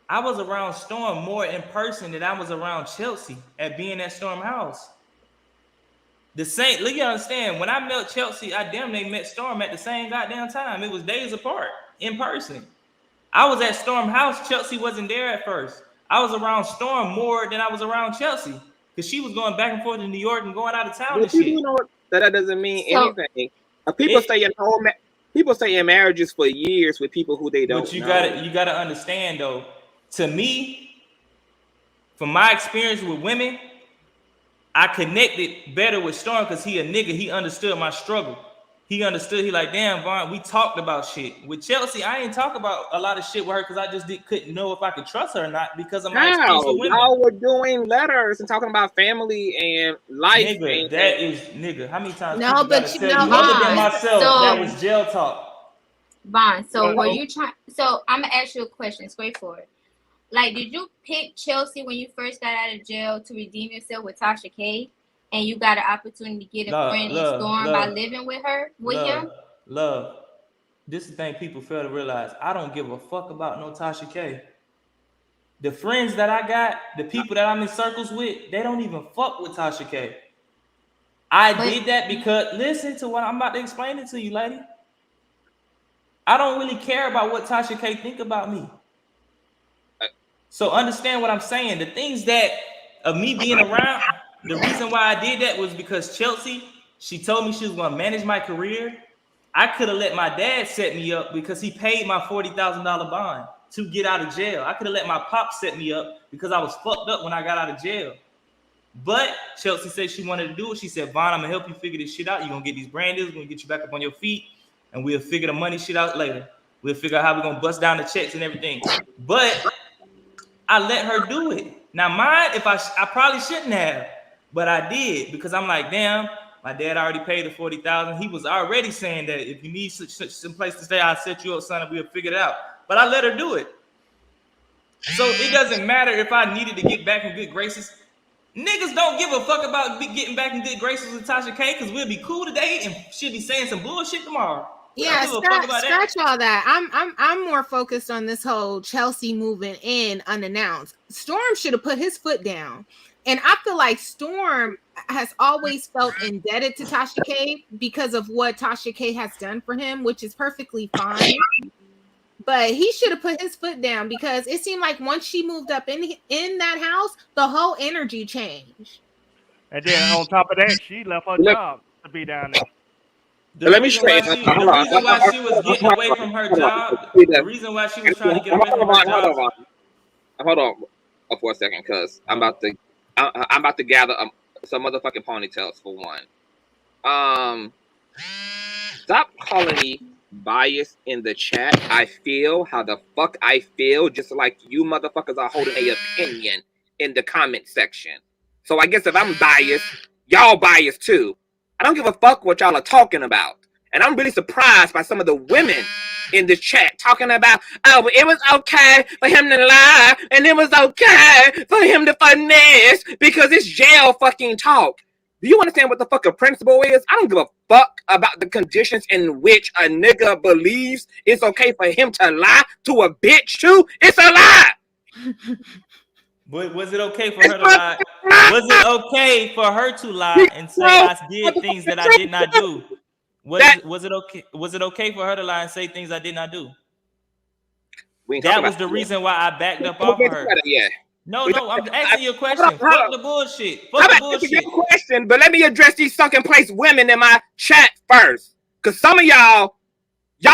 I was around Storm more in person than I was around Chelsea at being at Storm House. The same, look, you understand, when I met Chelsea, I damn near met Storm at the same goddamn time. It was days apart in person. I was at Storm House. Chelsea wasn't there at first. I was around Storm more than I was around Chelsea, because she was going back and forth to New York and going out of town and shit. You know that doesn't mean anything. People stay in marriages for years with people who they don't know. But you gotta understand though. To me, from my experience with women, I connected better with Storm because he a nigga. He understood my struggle. He understood. He like, damn, Vaughn, we talked about shit. With Chelsea, I ain't talk about a lot of shit with her because I just couldn't know if I could trust her or not because of my experience with women. Y'all were doing letters and talking about family and life. Nigga, how many times? No, but you know, other than myself, that was jail talk. Vaughn, so were you trying? So I'm gonna ask you a question, straightforward. Like, did you pick Chelsea when you first got out of jail to redeem yourself with Tasha K, and you got an opportunity to get a friend in Storm by living with him? Love. This is the thing people fail to realize. I don't give a fuck about no Tasha K. The friends that I got, the people that I'm in circles with, they don't even fuck with Tasha K. I did that because, listen to what I'm about to explain it to you, lady. I don't really care about what Tasha K think about me. So understand what I'm saying. The things that of me being around, the reason why I did that was because Chelsea, she told me she was going to manage my career. I could have let my dad set me up because he paid my $40,000 bond to get out of jail. I could have let my pop set me up because I was fucked up when I got out of jail. But Chelsea said she wanted to do it. She said, Vaughn, I'm going to help you figure this shit out. You're going to get these brand deals. We're going to get you back up on your feet, and we'll figure the money shit out later. We'll figure out how we're going to bust down the checks and everything. But I let her do it. Now, mine, if I probably shouldn't have, but I did because I'm like, damn, my dad already paid the $40,000. He was already saying that if you need some place to stay, I'll set you up, son, and we'll figure it out. But I let her do it. So it doesn't matter if I needed to get back in good graces. Niggas don't give a fuck about getting back in good graces with Tasha K because we'll be cool today and she'll be saying some bullshit tomorrow. Yeah, scratch all that. I'm more focused on this whole Chelsea moving in unannounced. Storm should have put his foot down. And I feel like Storm has always felt indebted to Tasha K because of what Tasha K has done for him, which is perfectly fine. But he should have put his foot down because it seemed like once she moved up in that house, the whole energy changed. And then on top of that, she left her job to be down there. The reason why she was getting away from her job, the reason why she was trying to get away from her job. Hold on for a second, because I'm about to gather some motherfucking ponytails for one. Stop calling me biased in the chat. I feel how the fuck I feel, just like you motherfuckers are holding an opinion in the comment section. So I guess if I'm biased, y'all biased too. I don't give a fuck what y'all are talking about. And I'm really surprised by some of the women in the chat talking about, oh, but it was okay for him to lie, and it was okay for him to finesse because it's jail fucking talk. Do you understand what the fuck a principal is? I don't give a fuck about the conditions in which a nigga believes it's okay for him to lie to a bitch too? It's a lie. But was it okay for her to lie? Was it okay for her to lie and say I did things that I did not do? Was it okay? Was it okay for her to lie and say things I did not do? That was the reason why I backed up off of her. No, I'm asking you a question. Fuck the bullshit. Fuck the bullshit. Your question, but let me address these sunken place women in my chat first. Cause some of y'all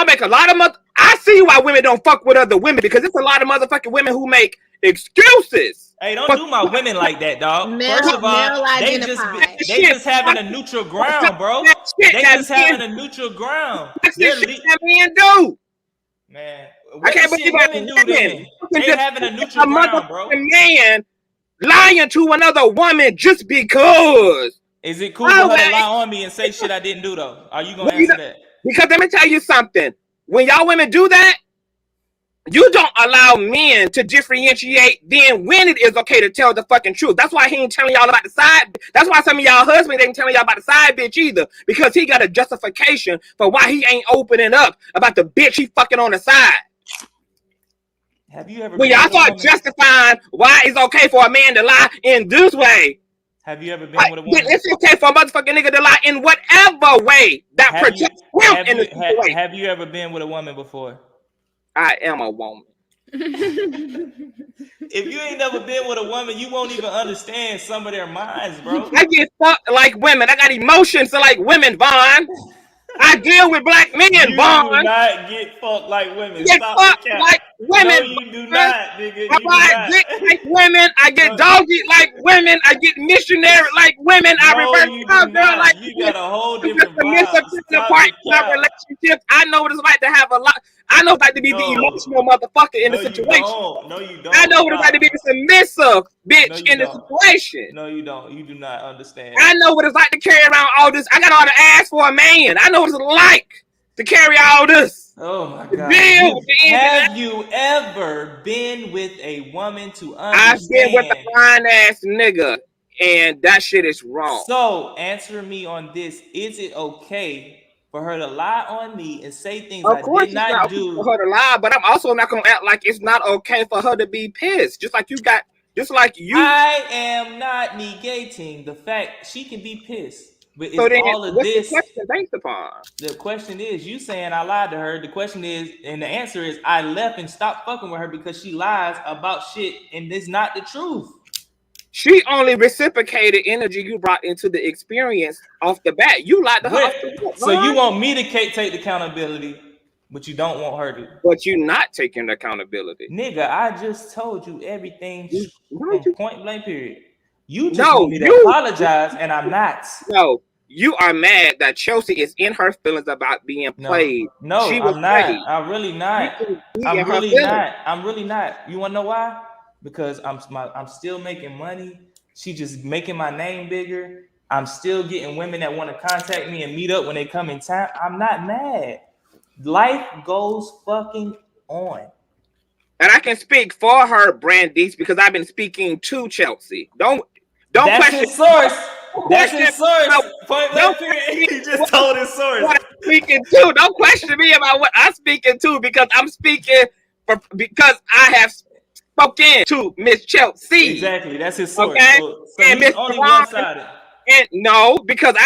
make a lot of I see why women don't fuck with other women, because it's a lot of motherfucking women who make excuses. Hey, don't do my women like that, dog. First of all, they just having a neutral ground, bro. They just having a neutral ground. That's the shit that men do. Man, I can't believe women do then. They having a neutral ground, bro. A man lying to another woman just because. Is it cool for her to lie on me and say shit I didn't do though? Are you gonna answer that? Because let me tell you something. When y'all women do that, you don't allow men to differentiate then when it is okay to tell the fucking truth. That's why he ain't telling y'all about the side. That's why some of y'all husbands ain't telling y'all about the side bitch either. Because he got a justification for why he ain't opening up about the bitch he fucking on the side. Have you ever? When y'all start justifying why it's okay for a man to lie in this way. Have you ever been with a woman? It's okay for a motherfucking nigga to lie in whatever way that protects him in the situation. Have you ever been with a woman before? I am a woman. If you ain't never been with a woman, you won't even understand some of their minds, bro. I get fucked like women. I got emotions like women, Vaughn. I deal with black men, Vaughn. You do not get fucked like women. Get fucked like women. No, you do not, nigga. I get like women. I get doggy like women. I get missionary like women. I reverse cowgirl like you got a whole different my relationships. I know what it's like to have a lot. I know what it's like to be the emotional motherfucker in the situation. No, you don't. I know what it's like to be the submissive bitch in the situation. No, you don't. You do not understand. I know what it's like to carry around all this. I got all the ass for a man. I know what it's like to carry all this. Oh my God. Have you ever been with a woman to understand? I've been with a fine ass nigga, and that shit is wrong. So answer me on this. Is it okay for her to lie on me and say things I did not do? For her to lie, but I'm also not gonna act like it's not okay for her to be pissed. Just like you. I am not negating the fact she can be pissed. But so then, all of what's this the question based upon? The question is, you saying I lied to her. The question is, and the answer is, I left and stopped fucking with her because she lies about shit and it's not the truth. She only reciprocated energy you brought into the experience off the bat. You lied to her off the bat. So you want me to take the accountability, but you don't want her to. But you're not taking the accountability. Nigga, I just told you everything from point blank period. You just want me to apologize, and I'm not. No, you are mad that Chelsea is in her feelings about being played. No, I'm not. I'm really not. I'm really not. You want to know why? Because I'm still making money. She just making my name bigger. I'm still getting women that want to contact me and meet up when they come in town. I'm not mad. Life goes fucking on. And I can speak for her, Brandice, because I've been speaking to Chelsea. Don't That's question his source. That's his source. Point blank period. He just told his source. What I'm speaking to. Don't question me about what I'm speaking to, because I'm speaking because I have spoken to Miss Chelsea. Exactly. That's his source. Okay. So and he's only one-sided. And no, because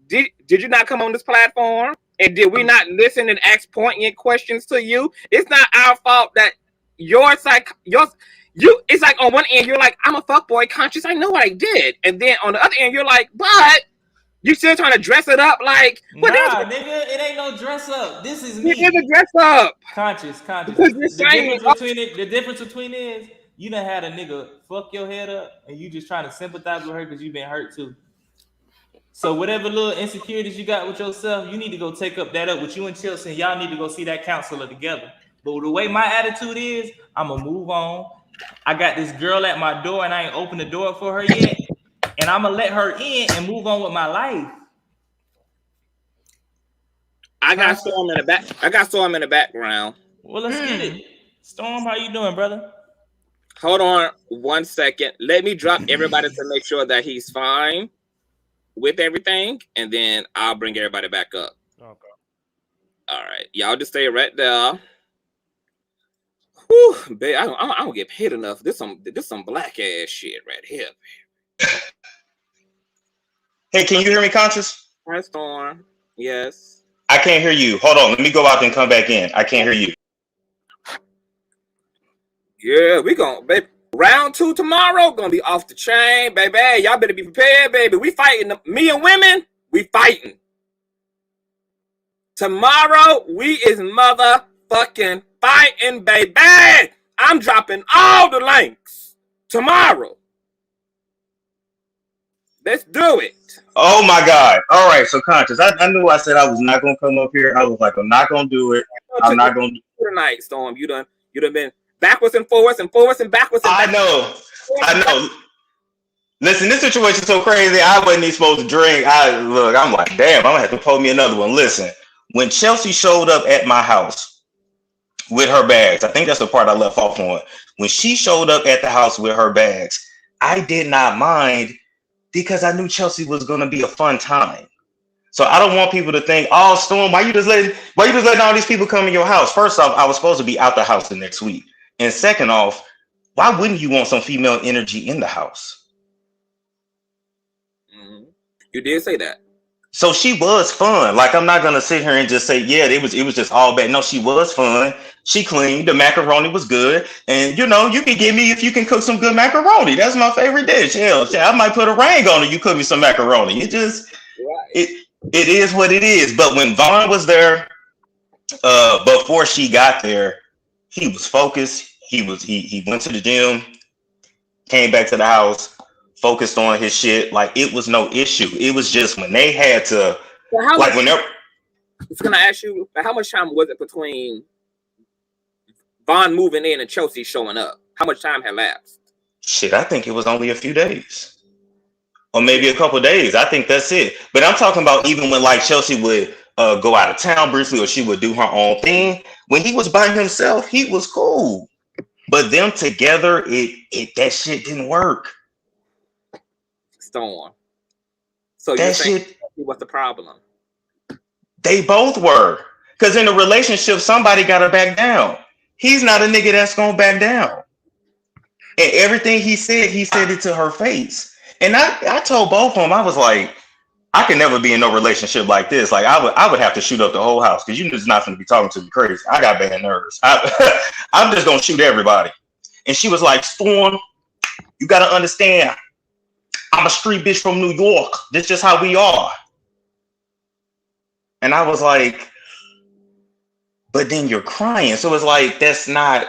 did you not come on this platform? And did we not listen and ask poignant questions to you? It's not our fault that it's like on one end you're like, I'm a fuckboy conscious, I know what I did, and then on the other end you're like, but you still trying to dress it up like, nah, nigga, it ain't no dress up. This is me. It is a dress up. Conscious. The difference between is you done had a nigga fuck your head up, and you just trying to sympathize with her because you've been hurt too. So whatever little insecurities you got with yourself, you need to go take up with you and Chelsea, and y'all need to go see that counselor together. But the way my attitude is, I'm going to move on. I got this girl at my door, and I ain't opened the door for her yet. And I'm going to let her in and move on with my life. I got Storm in the background. Well, let's get it. Storm, how you doing, brother? Hold on 1 second. Let me drop everybody to make sure that he's fine. with everything, and then I'll bring everybody back up. Okay. All right, y'all just stay right there. Whew, babe, I don't get paid enough. This some black ass shit right here. Hey, can you hear me, Conscious? Hi, Storm. Yes. I can't hear you. Hold on, let me go out and come back in. I can't hear you. Yeah, we gonna, baby. Round 2 tomorrow, gonna be off the chain, baby. Y'all better be prepared, baby. We fighting. Me and women, we fighting. Tomorrow, we is motherfucking fighting, baby. I'm dropping all the links tomorrow. Let's do it. Oh my God. All right, so Conscious, I knew I said I was not gonna come up here. I was like, I'm not gonna do it. I'm not gonna do it. Tonight, Storm. You done been backwards and forwards and forwards and backwards and backwards. I know. Listen, this situation's so crazy. I wasn't even supposed to drink. I'm like, damn, I'm gonna have to pull me another one. Listen, when Chelsea showed up at my house with her bags, I think that's the part I left off on. When she showed up at the house with her bags, I did not mind because I knew Chelsea was gonna be a fun time. So I don't want people to think, oh, Storm, why you just letting all these people come in your house? First off, I was supposed to be out the house the next week. And second off, why wouldn't you want some female energy in the house? Mm-hmm. You did say that. So she was fun. Like, I'm not gonna sit here and just say, yeah, it was just all bad. No, she was fun. She cleaned. The macaroni was good. And you can get me if you can cook some good macaroni. That's my favorite dish. Hell, I might put a ring on it. You cook me some macaroni. It is what it is. But when Vaughn was there, before she got there, he was focused. He went to the gym, came back to the house, focused on his shit. Like, it was no issue. It was just when they had to, I was gonna ask you, how much time was it between Vaughn moving in and Chelsea showing up? How much time had lapsed? Shit, I think it was only a few days. Or maybe a couple of days. I think that's it. But I'm talking about even when like Chelsea would go out of town briefly, or she would do her own thing. When he was by himself, he was cool. But them together, that shit didn't work. Storm. So you're saying what's the problem? They both were. Because in a relationship, somebody got to back down. He's not a nigga that's going to back down. And everything he said it to her face. And I told both of them, I was like, I can never be in no relationship like this. Like, I would have to shoot up the whole house because you're just not going to be talking to me crazy. I got bad nerves. I'm just going to shoot everybody. And she was like, Storm, you got to understand, I'm a street bitch from New York. This is just how we are. And I was like, but then you're crying. So it's like, that's not,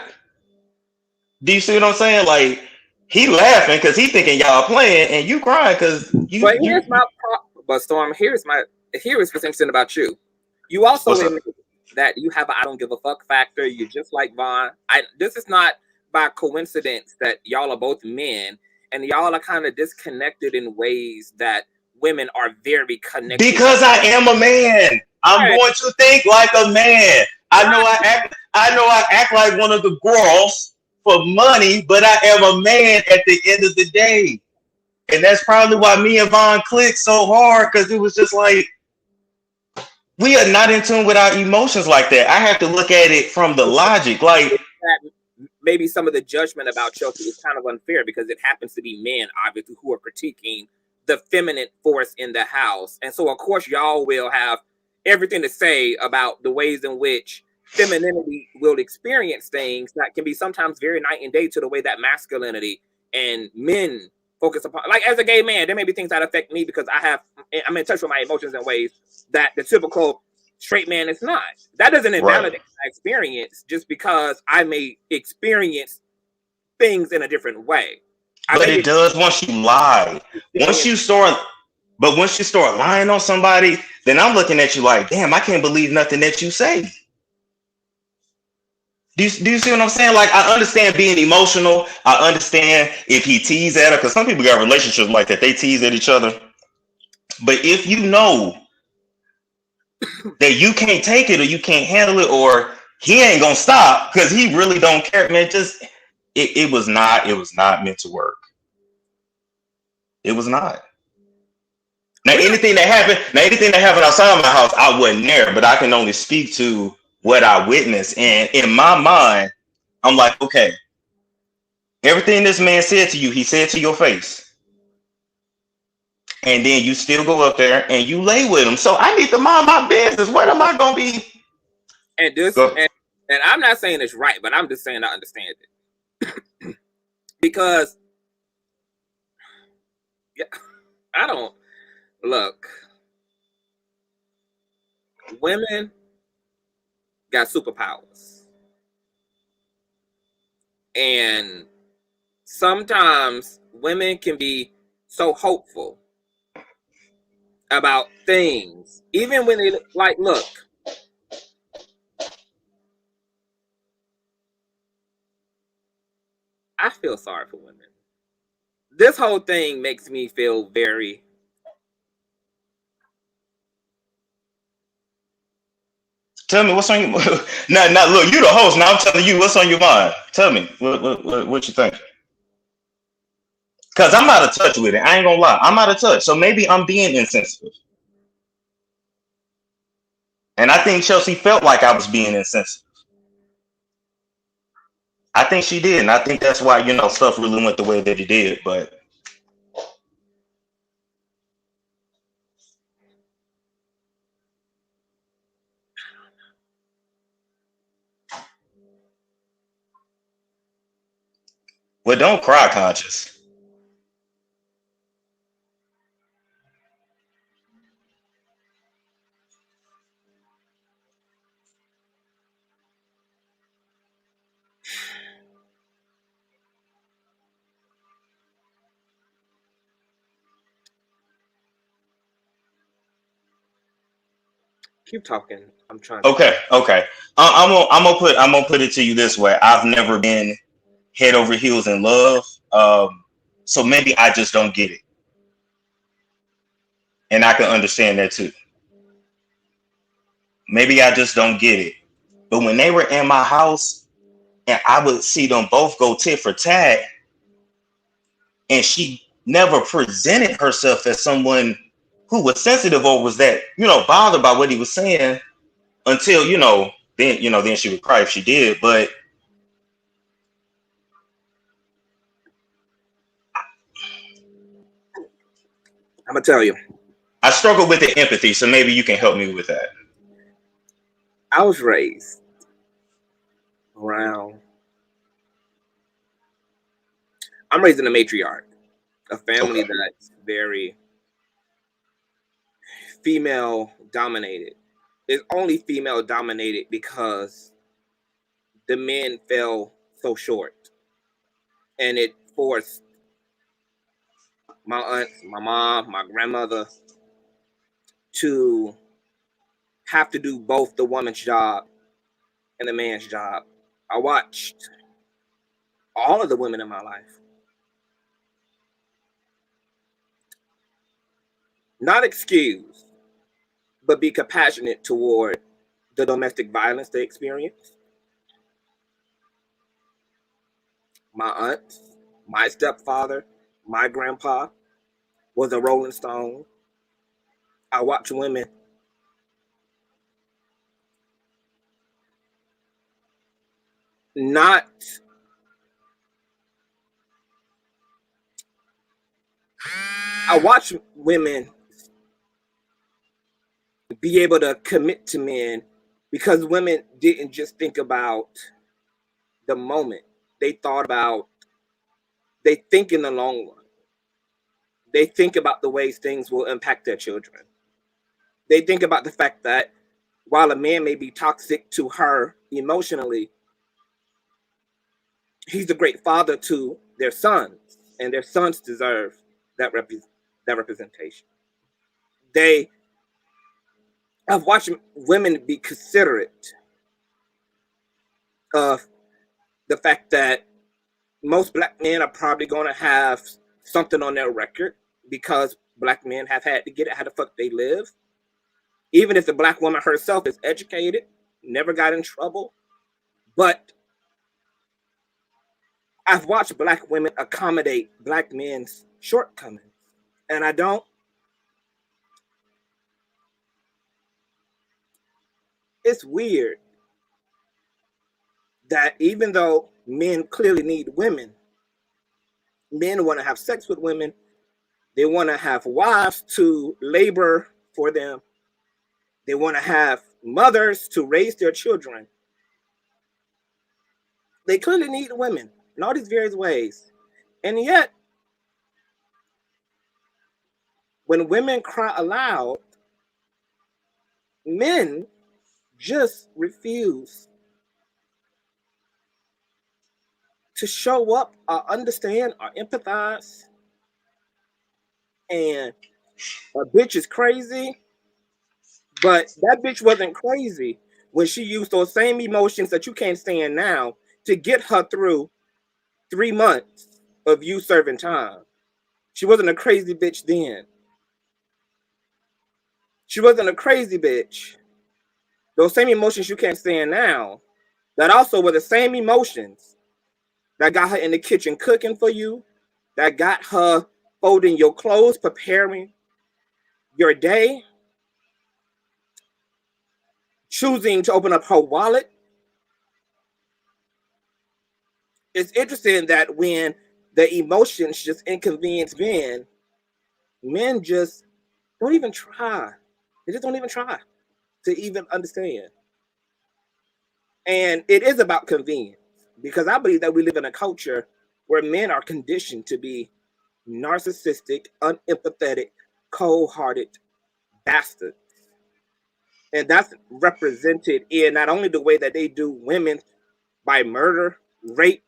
do you see what I'm saying? Like, he laughing because he thinking y'all playing, and you crying because you. But here's my problem. But Storm, here is what's interesting about you. You also admit that you have a I don't give a fuck factor. You're just like Vaughn. This is not by coincidence that y'all are both men, and y'all are kind of disconnected in ways that women are very connected. Because I am a man. I'm going to think like a man. I know I act like one of the girls for money, but I am a man at the end of the day. And that's probably why me and Vaughn clicked so hard, because it was just like, we are not in tune with our emotions like that. I have to look at it from the logic. Like, maybe some of the judgment about Chelsea is kind of unfair because it happens to be men, obviously, who are critiquing the feminine force in the house. And so, of course, y'all will have everything to say about the ways in which femininity will experience things that can be sometimes very night and day to the way that masculinity and men focus upon. Like, as a gay man, there may be things that affect me because I'm in touch with my emotions in ways that the typical straight man is not. That doesn't invalidate my experience just because I may experience things in a different way. But it does once you lie. Once you start lying on somebody, then I'm looking at you like, damn, I can't believe nothing that you say. Do you see what I'm saying? Like, I understand being emotional. I understand if he teased at her, because some people got relationships like that. They tease at each other. But if you know that you can't take it or you can't handle it, or he ain't gonna stop because he really don't care, man, just it was not meant to work. It was not. Now anything that happened outside my house, I wasn't there, but I can only speak to what I witnessed. And in my mind, I'm like, okay, everything this man said to you, he said to your face. And then you still go up there and you lay with him. So I need to mind my business. What am I gonna be? And this and I'm not saying it's right, but I'm just saying I understand it. Because yeah, I don't look. Women got superpowers. And sometimes women can be so hopeful about things, even when they like, look, I feel sorry for women. This whole thing makes me feel very. Tell me what's on your now look, you the host. Now I'm telling you what's on your mind. Tell me what you think. Cause I'm out of touch with it. I ain't gonna lie. I'm out of touch. So maybe I'm being insensitive. And I think Chelsea felt like I was being insensitive. I think she did, and I think that's why, stuff really went the way that it did. But well, don't cry, Conscious. Keep talking. I'm trying. Okay. I'm gonna put it to you this way. I've never been head over heels in love, so maybe I just don't get it, and I can understand that too. Maybe I just don't get it. But when they were in my house, and I would see them both go tit for tat, and she never presented herself as someone who was sensitive or was that, bothered by what he was saying until, then she would cry if she did. But I'm gonna tell you, I struggle with the empathy, so maybe you can help me with that. I was raised around. I'm raised in a matriarch, a family that's very female dominated. It's only female dominated because the men fell so short, and it forced my aunts, my mom, my grandmother to have to do both the woman's job and the man's job. I watched all of the women in my life not excuse, but be compassionate toward the domestic violence they experienced. My aunt, my stepfather, my grandpa was a Rolling Stone. I watched women not I watched women be able to commit to men because women didn't just think about the moment. They think in the long run. They think about the ways things will impact their children. They think about the fact that while a man may be toxic to her emotionally, he's a great father to their sons, and their sons deserve that representation. I've watched women be considerate of the fact that most black men are probably going to have something on their record because black men have had to get it how the fuck they live. Even if the black woman herself is educated, never got in trouble. But I've watched black women accommodate black men's shortcomings. And I don't it's weird that even though men clearly need women, men want to have sex with women, they want to have wives to labor for them, they want to have mothers to raise their children. They clearly need women in all these various ways. And yet, when women cry aloud, men just refuse to show up or understand or empathize. And a bitch is crazy, but that bitch wasn't crazy when she used those same emotions that you can't stand now to get her through 3 months of you serving time. She wasn't a crazy bitch then. She wasn't a crazy bitch. Those same emotions you can't stand now, that also were the same emotions that got her in the kitchen cooking for you, that got her folding your clothes, preparing your day, choosing to open up her wallet. It's interesting that when the emotions just inconvenience men just don't even try. They just don't even try to even understand. And it is about convenience, because I believe that we live in a culture where men are conditioned to be narcissistic, unempathetic, cold-hearted bastards. And that's represented in not only the way that they do women by murder, rape,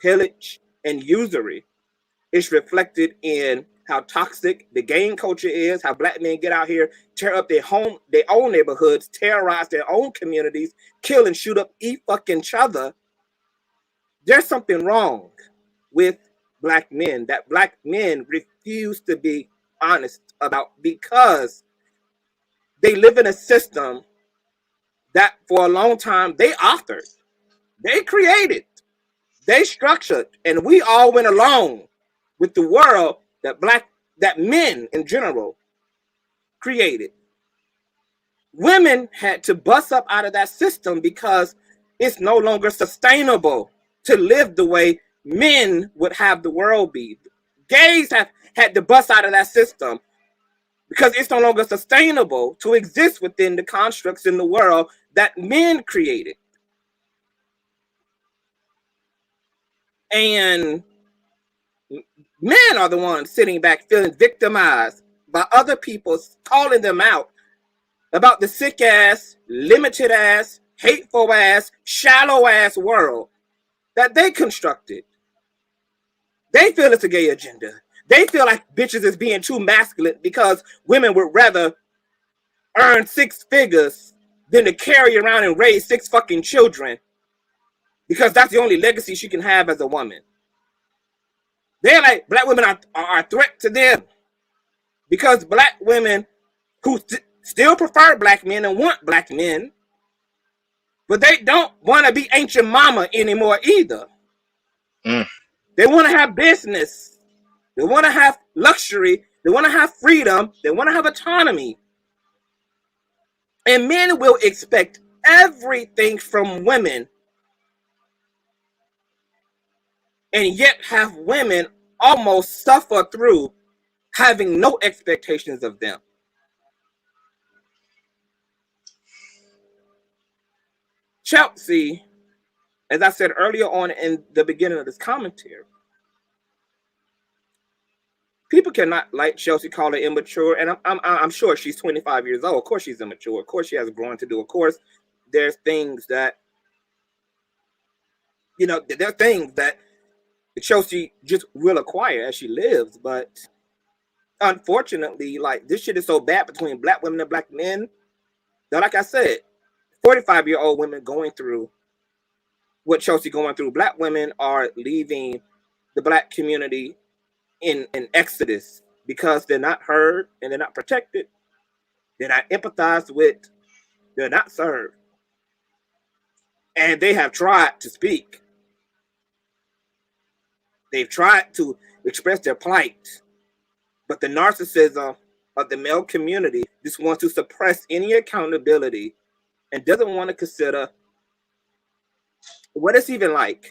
pillage, and usury. It's reflected in how toxic the gang culture is, how black men get out here, tear up their own neighborhoods, terrorize their own communities, kill and shoot up each other. There's something wrong with black men that black men refuse to be honest about, because they live in a system that for a long time they authored, they created, they structured, and we all went along with the world that men in general created. Women had to bust up out of that system because it's no longer sustainable to live the way men would have the world be. Gays have had to bust out of that system because it's no longer sustainable to exist within the constructs in the world that men created. And men are the ones sitting back feeling victimized by other people calling them out about the sick ass, limited ass, hateful ass, shallow ass world that they constructed. They feel it's a gay agenda. They feel like bitches is being too masculine because women would rather earn 6 figures than to carry around and raise 6 fucking children, because that's the only legacy she can have as a woman. They're like, black women are a threat to them because black women who still prefer black men and want black men, but they don't want to be ancient mama anymore either. They want to have business. They want to have luxury. They want to have freedom. They want to have autonomy. And men will expect everything from women, and yet have women almost suffer through having no expectations of them. Chelsea, as I said earlier on in the beginning of this commentary, people cannot, like Chelsea, call her immature, and I'm sure she's 25 years old. Of course she's immature. Of course she has growing to do. Of course there's things that, there are things that Chelsea just will acquire as she lives. But unfortunately, like, this shit is so bad between black women and black men that, like I said, 45-year-old women going through what Chelsea going through, black women are leaving the black community in an exodus because they're not heard and they're not protected, they're not empathized with, they're not served, and they have tried to speak. They've tried to express their plight, but the narcissism of the male community just wants to suppress any accountability and doesn't want to consider what it's even like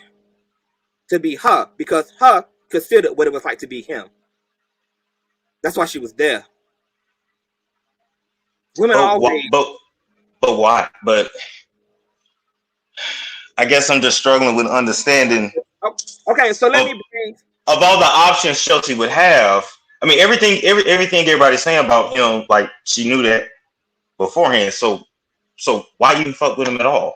to be her, because her considered what it was like to be him. That's why she was there. Women always. But why? But I guess I'm just struggling with understanding. Okay, so let me bring of all the options Chelsea would have. I mean, everything everybody's saying about him, like she knew that beforehand. So why even fuck with him at all?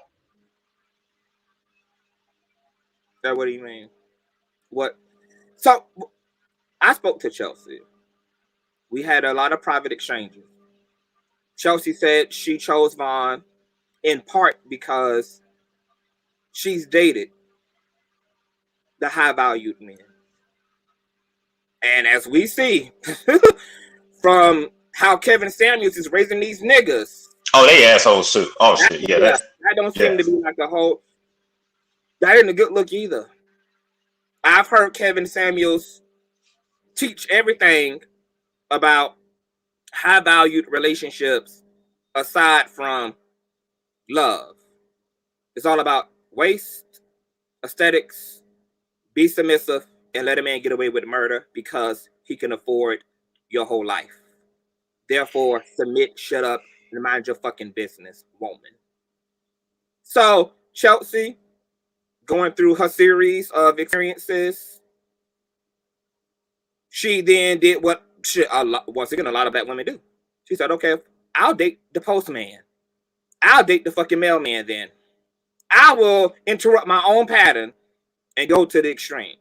What do you mean? What? So I spoke to Chelsea. We had a lot of private exchanges. Chelsea said she chose Vaughn in part because she's dated the high-valued men. And as we see from how Kevin Samuels is raising these niggas. Oh, they assholes too. Oh shit, yeah. That don't seem to be like a whole. That ain't a good look either. I've heard Kevin Samuels teach everything about high-valued relationships aside from love. It's all about waste, aesthetics, be submissive, and let a man get away with murder because he can afford your whole life. Therefore, submit, shut up, and mind your fucking business, woman. So, Chelsea, going through her series of experiences, she then did what once again a lot of black women do. She said, okay, I'll date the postman. I'll date the fucking mailman then. I will interrupt my own pattern and go to the extreme.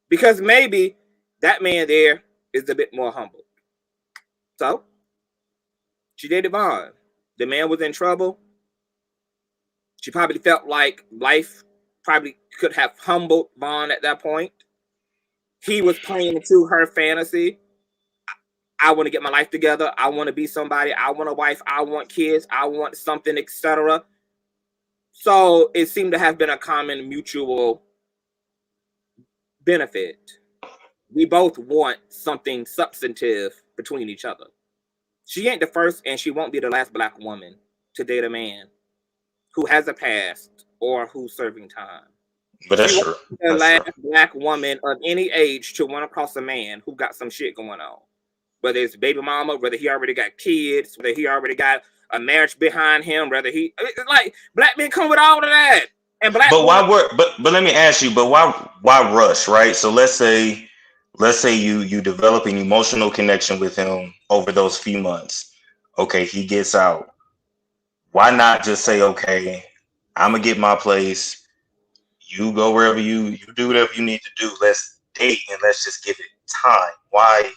Because maybe that man there is a bit more humble. So, she dated Vaughn. The man was in trouble. She probably felt like life probably could have humbled Vaughn at that point. He was playing into her fantasy. I want to get my life together. I want to be somebody. I want a wife. I want kids. I want something, etc. So it seemed to have been a common mutual benefit. We both want something substantive between each other. She ain't the first and she won't be the last black woman to date a man who has a past or who's serving time. But that's true. The last black woman of any age to run across a man who got some shit going on. Whether it's baby mama, whether he already got kids, whether he already got a marriage behind him, whether he like black men come with all of that. And black but let me ask you, but why rush, right? So let's say you develop an emotional connection with him over those few months. Okay, he gets out. Why not just say, okay, I'm gonna get my place. You go wherever you do whatever you need to do. Let's date and let's just give it time. Why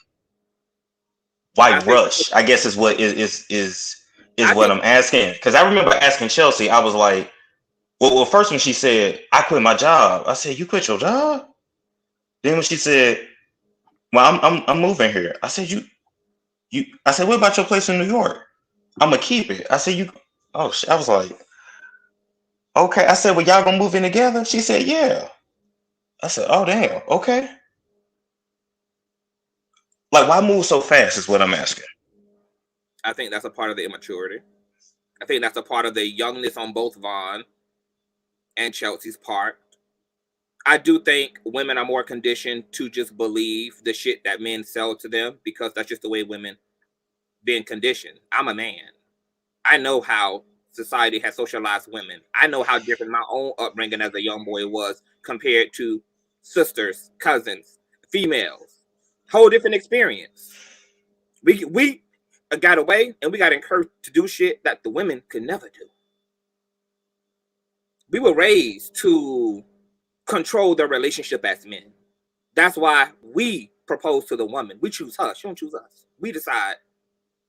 rush? I guess is what I'm asking. Because I remember asking Chelsea, I was like, well, first when she said, I quit my job, I said, you quit your job? Then when she said, well, I'm moving here, I said, I said, what about your place in New York? I'm gonna keep it. I said, I was like, okay. I said, well, y'all gonna move in together? She said, yeah. I said, oh damn, okay. Like, why move so fast is what I'm asking. I think that's a part of the immaturity. I think that's a part of the youngness on both Vaughn and Chelsea's part. I do think women are more conditioned to just believe the shit that men sell to them because that's just the way women been conditioned. I'm a man. I know how society has socialized women. I know how different my own upbringing as a young boy was compared to sisters, cousins, females. Whole different experience. We got away and we got encouraged to do shit that the women could never do. We were raised to control their relationship as men. That's why we propose to the woman. We choose her. She don't choose us. We decide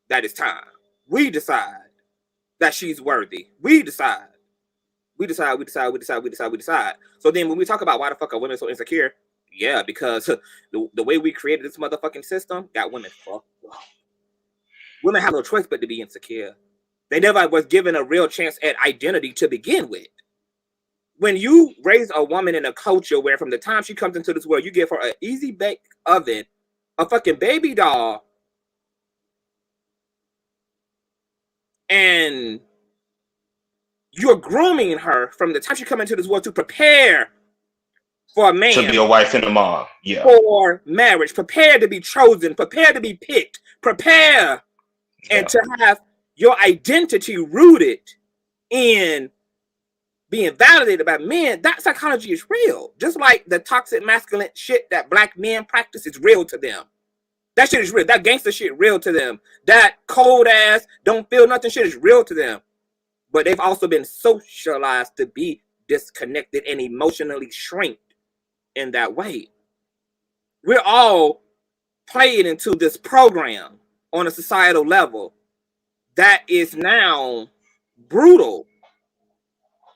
that it's time. We decide that she's worthy. We decide. We decide. So then when we talk about why the fuck are women so insecure, yeah, because the way we created this motherfucking system got women fucked up. Women have no choice but to be insecure. They never was given a real chance at identity to begin with. When you raise a woman in a culture where from the time she comes into this world, you give her an easy bake oven, a fucking baby doll, and you're grooming her from the time she come into this world to prepare for a man, to be a wife and a mom, yeah, for marriage, prepare to be chosen, prepare to be picked, prepare, and to have your identity rooted in being validated by men. That psychology is real. Just like the toxic masculine shit that black men practice is real to them. That shit is real. That gangster shit real to them. That cold ass, don't feel nothing shit is real to them. But they've also been socialized to be disconnected and emotionally shrinked in that way. We're all playing into this program on a societal level that is now brutal,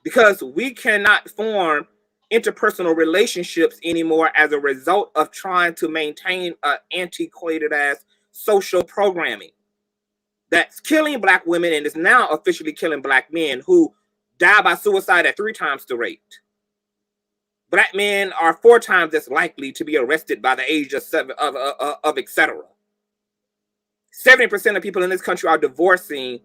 because we cannot form interpersonal relationships anymore as a result of trying to maintain an antiquated ass social programming that's killing black women and is now officially killing black men who die by suicide at 3 times the rate. Black men are 4 times as likely to be arrested by the age of 7 of etc. 70% of people in this country are divorcing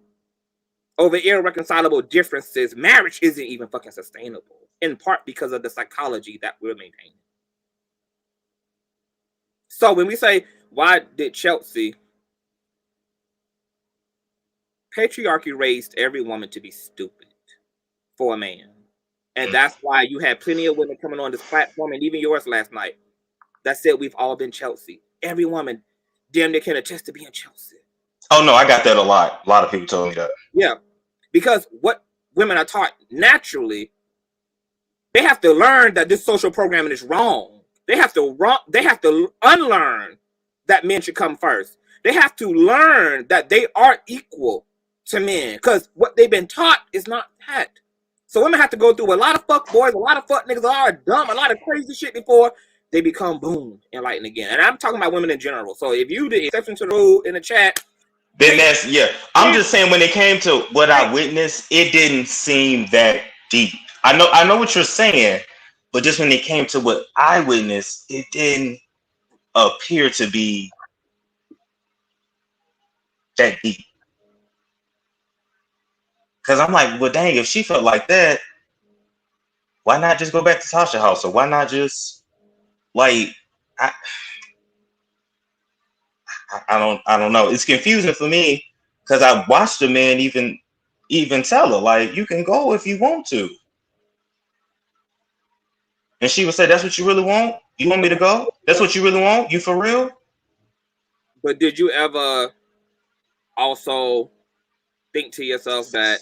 over irreconcilable differences. Marriage isn't even fucking sustainable, in part because of the psychology that we're maintaining. So when we say, why did Chelsea? Patriarchy raised every woman to be stupid for a man. And that's why you had plenty of women coming on this platform, and even yours last night, that said we've all been Chelsea. Every woman damn near can attest to being Chelsea. Oh no, I got that a lot. A lot of people told me that. Yeah. Because what women are taught naturally, they have to learn that this social programming is wrong. They have to unlearn that men should come first. They have to learn that they are equal to men, because what they've been taught is not that. So women have to go through a lot of fuck boys, a lot of fuck niggas, a lot of dumb, a lot of crazy shit before they become boom, enlightened again. And I'm talking about women in general. So if you the exception to the rule in the chat, then that's I'm just saying, when it came to what I witnessed, it didn't seem that deep. I know what you're saying, but just when it came to what I witnessed, it didn't appear to be that deep. Because I'm like, well, dang, if she felt like that, why not just go back to Tasha house? Or why not just like I don't know. It's confusing for me, because I watched the man even tell her, like, you can go if you want to. And she would say, that's what you really want? You want me to go? That's what you really want? You for real? But did you ever also think to yourself that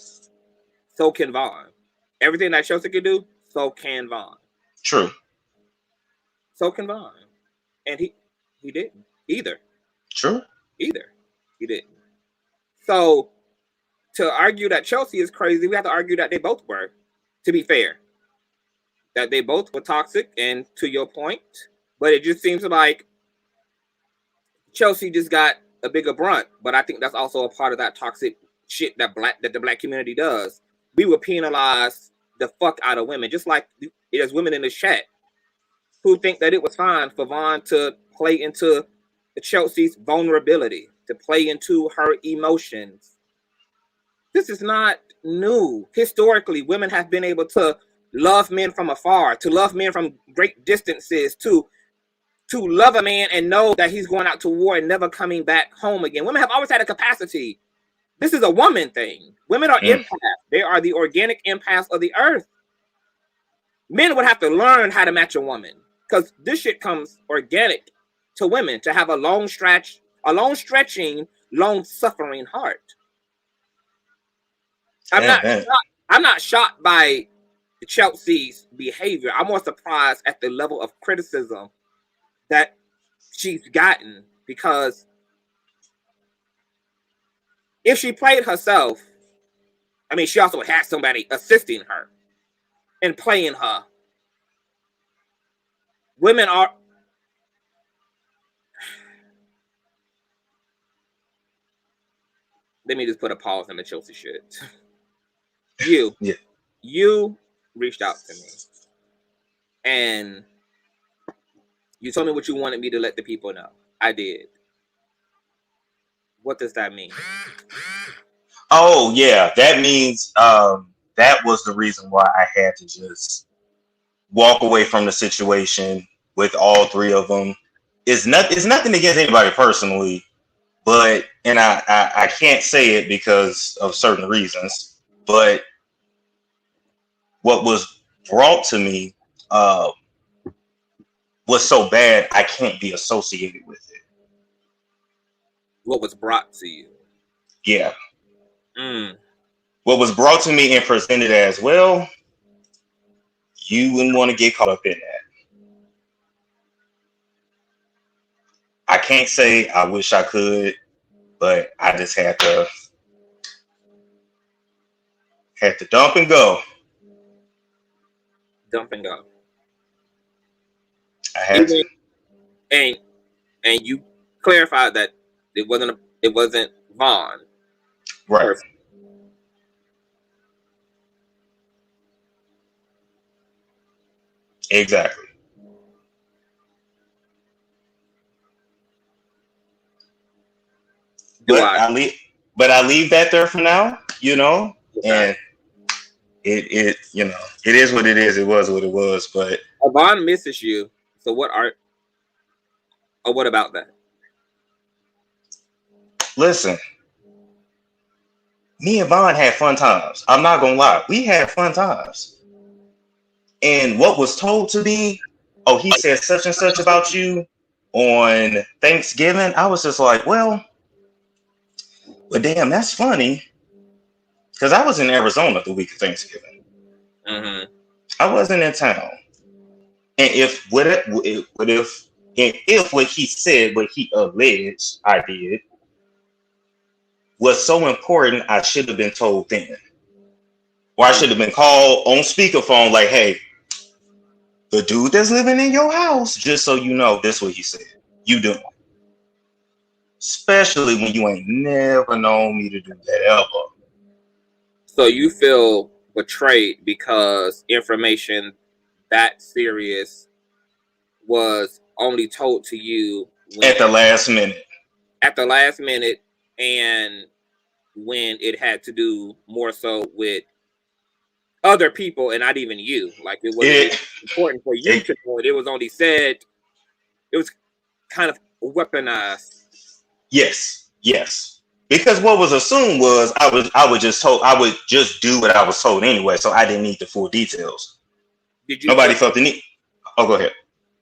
so can Vaughn? Everything that Chelsea can do, so can Vaughn. True. So can Vaughn. And he didn't either. True. Either. He didn't. So to argue that Chelsea is crazy, we have to argue that they both were, to be fair. That they both were toxic, and to your point, but it just seems like Chelsea just got a bigger brunt. But I think that's also a part of that toxic shit that the black community does. We will penalize the fuck out of women, just like there's women in the chat who think that it was fine for Vaughn to play into Chelsea's vulnerability, to play into her emotions. This is not new. Historically, women have been able to love men from afar, to love men from great distances, to love a man and know that he's going out to war and never coming back home again. Women have always had a capacity. This is a woman thing. Women are empaths. They are the organic empaths of the earth. Men would have to learn how to match a woman, because this shit comes organic to women, to have a long stretching, long suffering heart. I'm not shocked by Chelsea's behavior. I'm more surprised at the level of criticism that she's gotten, because if she played herself, I mean, she also had somebody assisting her and playing her. Women are... Let me just put a pause on the Chelsea shit. You reached out to me and you told me what you wanted me to let the people know. I did. What does that mean? Oh yeah, that means that was the reason why I had to just walk away from the situation with all three of them. It's nothing against anybody personally, but and I can't say it because of certain reasons, but what was brought to me was so bad I can't be associated with it. What was brought to you? Yeah. What was brought to me and presented as, well, you wouldn't want to get caught up in that. I can't say I wish I could, but I just had to dump and go. Dump and go. I had to. And you clarified that it wasn't Vaughn. Right. Person. Exactly. I leave that there for now, you know, and it you know, it is what it is. It was what it was, but Vaughn misses you. So what about that? Listen, me and Vaughn had fun times. I'm not gonna lie, we had fun times. And what was told to me, oh, he said such and such about you on Thanksgiving. I was just like, well, damn, that's funny. Because I was in Arizona the week of Thanksgiving. Mm-hmm. I wasn't in town. And if what he said, what he alleged I did, was so important, I should have been told then. Or I should have been called on speakerphone like, hey, the dude that's living in your house, just so you know, this is what he said. You doing. Especially when you ain't never known me to do that ever. So you feel betrayed because information that serious was only told to you at the last minute. At the last minute, and when it had to do more so with other people and not even you. Like it wasn't important for you to know it. It was only said, it was kind of weaponized. Yes. Because what was assumed was I would just do what I was told anyway, so I didn't need the full details. Nobody felt the need. Oh, go ahead.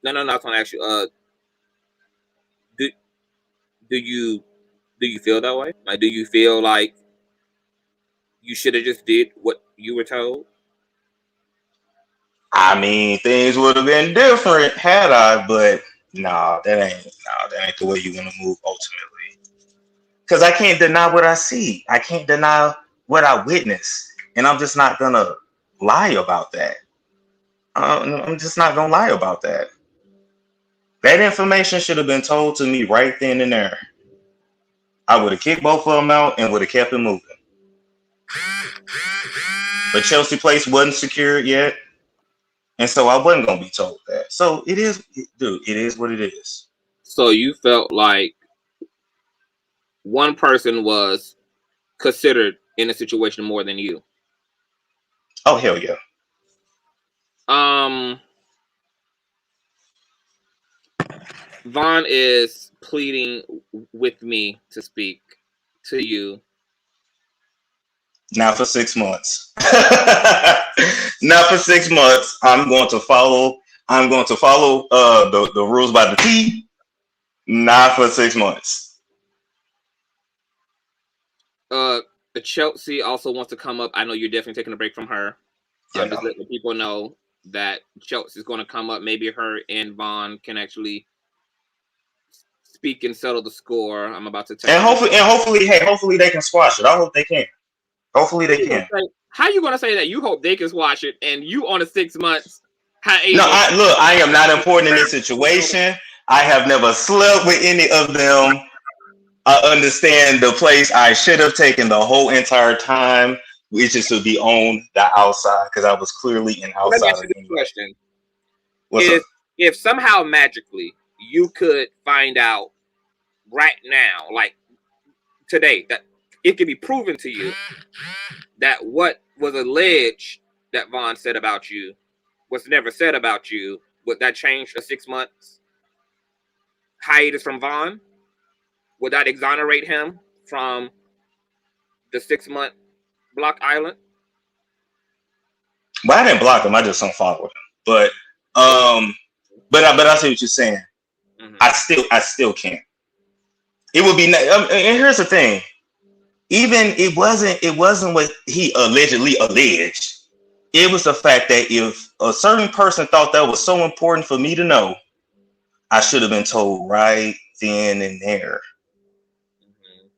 No, I was gonna ask you, do you feel that way? Like, do you feel like you should have just did what you were told? I mean, things would have been different had I, but that ain't the way you want to move ultimately. Because I can't deny what I see. I can't deny what I witness. And I'm just not going to lie about that. I'm just not going to lie about that. That information should have been told to me right then and there. I would have kicked both of them out and would have kept it moving. But Chelsea Place wasn't secured yet. And so I wasn't going to be told that. So it is what it is. So you felt like one person was considered in a situation more than you? Oh, hell yeah. Vaughn is pleading with me to speak to you. Now for 6 months. Now for 6 months, I'm going to follow the rules by the T. Not for 6 months. Chelsea also wants to come up. I know you're definitely taking a break from her. I'm just letting people know that Chelsea's going to come up. Maybe her and Vaughn can actually speak and settle the score. I'm about to tell you. Hopefully they can squash it. I hope they can. Hopefully they can. How you gonna say that? You hope they can squash it, and you on a 6 months hiatus? No, I am not important in this situation. I have never slept with any of them. I understand the place I should have taken the whole entire time, which is to be on the outside, because I was clearly an outsider. Let me ask you this question. If somehow magically you could find out right now, like today, that it could be proven to you that what was alleged that Vaughn said about you was never said about you, would that change a 6 months hiatus from Vaughn? Would that exonerate him from the 6 month block island? But I didn't block him. I just unfollowed him. But I see what you're saying. Mm-hmm. I still can't. It would be, and here's the thing. Even it wasn't what he allegedly alleged. It was the fact that if a certain person thought that was so important for me to know, I should have been told right then and there. Mm-hmm.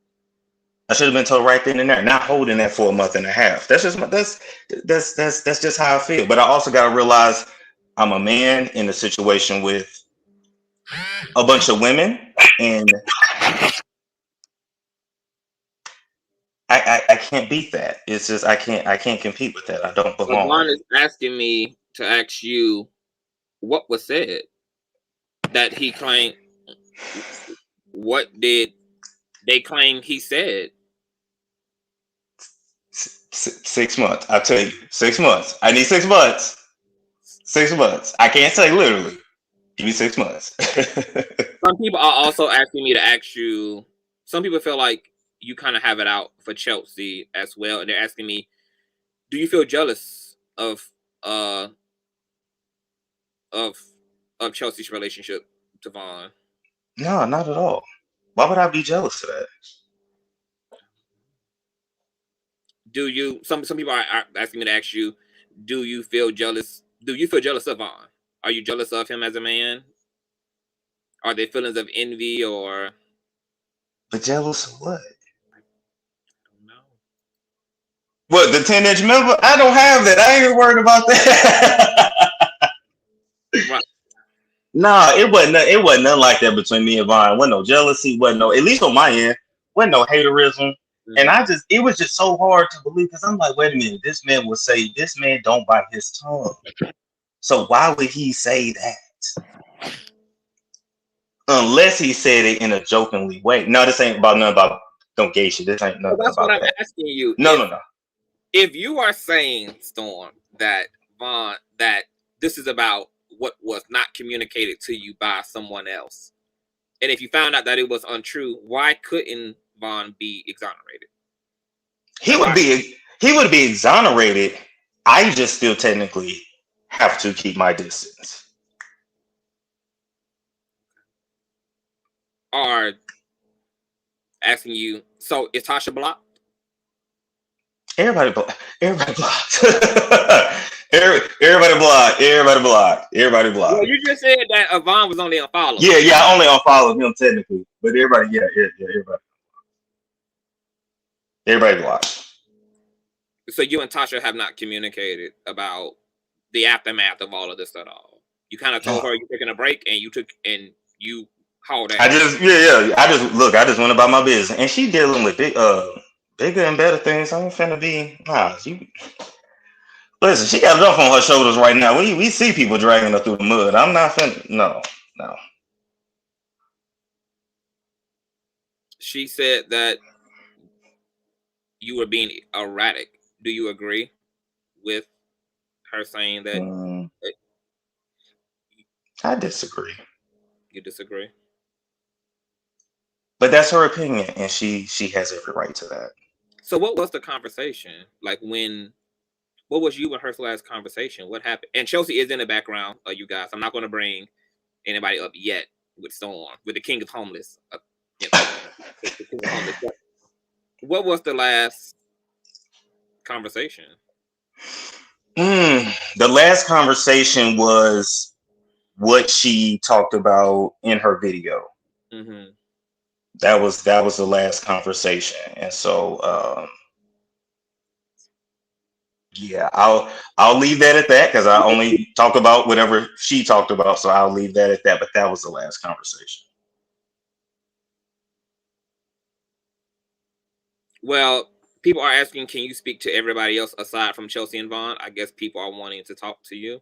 I should have been told right then and there, not holding that for a month and a half. That's just how I feel. But I also got to realize I'm a man in a situation with a bunch of women, and I can't beat that. It's just I can't compete with that. I don't belong. Vaughn is asking me to ask you what was said that he claimed. What did they claim he said? 6 months. I'll tell you. 6 months. I need 6 months. 6 months. I can't say literally. Give me 6 months. Some people are also asking me to ask you. Some people feel like you kind of have it out for Chelsea as well, and they're asking me, do you feel jealous of Chelsea's relationship to Vaughn? No, not at all. Why would I be jealous of that? Do you? Some people are asking me to ask you, do you feel jealous? Do you feel jealous of Vaughn? Are you jealous of him as a man? Are there feelings of envy or? But jealous of what? What, the 10-inch member? I don't have that. I ain't even worried about that. Right. Nah, it wasn't nothing like that between me and Vaughn. Wasn't no jealousy, wasn't no, at least on my end, wasn't no haterism. Mm-hmm. And it was just so hard to believe, because I'm like, wait a minute, this man would say, this man don't bite his tongue. So why would he say that? Unless he said it in a jokingly way. No, this ain't about nothing about no gay shit. This ain't nothing about that. That's what I'm asking you. No. If you are saying, Storm, that Vaughn, that this is about what was not communicated to you by someone else, and if you found out that it was untrue, why couldn't Vaughn be exonerated? He would be exonerated. I just still technically have to keep my distance. Are asking you, so is Tasha blocked? Everybody blocked. Everybody blocked. Everybody blocked. Well, you just said that Vaughn was only unfollowed. Yeah, I only unfollowed him technically, but everybody, everybody blocked. So you and Tasha have not communicated about the aftermath of all of this at all. You kind of told her you're taking a break, and you hauled out. I just went about my business, and she dealing with bigger and better things. I ain't finna be. Listen, she got enough on her shoulders right now. We see people dragging her through the mud. I'm not finna. No. She said that you were being erratic. Do you agree with her saying that? I disagree. You disagree? But that's her opinion, and she has every right to that. So what was the conversation? Like what was you and her last conversation? What happened? And Chelsea is in the background, you guys. I'm not going to bring anybody up yet with Storm, with the King of Homeless. What was the last conversation? The last conversation was what she talked about in her video. Mm-hmm. That was the last conversation, and so I'll leave that at that, because I only talk about whatever she talked about, so I'll leave that at that. But that was the last conversation. Well, people are asking, can you speak to everybody else aside from Chelsea and Vaughn? I guess people are wanting to talk to you.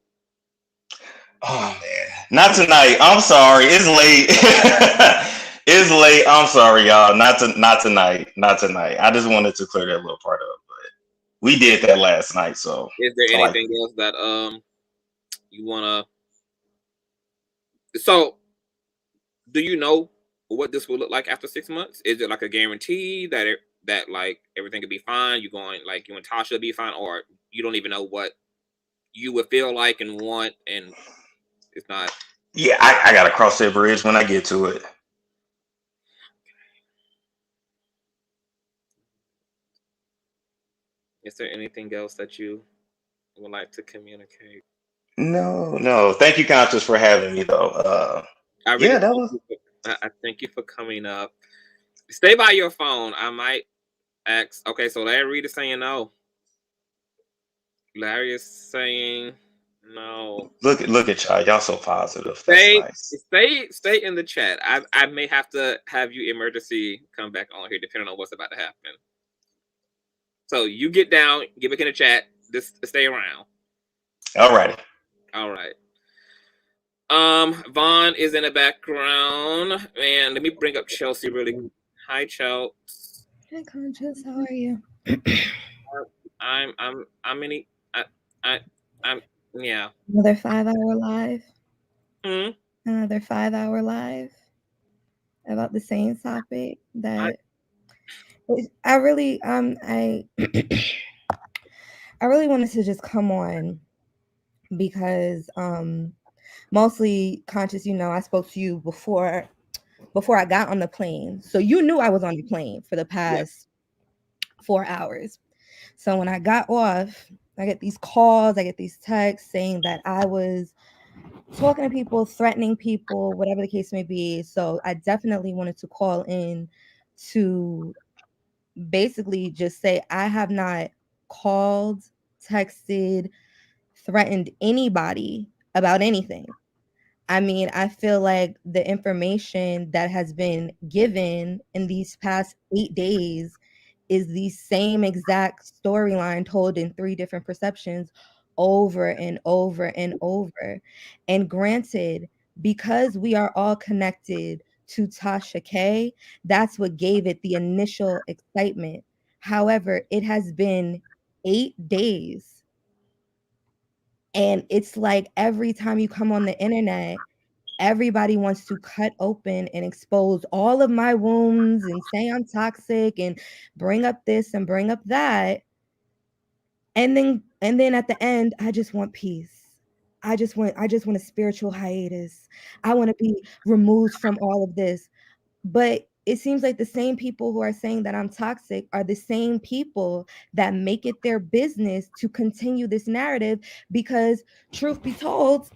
Oh man, not tonight. I'm sorry, it's late. It's late. I'm sorry, y'all. Not tonight. I just wanted to clear that little part up, but we did that last night. So is there anything else that you wanna? So, do you know what this will look like after 6 months? Is it like a guarantee that like everything could be fine? You going like you and Tasha be fine, or you don't even know what you would feel like and want, and it's not. Yeah, I gotta cross that bridge when I get to it. Is there anything else that you would like to communicate? No. Thank you, Conscious, for having me though. I really I thank you for coming up. Stay by your phone. I might ask. Okay, so Larry Reed is saying no. Larry is saying no. Look at y'all so positive. That's nice. Stay in the chat. I may have to have you emergency come back on here depending on what's about to happen. So you get down, get back in the chat. Just stay around. All right. Vaughn is in the background. Man, let me bring up Chelsea really quick. Hi, Chelsea. Hi, Conscious. How are you? I'm yeah. Another 5-hour live. Hmm? Another 5-hour live about the same topic that I really I really wanted to just come on because mostly Conscious, I spoke to you before I got on the plane. So you knew I was on the plane for the past 4 hours. So when I got off, I get these calls, I get these texts saying that I was talking to people, threatening people, whatever the case may be. So I definitely wanted to call in to basically just say I have not called, texted, threatened anybody about anything. I mean, I feel like the information that has been given in these past 8 days is the same exact storyline told in 3 different perceptions over and over and over. And granted, because we are all connected to Tasha K, that's what gave it the initial excitement. However, it has been 8 days. And it's like every time you come on the internet, everybody wants to cut open and expose all of my wounds and say I'm toxic and bring up this and bring up that. And then at the end, I just want peace. I just want a spiritual hiatus. I want to be removed from all of this. But it seems like the same people who are saying that I'm toxic are the same people that make it their business to continue this narrative because truth be told,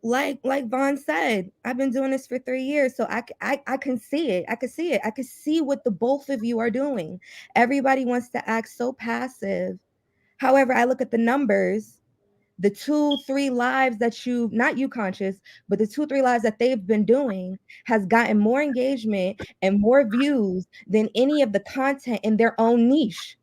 like Vaughn said, I've been doing this for 3 years, so I can see it. I can see it. I can see what the both of you are doing. Everybody wants to act so passive. However, I look at the numbers, the 2-3 lives that not you Conscious, but the 2-3 lives that they've been doing has gotten more engagement and more views than any of the content in their own niche.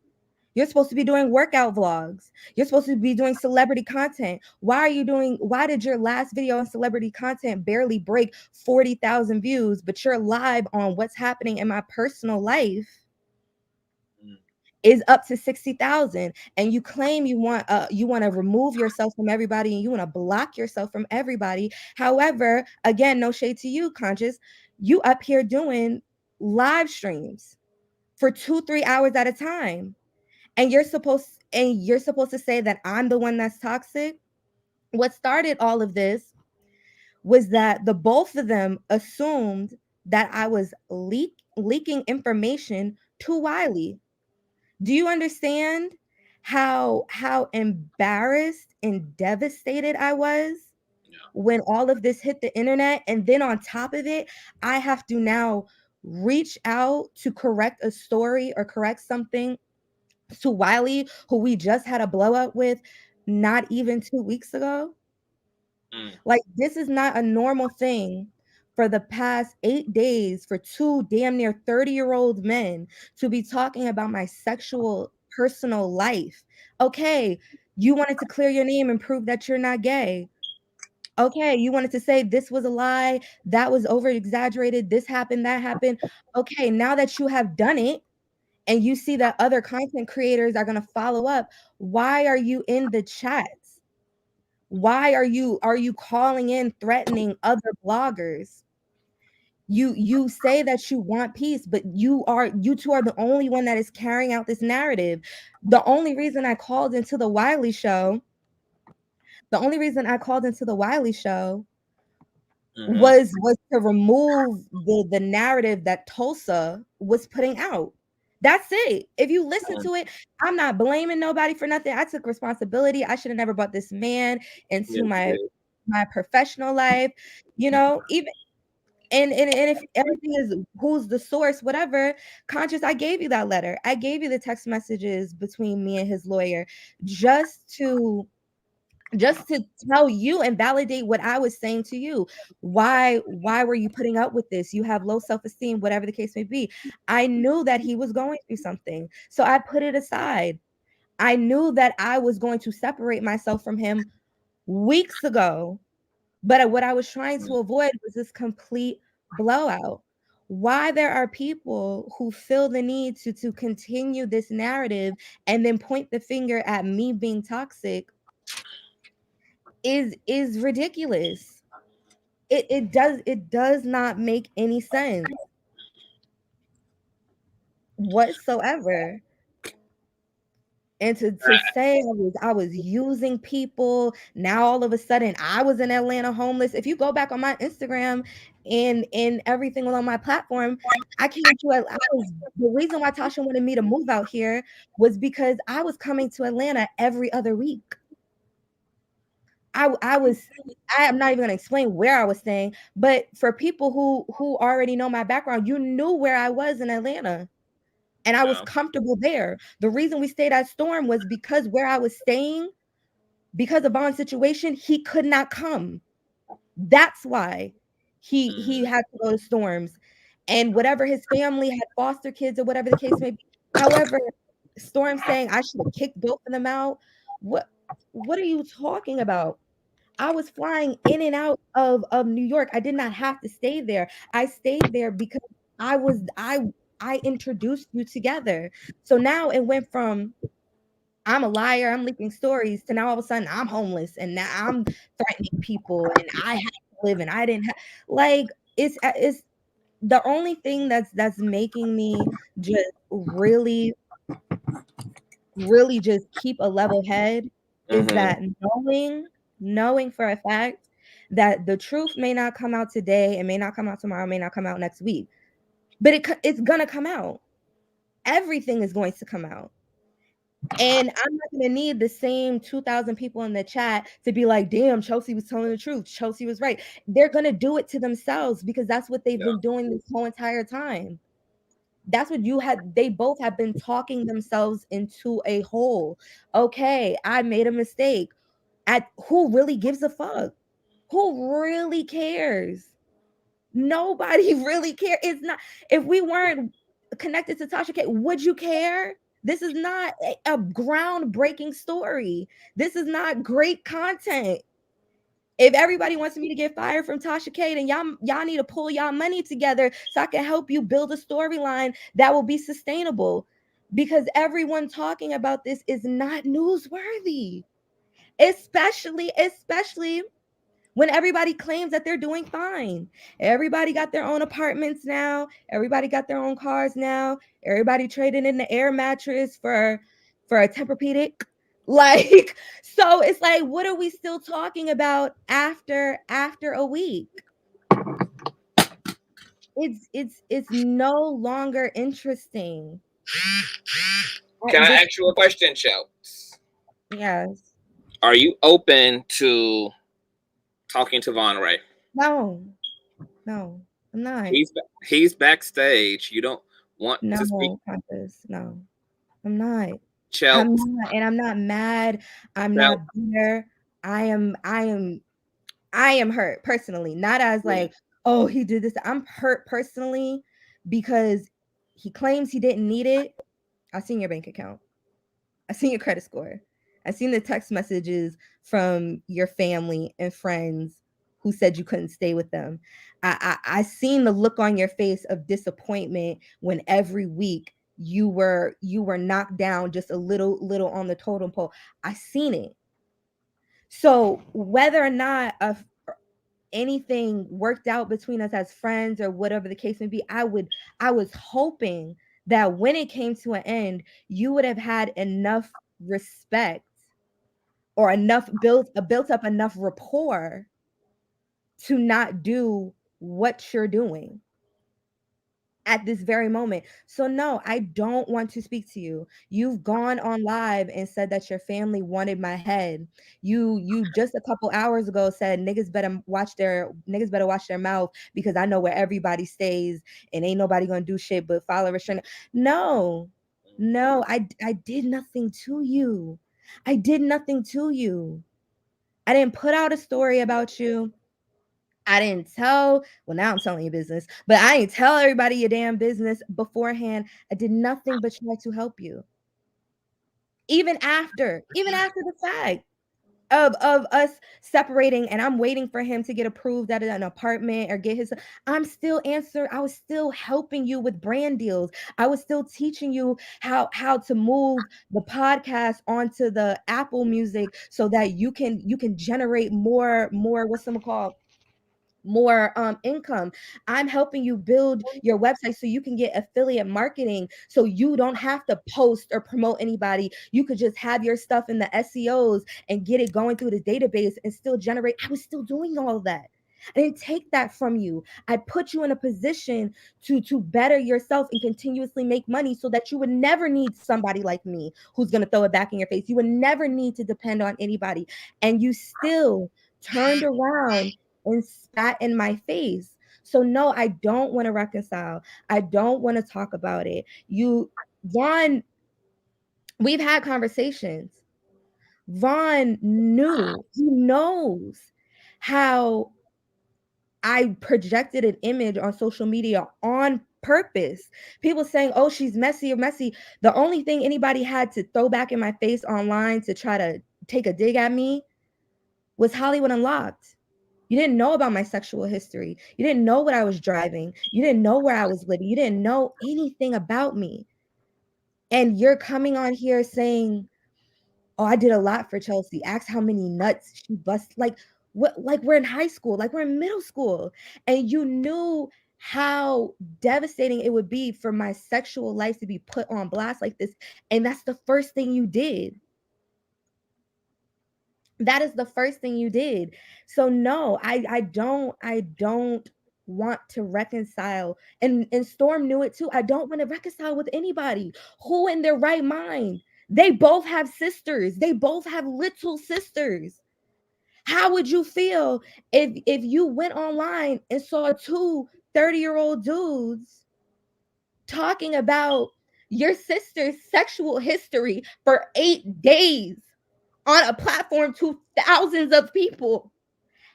You're supposed to be doing workout vlogs. You're supposed to be doing celebrity content. Why did your last video on celebrity content barely break 40,000 views, but you're live on what's happening in my personal life is up to 60,000, and you claim you want to remove yourself from everybody and you want to block yourself from everybody. However, again, no shade to you, Conscious, you up here doing live streams for 2-3 hours at a time. And you're supposed to say that I'm the one that's toxic. What started all of this was that the both of them assumed that I was leaking information to Wiley. Do you understand how embarrassed and devastated I was when all of this hit the internet? And then on top of it, I have to now reach out to correct a story or correct something to Wiley, who we just had a blow up with not even 2 weeks ago. Like, this is not a normal thing for the past 8 days for 2 damn near 30-year-old men to be talking about my sexual personal life. Okay, you wanted to clear your name and prove that you're not gay. Okay, you wanted to say this was a lie, that was over exaggerated, this happened, that happened. Okay, now that you have done it, and you see that other content creators are going to follow up, why are you in the chats? Why are you calling in threatening other bloggers? You say that you want peace, but you two are the only one that is carrying out this narrative. The only reason I called into the Wiley show was to remove the narrative that Tulsa was putting out. That's it. If you listen to it, I'm not blaming nobody for nothing. I took responsibility. I should have never brought this man into my professional life, even. And if everything is who's the source, whatever, Conscious, I gave you that letter. I gave you the text messages between me and his lawyer just to tell you and validate what I was saying to you. Why were you putting up with this? You have low self-esteem, whatever the case may be. I knew that he was going through something, so I put it aside. I knew that I was going to separate myself from him weeks ago. But what I was trying to avoid was this complete blowout. Why there are people who feel the need to continue this narrative and then point the finger at me being toxic is ridiculous. It does not make any sense whatsoever. And to say I was using people, now all of a sudden I was in Atlanta homeless. If you go back on my Instagram and everything on my platform, the reason why Tasha wanted me to move out here was because I was coming to Atlanta every other week. I am not even gonna explain where I was staying, but for people who already know my background, you knew where I was in Atlanta. And I was comfortable there. The reason we stayed at Storm was because where I was staying, because of Vaughn's situation, he could not come. That's why he had to go to Storms. And whatever his family had foster kids or whatever the case may be. However, Storm saying I should have kicked both of them out. What are you talking about? I was flying in and out of New York. I did not have to stay there. I stayed there because I introduced you together. So now it went from I'm a liar, I'm leaking stories, to now all of a sudden I'm homeless and now I'm threatening people and I have to live and I didn't have, like, it's the only thing that's making me just really just keep a level head is that knowing for a fact that the truth may not come out today, it may not come out tomorrow, it may not come out next week, but it's gonna come out. Everything is going to come out. And I'm not gonna need the same 2,000 people in the chat to be like, damn, Chelsea was telling the truth. Chelsea was right. They're gonna do it to themselves because that's what they've been doing this whole entire time. That's what they both have been talking themselves into a hole. Okay, I made a mistake. Who really gives a fuck? Who really cares? Nobody really cares. It's not, if we weren't connected to Tasha K, would you care? This is not a groundbreaking story. This is not great content. If everybody wants me to get fired from Tasha K, then y'all need to pull y'all money together so I can help you build a storyline that will be sustainable. Because everyone talking about this is not newsworthy. Especially when everybody claims that they're doing fine. Everybody got their own apartments now. Everybody got their own cars now. Everybody trading in the air mattress for a Tempur-Pedic. Like, so it's like, what are we still talking about after a week? It's no longer interesting. Can I ask you a question, Chelsea? Yes. Are you open to talking to Vaughn Ray? No, I'm not. He's backstage. You don't want to speak? Compass, no, I'm not. Chelsea. I'm not, and I'm not mad. I'm not bitter. I am hurt personally, not as like, oh, he did this. I'm hurt personally because he claims he didn't need it. I've seen your bank account. I've seen your credit score. I've seen the text messages from your family and friends who said you couldn't stay with them. I seen the look on your face of disappointment when every week you were knocked down just a little on the totem pole. I seen it. So whether or not anything worked out between us as friends or whatever the case may be, I was hoping that when it came to an end, you would have had enough respect or built up enough rapport to not do what you're doing at this very moment. So no, I don't want to speak to you. You've gone on live and said that your family wanted my head. You just a couple hours ago said niggas better watch their mouth because I know where everybody stays and ain't nobody gonna do shit but follow restraining. No, I did nothing to you. I did nothing to you. I didn't put out a story about you. I didn't tell, well, now I'm telling you business, but I didn't tell everybody your damn business beforehand. I did nothing but try to help you. Even after the fact of us separating, and I'm waiting for him to get approved at an apartment or get his, I was still helping you with brand deals. I was still teaching you how to move the podcast onto the Apple Music so that you can generate more what's some called more income. I'm helping you build your website so you can get affiliate marketing, so you don't have to post or promote anybody. You could just have your stuff in the SEOs and get it going through the database and still generate. I was still doing all of that. I didn't take that from you. I put you in a position to better yourself and continuously make money so that you would never need somebody like me who's going to throw it back in your face. You would never need to depend on anybody. And you still turned around and spat in my face. So no, I don't want to reconcile. I don't want to talk about it. Vaughn, we've had conversations. Vaughn he knows how I projected an image on social media on purpose. People saying, oh, she's messy or messy. The only thing anybody had to throw back in my face online to try to take a dig at me was Hollywood Unlocked. You didn't know about my sexual history. You didn't know what I was driving. You didn't know where I was living. You didn't know anything about me. And you're coming on here saying, oh, I did a lot for Chelsea. Ask how many nuts she bust. Like, what? Like we're in high school, like we're in middle school. And you knew how devastating it would be for my sexual life to be put on blast like this. And that's the first thing you did. That is the first thing you did. So no, I don't want to reconcile. And Storm knew it too. I don't want to reconcile with anybody. Who in their right mind? They both have sisters. They both have little sisters. How would you feel if you went online and saw two 30-year-old dudes talking about your sister's sexual history for 8 days on a platform to thousands of people?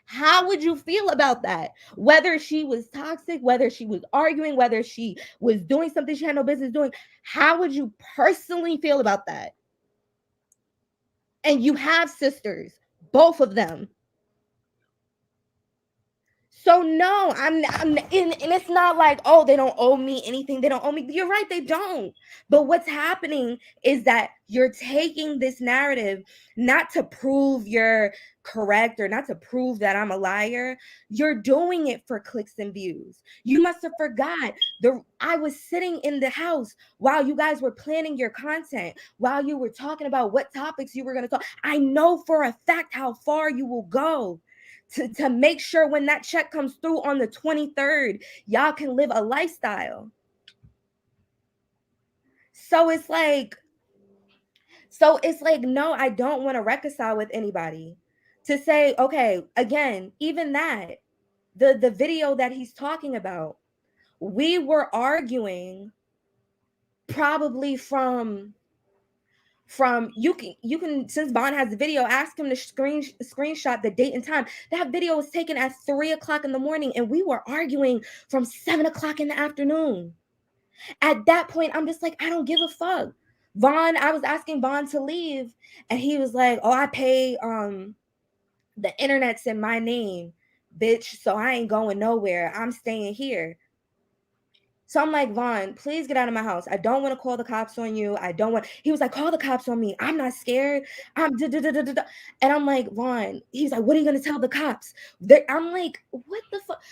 How would you feel about that? Whether she was toxic, whether she was arguing, whether she was doing something she had no business doing, how would you personally feel about that? And you have sisters, both of them. So no, I'm and it's not like, oh, they don't owe me anything. They don't owe me. You're right, they don't. But what's happening is that you're taking this narrative not to prove you're correct or not to prove that I'm a liar. You're doing it for clicks and views. You must have forgot. I was sitting in the house while you guys were planning your content, while you were talking about what topics you were going to talk. I know for a fact how far you will go to make sure when that check comes through on the 23rd, y'all can live a lifestyle. So it's like, no, I don't want to reconcile with anybody. To say, okay, again, even that, the video that he's talking about, we were arguing probably from you can since Vaughn has the video, ask him to screenshot the date and time. That video was taken at 3:00 in the morning, and we were arguing from 7:00 in the afternoon. At that point, I'm just like, I don't give a fuck. Vaughn, I was asking Vaughn to leave, and he was like, oh, I pay the internet's in my name, bitch, so I ain't going nowhere. I'm staying here. So I'm like, Vaughn, please get out of my house. I don't want to call the cops on you. I don't want. He was like, call the cops on me. I'm not scared. I'm da, da, da, da, da. And I'm like, Vaughn. He's like, what are you gonna tell the cops? I'm like, what the fuck?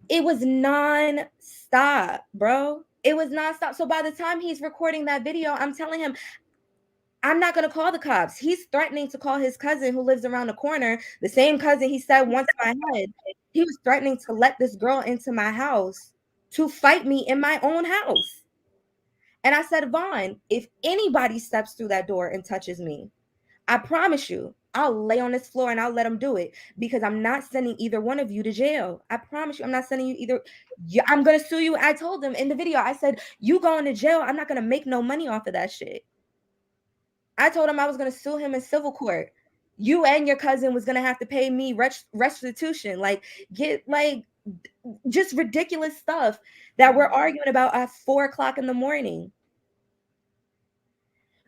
It was non-stop, bro. It was non-stop. So by the time he's recording that video, I'm telling him, I'm not going to call the cops. He's threatening to call his cousin who lives around the corner, the same cousin he said wants my head. He was threatening to let this girl into my house to fight me in my own house. And I said, Vaughn, if anybody steps through that door and touches me, I promise you, I'll lay on this floor and I'll let them do it, because I'm not sending either one of you to jail. I promise you, I'm not sending you either. I'm going to sue you. I told them in the video, I said, you going to jail, I'm not going to make no money off of that shit. I told him I was going to sue him in civil court. You and your cousin was going to have to pay me restitution. Like, just ridiculous stuff that we're arguing about at 4 o'clock in the morning.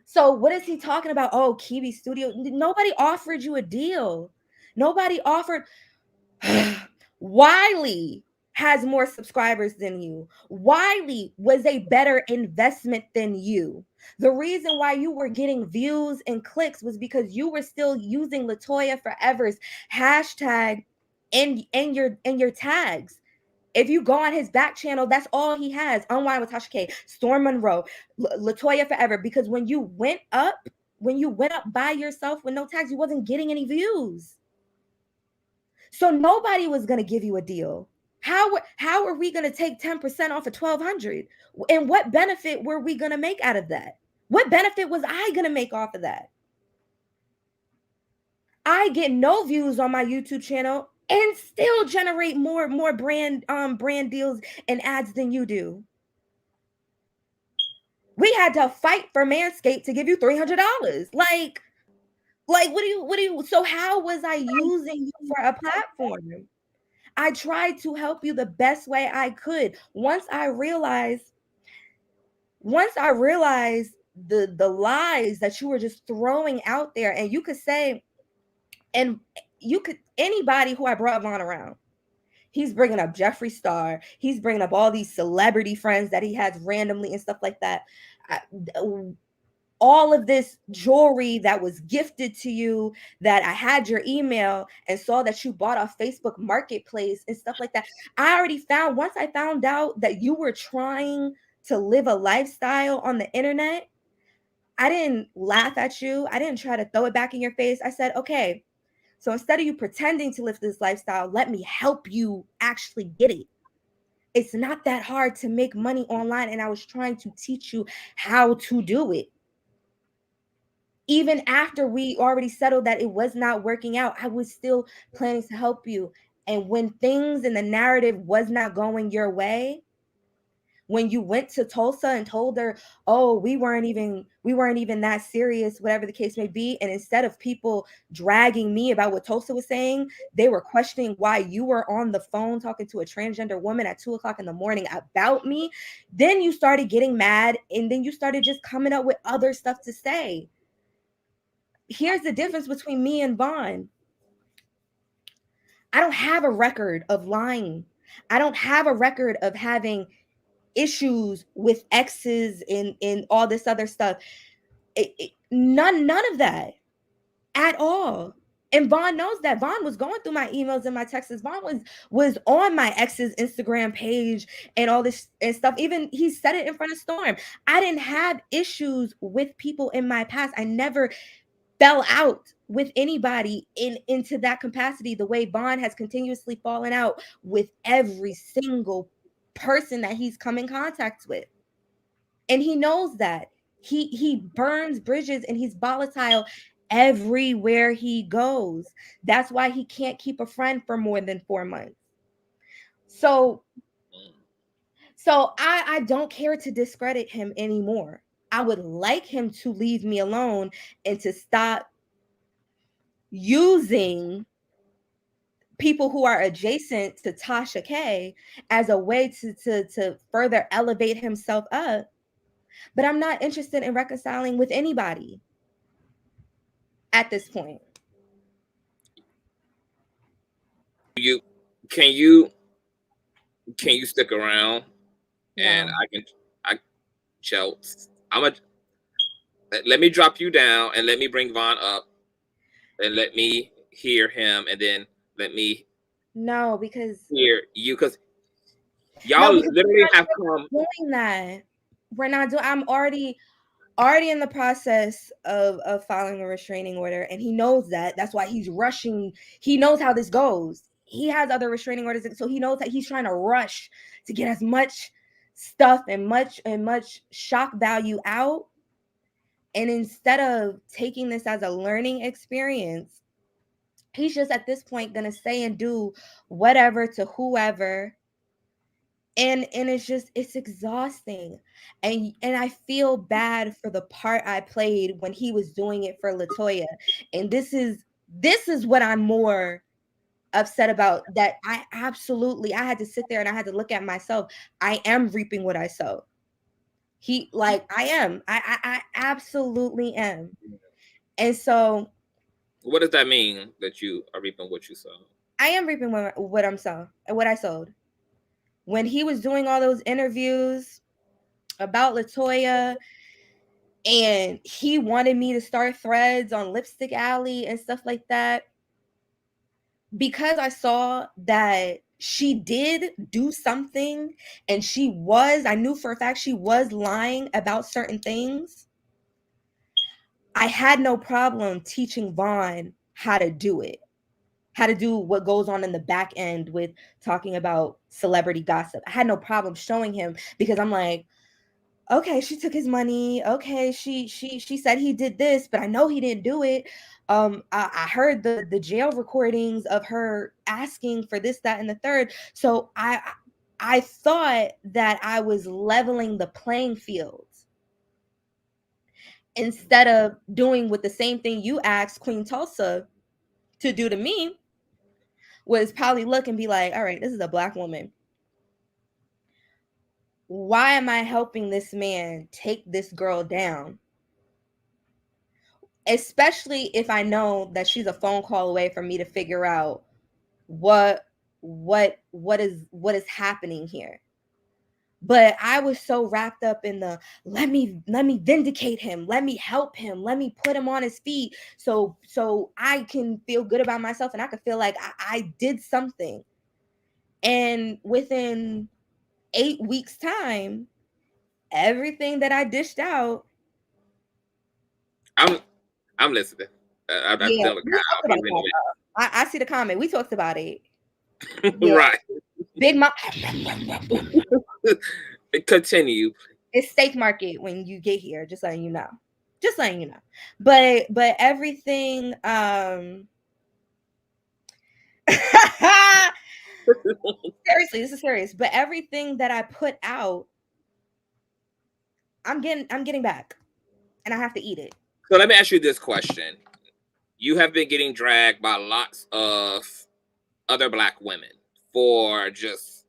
So what is he talking about? Oh, Kebe Studio. Nobody offered you a deal. Nobody offered. Wiley has more subscribers than you. Wiley was a better investment than you. The reason why you were getting views and clicks was because you were still using Latoya Forever's hashtag in your tags. If you go on his back channel, that's all he has. Unwind with Tasha K, Storm Monroe, Latoya Forever. Because when you went up by yourself with no tags, you wasn't getting any views. So nobody was going to give you a deal. How are we going to take 10% off of 1,200? And what benefit were we going to make out of that? What benefit was I going to make off of that? I get no views on my YouTube channel and still generate more brand deals and ads than you do. We had to fight for Manscaped to give you $300. Like what do you so how was I using you for a platform? I tried to help you the best way I could. Once I realized the lies that you were just throwing out there, and you could say, and you could, anybody who I brought Vaughn around, he's bringing up Jeffree Star, he's bringing up all these celebrity friends that he has randomly and stuff like that. All of this jewelry that was gifted to you, that I had your email and saw that you bought off Facebook Marketplace and stuff like that. Once I found out that you were trying to live a lifestyle on the internet, I didn't laugh at you. I didn't try to throw it back in your face. I said, okay, so instead of you pretending to live this lifestyle, let me help you actually get it. It's not that hard to make money online. And I was trying to teach you how to do it. Even after we already settled that it was not working out, I was still planning to help you. And when things in the narrative was not going your way, when you went to Tulsa and told her, oh, we weren't even that serious, whatever the case may be, and instead of people dragging me about what Tulsa was saying, they were questioning why you were on the phone talking to a transgender woman at 2 o'clock in the morning about me, then you started getting mad, and then you started just coming up with other stuff to say. Here's the difference between me and Vaughn. I don't have a record of lying. I don't have a record of having issues with exes and all this other stuff. None of that at all. And Vaughn knows that. Vaughn was going through my emails and my texts. Vaughn was on my ex's Instagram page and all this and stuff. Even he said it in front of Storm. I didn't have issues with people in my past. I never fell out with anybody into that capacity, the way Vaughn has continuously fallen out with every single person that he's come in contact with. And he knows that. He burns bridges and he's volatile everywhere he goes. That's why he can't keep a friend for more than 4 months. So I don't care to discredit him anymore. I would like him to leave me alone and to stop using people who are adjacent to Tasha K as a way to further elevate himself up. But I'm not interested in reconciling with anybody at this point. Can you stick around? and Chelsea, let me drop you down and let me bring Vaughn up and let me hear him, and then let me because hear you, because y'all literally have come doing that. We're not doing. I'm already in the process of filing a restraining order, and he knows that. That's why he's rushing. He knows how this goes. He has other restraining orders, so he knows that he's trying to rush to get as much stuff and much shock value out. And instead of taking this as a learning experience, he's just at this point gonna say and do whatever to whoever. And it's exhausting. And I feel bad for the part I played when he was doing it for LaToya. And this is what I'm more upset about, that I had to sit there and I had to look at myself. I am reaping what I sow. I absolutely am. And so what does that mean, that you are reaping what you sow? I am reaping what I sowed. When he was doing all those interviews about LaToya, and he wanted me to start threads on Lipstick Alley and stuff like that, because I saw that she did do something, and I knew for a fact she was lying about certain things. I had no problem teaching Vaughn how to do it, how to do what goes on in the back end with talking about celebrity gossip. I had no problem showing him, because I'm like, okay, she took his money. Okay, she said he did this, but I know he didn't do it. I heard the jail recordings of her asking for this, that, and the third. So I thought that I was leveling the playing field, instead of doing with the same thing you asked Queen Tulsa to do to me, was probably look and be like, all right, this is a Black woman. Why am I helping this man take this girl down? Especially if I know that she's a phone call away from me to figure out what is happening here. But I was so wrapped up in the let me vindicate him, let me help him, let me put him on his feet, so I can feel good about myself, and I can feel like I did something. And within 8 weeks time, everything that I dished out. I'm listening. I'm Yeah, telling you. I see the comment. We talked about it. Yeah. Right. Big Mom. Continue. It's steak market when you get here. Just letting you know. Just letting you know. But everything. Seriously, this is serious. But everything that I put out, I'm getting back, and I have to eat it. So let me ask you this question. You have been getting dragged by lots of other Black women for just,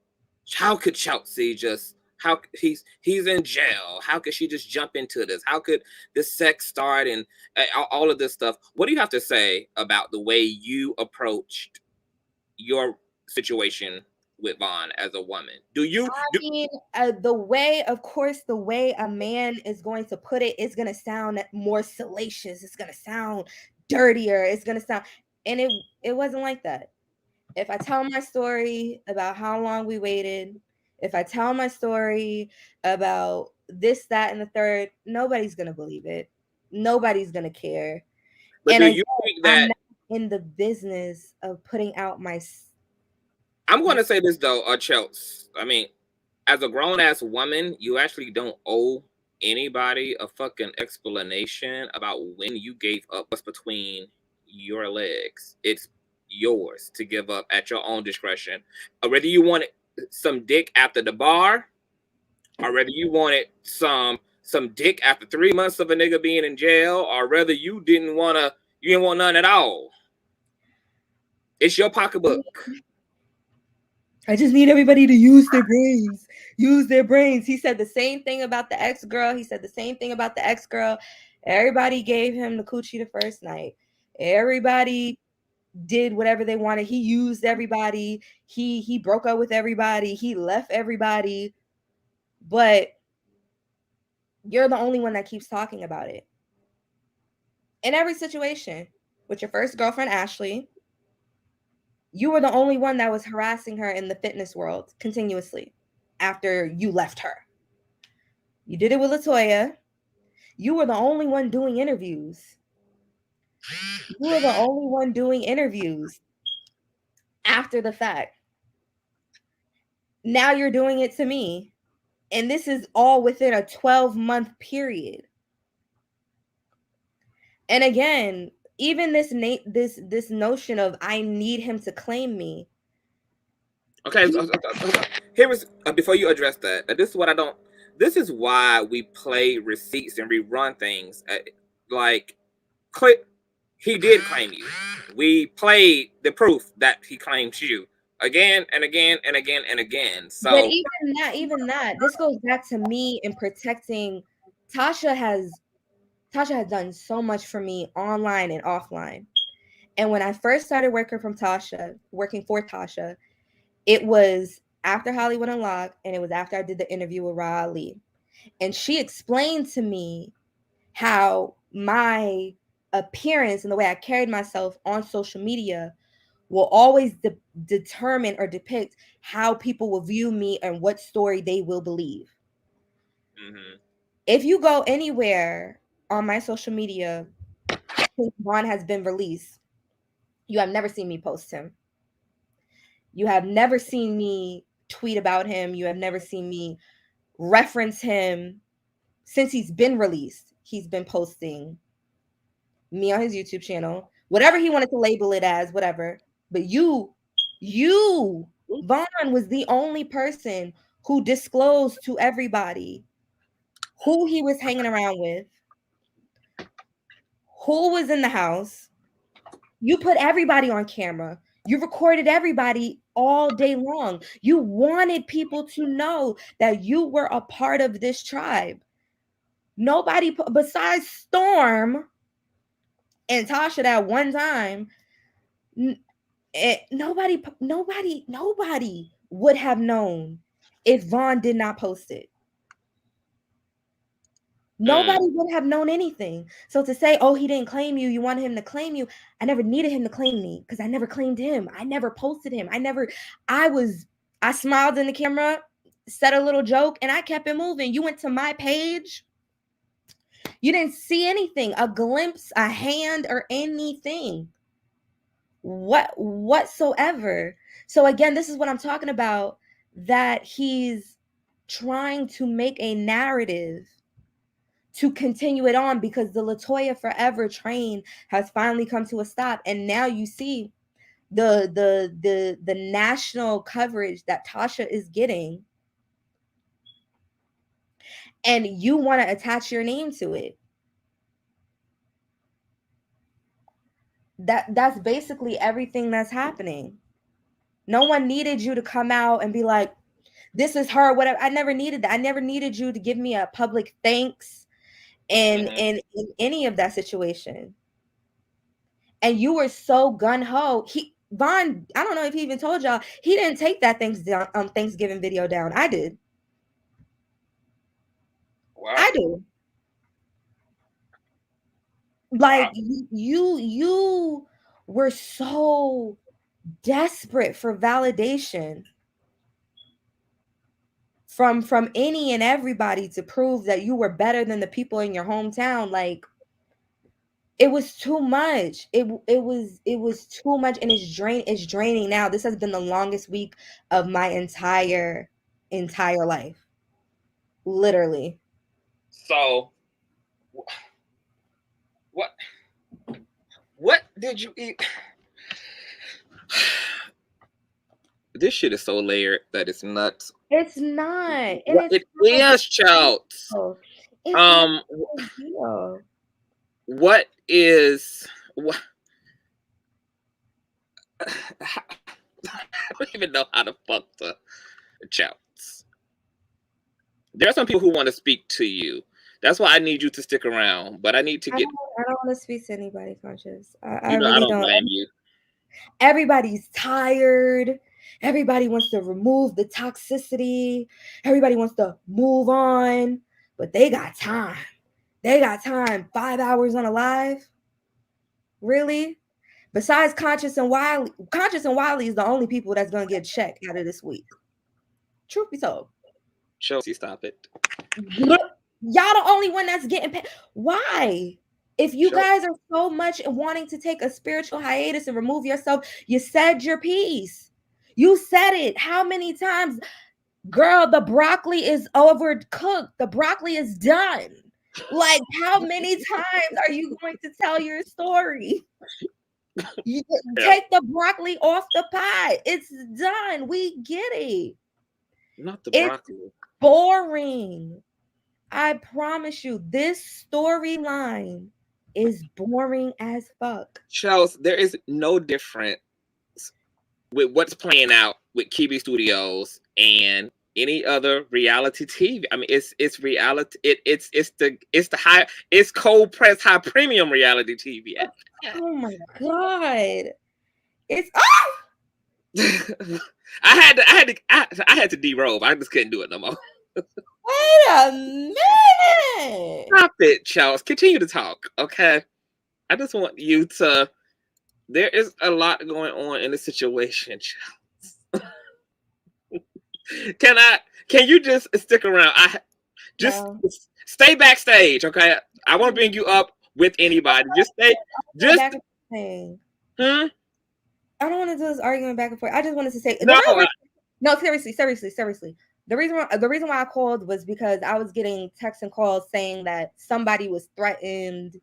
how could Chelsea just, how he's in jail, how could she just jump into this, how could this sex start, and all of this stuff. What do you have to say about the way you approached your situation with Vaughn as a woman? The way, of course, the way a man is going to put it is going to sound more salacious. It's going to sound dirtier. It's going to sound, and it wasn't like that. If I tell my story about how long we waited, if I tell my story about this, that, and the third, nobody's going to believe it. Nobody's going to care. But and do you think that I'm not in the business of putting out my... I'm going to say this though, Chelsea. I mean, as a grown ass woman, you actually don't owe anybody a fucking explanation about when you gave up what's between your legs. It's yours to give up at your own discretion. Or whether you wanted some dick after the bar, or whether you wanted some dick after 3 months of a nigga being in jail, or whether you didn't want none at all. It's your pocketbook. I just need everybody to use their brains. Use their brains. He said the same thing about the ex-girl. Everybody gave him the coochie the first night. Everybody did whatever they wanted. He used everybody. He broke up with everybody. He left everybody. but you're the only one that keeps talking about it. In every situation, with your first girlfriend, Ashley, you were the only one that was harassing her in the fitness world continuously after you left her. You did it with LaToya. You were the only one doing interviews. You were the only one doing interviews after the fact. Now you're doing it to me. And this is all within a 12-month period. And again, even this notion of I need him to claim me. Okay, here is before you address that. This is what I don't. This is why we play receipts and rerun things. Like, click. He did claim you. We played the proof that he claims you again and again and again and again. So, but even that, this goes back to me in protecting. Tasha has done so much for me online and offline. And when I first started working for Tasha, it was after Hollywood Unlocked, and it was after I did the interview with Ra Ali. And she explained to me how my appearance and the way I carried myself on social media will always determine or depict how people will view me and what story they will believe. Mm-hmm. If you go anywhere on my social media since Vaughn has been released, you have never seen me post him. You have never seen me tweet about him. You have never seen me reference him. Since he's been released, he's been posting me on his YouTube channel, whatever he wanted to label it as, whatever. But you, Vaughn was the only person who disclosed to everybody who he was hanging around with, who was in the house. You put everybody on camera. You recorded everybody all day long. You wanted people to know that you were a part of this tribe. Nobody besides Storm and Tasha that one time, nobody would have known if Vaughn did not post it. Nobody would have known anything. So to say, oh, he didn't claim you, you wanted him to claim you. I never needed him to claim me because I never claimed him. I never posted him. I smiled in the camera, said a little joke, and I kept it moving. You went to my page. You didn't see anything, a glimpse, a hand, or anything. Whatsoever. So again, this is what I'm talking about, that he's trying to make a narrative to continue it on because the LaToya Forever train has finally come to a stop. And now you see the national coverage that Tasha is getting, and you want to attach your name to it. That's basically everything that's happening. No one needed you to come out and be like, this is her, whatever. I never needed that. I never needed you to give me a public thanks in any of that situation. And you were so gun-ho. Vaughn, I don't know if he even told y'all, he didn't take that Thanksgiving video down. I did. Wow. I do. Like, wow. You were so desperate for validation from any and everybody to prove that you were better than the people in your hometown. Like, it was too much. It was too much, and it's draining now. This has been the longest week of my entire life. Literally. So what did you eat? This shit is so layered that it's nuts. It's not. And it is, child. What is what? I don't even know how to fuck the chouts. There are some people who want to speak to you. That's why I need you to stick around. But I need to get. I don't want to speak to anybody, Conscious. I really don't blame you. Everybody's tired. Everybody wants to remove the toxicity. Everybody wants to move on, but they got time. They got time. 5 hours on a live? Really? Besides Conscious and Wiley is the only people that's going to get checked out of this week. Truth be told. Chelsea, stop it. Y'all the only one that's getting paid. Why? If you guys are so much wanting to take a spiritual hiatus and remove yourself, you said your piece. You said it. How many times? Girl, the broccoli is overcooked. The broccoli is done. Like, how many times are you going to tell your story? You take the broccoli off the pot. It's done. We get it. Not the broccoli. It's boring. I promise you, this storyline is boring as fuck. Chelsea, there is no difference with what's playing out with Kebe Studios and any other reality TV. I mean, it's reality. It's cold pressed high premium reality TV. Oh my god! It's I had to derobe. I just couldn't do it no more. Wait a minute! Stop it, Chelsea. Continue to talk, okay? I just want you to. There is a lot going on in the situation, Chelsea. Can you just stick around? Stay backstage, okay? I want to bring you up with anybody. Just stay. I don't want to do this argument back and forth. I just wanted to say no. Seriously. The reason why I called was because I was getting texts and calls saying that somebody was threatened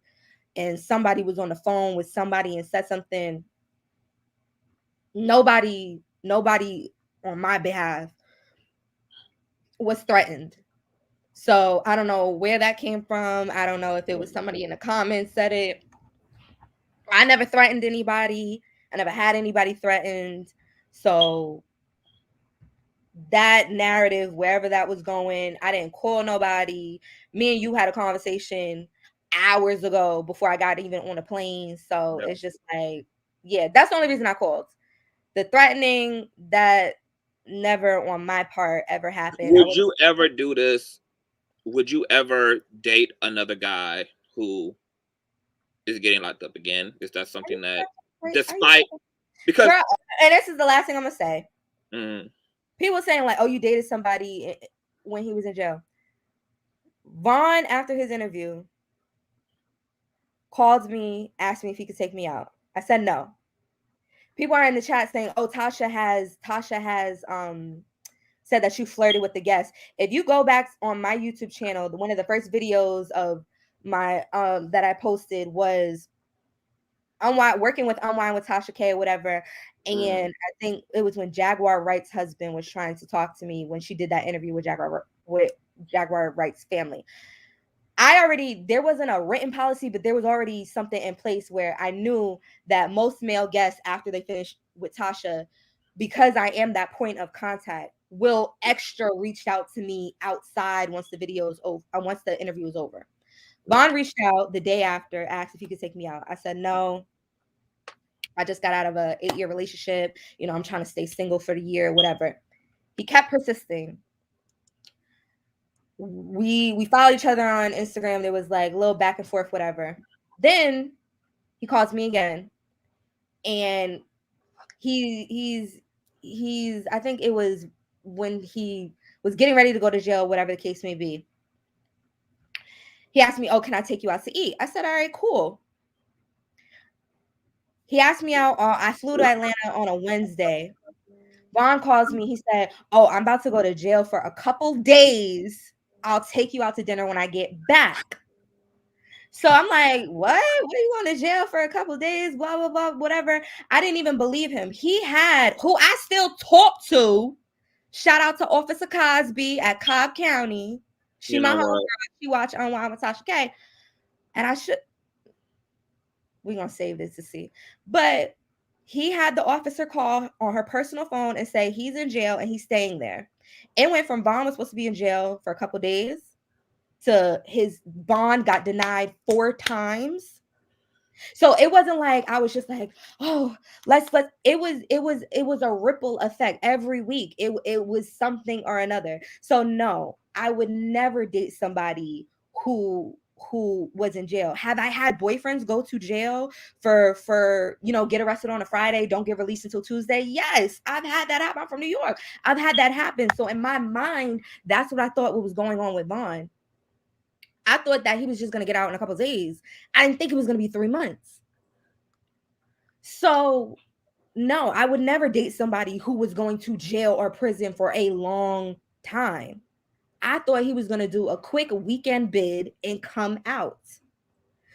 and somebody was on the phone with somebody and said something. Nobody on my behalf was threatened. So I don't know where that came from. I don't know if it was somebody in the comments said it. I never threatened anybody. I never had anybody threatened. So that narrative, wherever that was going, I didn't call nobody. Me and you had a conversation hours ago before I got even on a plane. So it's just like, yeah, that's the only reason I called. The threatening, that never on my part ever happened. Would you ever do this? Would you ever date another guy who is getting locked up again? Is that something that, despite, because, girl, and this is the last thing I'm gonna say. Mm. People saying like, "Oh, you dated somebody when he was in jail." Vaughn, after his interview, called me, asked me if he could take me out. I said no. People are in the chat saying, "Oh, Tasha has said that you flirted with the guest." If you go back on my YouTube channel, one of the first videos of my that I posted was working with Unwind with Tasha K or whatever. And I think it was when Jaguar Wright's husband was trying to talk to me when she did that interview with Jaguar Wright's family. There wasn't a written policy, but there was already something in place where I knew that most male guests, after they finish with Tasha, because I am that point of contact, will extra reach out to me outside once the video is over, once the interview is over. Vaughn reached out the day after, asked if he could take me out. I said no. I just got out of a 8-year relationship. You know, I'm trying to stay single for the year, whatever. He kept persisting. We followed each other on Instagram. There was like a little back and forth, whatever. Then he calls me again, and he's I think it was when he was getting ready to go to jail, whatever the case may be. He asked me, "Oh, can I take you out to eat?" I said, "All right, cool." He asked me out. I flew to Atlanta on a Wednesday. Vaughn calls me. He said, "Oh, I'm about to go to jail for a couple days. I'll take you out to dinner when I get back." So I'm like, "What? What are you going to jail for a couple days? Blah, blah, blah, whatever." I didn't even believe him. He had, who I still talk to, shout out to Officer Cosby at Cobb County. She my homegirl. She watch Unwind with Tasha K. And we're going to save this to see. But he had the officer call on her personal phone and say he's in jail and he's staying there. It went from Vaughn was supposed to be in jail for a couple days to his bond got denied 4 times. So it wasn't like I was just like, oh, let's it was a ripple effect every week. It was something or another. So no, I would never date somebody who was in jail. Have I had boyfriends go to jail for get arrested on a Friday, don't get released until Tuesday? Yes, I've had that happen. I'm from New York. I've had that happen. So in my mind, that's what I thought what was going on with Vaughn. I thought that he was just going to get out in a couple of days. I didn't think it was going to be 3 months. So, no, I would never date somebody who was going to jail or prison for a long time. I thought he was going to do a quick weekend bid and come out.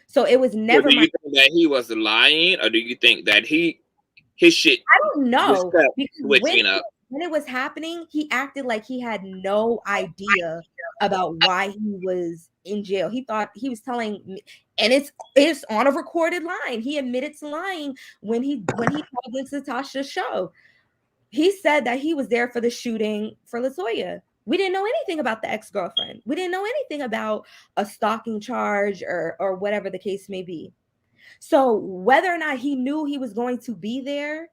So it was never. So do you think that he was lying, or do you think that his shit? I don't know, because when it was happening, he acted like he had no idea about why he was in jail. He thought he was telling me, and it's on a recorded line. He admitted to lying when he called into Tasha's show. He said that he was there for the shooting for LaToya. We didn't know anything about the ex-girlfriend. We didn't know anything about a stalking charge or whatever the case may be. So whether or not he knew he was going to be there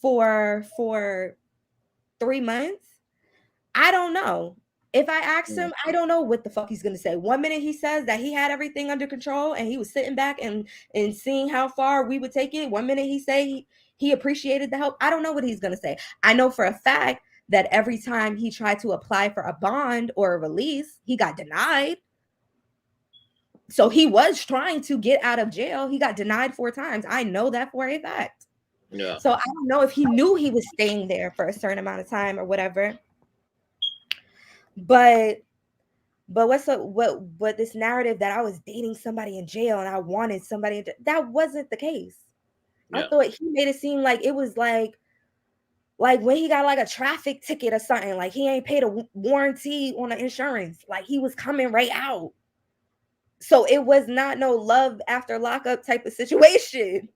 for 3 months, I don't know. If I asked him, I don't know what the fuck he's going to say. 1 minute he says that he had everything under control and he was sitting back and seeing how far we would take it. 1 minute he say he appreciated the help. I don't know what he's going to say. I know for a fact that every time he tried to apply for a bond or a release, he got denied. So he was trying to get out of jail. He got denied 4 times. I know that for a fact. Yeah. So I don't know if he knew he was staying there for a certain amount of time or whatever. But what this narrative that I was dating somebody in jail and I wanted somebody that wasn't the case. Yeah. I thought he made it seem like it was like when he got like a traffic ticket or something, like he ain't paid a warranty on the insurance, like he was coming right out. So it was not no love after lockup type of situation.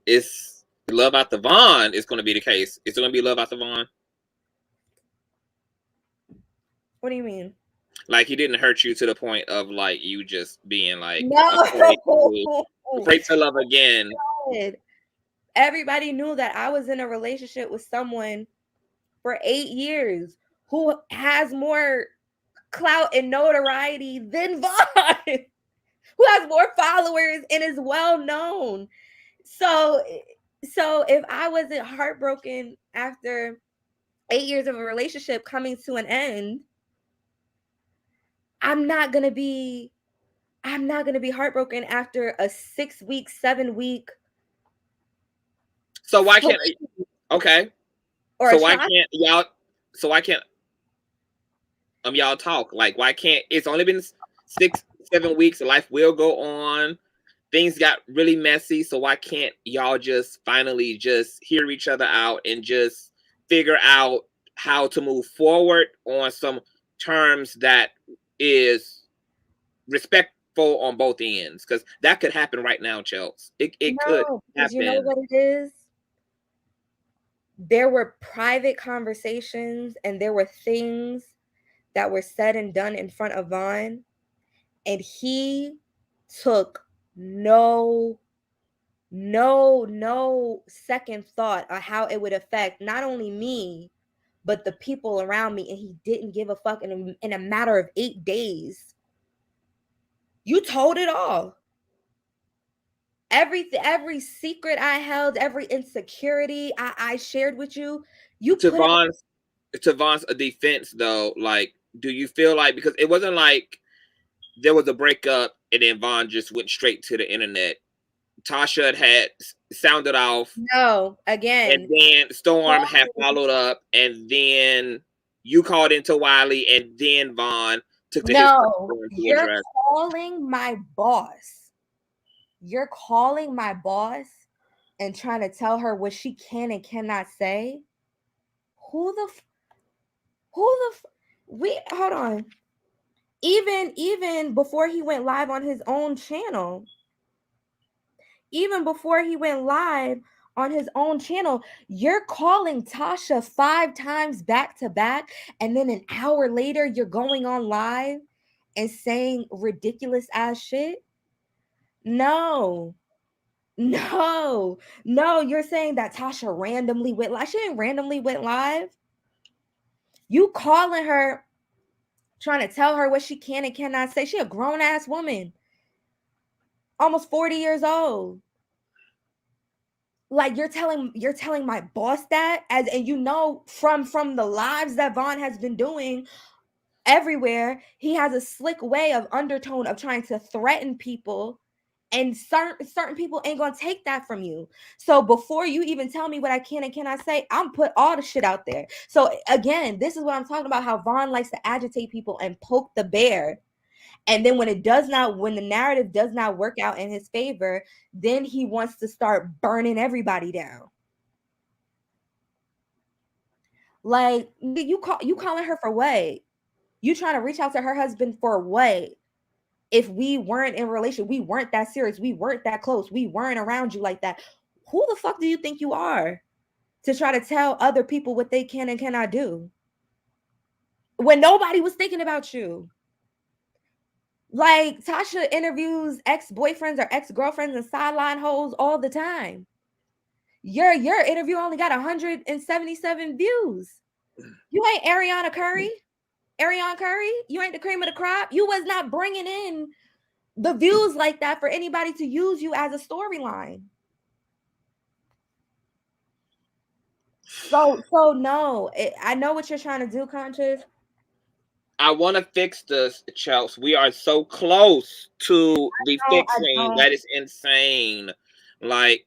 It's love after Vaughn is going to be the case. It's going to be love after Vaughn. What do you mean? Like he didn't hurt you to the point of like you just being like afraid to love again. Everybody knew that I was in a relationship with someone for 8 years who has more clout and notoriety than Vaughn, who has more followers and is well known. So if I wasn't heartbroken after 8 years of a relationship coming to an end, I'm not gonna be heartbroken after a 6 week, 7 week. So why can't okay? Or so why can't y'all? So why can't y'all talk? Like why can't? It's only been 6, 7 weeks. Life will go on. Things got really messy. So why can't y'all just finally just hear each other out and just figure out how to move forward on some terms that is respectful on both ends? Because that could happen right now, Chelsea. It could happen. You know what it is? There were private conversations and there were things that were said and done in front of Vaughn, and he took no second thought on how it would affect not only me but the people around me, and he didn't give a fuck. In a matter of 8 days, you told it all. Every secret I held, every insecurity I shared with you, to Vaughn's defense though, like, do you feel like, because it wasn't like there was a breakup and then Vaughn just went straight to the internet. Tasha had sounded off. No, again. And then Storm had followed up, and then you called into Wiley, and then Vaughn took to you're calling my boss. You're calling my boss and trying to tell her what she can and cannot say. Hold on. Even before he went live on his own channel, you're calling Tasha 5 times back to back, and then an hour later you're going on live and saying ridiculous ass shit. No, No, you're saying that Tasha randomly went live. She didn't randomly went live. You calling her, trying to tell her what she can and cannot say. She a grown ass woman, almost 40 years old. Like you're telling my boss that, and you know from the lives that Vaughn has been doing everywhere, he has a slick way of undertone of trying to threaten people, and certain people ain't gonna take that from you. So before you even tell me what I can and cannot say, I'm put all the shit out there. So again, this is what I'm talking about, how Vaughn likes to agitate people and poke the bear. And then when the narrative does not work out in his favor, then he wants to start burning everybody down. Like you calling her for what? You trying to reach out to her husband for what? If we weren't in a relation, we weren't that serious, we weren't that close, we weren't around you like that. Who the fuck do you think you are to try to tell other people what they can and cannot do when nobody was thinking about you? Like Tasha interviews ex-boyfriends or ex-girlfriends and sideline hoes all the time. Your interview only got 177 views. You ain't Ariana Curry. You ain't the cream of the crop. You was not bringing in the views like that for anybody to use you as a storyline. So no, I know what you're trying to do, Conscious. I want to fix this, Chelsea. We are so close to the fixing that is insane. Like,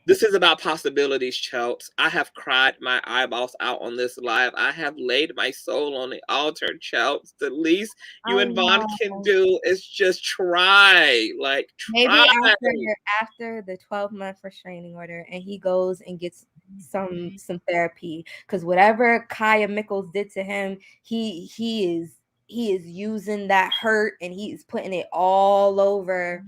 this is about possibilities, Chelsea. I have cried my eyeballs out on this live. I have laid my soul on the altar, Chelsea. The least you and Vaughn can do is just try. Like, try. Maybe after the 12-month restraining order, and he goes and gets some therapy, because whatever Kaya Mickles did to him, he is using that hurt and he is putting it all over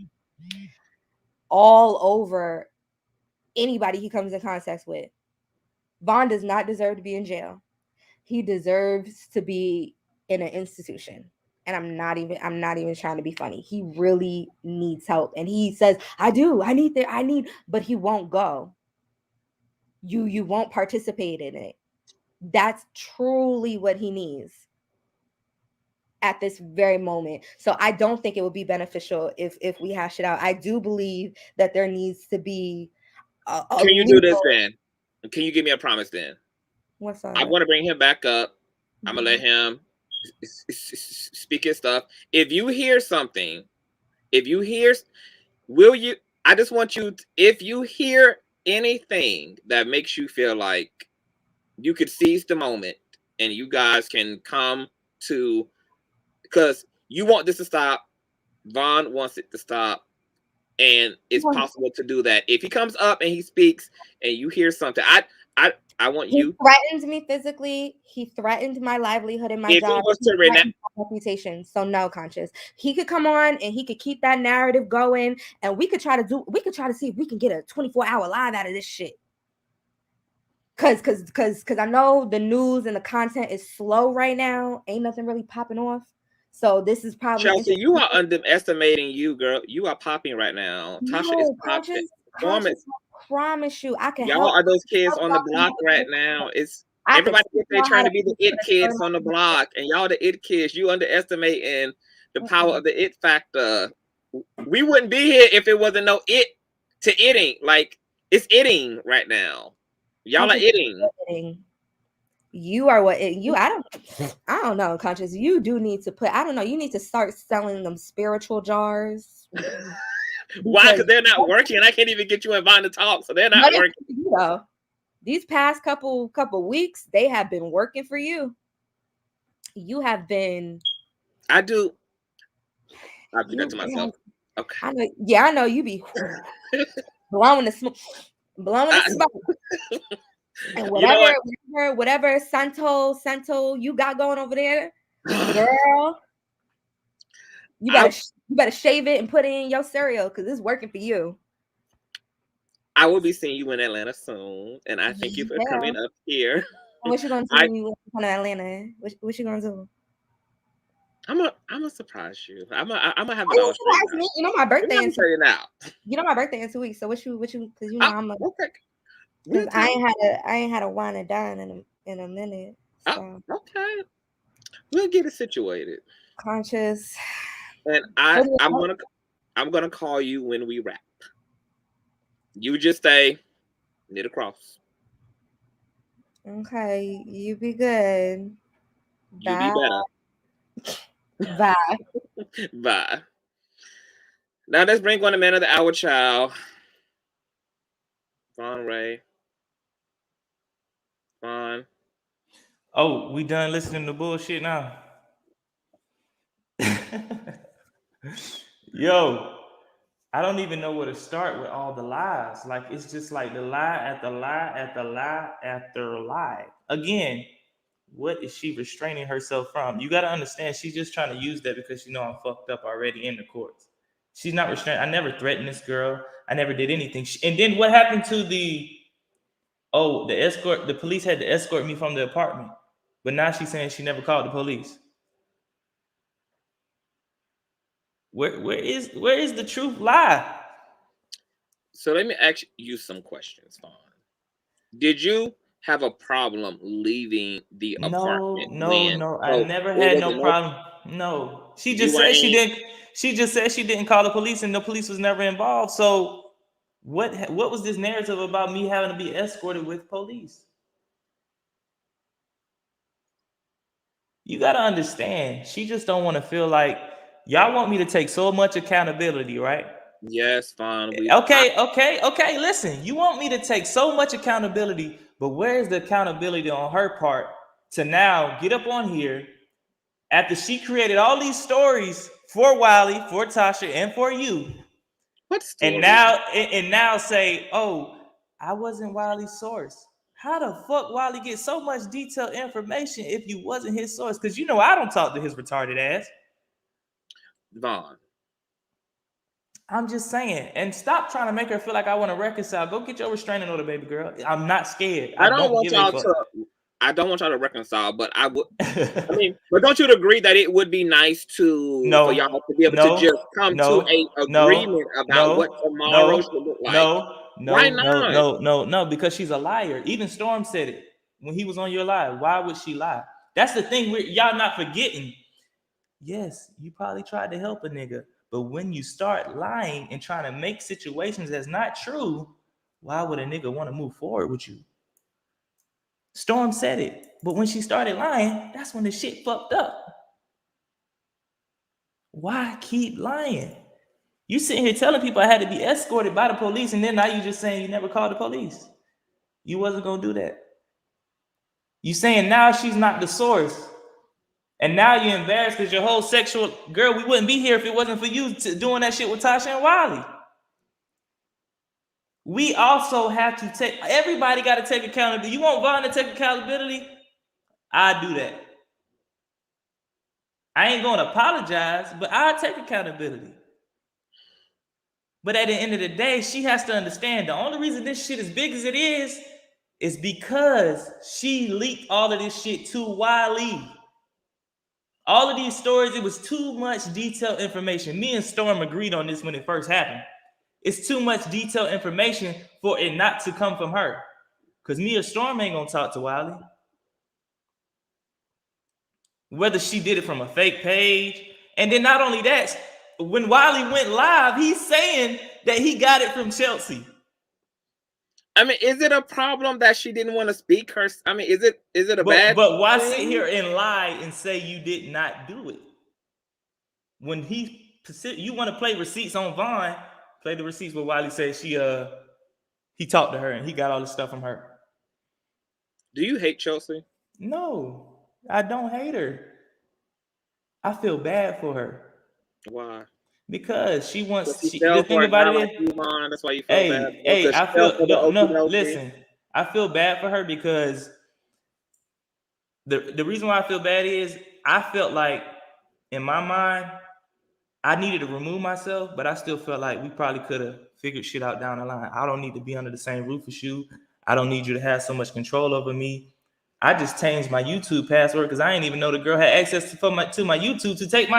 anybody he comes in contact with. Vaughn does not deserve to be in jail. He deserves to be in an institution. And I'm not even trying to be funny. He really needs help. And he says, I need, but he won't go. You won't participate in it. That's truly what he needs at this very moment. So I don't think it would be beneficial if we hash it out. I do believe that there needs to be Can you do this then? Can you give me a promise then? What's that? I want to bring him back up. I'm gonna let him speak his stuff. If you hear something, I just want you, if you hear anything that makes you feel like you could seize the moment and you guys can come to, because you want this to stop, Vaughn wants it to stop, and it's possible to do that. If he comes up and he speaks and you hear something, I want you. He threatened me physically. He threatened my livelihood and my job. Reputation. So no, Conscious. He could come on and he could keep that narrative going, and we could try to see if we can get a 24-hour live out of this shit. Cause I know the news and the content is slow right now. Ain't nothing really popping off. So this is probably Chelsea, you are underestimating you, girl. You are popping right now. Tasha is popping. Conscious, I promise you, I can Y'all help. are those kids on the block right now. It's everybody they're trying to be the it kids on the block, and y'all the it kids. You underestimating the power of the it factor. We wouldn't be here if it wasn't no it to itting. Like, it's itting right now. Y'all are itting. You are what you. I don't know, Conscious. You do need to put. I don't know. You need to start selling them spiritual jars. Why? Because they're not working, and I can't even get you and Vaughn to talk, so they're not working. You know, these past couple weeks, they have been working for you. You have been. I do that to myself. Okay. I know you be blowing the smoke. And whatever Santo you got going over there, girl, you better shave it and put it in your cereal, because it's working for you. I will be seeing you in Atlanta soon, and I thank you for coming up here. What you gonna do when you come to Atlanta? What you gonna do? I'm gonna surprise you. I'm gonna have it all straightened out. You know my birthday in 2 weeks. You know my birthday in 2 weeks. So what you because you know I'm a okay. Because I ain't had a wine and dine in a minute. So okay. We'll get it situated. Conscious. And I'm gonna call you when we wrap. You just stay knit across. Okay, you be good. You be better. Bye. Bye. Now let's bring on the man of the hour, child. Vaughn Ray. Vaughn. Oh, we done listening to bullshit now. Yo, I don't even know where to start with all the lies. Like, it's just like the lie after lie after lie after lie. Again, what is she restraining herself from? You got to understand, she's just trying to use that because you know I'm fucked up already in the courts. She's not restrained. I never threatened this girl. I never did anything. And then what happened to the escort? The police had to escort me from the apartment. But now she's saying she never called the police. Where is the truth lie? So let me ask you some questions, Vaughn. Did you have a problem leaving the apartment? No. I never had no problem. No. She just said she didn't. She just said she didn't call the police, and the police was never involved. So what was this narrative about me having to be escorted with police? You got to understand, she just don't want to feel like y'all want me to take so much accountability, right? Yes, fine. Okay. Listen, you want me to take so much accountability, but where's the accountability on her part to now get up on here after she created all these stories for Wiley, for Tasha, and for you? What story? And now say, oh, I wasn't Wiley's source. How the fuck Wiley get so much detailed information if you wasn't his source? Because you know I don't talk to his retarded ass. Vaughn. I'm just saying, and stop trying to make her feel like I want to reconcile. Go get your restraining order, baby girl. I'm not scared. I don't want y'all to reconcile, but I would. I mean, but don't you agree that it would be nice for y'all to be able to just come to a agreement about what tomorrow should look like? Why not? No, because she's a liar. Even Storm said it when he was on your live. Why would she lie? That's the thing y'all not forgetting. Yes, you probably tried to help a nigga. But when you start lying and trying to make situations that's not true, why would a nigga want to move forward with you? Storm said it. But when she started lying, that's when the shit fucked up. Why keep lying? You sitting here telling people I had to be escorted by the police, and then now you just saying you never called the police. You wasn't going to do that. You saying now she's not the source. And now you're embarrassed because your whole sexual girl, we wouldn't be here if it wasn't for you doing that shit with Tasha and Wiley. We also have to everybody got to take accountability. You want Vaughn to take accountability? I do that. I ain't going to apologize, but I take accountability. But at the end of the day, she has to understand the only reason this shit is big as it is because she leaked all of this shit to Wiley. All of these stories, it was too much detailed information. Me and Storm agreed on this when it first happened. It's too much detailed information for it not to come from her. Because me or Storm ain't going to talk to Wiley. Whether she did it from a fake page. And then not only that, when Wiley went live, he's saying that he got it from Chelsea. I mean, is it a problem that she didn't want to speak her? I mean, is it a bad? But why sit here and lie and say you did not do it? When you want to play receipts on Vaughn, play the receipts where Wiley says he talked to her and he got all this stuff from her. Do you hate Chelsea? No, I don't hate her. I feel bad for her. Why? Because she wants. The thing about it is, that's why you feel bad. Hey, I feel no. Listen, I feel bad for her because the reason why I feel bad is I felt like in my mind I needed to remove myself, but I still felt like we probably could have figured shit out down the line. I don't need to be under the same roof as you. I don't need you to have so much control over me. I just changed my YouTube password because I didn't even know the girl had access to my YouTube to take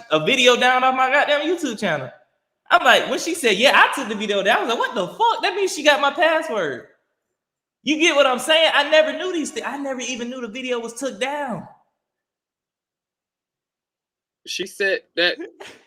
a video down off my goddamn YouTube channel. I'm like, when she said, yeah, I took the video down, I was like, what the fuck? That means she got my password. You get what I'm saying? I never knew these things. I never even knew the video was took down. She said that.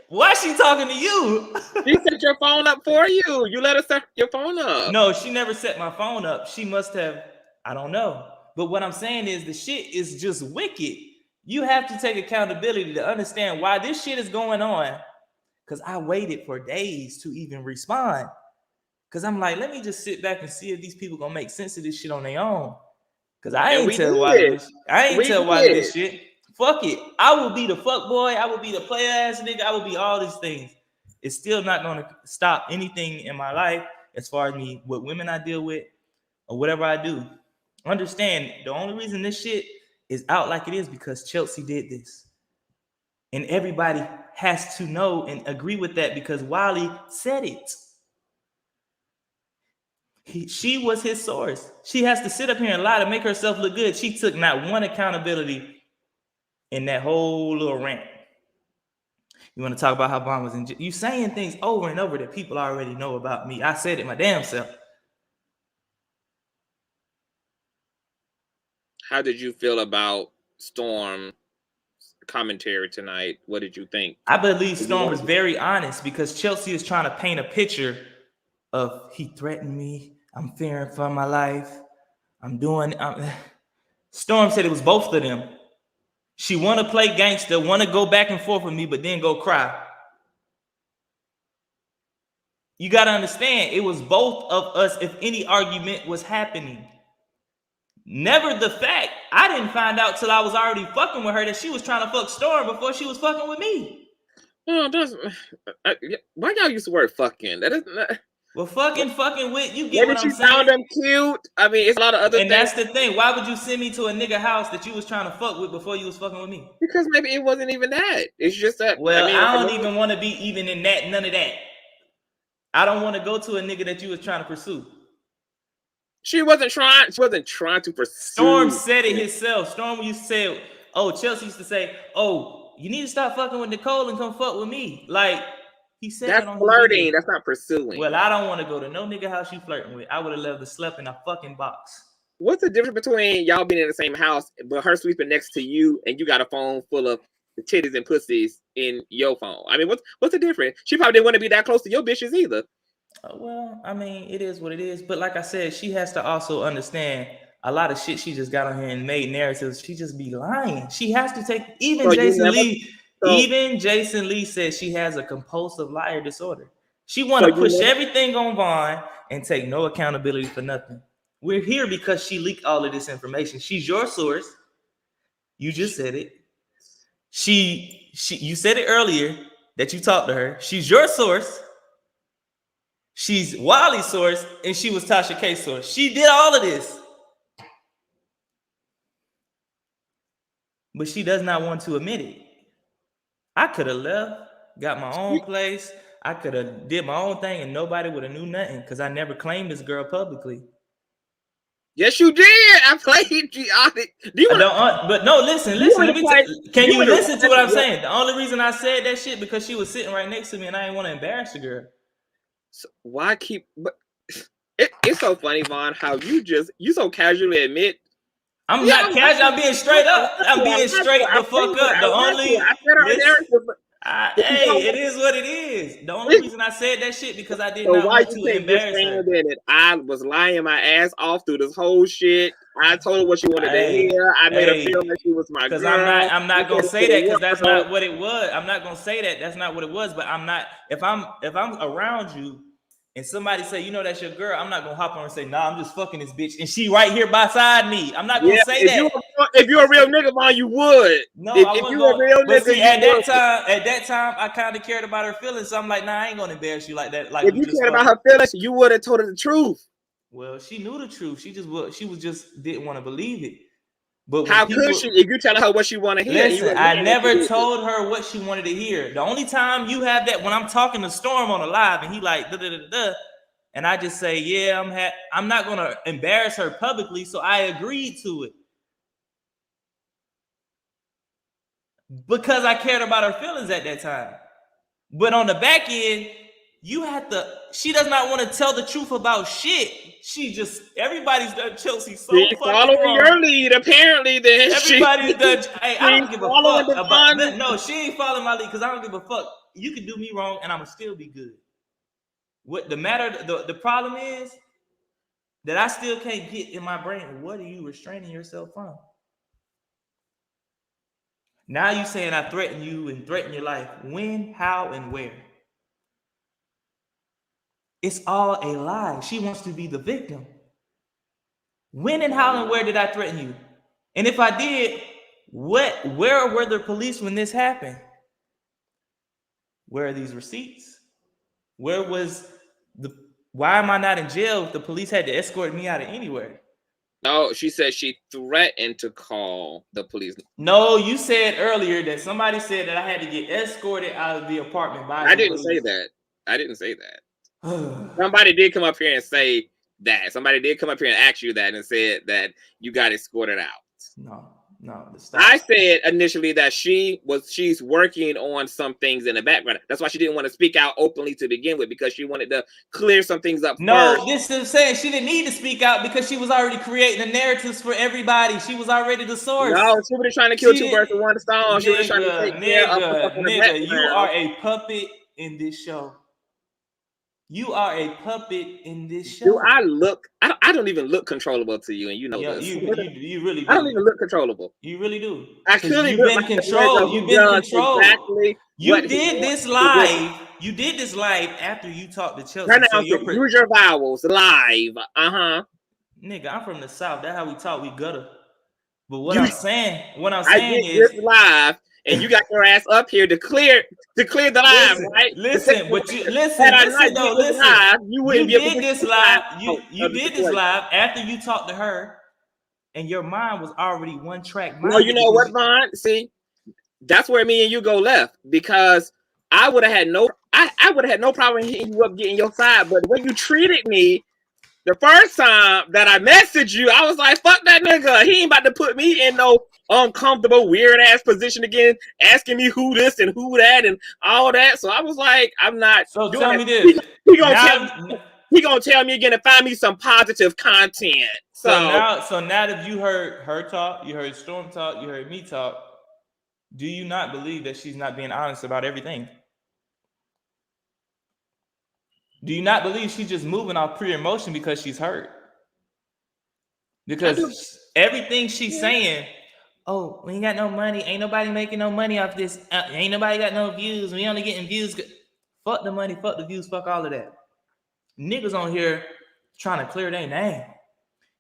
Why is she talking to you? She set your phone up for you. You let her set your phone up. No, she never set my phone up. She must have, I don't know. But what I'm saying is the shit is just wicked. You have to take accountability to understand why this shit is going on. Because I waited for days to even respond. Because I'm like, let me just sit back and see if these people gonna make sense of this shit on their own. Because I ain't tell Wiley this shit. Fuck it. I will be the fuck boy. I will be the player ass nigga. I will be all these things. It's still not gonna stop anything in my life as far as me, what women I deal with or whatever I do. Understand, the only reason this shit is out like it is because Chelsea did this. And everybody has to know and agree with that because Wiley said it. She was his source. She has to sit up here and lie to make herself look good. She took not one accountability in that whole little rant. You want to talk about how Vaughn was in jail? You saying things over and over that people already know about me. I said it my damn self. How did you feel about Storm's commentary tonight? What did you think? I believe Storm was very honest because Chelsea is trying to paint a picture of he threatened me. I'm fearing for my life. Storm said it was both of them. She want to play gangster, want to go back and forth with me, but then go cry. You got to understand, it was both of us if any argument was happening. Never the fact, I didn't find out till I was already fucking with her that she was trying to fuck Storm before she was fucking with me. Oh, why y'all use the word fucking? That isn't that. Well, fucking with, you get what I'm saying? Maybe she found them cute. I mean, it's a lot of other things. And that's the thing. Why would you send me to a nigga house that you was trying to fuck with before you was fucking with me? Because maybe it wasn't even that. It's just that. Well, I don't even want to be even in that, none of that. I don't want to go to a nigga that you was trying to pursue. She wasn't trying to pursue. Storm said it himself. Storm used to say, oh, Chelsea used to say, oh, you need to stop fucking with Nicole and come fuck with me. Like, he said that's flirting. That's not pursuing. Well, I don't want to go to no nigga house you flirting with. I would have loved to sleep in a fucking box. What's the difference between y'all being in the same house, but her sleeping next to you and you got a phone full of the titties and pussies in your phone? I mean, what's the difference? She probably didn't want to be that close to your bitches either. Well, I mean, it is what it is. But like I said, she has to also understand a lot of shit she just got on here and made narratives. She just be lying. She has to take, even Jason Lee said she has a compulsive liar disorder. She want to push everything on Vaughn and take no accountability for nothing. We're here because she leaked all of this information. She's your source. You just said it. You said it earlier that you talked to her. She's your source. She's Wiley's source, and she was Tasha K's source. She did all of this. But she does not want to admit it. I could have left, got my own place. I could have did my own thing, and nobody would have knew nothing because I never claimed this girl publicly. Yes, you did. I played Geotic. But no, listen. Can you listen to what I'm saying? The only reason I said that shit because she was sitting right next to me, and I didn't want to embarrass the girl. So why keep? But it's so funny, Vaughn, how you so casually admit. I'm not casual. I'm being straight up. I'm being straight the fuck up. The only it is what it is. The only reason I said that shit because I did not want to embarrass her. That I was lying my ass off through this whole shit. I told her what she wanted to hear. I made her feel like she was my girl. Because I'm not gonna say that because that's not what it was. I'm not gonna say that. That's not what it was. But I'm not. If I'm around you. And somebody say, you know, that's your girl, I'm not going to hop on and say, nah, I'm just fucking this bitch. And she right here beside me. I'm not going to say that. If you're a real nigga, man, you would. No, if you're a real nigga, see, at that time, I kind of cared about her feelings. So I'm like, nah, I ain't going to embarrass you like that. Like if you cared about her feelings, you would have told her the truth. Well, she knew the truth. She just didn't want to believe it. But how could she if you telling her what she want to hear? Listen, I never told her what she wanted to hear. The only time you have that when I'm talking to Storm on a live and he like and I just say, yeah, I'm not gonna embarrass her publicly, so I agreed to it. because I cared about her feelings at that time. But on the back end, she does not want to tell the truth about shit. Everybody's done Chelsea so She's fucking following wrong. your lead, apparently. Then Everybody's done. Hey, I don't give a fuck about that. No, she ain't following my lead because I don't give a fuck. You can do me wrong and I'ma still be good. What the problem is that I still can't get in my brain. What are you restraining yourself from? Now you saying I threaten you and threaten your life. When, how, and where? It's all a lie. She wants to be the victim. When and how and where did I threaten you? And if I did, where were the police when this happened? Where are these receipts? Why am I not in jail if the police had to escort me out of anywhere? No, she said she threatened to call the police. No, you said earlier that somebody said that I had to get escorted out of the apartment by I didn't say that. I didn't say that. Somebody did come up here and say that. Somebody did come up here and ask you that and said that you got escorted out. No. I said initially that she's working on some things in the background. That's why she didn't want to speak out openly to begin with, because she wanted to clear some things up first. This is saying she didn't need to speak out because she was already creating the narratives for everybody. She was already the source. No, she was trying to kill two birds with one stone. She was trying to take care of nigga, you are a puppet in this show. You are a puppet in this show. Do I look? I don't even look controllable to you, and you know this. You really do. I don't even look controllable. You really do. I clearly you've been controlled. You've been controlled. Exactly. You did this live. You did this live after you talked to Chelsea. Use your vowels live. Nigga, I'm from the South. That's how we talk. We gutter. But I'm saying is this live. And you got your ass up here to clear the live, right? Listen. You wouldn't be able to this live. You did this live after you talked to her, and your mind was already one track mind. Well, you know what, Vaughn? See, that's where me and you go left, because I would have had no problem hitting you up, getting your side. But when you treated me the first time that I messaged you, I was like, fuck that nigga. He ain't about to put me in no uncomfortable, weird ass position again, asking me who this and who that and all that. So I was like, I'm not. So tell me this. He gonna tell me again to find me some positive content. So now that you heard her talk, you heard Storm talk, you heard me talk, do you not believe that she's not being honest about everything? Do you not believe she's just moving off pure emotion because she's hurt? Because everything she's saying, oh, we ain't got no money. Ain't nobody making no money off this. Ain't nobody got no views. We only getting views. Fuck the money. Fuck the views. Fuck all of that. Niggas on here trying to clear their name.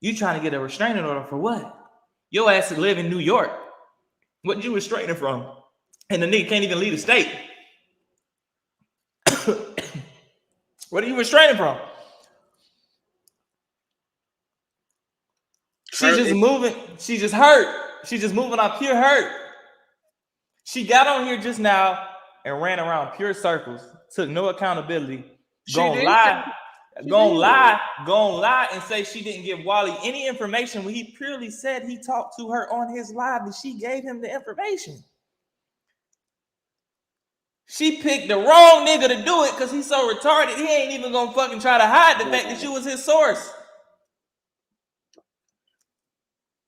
You trying to get a restraining order for what? Your ass to live in New York. What you restraining from? And the nigga can't even leave the state. What are you restraining from? She's just moving. She's just hurt. She's just moving on pure hurt. She got on here just now and ran around pure circles. Took no accountability. Gonna lie and say she didn't give Wally any information when he purely said he talked to her on his live and she gave him the information. She picked the wrong nigga to do it because he's so retarded. He ain't even gonna fucking try to hide the fact that you was his source.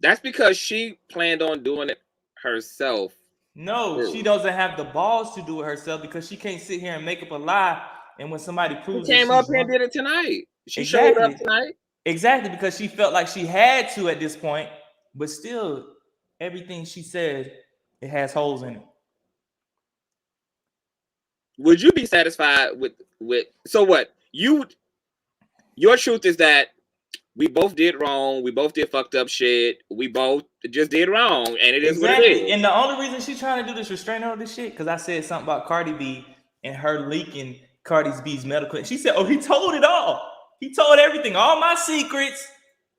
That's because she planned on doing it herself. No, she doesn't have the balls to do it herself because she can't sit here and make up a lie. And when somebody proves she came up here and did it tonight. She showed up tonight. Exactly, because she felt like she had to at this point, but still, everything she said, it has holes in it. Would you be satisfied with so what? Your truth is that we both did wrong. We both did fucked up shit. We both just did wrong, and it is what it is. And the only reason she's trying to do this restraining order shit because I said something about Cardi B and her leaking Cardi B's medical. She said, "Oh, he told it all. He told everything, all my secrets.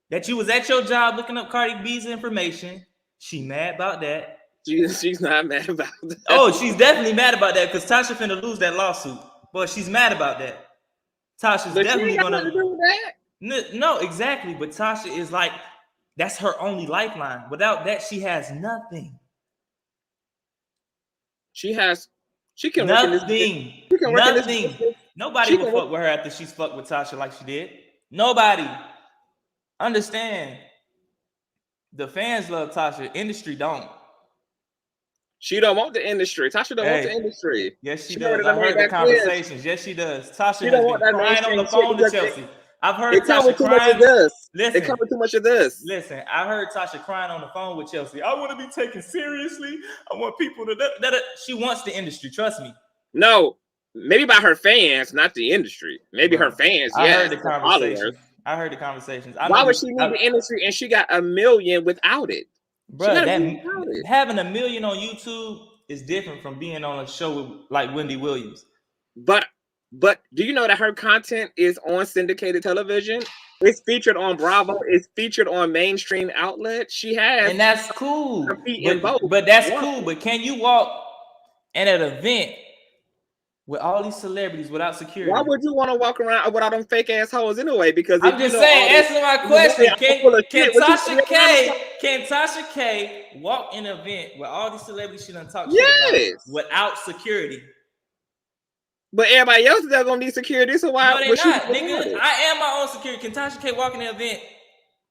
That you was at your job looking up Cardi B's information." She mad about that. She's not mad about that. Oh, she's definitely mad about that because Tasha finna lose that lawsuit. But she's mad about that. Tasha's definitely gonna do that. No, exactly. But Tasha is like, that's her only lifeline. Without that, she has nothing. She can nothing. work in this. She can work in this business. Nobody will fuck with her after she's fucked with Tasha like she did. Nobody. Understand. The fans love Tasha. Industry don't. She don't want the industry. Tasha don't want the industry. Yes, she does. I heard the conversations. Yes, she does. Tasha has been crying on the phone to Chelsea. I've heard Tasha crying. Listen, it comes with too much of this. Listen, I heard Tasha crying on the phone with Chelsea. I want to be taken seriously. I want people to. She wants the industry. Trust me. No, maybe by her fans, not the industry. Maybe her fans. I heard the conversations. I heard the conversations. Why would she need the industry and she got 1 million without it? Bro, having 1 million on YouTube is different from being on a show like Wendy Williams. But do you know that her content is on syndicated television? It's featured on Bravo. It's featured on mainstream outlets. She has, and that's cool. But that's cool. But can you walk at an event with all these celebrities without security? Why would you want to walk around with all them fake assholes anyway? Because I'm just saying, answer my question. Can Tasha K walk in an event with all these celebrities she done talked shit about without security? But everybody else is gonna need security, so why? No, they not, nigga. I am my own security. Can Tasha K walk in an event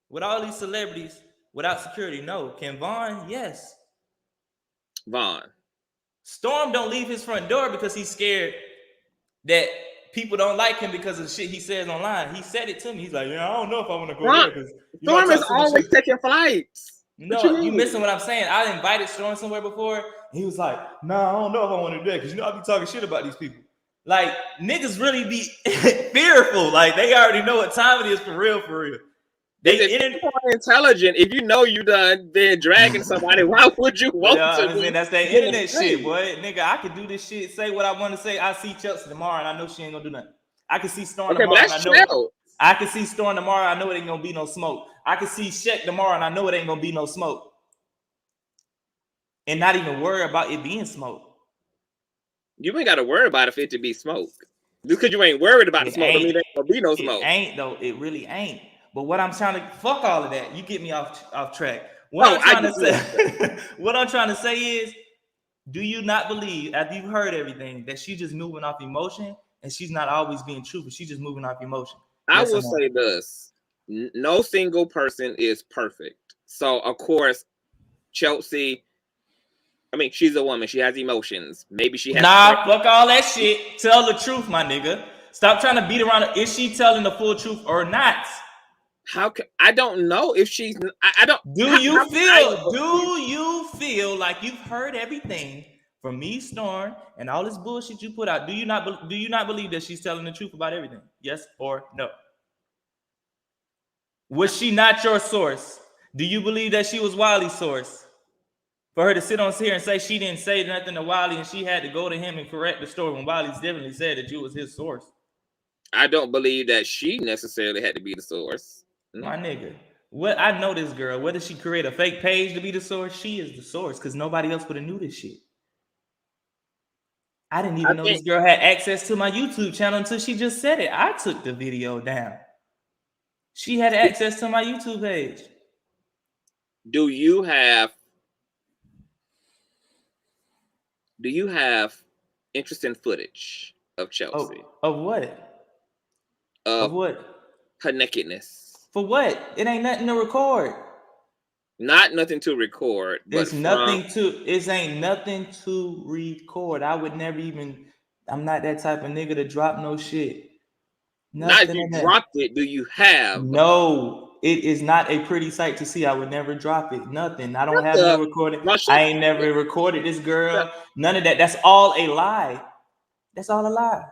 with all these celebrities without security? No. Can Vaughn? Yes. Vaughn. Storm don't leave his front door because he's scared that people don't like him because of the shit he says online. He said it to me. He's like, yeah, I don't know if I want to go there because Storm is always taking flights. No, you missing what I'm saying. I invited Storm somewhere before, and he was like, nah, I don't know if I want to do that because I be talking shit about these people. Like, niggas really be fearful. Like, they already know what time it is for real, for real. They more intelligent. If you know you done been dragging somebody, why would you want to? I mean, that's that internet shit, boy. Nigga, I can do this shit, say what I want to say. I see Chelsea tomorrow, and I know she ain't gonna do nothing. I can see Storm tomorrow, and I can see Storm tomorrow. I know it ain't gonna be no smoke. I can see Shaq tomorrow, and I know it ain't gonna be no smoke. And not even worry about it being smoke. You ain't got to worry about if it to be smoke. Just because you ain't worried about the smoke, don't mean there ain't gonna be no smoke. It ain't though. It really ain't. But what I'm trying to fuck all of that. You get me off track. What I'm trying to say is, do you not believe, after you've heard everything, that she's just moving off emotion and she's not always being truthful? She's just moving off emotion. I will say this: no single person is perfect. So of course, Chelsea. I mean, she's a woman. She has emotions. Maybe she has. Nah, fuck all that shit. Tell the truth, my nigga. Stop trying to beat around it. Is she telling the full truth or not? How can I don't know if she's. I don't. Do you feel like you've heard everything from me, Storm, and all this bullshit you put out? Do you not believe that she's telling the truth about everything? Yes or no? Was she not your source? Do you believe that she was Wiley's source? For her to sit on here and say she didn't say nothing to Wiley and she had to go to him and correct the story when Wiley's definitely said that you was his source. I don't believe that she necessarily had to be the source. My nigga. What I know this girl, whether she create a fake page to be the source, she is the source because nobody else would have knew this shit. I didn't even know this girl had access to my YouTube channel until she just said it. I took the video down. She had access to my YouTube page. Do you have interesting footage of Chelsea? Of what? Of what? Her nakedness. For what? It ain't nothing to record. Not nothing to record. It ain't nothing to record. I would never even. I'm not that type of nigga to drop no shit. Not if you dropped it. Do you have? No, it is not a pretty sight to see. I would never drop it. Nothing. I don't have no recording. I ain't never recorded this girl. None of that. That's all a lie. That's all a lie.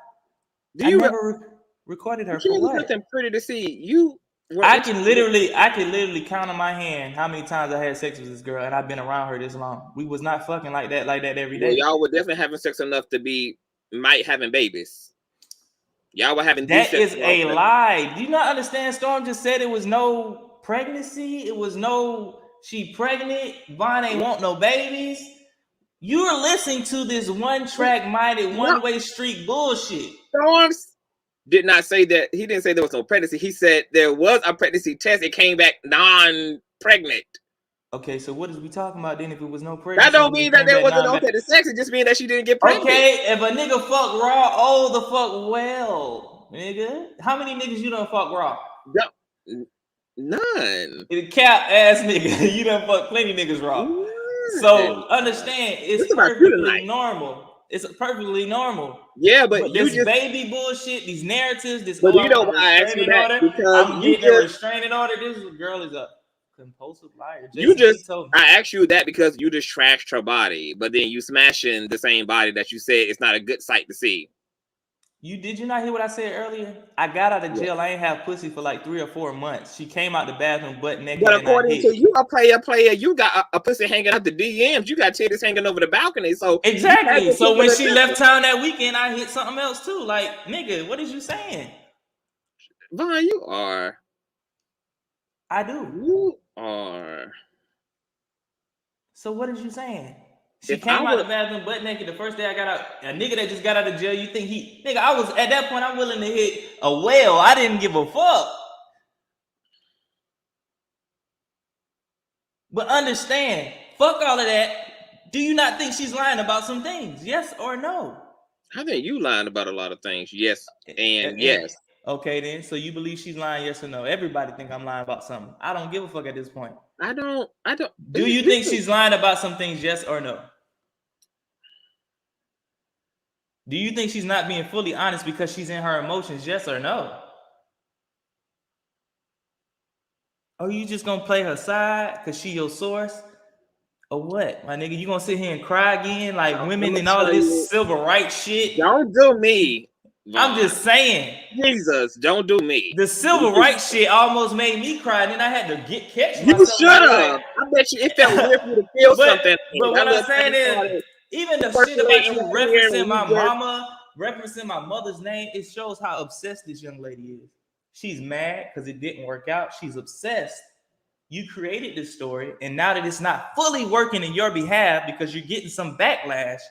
I never recorded her. For what? Nothing pretty to see. You. I can literally count on my hand how many times I had sex with this girl, and I've been around her this long. We was not fucking like that every day. Well, y'all were definitely having sex enough to be having babies. Y'all were having. That is a lie. Do you not understand? Storm just said it was no pregnancy. It was no she pregnant. Vaughn ain't want no babies. You're listening to this one-track minded, one-way street bullshit. Storms did not say that. He didn't say there was no pregnancy. He said there was a pregnancy test. It came back non-pregnant. Okay, so what is we talking about then? If it was no pregnancy, that don't mean that there wasn't okay to sex. It just means that she didn't get pregnant. Okay, if a nigga fuck raw, oh the fuck well, nigga. How many niggas you done fuck raw? None. The cap ass nigga, you done fuck plenty niggas raw. So understand, it's perfectly normal. It's perfectly normal. Yeah, but you this just baby bullshit, these narratives, this but you know I'm why I asked you that? order, Because I'm you getting a just restraining order. This girl is a compulsive liar. I asked you that because you just trashed her body, but then you smashing the same body that you said it's not a good sight to see. Did you not hear what I said earlier? I got out of jail. I ain't have pussy for like 3 or 4 months. She came out the bathroom butt naked. But according to you, a player, you got a pussy hanging out the DMs. You got titties hanging over the balcony. So exactly. So when she left town that weekend, I hit something else too. Like, nigga, what is you saying? Vaughn, you are. I do. You are. So what is you saying? She came out the bathroom butt naked the first day I got out. A nigga that just got out of jail, you think nigga, I was at that point, I'm willing to hit a whale. I didn't give a fuck. But understand, fuck all of that. Do you not think she's lying about some things? Yes or no? I think you lying about a lot of things. Yes and yes. Okay then. So you believe she's lying, yes or no? Everybody think I'm lying about something. I don't give a fuck at this point. I don't. Do you think she's lying about some things, yes or no? Do you think she's not being fully honest because she's in her emotions, yes or no? Or you just gonna play her side because she your source? Or what, my nigga? You gonna sit here and cry again like women and all this civil rights shit? Don't do me. Vaughn. I'm just saying. Jesus, don't do me. The civil rights shit almost made me cry, and then I had to catch myself. You should have. I bet you it felt weird for you to feel something. But what I'm saying is, even the shit about you referencing my mama, referencing my mother's name, it shows how obsessed this young lady is. She's mad because it didn't work out. She's obsessed. You created this story, and now that it's not fully working in your behalf because you're getting some backlash,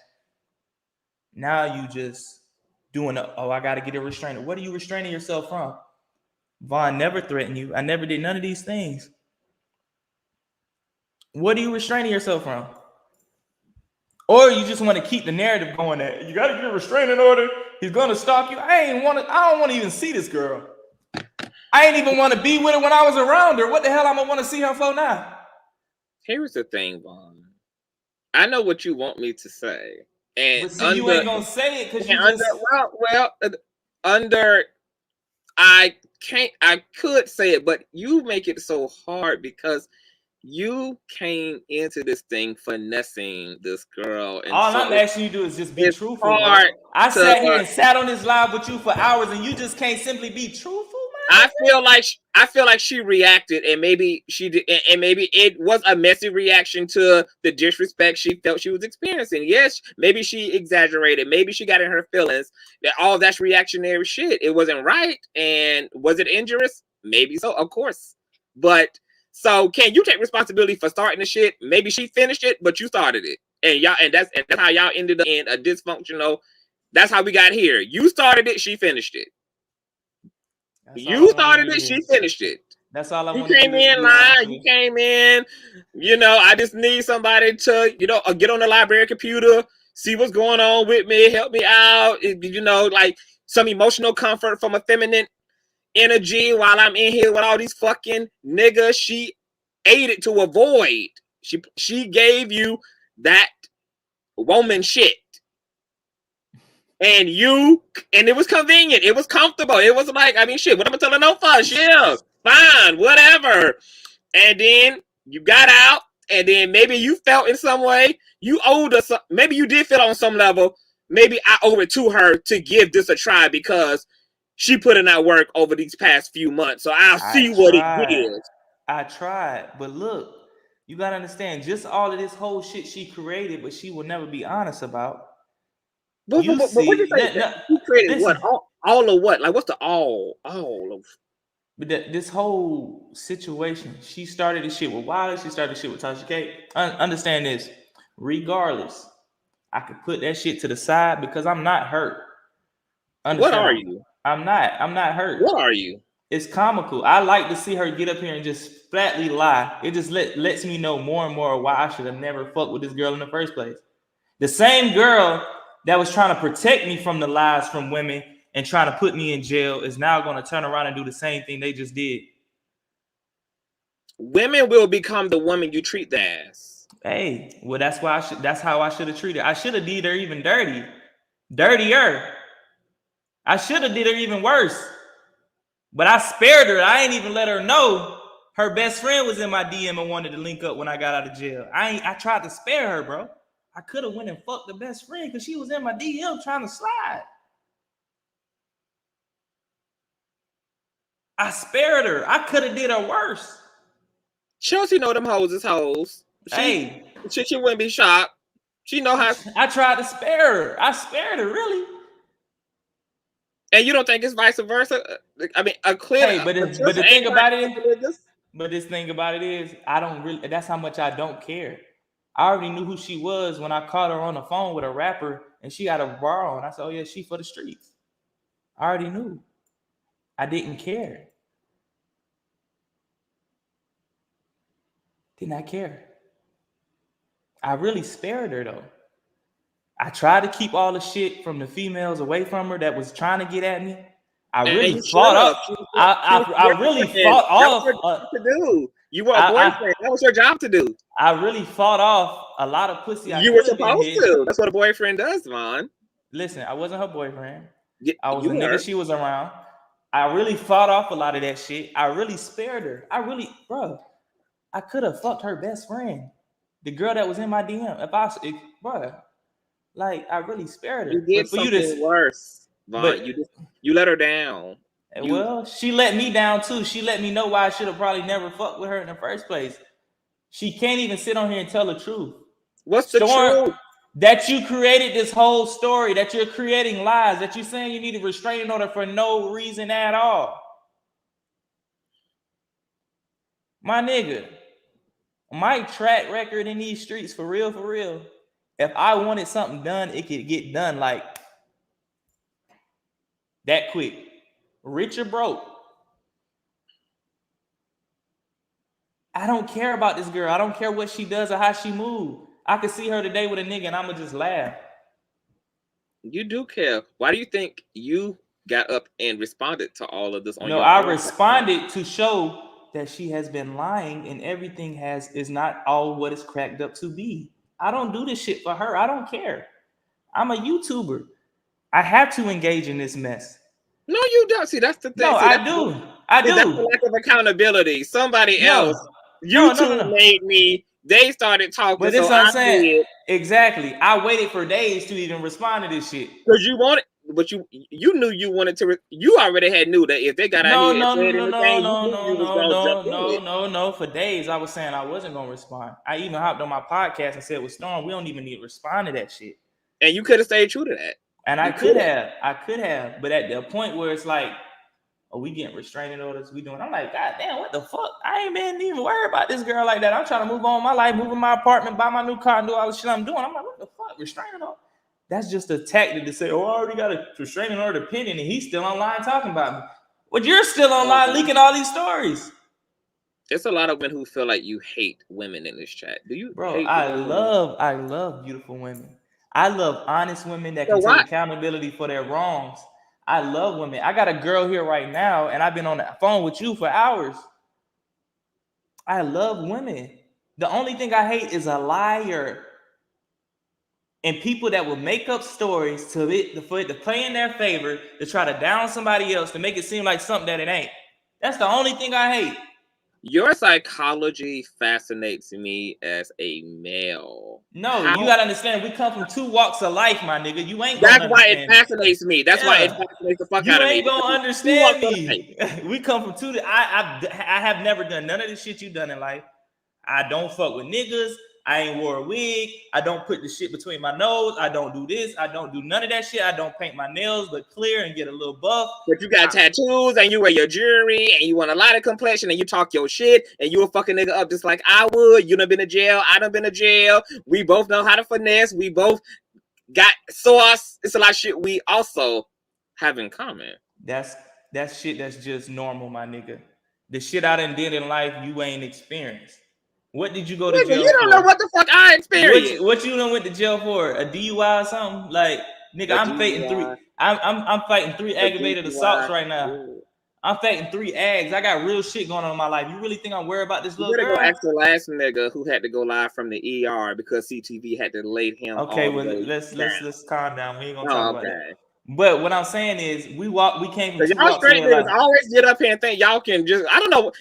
now you just doing I got to get a restrainer. What are you restraining yourself from? Vaughn never threatened you. I never did none of these things. What are you restraining yourself from? Or you just want to keep the narrative going that you got to get a restraining order. He's going to stalk you. I don't want to even see this girl. I ain't even want to be with her when I was around her. What the hell I'm going to want to see her for now? Here's the thing, Vaughn. I know what you want me to say. And but see, you ain't going to say it because you I could say it, but you make it so hard because you came into this thing finessing this girl. And all I'm asking you to do is just be truthful. I sat here and sat on this live with you for hours, and you just can't simply be truthful. I feel like she reacted, and maybe she did, and maybe it was a messy reaction to the disrespect she felt she was experiencing. Yes, maybe she exaggerated. Maybe she got in her feelings. That all that's reactionary shit. It wasn't right, and was it injurious? Maybe so, of course. But so, can you take responsibility for starting the shit? Maybe she finished it, but you started it, and that's how y'all ended up in a dysfunctional. That's how we got here. You started it, she finished it. You started it, she finished it. That's all I want. You came in lying. You came in, I just need somebody to, get on the library computer, see what's going on with me, help me out, like some emotional comfort from a feminine energy while I'm in here with all these fucking niggas. She aided to avoid. She gave you that woman shit. And it was convenient. It was comfortable. It was like, shit, what am I telling no fuss? Yeah, fine, whatever. And then you got out, and then maybe you felt in some way, you owed us, maybe you did feel on some level, maybe I owe it to her to give this a try because she put in that work over these past few months. So I'll see what it is. I tried, but look, you got to understand, just all of this whole shit she created, but she will never be honest about. But what you say? She created what? All of what? Like, what's the all of? But this whole situation, she started this shit with Wiley. She started this shit with Tasha K. Understand this. Regardless, I could put that shit to the side because I'm not hurt. What are you? I'm not hurt. What are you? It's comical. I like to see her get up here and just flatly lie. It just lets me know more and more why I should have never fucked with this girl in the first place. The same girl that was trying to protect me from the lies from women and trying to put me in jail is now going to turn around and do the same thing they just did. Women will become the woman you treat them as. Hey, well, that's how I should have treated her. I should have did her even dirtier. I should have did her even worse. But I spared her. I ain't even let her know her best friend was in my DM and wanted to link up when I got out of jail. I tried to spare her, bro. I could have went and fucked the best friend because she was in my DM trying to slide. I spared her. I could have did her worse. Chelsea know them hoes is hoes. She wouldn't be shocked. She know how. I tried to spare her. I spared her, really. And you don't think it's vice versa? I mean, a clear. Hey, but the thing about it is, this thing about it is, I don't really. That's how much I don't care. I already knew who she was when I caught her on the phone with a rapper, and she had a bra on. I said, "Oh yeah, she for the streets." I already knew. I didn't care. Did not care. I really spared her though. I tried to keep all the shit from the females away from her that was trying to get at me. I really fought off. I really fought off. To do. You were a boyfriend. That was your job to do. I really fought off a lot of pussy. You were supposed to. That's what a boyfriend does, Vaughn. Listen, I wasn't her boyfriend. I was a nigga she was around. I really fought off a lot of that shit. I really spared her. I could have fucked her best friend, the girl that was in my DM. I really spared her. You did something worse, Vaughn. You let her down. Well, she let me down too. She let me know why I should have probably never fucked with her in the first place. She can't even sit on here and tell the truth. What's the truth? That you created this whole story, that you're creating lies, that you're saying you need a restraining order for no reason at all. My nigga, my track record in these streets, for real, if I wanted something done, it could get done like that quick. Rich or broke. I don't care about this girl. I don't care what she does or how she moves. I could see her today with a nigga and I'ma just laugh. You do care. Why do you think you got up and responded to all of this on your own? I responded to show that she has been lying and everything is not all what it's cracked up to be. I don't do this shit for her. I don't care. I'm a YouTuber. I have to engage in this mess. No, you don't. See, that's the thing. No, I do. That's the lack of accountability. Somebody else. YouTube made me. They started talking. But this is what I'm saying. Exactly. I waited for days to even respond to this shit. Because you wanted, but you knew you wanted to. You already knew that if they got out here and said anything, no. For days, I was saying I wasn't gonna respond. I even hopped on my podcast and said, "With Storm, we don't even need to respond to that shit." And you could have stayed true to that. And I could have. But at the point where it's like, oh, we getting restraining orders, I'm like, God damn, what the fuck? I ain't been even worried about this girl like that. I'm trying to move on with my life, move in my apartment, buy my new car, and do all the shit I'm doing. I'm like, what the fuck? Restraining order? That's just a tactic to say, oh, I already got a restraining order pending, and he's still online talking about me. But you're still online leaking all these stories. There's a lot of women who feel like you hate women in this chat. Do you? Bro, I love beautiful women. I love honest women that can take accountability for their wrongs. I love women. I got a girl here right now, and I've been on the phone with you for hours. I love women. The only thing I hate is a liar. And people that will make up stories for it to play in their favor, to try to down somebody else, to make it seem like something that it ain't. That's the only thing I hate. Your psychology fascinates me as a male. No, you gotta understand. We come from two walks of life, my nigga. You ain't. That's why it fascinates me. That's why it fascinates the fuck out of me. You ain't gonna understand me. We come from two. I have never done none of the shit you done in life. I don't fuck with niggas. I ain't wore a wig. I don't put the shit between my nose. I don't do this. I don't do none of that shit. I don't paint my nails look clear and get a little buff. But you got tattoos and you wear your jewelry and you want a lot of complexion and you talk your shit and you a fucking nigga up just like I would. You done been to jail. I done been to jail. We both know how to finesse. We both got sauce. It's a lot of shit we also have in common. That's shit that's just normal, my nigga. the shit I done did in life you ain't experienced. What did you go to jail you don't for? know what the fuck I experienced. What you done went to jail for? A DUI or something? Like, nigga, I'm fighting three. I'm fighting 3 aggravated assaults right now. Yeah. I'm fighting 3 ags. I got real shit going on in my life. You really think I'm worried about this little girl? You better go ask the last nigga who had to go live from the ER because CTV had to lay him. Okay, well let's calm down. We ain't gonna talk about that. But what I'm saying is, we came from 2 y'all walks straight away. Niggas always get up here and think y'all can just, I don't know,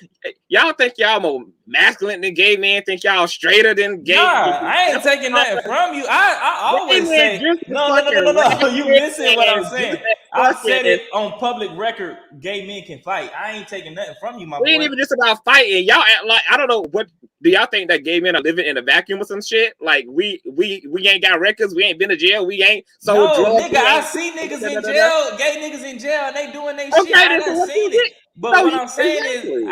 y'all think y'all more masculine than gay men, think y'all straighter than gay. Nah, I ain't taking nothing from you. I always say no. You missing what I'm saying. I said it on public record. Gay men can fight. I ain't taking nothing from you, my boy. We ain't even just about fighting. Y'all act like, I don't know, what do y'all think that gay men are living in a vacuum or some shit? Like we ain't got records. We ain't been to jail. We ain't sold drugs. Nigga, I see niggas in jail, gay niggas in jail, and they doing their shit. I done seen it. But what I'm saying is,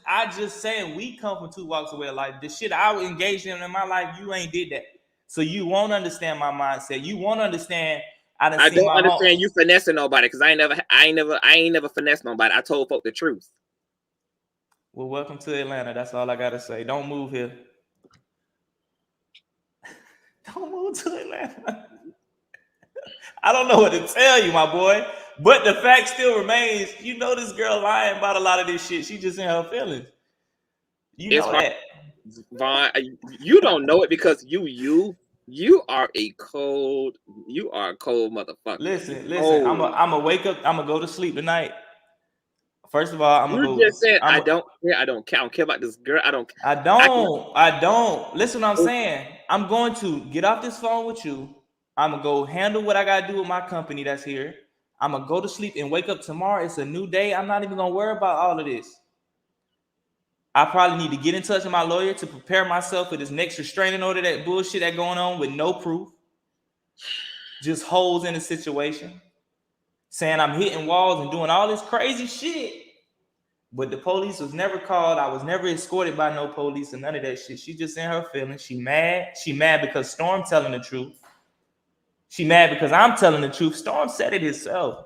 I just saying we come from 2 walks away of life. The shit I was engaged in my life, you ain't did that. So you won't understand my mindset. You won't understand. I don't understand you finessing nobody because I ain't never finessed nobody. I told folk the truth. Well, welcome to Atlanta. That's all I gotta say. Don't move here. Don't move to Atlanta. I don't know what to tell you, my boy. But the fact still remains, you know this girl lying about a lot of this shit. She just in her feelings. You know that. Vaughn, you don't know it because you are a cold motherfucker. Listen. I'm gonna wake up. I'm gonna go to sleep tonight. First of all, you just said I don't care about this girl. I don't. Listen what I'm saying. I'm going to get off this phone with you. I'm gonna go handle what I gotta do with my company that's here. I'm gonna go to sleep and wake up tomorrow. It's a new day. I'm not even gonna worry about all of this. I probably need to get in touch with my lawyer to prepare myself for this next restraining order, that bullshit that going on with no proof. Just holes in the situation. Saying I'm hitting walls and doing all this crazy shit. But the police was never called. I was never escorted by no police and none of that shit. She just in her feelings. She mad. She mad because Storm telling the truth. She mad because I'm telling the truth. Storm said it himself.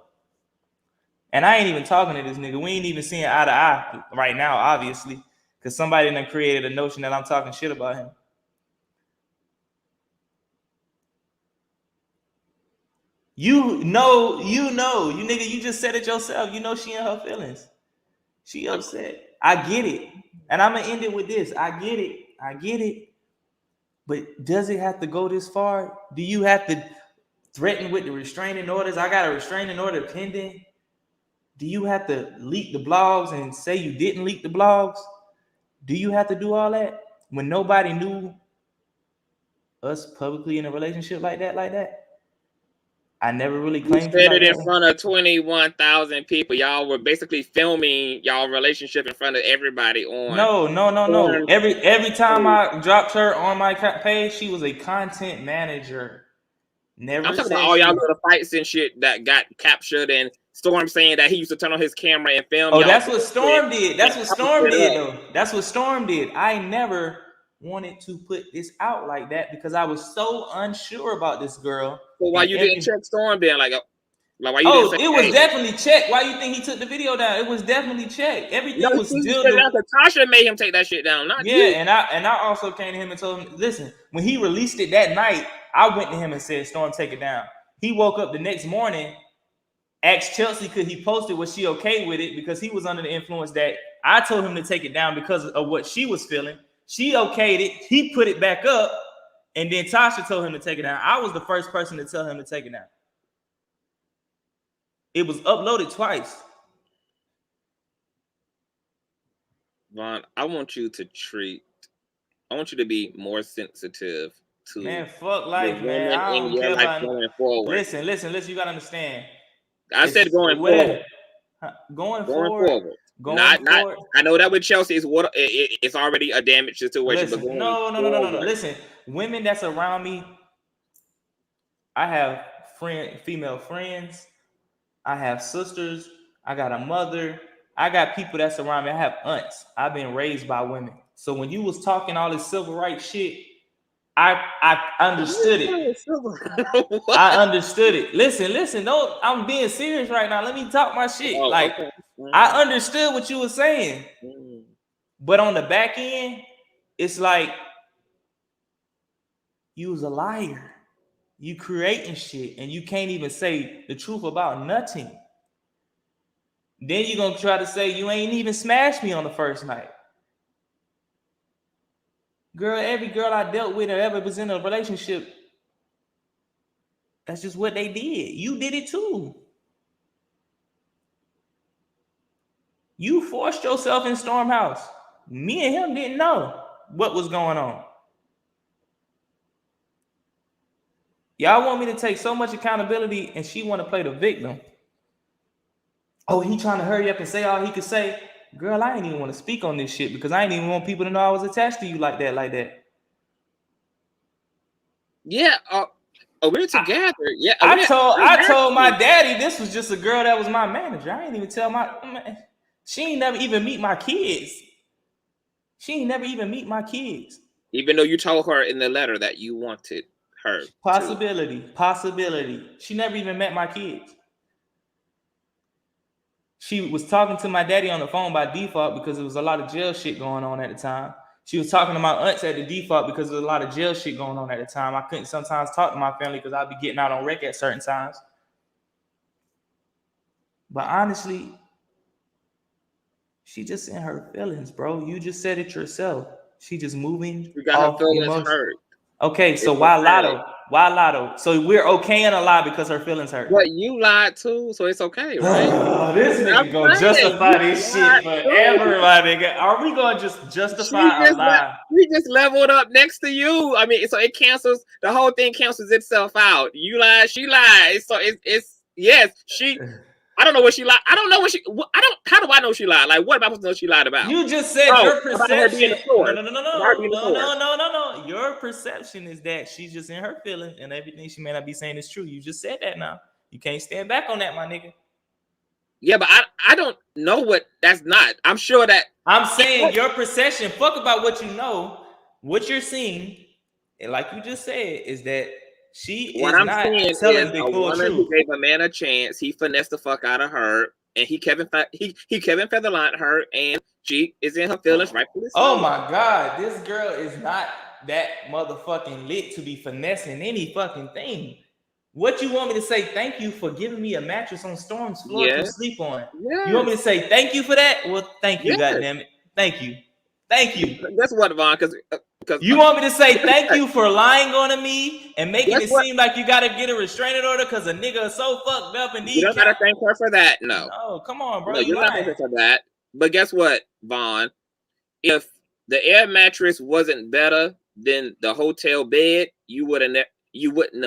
And I ain't even talking to this nigga. We ain't even seeing eye to eye right now, obviously. Because somebody done created a notion that I'm talking shit about him. You nigga, you just said it yourself. You know she in her feelings. She upset. I get it. And I'm going to end it with this. I get it. But does it have to go this far? Do you have to threaten with the restraining orders? I got a restraining order pending. Do you have to leak the blogs and say you didn't leak the blogs? Do you have to do all that when nobody knew us publicly in a relationship like that? I never really claimed you said it in front of 21,000 people. Y'all were basically filming y'all relationship in front of everybody on. No. Every time I dropped her on my page, she was a content manager. Never. I'm talking about all y'all little fights and shit that got captured, and Storm saying that he used to turn on his camera and film. Oh, that's what Storm did. That's what Storm did, though. That's what Storm did. I never wanted to put this out like that because I was so unsure about this girl. So why you didn't check Storm then? Like why you didn't say, it was definitely checked. Why you think he took the video down? It was definitely checked. Everything was still. Tasha made him take that shit down, not you. And I also came to him and told him, listen, when he released it that night, I went to him and said, Storm, take it down. He woke up the next morning, asked Chelsea could he post it, was she okay with it? Because he was under the influence that I told him to take it down because of what she was feeling. She okayed it. He put it back up, and then Tasha told him to take it down. I was the first person to tell him to take it down. It was uploaded twice. Vaughn, I want you to be more sensitive to fuck life, man. I don't care about going forward. Listen, you gotta understand. I said going forward. Going forward. I know that with Chelsea it's already a damaged situation. Listen, but no. Listen, women that's around me, I have female friends, I have sisters, I got a mother, I got people that's around me. I have aunts. I've been raised by women. So when you was talking all this civil rights shit, I understood it. I understood it. Listen. No, I'm being serious right now. Let me talk my shit. Like, okay. I understood what you were saying. But on the back end, it's like you was a liar. You creating shit and you can't even say the truth about nothing. Then you're gonna try to say you ain't even smashed me on the first night. Girl, every girl I dealt with or ever was in a relationship, that's just what they did. You did it too. You forced yourself in Storm House. Me and him didn't know what was going on. Y'all want me to take so much accountability and she want to play the victim. Oh, he trying to hurry up and say all he could say. Girl, I ain't even want to speak on this shit because I ain't even want people to know I was attached to you like that. Yeah, we're together. Yeah, I told my daddy this was just a girl that was my manager. I ain't even tell she ain't never even meet my kids. Even though you told her in the letter that you wanted her. Possibility. She never even met my kids. She was talking to my daddy on the phone by default because there was a lot of jail shit going on at the time. She was talking to my aunts at the default because there was a lot of jail shit going on at the time. I couldn't sometimes talk to my family because I'd be getting out on rec at certain times. But honestly, she just in her feelings, bro. You just said it yourself. She just moving. You got her feelings hurt. Okay, so why lie? Why lie? So we're okay in a lie because her feelings hurt. But you lied too, so it's okay, right? This nigga gonna justify this shit forever, my nigga. Are we gonna just justify a lie? We just leveled up next to you. I mean, so it cancels. The whole thing cancels itself out. You lied, she lied. So it's yes, she. I don't know what she lied. I don't know what she. How do I know she lied? Like, what am I supposed to know she lied about? You just said your perception. No. Your perception is that she's just in her feelings, and everything she may not be saying is true. You just said that now. You can't stand back on that, my nigga. Yeah, but I don't know what that's not. I'm sure that I'm saying your perception. Fuck about what you know. What you're seeing, and like you just said, is that she is not telling the full truth. Who gave a man a chance, he finessed the fuck out of her, and he Kevin Featherline her, and she is in her feelings rightfully so. Oh my God, this girl is not that motherfucking lit to be finessing any fucking thing. What you want me to say? Thank you for giving me a mattress on Storm's floor to sleep on. Yes. You want me to say thank you for that? Well, thank you, goddammit. Thank you. That's what, Vaughn, because you want me to say thank you for lying on me and making it seem like you gotta get a restraining order because a nigga is so fucked up and you don't gotta thank her for that. No, come on, bro. No, you're not thanking her for that. But guess what, Vaughn? If the air mattress wasn't better than the hotel bed, you wouldn't have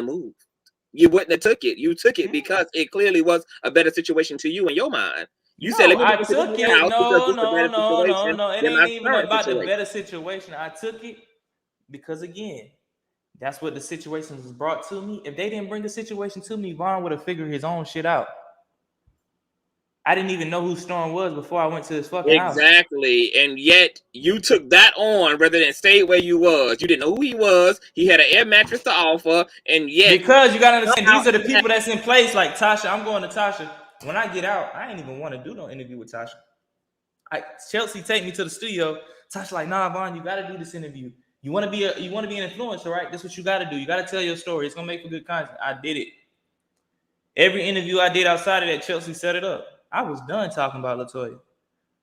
moved. You wouldn't have took it. You took it because it clearly was a better situation to you in your mind. You said, I took it. No. It ain't even about the better situation. I took it because, again, that's what the situation was brought to me. If they didn't bring the situation to me, Vaughn would have figured his own shit out. I didn't even know who Storm was before I went to this fucking house. Exactly. And yet you took that on rather than stay where you was. You didn't know who he was. He had an air mattress to offer. And yet. Because you got to understand, these are the people that's in place. Like Tasha, I'm going to Tasha. When I get out, I ain't even want to do no interview with Tasha. Chelsea take me to the studio. Tasha like, nah, Vaughn, you got to do this interview. You want to be an influencer, right? That's what you got to do. You got to tell your story. It's going to make for good content. I did it. Every interview I did outside of that, Chelsea set it up. I was done talking about LaToya.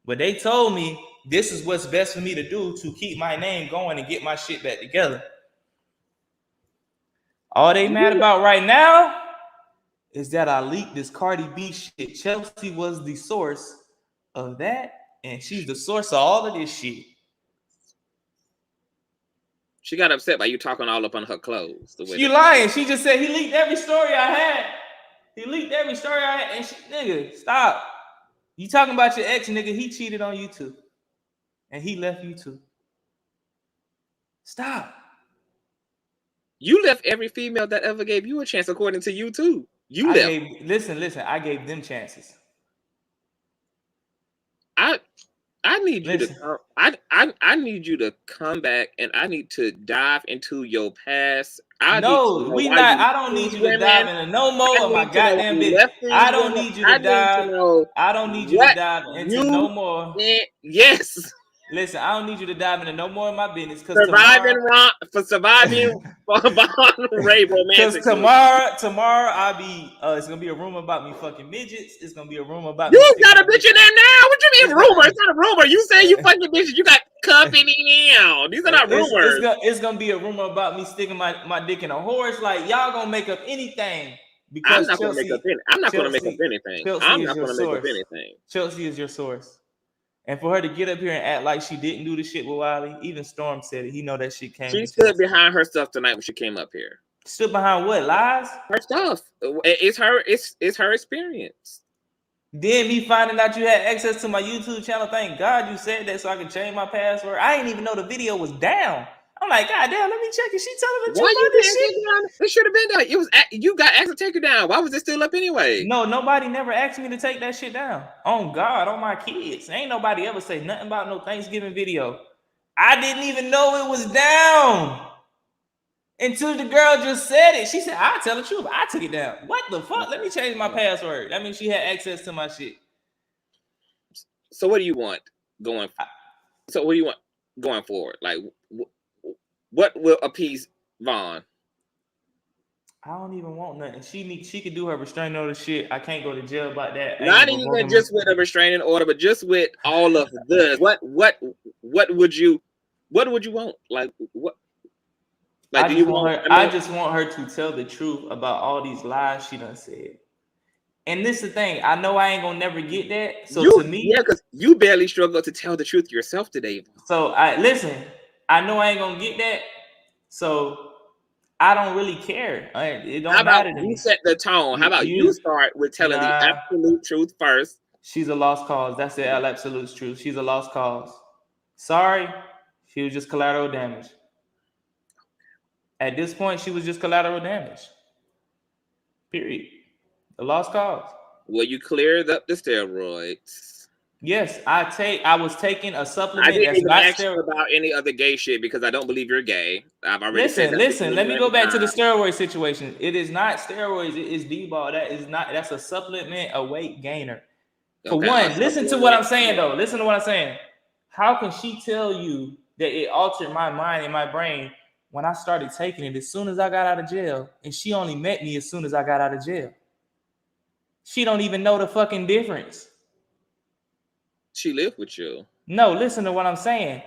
But they told me this is what's best for me to do to keep my name going and get my shit back together. All they mad about right now is that I leaked this Cardi B shit. Chelsea was the source of that, and she's the source of all of this shit. She got upset by you talking all up on her clothes. You lying. She just said he leaked every story I had. And she, nigga, stop. You talking about your ex, nigga. He cheated on you too. And he left you too. Stop. You left every female that ever gave you a chance, according to you too. You left. Listen. I gave them chances. I need you to I need you to come back, and I need to dive into your past. I don't need you to dive into no more of my goddamn business. I don't need you to dive. I don't need you to dive into no more. Yes. Listen, I don't need you to dive into no more of my business because surviving Vaughn Ray romantic. Because tomorrow I'll be it's gonna be a rumor about me fucking midgets. It's gonna be a rumor about you got a bitch in there now. What you mean rumor? It's not a rumor. You say you fucking bitches. You got company now. These are not rumors. It's gonna be a rumor about me sticking my dick in a horse. Like y'all gonna make up anything because I'm not gonna make up anything. I'm not gonna make up anything. Chelsea is your source. And for her to get up here and act like she didn't do the shit with Wiley, even Storm said it. He know that shit came. She stood behind her stuff tonight when she came up here. Stood behind what? Lies? Her stuff. It's her experience. Then me finding out you had access to my YouTube channel. Thank God you said that so I could change my password. I didn't even know the video was down. I'm like, God damn, let me check. Is she telling the truth about this shit? It should have been down. It was you got asked to take it down. Why was it still up anyway? No, nobody never asked me to take that shit down. On God, on my kids. Ain't nobody ever say nothing about no Thanksgiving video. I didn't even know it was down until the girl just said it. She said, I'll tell the truth. I took it down. What the fuck? Let me change my password. That means she had access to my shit. So what do you want going forward? Like, what will appease Vaughn? I don't even want nothing. She could do her restraining order shit. I can't go to jail about that. Not even just with a restraining order, but just with all of this. What would you want? Like what? Like, I just want her to tell the truth about all these lies she done said. And this is the thing. I know I ain't gonna never get that. So to me, because you barely struggle to tell the truth yourself today. So listen. I know I ain't gonna get that. So I don't really care. It don't matter to me. You set the tone. How about you start with telling the absolute truth first? She's a lost cause. That's the absolute truth. She's a lost cause. Sorry, she was just collateral damage. At this point, she was just collateral damage. Period. A lost cause. Well, you cleared up the steroids. Yes, I was taking a supplement. I didn't even ask you about any other gay shit because I don't believe you're gay. I've already said that. Listen. Let me go back to the steroid situation. It is not steroids. It is D-ball. That's a supplement, a weight gainer. For one, listen to what I'm saying though. Listen to what I'm saying. How can she tell you that it altered my mind and my brain when I started taking it as soon as I got out of jail, and she only met me as soon as I got out of jail? She don't even know the fucking difference. She lived with you. No, listen to what I'm saying.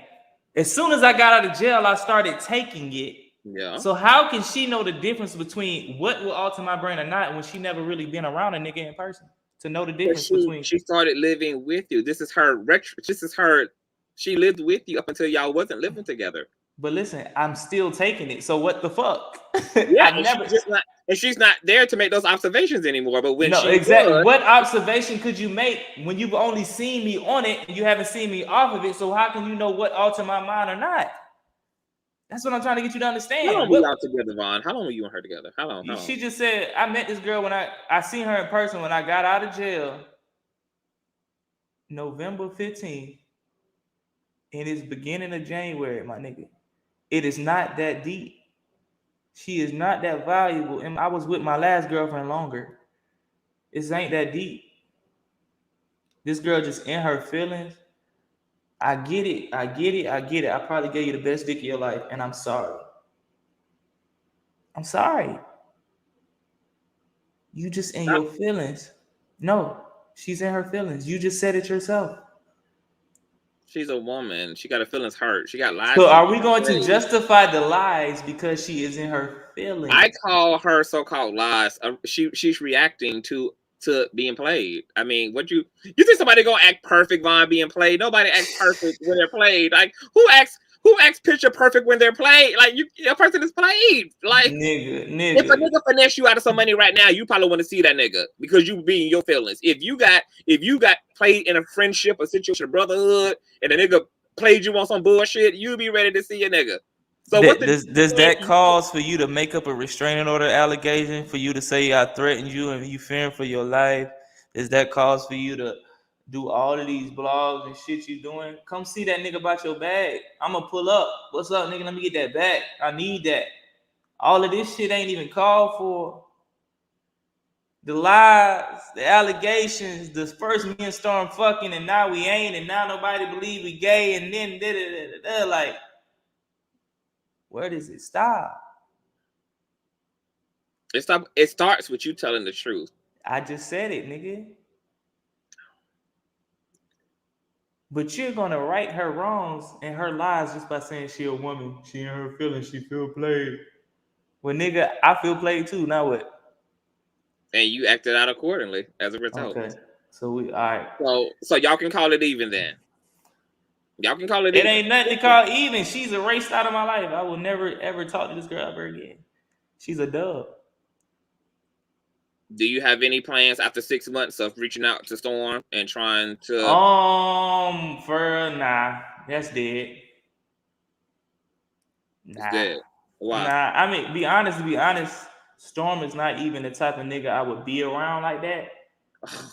As soon as I got out of jail, I started taking it. Yeah. So how can she know the difference between what will alter my brain or not when she never really been around a nigga in person to know the difference between? She started living with you. This is her. She lived with you up until y'all wasn't living together. But listen, I'm still taking it. So what the fuck? Yeah, she's not there to make those observations anymore. But when what observation could you make when you've only seen me on it and you haven't seen me off of it? So how can you know what altered my mind or not? That's what I'm trying to get you to understand. How long were y'all together, Vaughn? How long were you and her together? How long? She just said I met this girl when I seen her in person when I got out of jail, November 15th, and it's beginning of January, my nigga. It is not that deep. She is not that valuable. And I was with my last girlfriend longer. It ain't that deep. This girl just in her feelings. I get it. I probably gave you the best dick of your life, and I'm sorry. I'm sorry. You just in your feelings. No, she's in her feelings. You just said it yourself. She's a woman. She got her feelings hurt. She got lies. So are we going to justify the lies because she is in her feelings? I call her so-called lies. She's reacting to being played. I mean, you think somebody gonna act perfect, Vaughn, being played? Nobody acts perfect when they're played. Like who acts picture perfect when they're played? Like a person is played. Like nigga. If a nigga finesse you out of some money right now, you probably want to see that nigga because you be in your feelings. If you got played in a friendship, a situation, a brotherhood, and a nigga played you on some bullshit, you be ready to see a nigga. So does that cause for you to make up a restraining order allegation for you to say I threatened you and you fearing for your life? Does that cause for you to do all of these blogs and shit you doing, come see that nigga about your bag. I'ma pull up. What's up, nigga? Let me get that bag. I need that. All of this shit ain't even called for. The lies, the allegations, the first me and Storm fucking, and now we ain't, and now nobody believe we gay, and then like, where does it stop? It starts with you telling the truth. I just said it, nigga. But you're gonna right her wrongs and her lies just by saying she a woman. She in her feelings. She feel played. Well, nigga, I feel played too. Now what? And you acted out accordingly as a result. Okay. So we all right. So y'all can call it even then. Y'all can call it. It ain't nothing to call even. She's erased out of my life. I will never ever talk to this girl ever again. She's a dub. Do you have any plans after 6 months of reaching out to Storm and trying to? Nah, that's dead. Nah. It's dead. Why? Nah, I mean, to be honest, Storm is not even the type of nigga I would be around like that.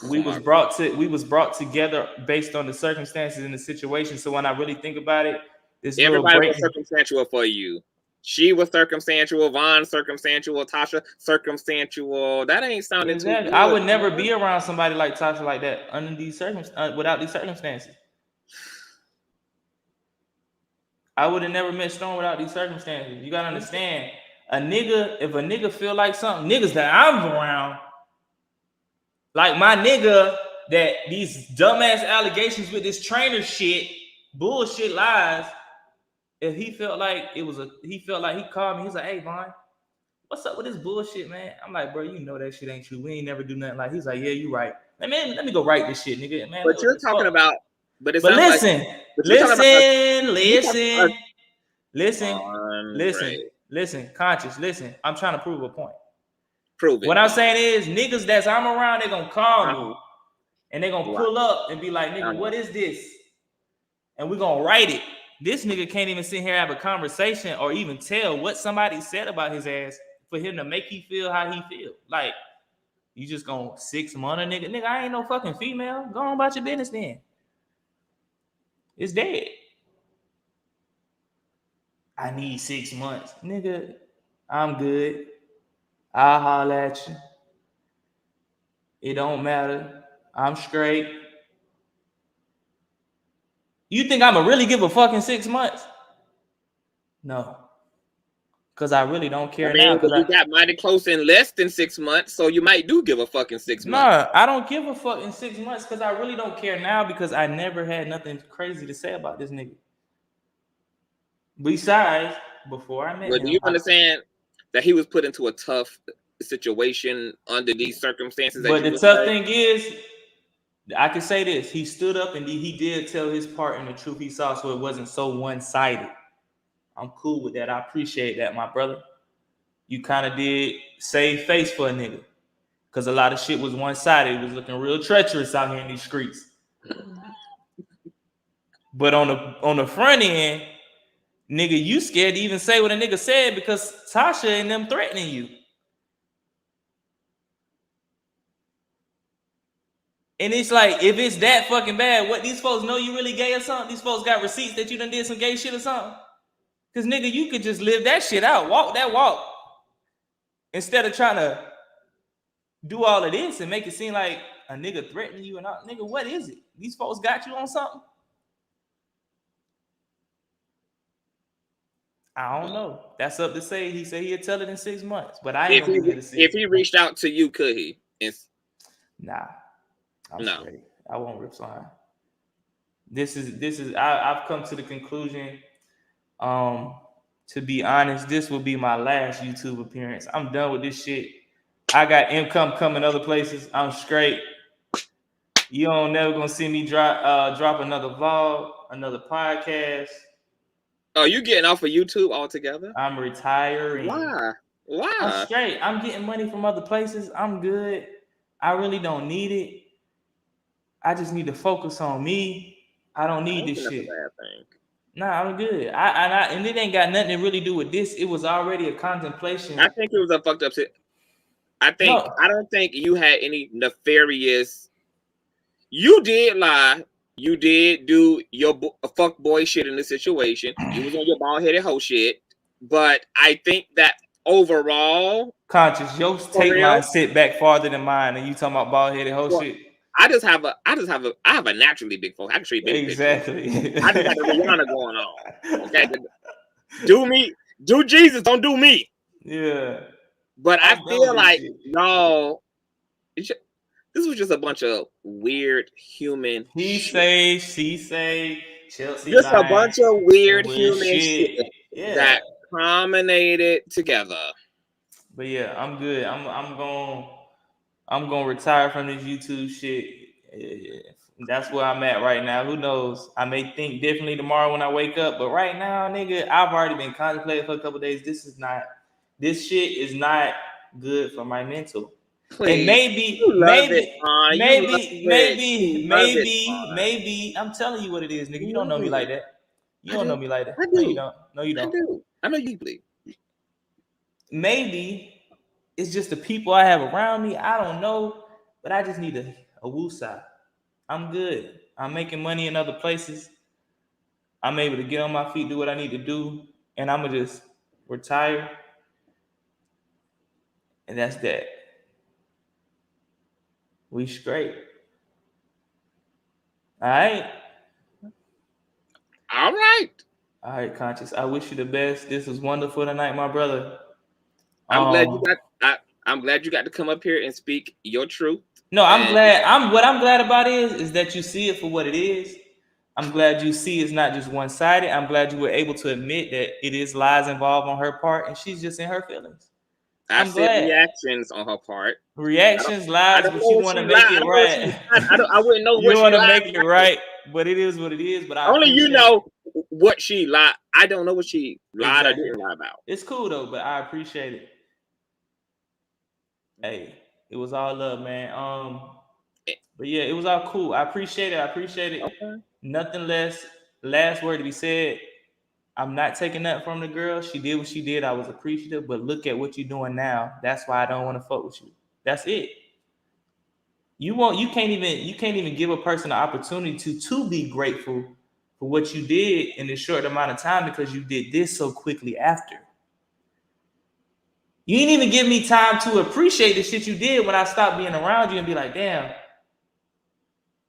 We was brought together based on the circumstances and the situation. So when I really think about it, everybody was circumstantial for you. She was circumstantial, Vaughn circumstantial, Tasha circumstantial. That ain't sounding too good. I would never be around somebody like Tasha like that under these without these circumstances. I would have never met Storm without these circumstances. You gotta understand, if a nigga feel like something, niggas that I'm around, like my nigga, that these dumbass allegations with this trainer shit, bullshit lies. If he felt like he called me, he's like, hey, Vaughn, what's up with this bullshit, man? I'm like, bro, you know that shit ain't true. We ain't never do nothing like. He's like, yeah, you right. Like, man, let me go write this shit, nigga. Man, but you're talking about, listen, Conscious, listen. I'm trying to prove a point. Prove it. What I'm saying is, niggas that's I'm around, they gonna call me, and they gonna pull up and be like, nigga, what is this? And we gonna write it. This nigga can't even sit here and have a conversation or even tell what somebody said about his ass for him to make you feel how he feel. Like, you just gonna 6 month a nigga. Nigga, I ain't no fucking female. Go on about your business then. It's dead. I need 6 months. Nigga, I'm good. I'll holler at you. It don't matter. I'm straight. You think I'ma really give a fucking 6 months? No. Because I really don't care now. You got mighty close in less than 6 months, so you might do give a fucking 6 months. Nah, I don't give a fucking 6 months because I really don't care now because I never had nothing crazy to say about this nigga. Besides, before I met him. Do you understand that he was put into a tough situation under these circumstances? But the tough thing is, I can say this: he stood up and he did tell his part in the truth he saw, so it wasn't so one-sided. I'm cool with that. I appreciate that, my brother. You kind of did save face for a nigga, because a lot of shit was one-sided. It was looking real treacherous out here in these streets. But on the front end, nigga, you scared to even say what a nigga said because Tasha and them threatening you. And it's like, if it's that fucking bad, what, these folks know you really gay or something? These folks got receipts that you done did some gay shit or something? Because, nigga, you could just live that shit out. Walk that walk. Instead of trying to do all of this and make it seem like a nigga threatening you and all. Nigga, what is it? These folks got you on something? I don't know. That's up to say. He said he'd tell it in 6 months. But I ain't gonna be here to see. If he reached out to you, could he? Nah. I'm straight. I won't reply. This is I've come to the conclusion. To be honest, this will be my last YouTube appearance. I'm done with this shit. I got income coming other places. I'm straight. You don't never gonna see me drop another vlog, another podcast. Oh, you getting off of YouTube altogether? I'm retiring. Why? I'm straight. I'm getting money from other places. I'm good. I really don't need it. I just need to focus on me. I don't need this shit. That's a bad thing. Nah, I'm good. And it ain't got nothing to really do with this. It was already a contemplation. I think it was a fucked up shit. I don't think you had any nefarious You did lie. You did do your fuck boy shit in this situation. You was on your bald headed hoe shit. But I think that overall, Conscious, your take line sit back farther than mine, and you talking about bald headed hoe shit. I have a naturally big forehead. I can straight big exactly. I just got the Rihanna going on. Okay, do me, do Jesus, don't do me. Yeah. But I feel like y'all, this was just a bunch of weird human shit. She say, Chelsea just lying. A bunch of weird human shit. shit that culminated together. But yeah, I'm good. I'm gonna retire from this YouTube shit. That's where I'm at right now. Who knows? I may think differently tomorrow when I wake up, but right now, nigga, I've already been contemplating for a couple days. This shit is not good for my mental. Please. And maybe I'm telling you what it is, nigga. You don't know me like that. You don't know me like that. No, you don't. No, you don't. I know you believe. Maybe it's just the people I have around me. I don't know, but I just need a woosah. I'm good. I'm making money in other places. I'm able to get on my feet, do what I need to do, and I'm gonna just retire. And that's that. We straight. All right. All right. All right, Conscious. I wish you the best. This was wonderful tonight, my brother. I'm glad you got to come up here and speak your truth. No, I'm glad. What I'm glad about is that you see it for what it is. I'm glad you see it's not just one-sided. I'm glad you were able to admit that it is lies involved on her part, and she's just in her feelings. I said reactions on her part. Reactions, lies, but you want to make it right. I wouldn't know you want to make it right, but it is what it is. But I only you know what she lied. I don't know what she lied or didn't lie about. It's cool though, but I appreciate it. Hey, it was all love, man. But yeah, it was all cool. I appreciate it. Okay. Nothing less. Last word to be said. I'm not taking that from the girl. She did what she did. I was appreciative, but look at what you're doing now. That's why I don't want to fuck with you. That's it. You can't even give a person an opportunity to be grateful for what you did in this short amount of time because you did this so quickly after. You didn't even give me time to appreciate the shit you did when I stopped being around you and be like, damn,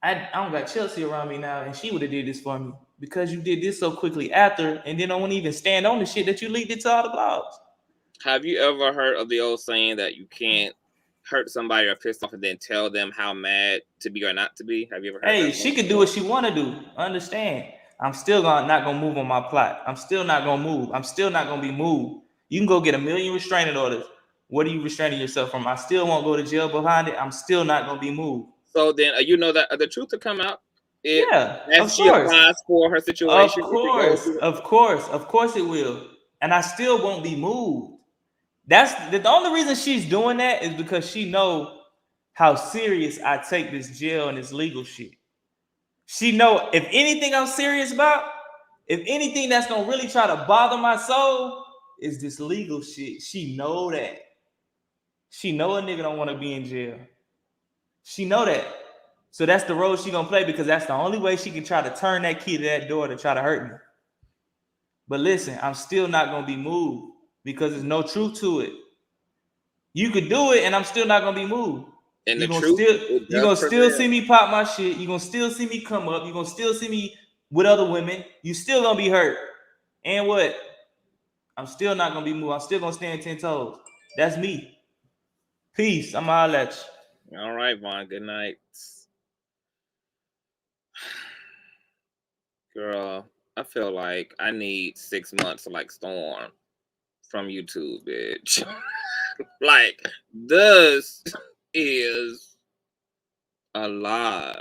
I don't got Chelsea around me now, and she would have did this for me because you did this so quickly after, and then I won't even stand on the shit that you leaked it to all the blogs. Have you ever heard of the old saying that you can't hurt somebody or piss off and then tell them how mad to be or not to be? Have you ever heard that? She could do what she want to do. Understand? I'm still not gonna move on my plot. I'm still not gonna move. I'm still not gonna be moved. You can go get 1 million restraining orders. What are you restraining yourself from? I still won't go to jail behind it. I'm still not gonna be moved. So then you know that the truth will come out. As she applies for her situation. Of course it will. And I still won't be moved. That's the only reason she's doing that is because she know how serious I take this jail and this legal shit. She know if anything I'm serious about, if anything that's gonna really try to bother my soul is this legal shit. She know that. She know a nigga don't want to be in jail. She know that. So that's the role she gonna play because that's the only way she can try to turn that key to that door to try to hurt me. But listen, I'm still not gonna be moved because there's no truth to it. You could do it and I'm still not gonna be moved. And you're gonna still see me pop my shit. You're gonna still see me come up. You're gonna still see me with other women. You still gonna be hurt. And what? I'm still not gonna be moved. I'm still gonna stand 10 toes. That's me. Peace. I'm all at you. All right, Vaughn. Good night. Girl, I feel like I need 6 months to like Storm from YouTube, bitch. Like, this is a lot.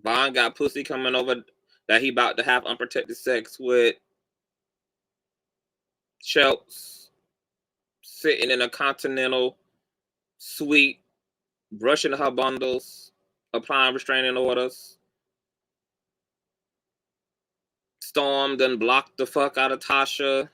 Vaughn got pussy coming over that he about to have unprotected sex with. Chelsea sitting in a continental suite, brushing her bundles, applying restraining orders. Storm done blocked the fuck out of Tasha.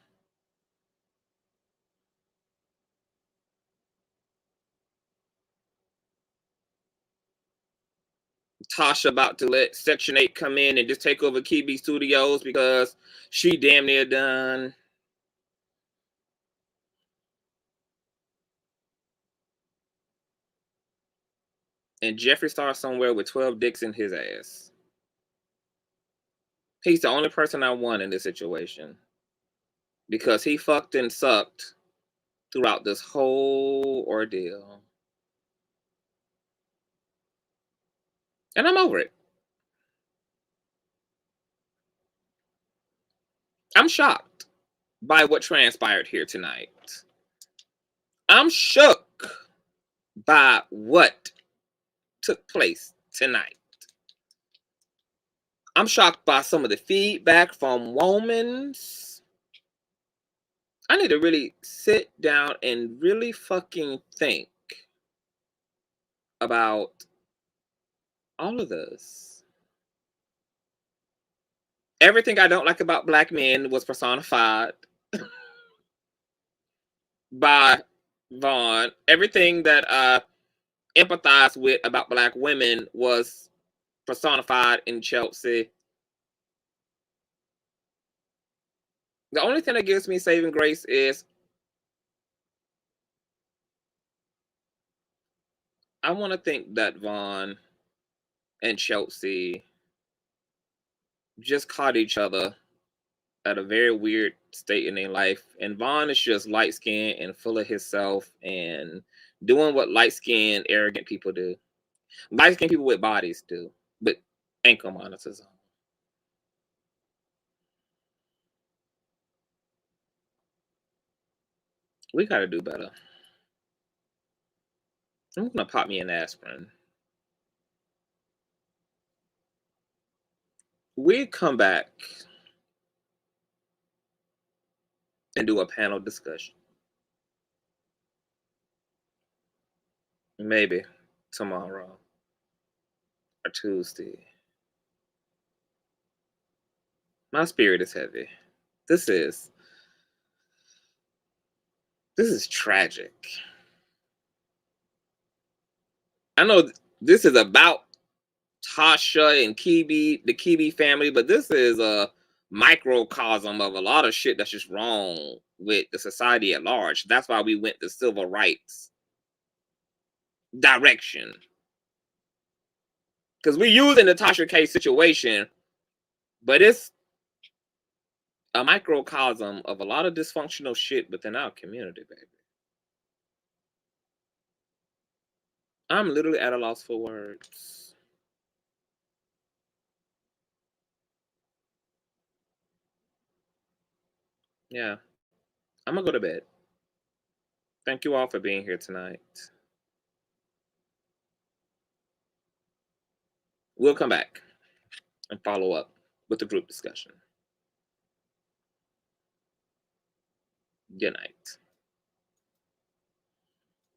Tasha about to let Section 8 come in and just take over Kebe Studios because she damn near done. And Jeffree Star somewhere with 12 dicks in his ass. He's the only person I want in this situation. Because he fucked and sucked throughout this whole ordeal. And I'm over it. I'm shocked by what transpired here tonight. I'm shook by what took place tonight. I'm shocked by some of the feedback from Womans. I need to really sit down and really fucking think about all of this. Everything I don't like about black men was personified by Vaughn. Everything that I empathize with about black women was personified in Chelsea. The only thing that gives me saving grace is I want to think that Vaughn and Chelsea just caught each other at a very weird state in their life. And Vaughn is just light-skinned and full of himself and doing what light-skinned, arrogant people do. Light-skinned people with bodies do, but ankle monitors on. We got to do better. I'm going to pop me an aspirin. We come back and do a panel discussion. Maybe tomorrow or Tuesday. My spirit is heavy. This is tragic. I know this is about Tasha and Kebe, the Kebe family, but this is a microcosm of a lot of shit that's just wrong with the society at large. That's why we went the civil rights direction. Because we're using the Tasha K situation, but it's a microcosm of a lot of dysfunctional shit within our community, baby. I'm literally at a loss for words. Yeah. I'm gonna go to bed. Thank you all for being here tonight. We'll come back and follow up with the group discussion. Good night.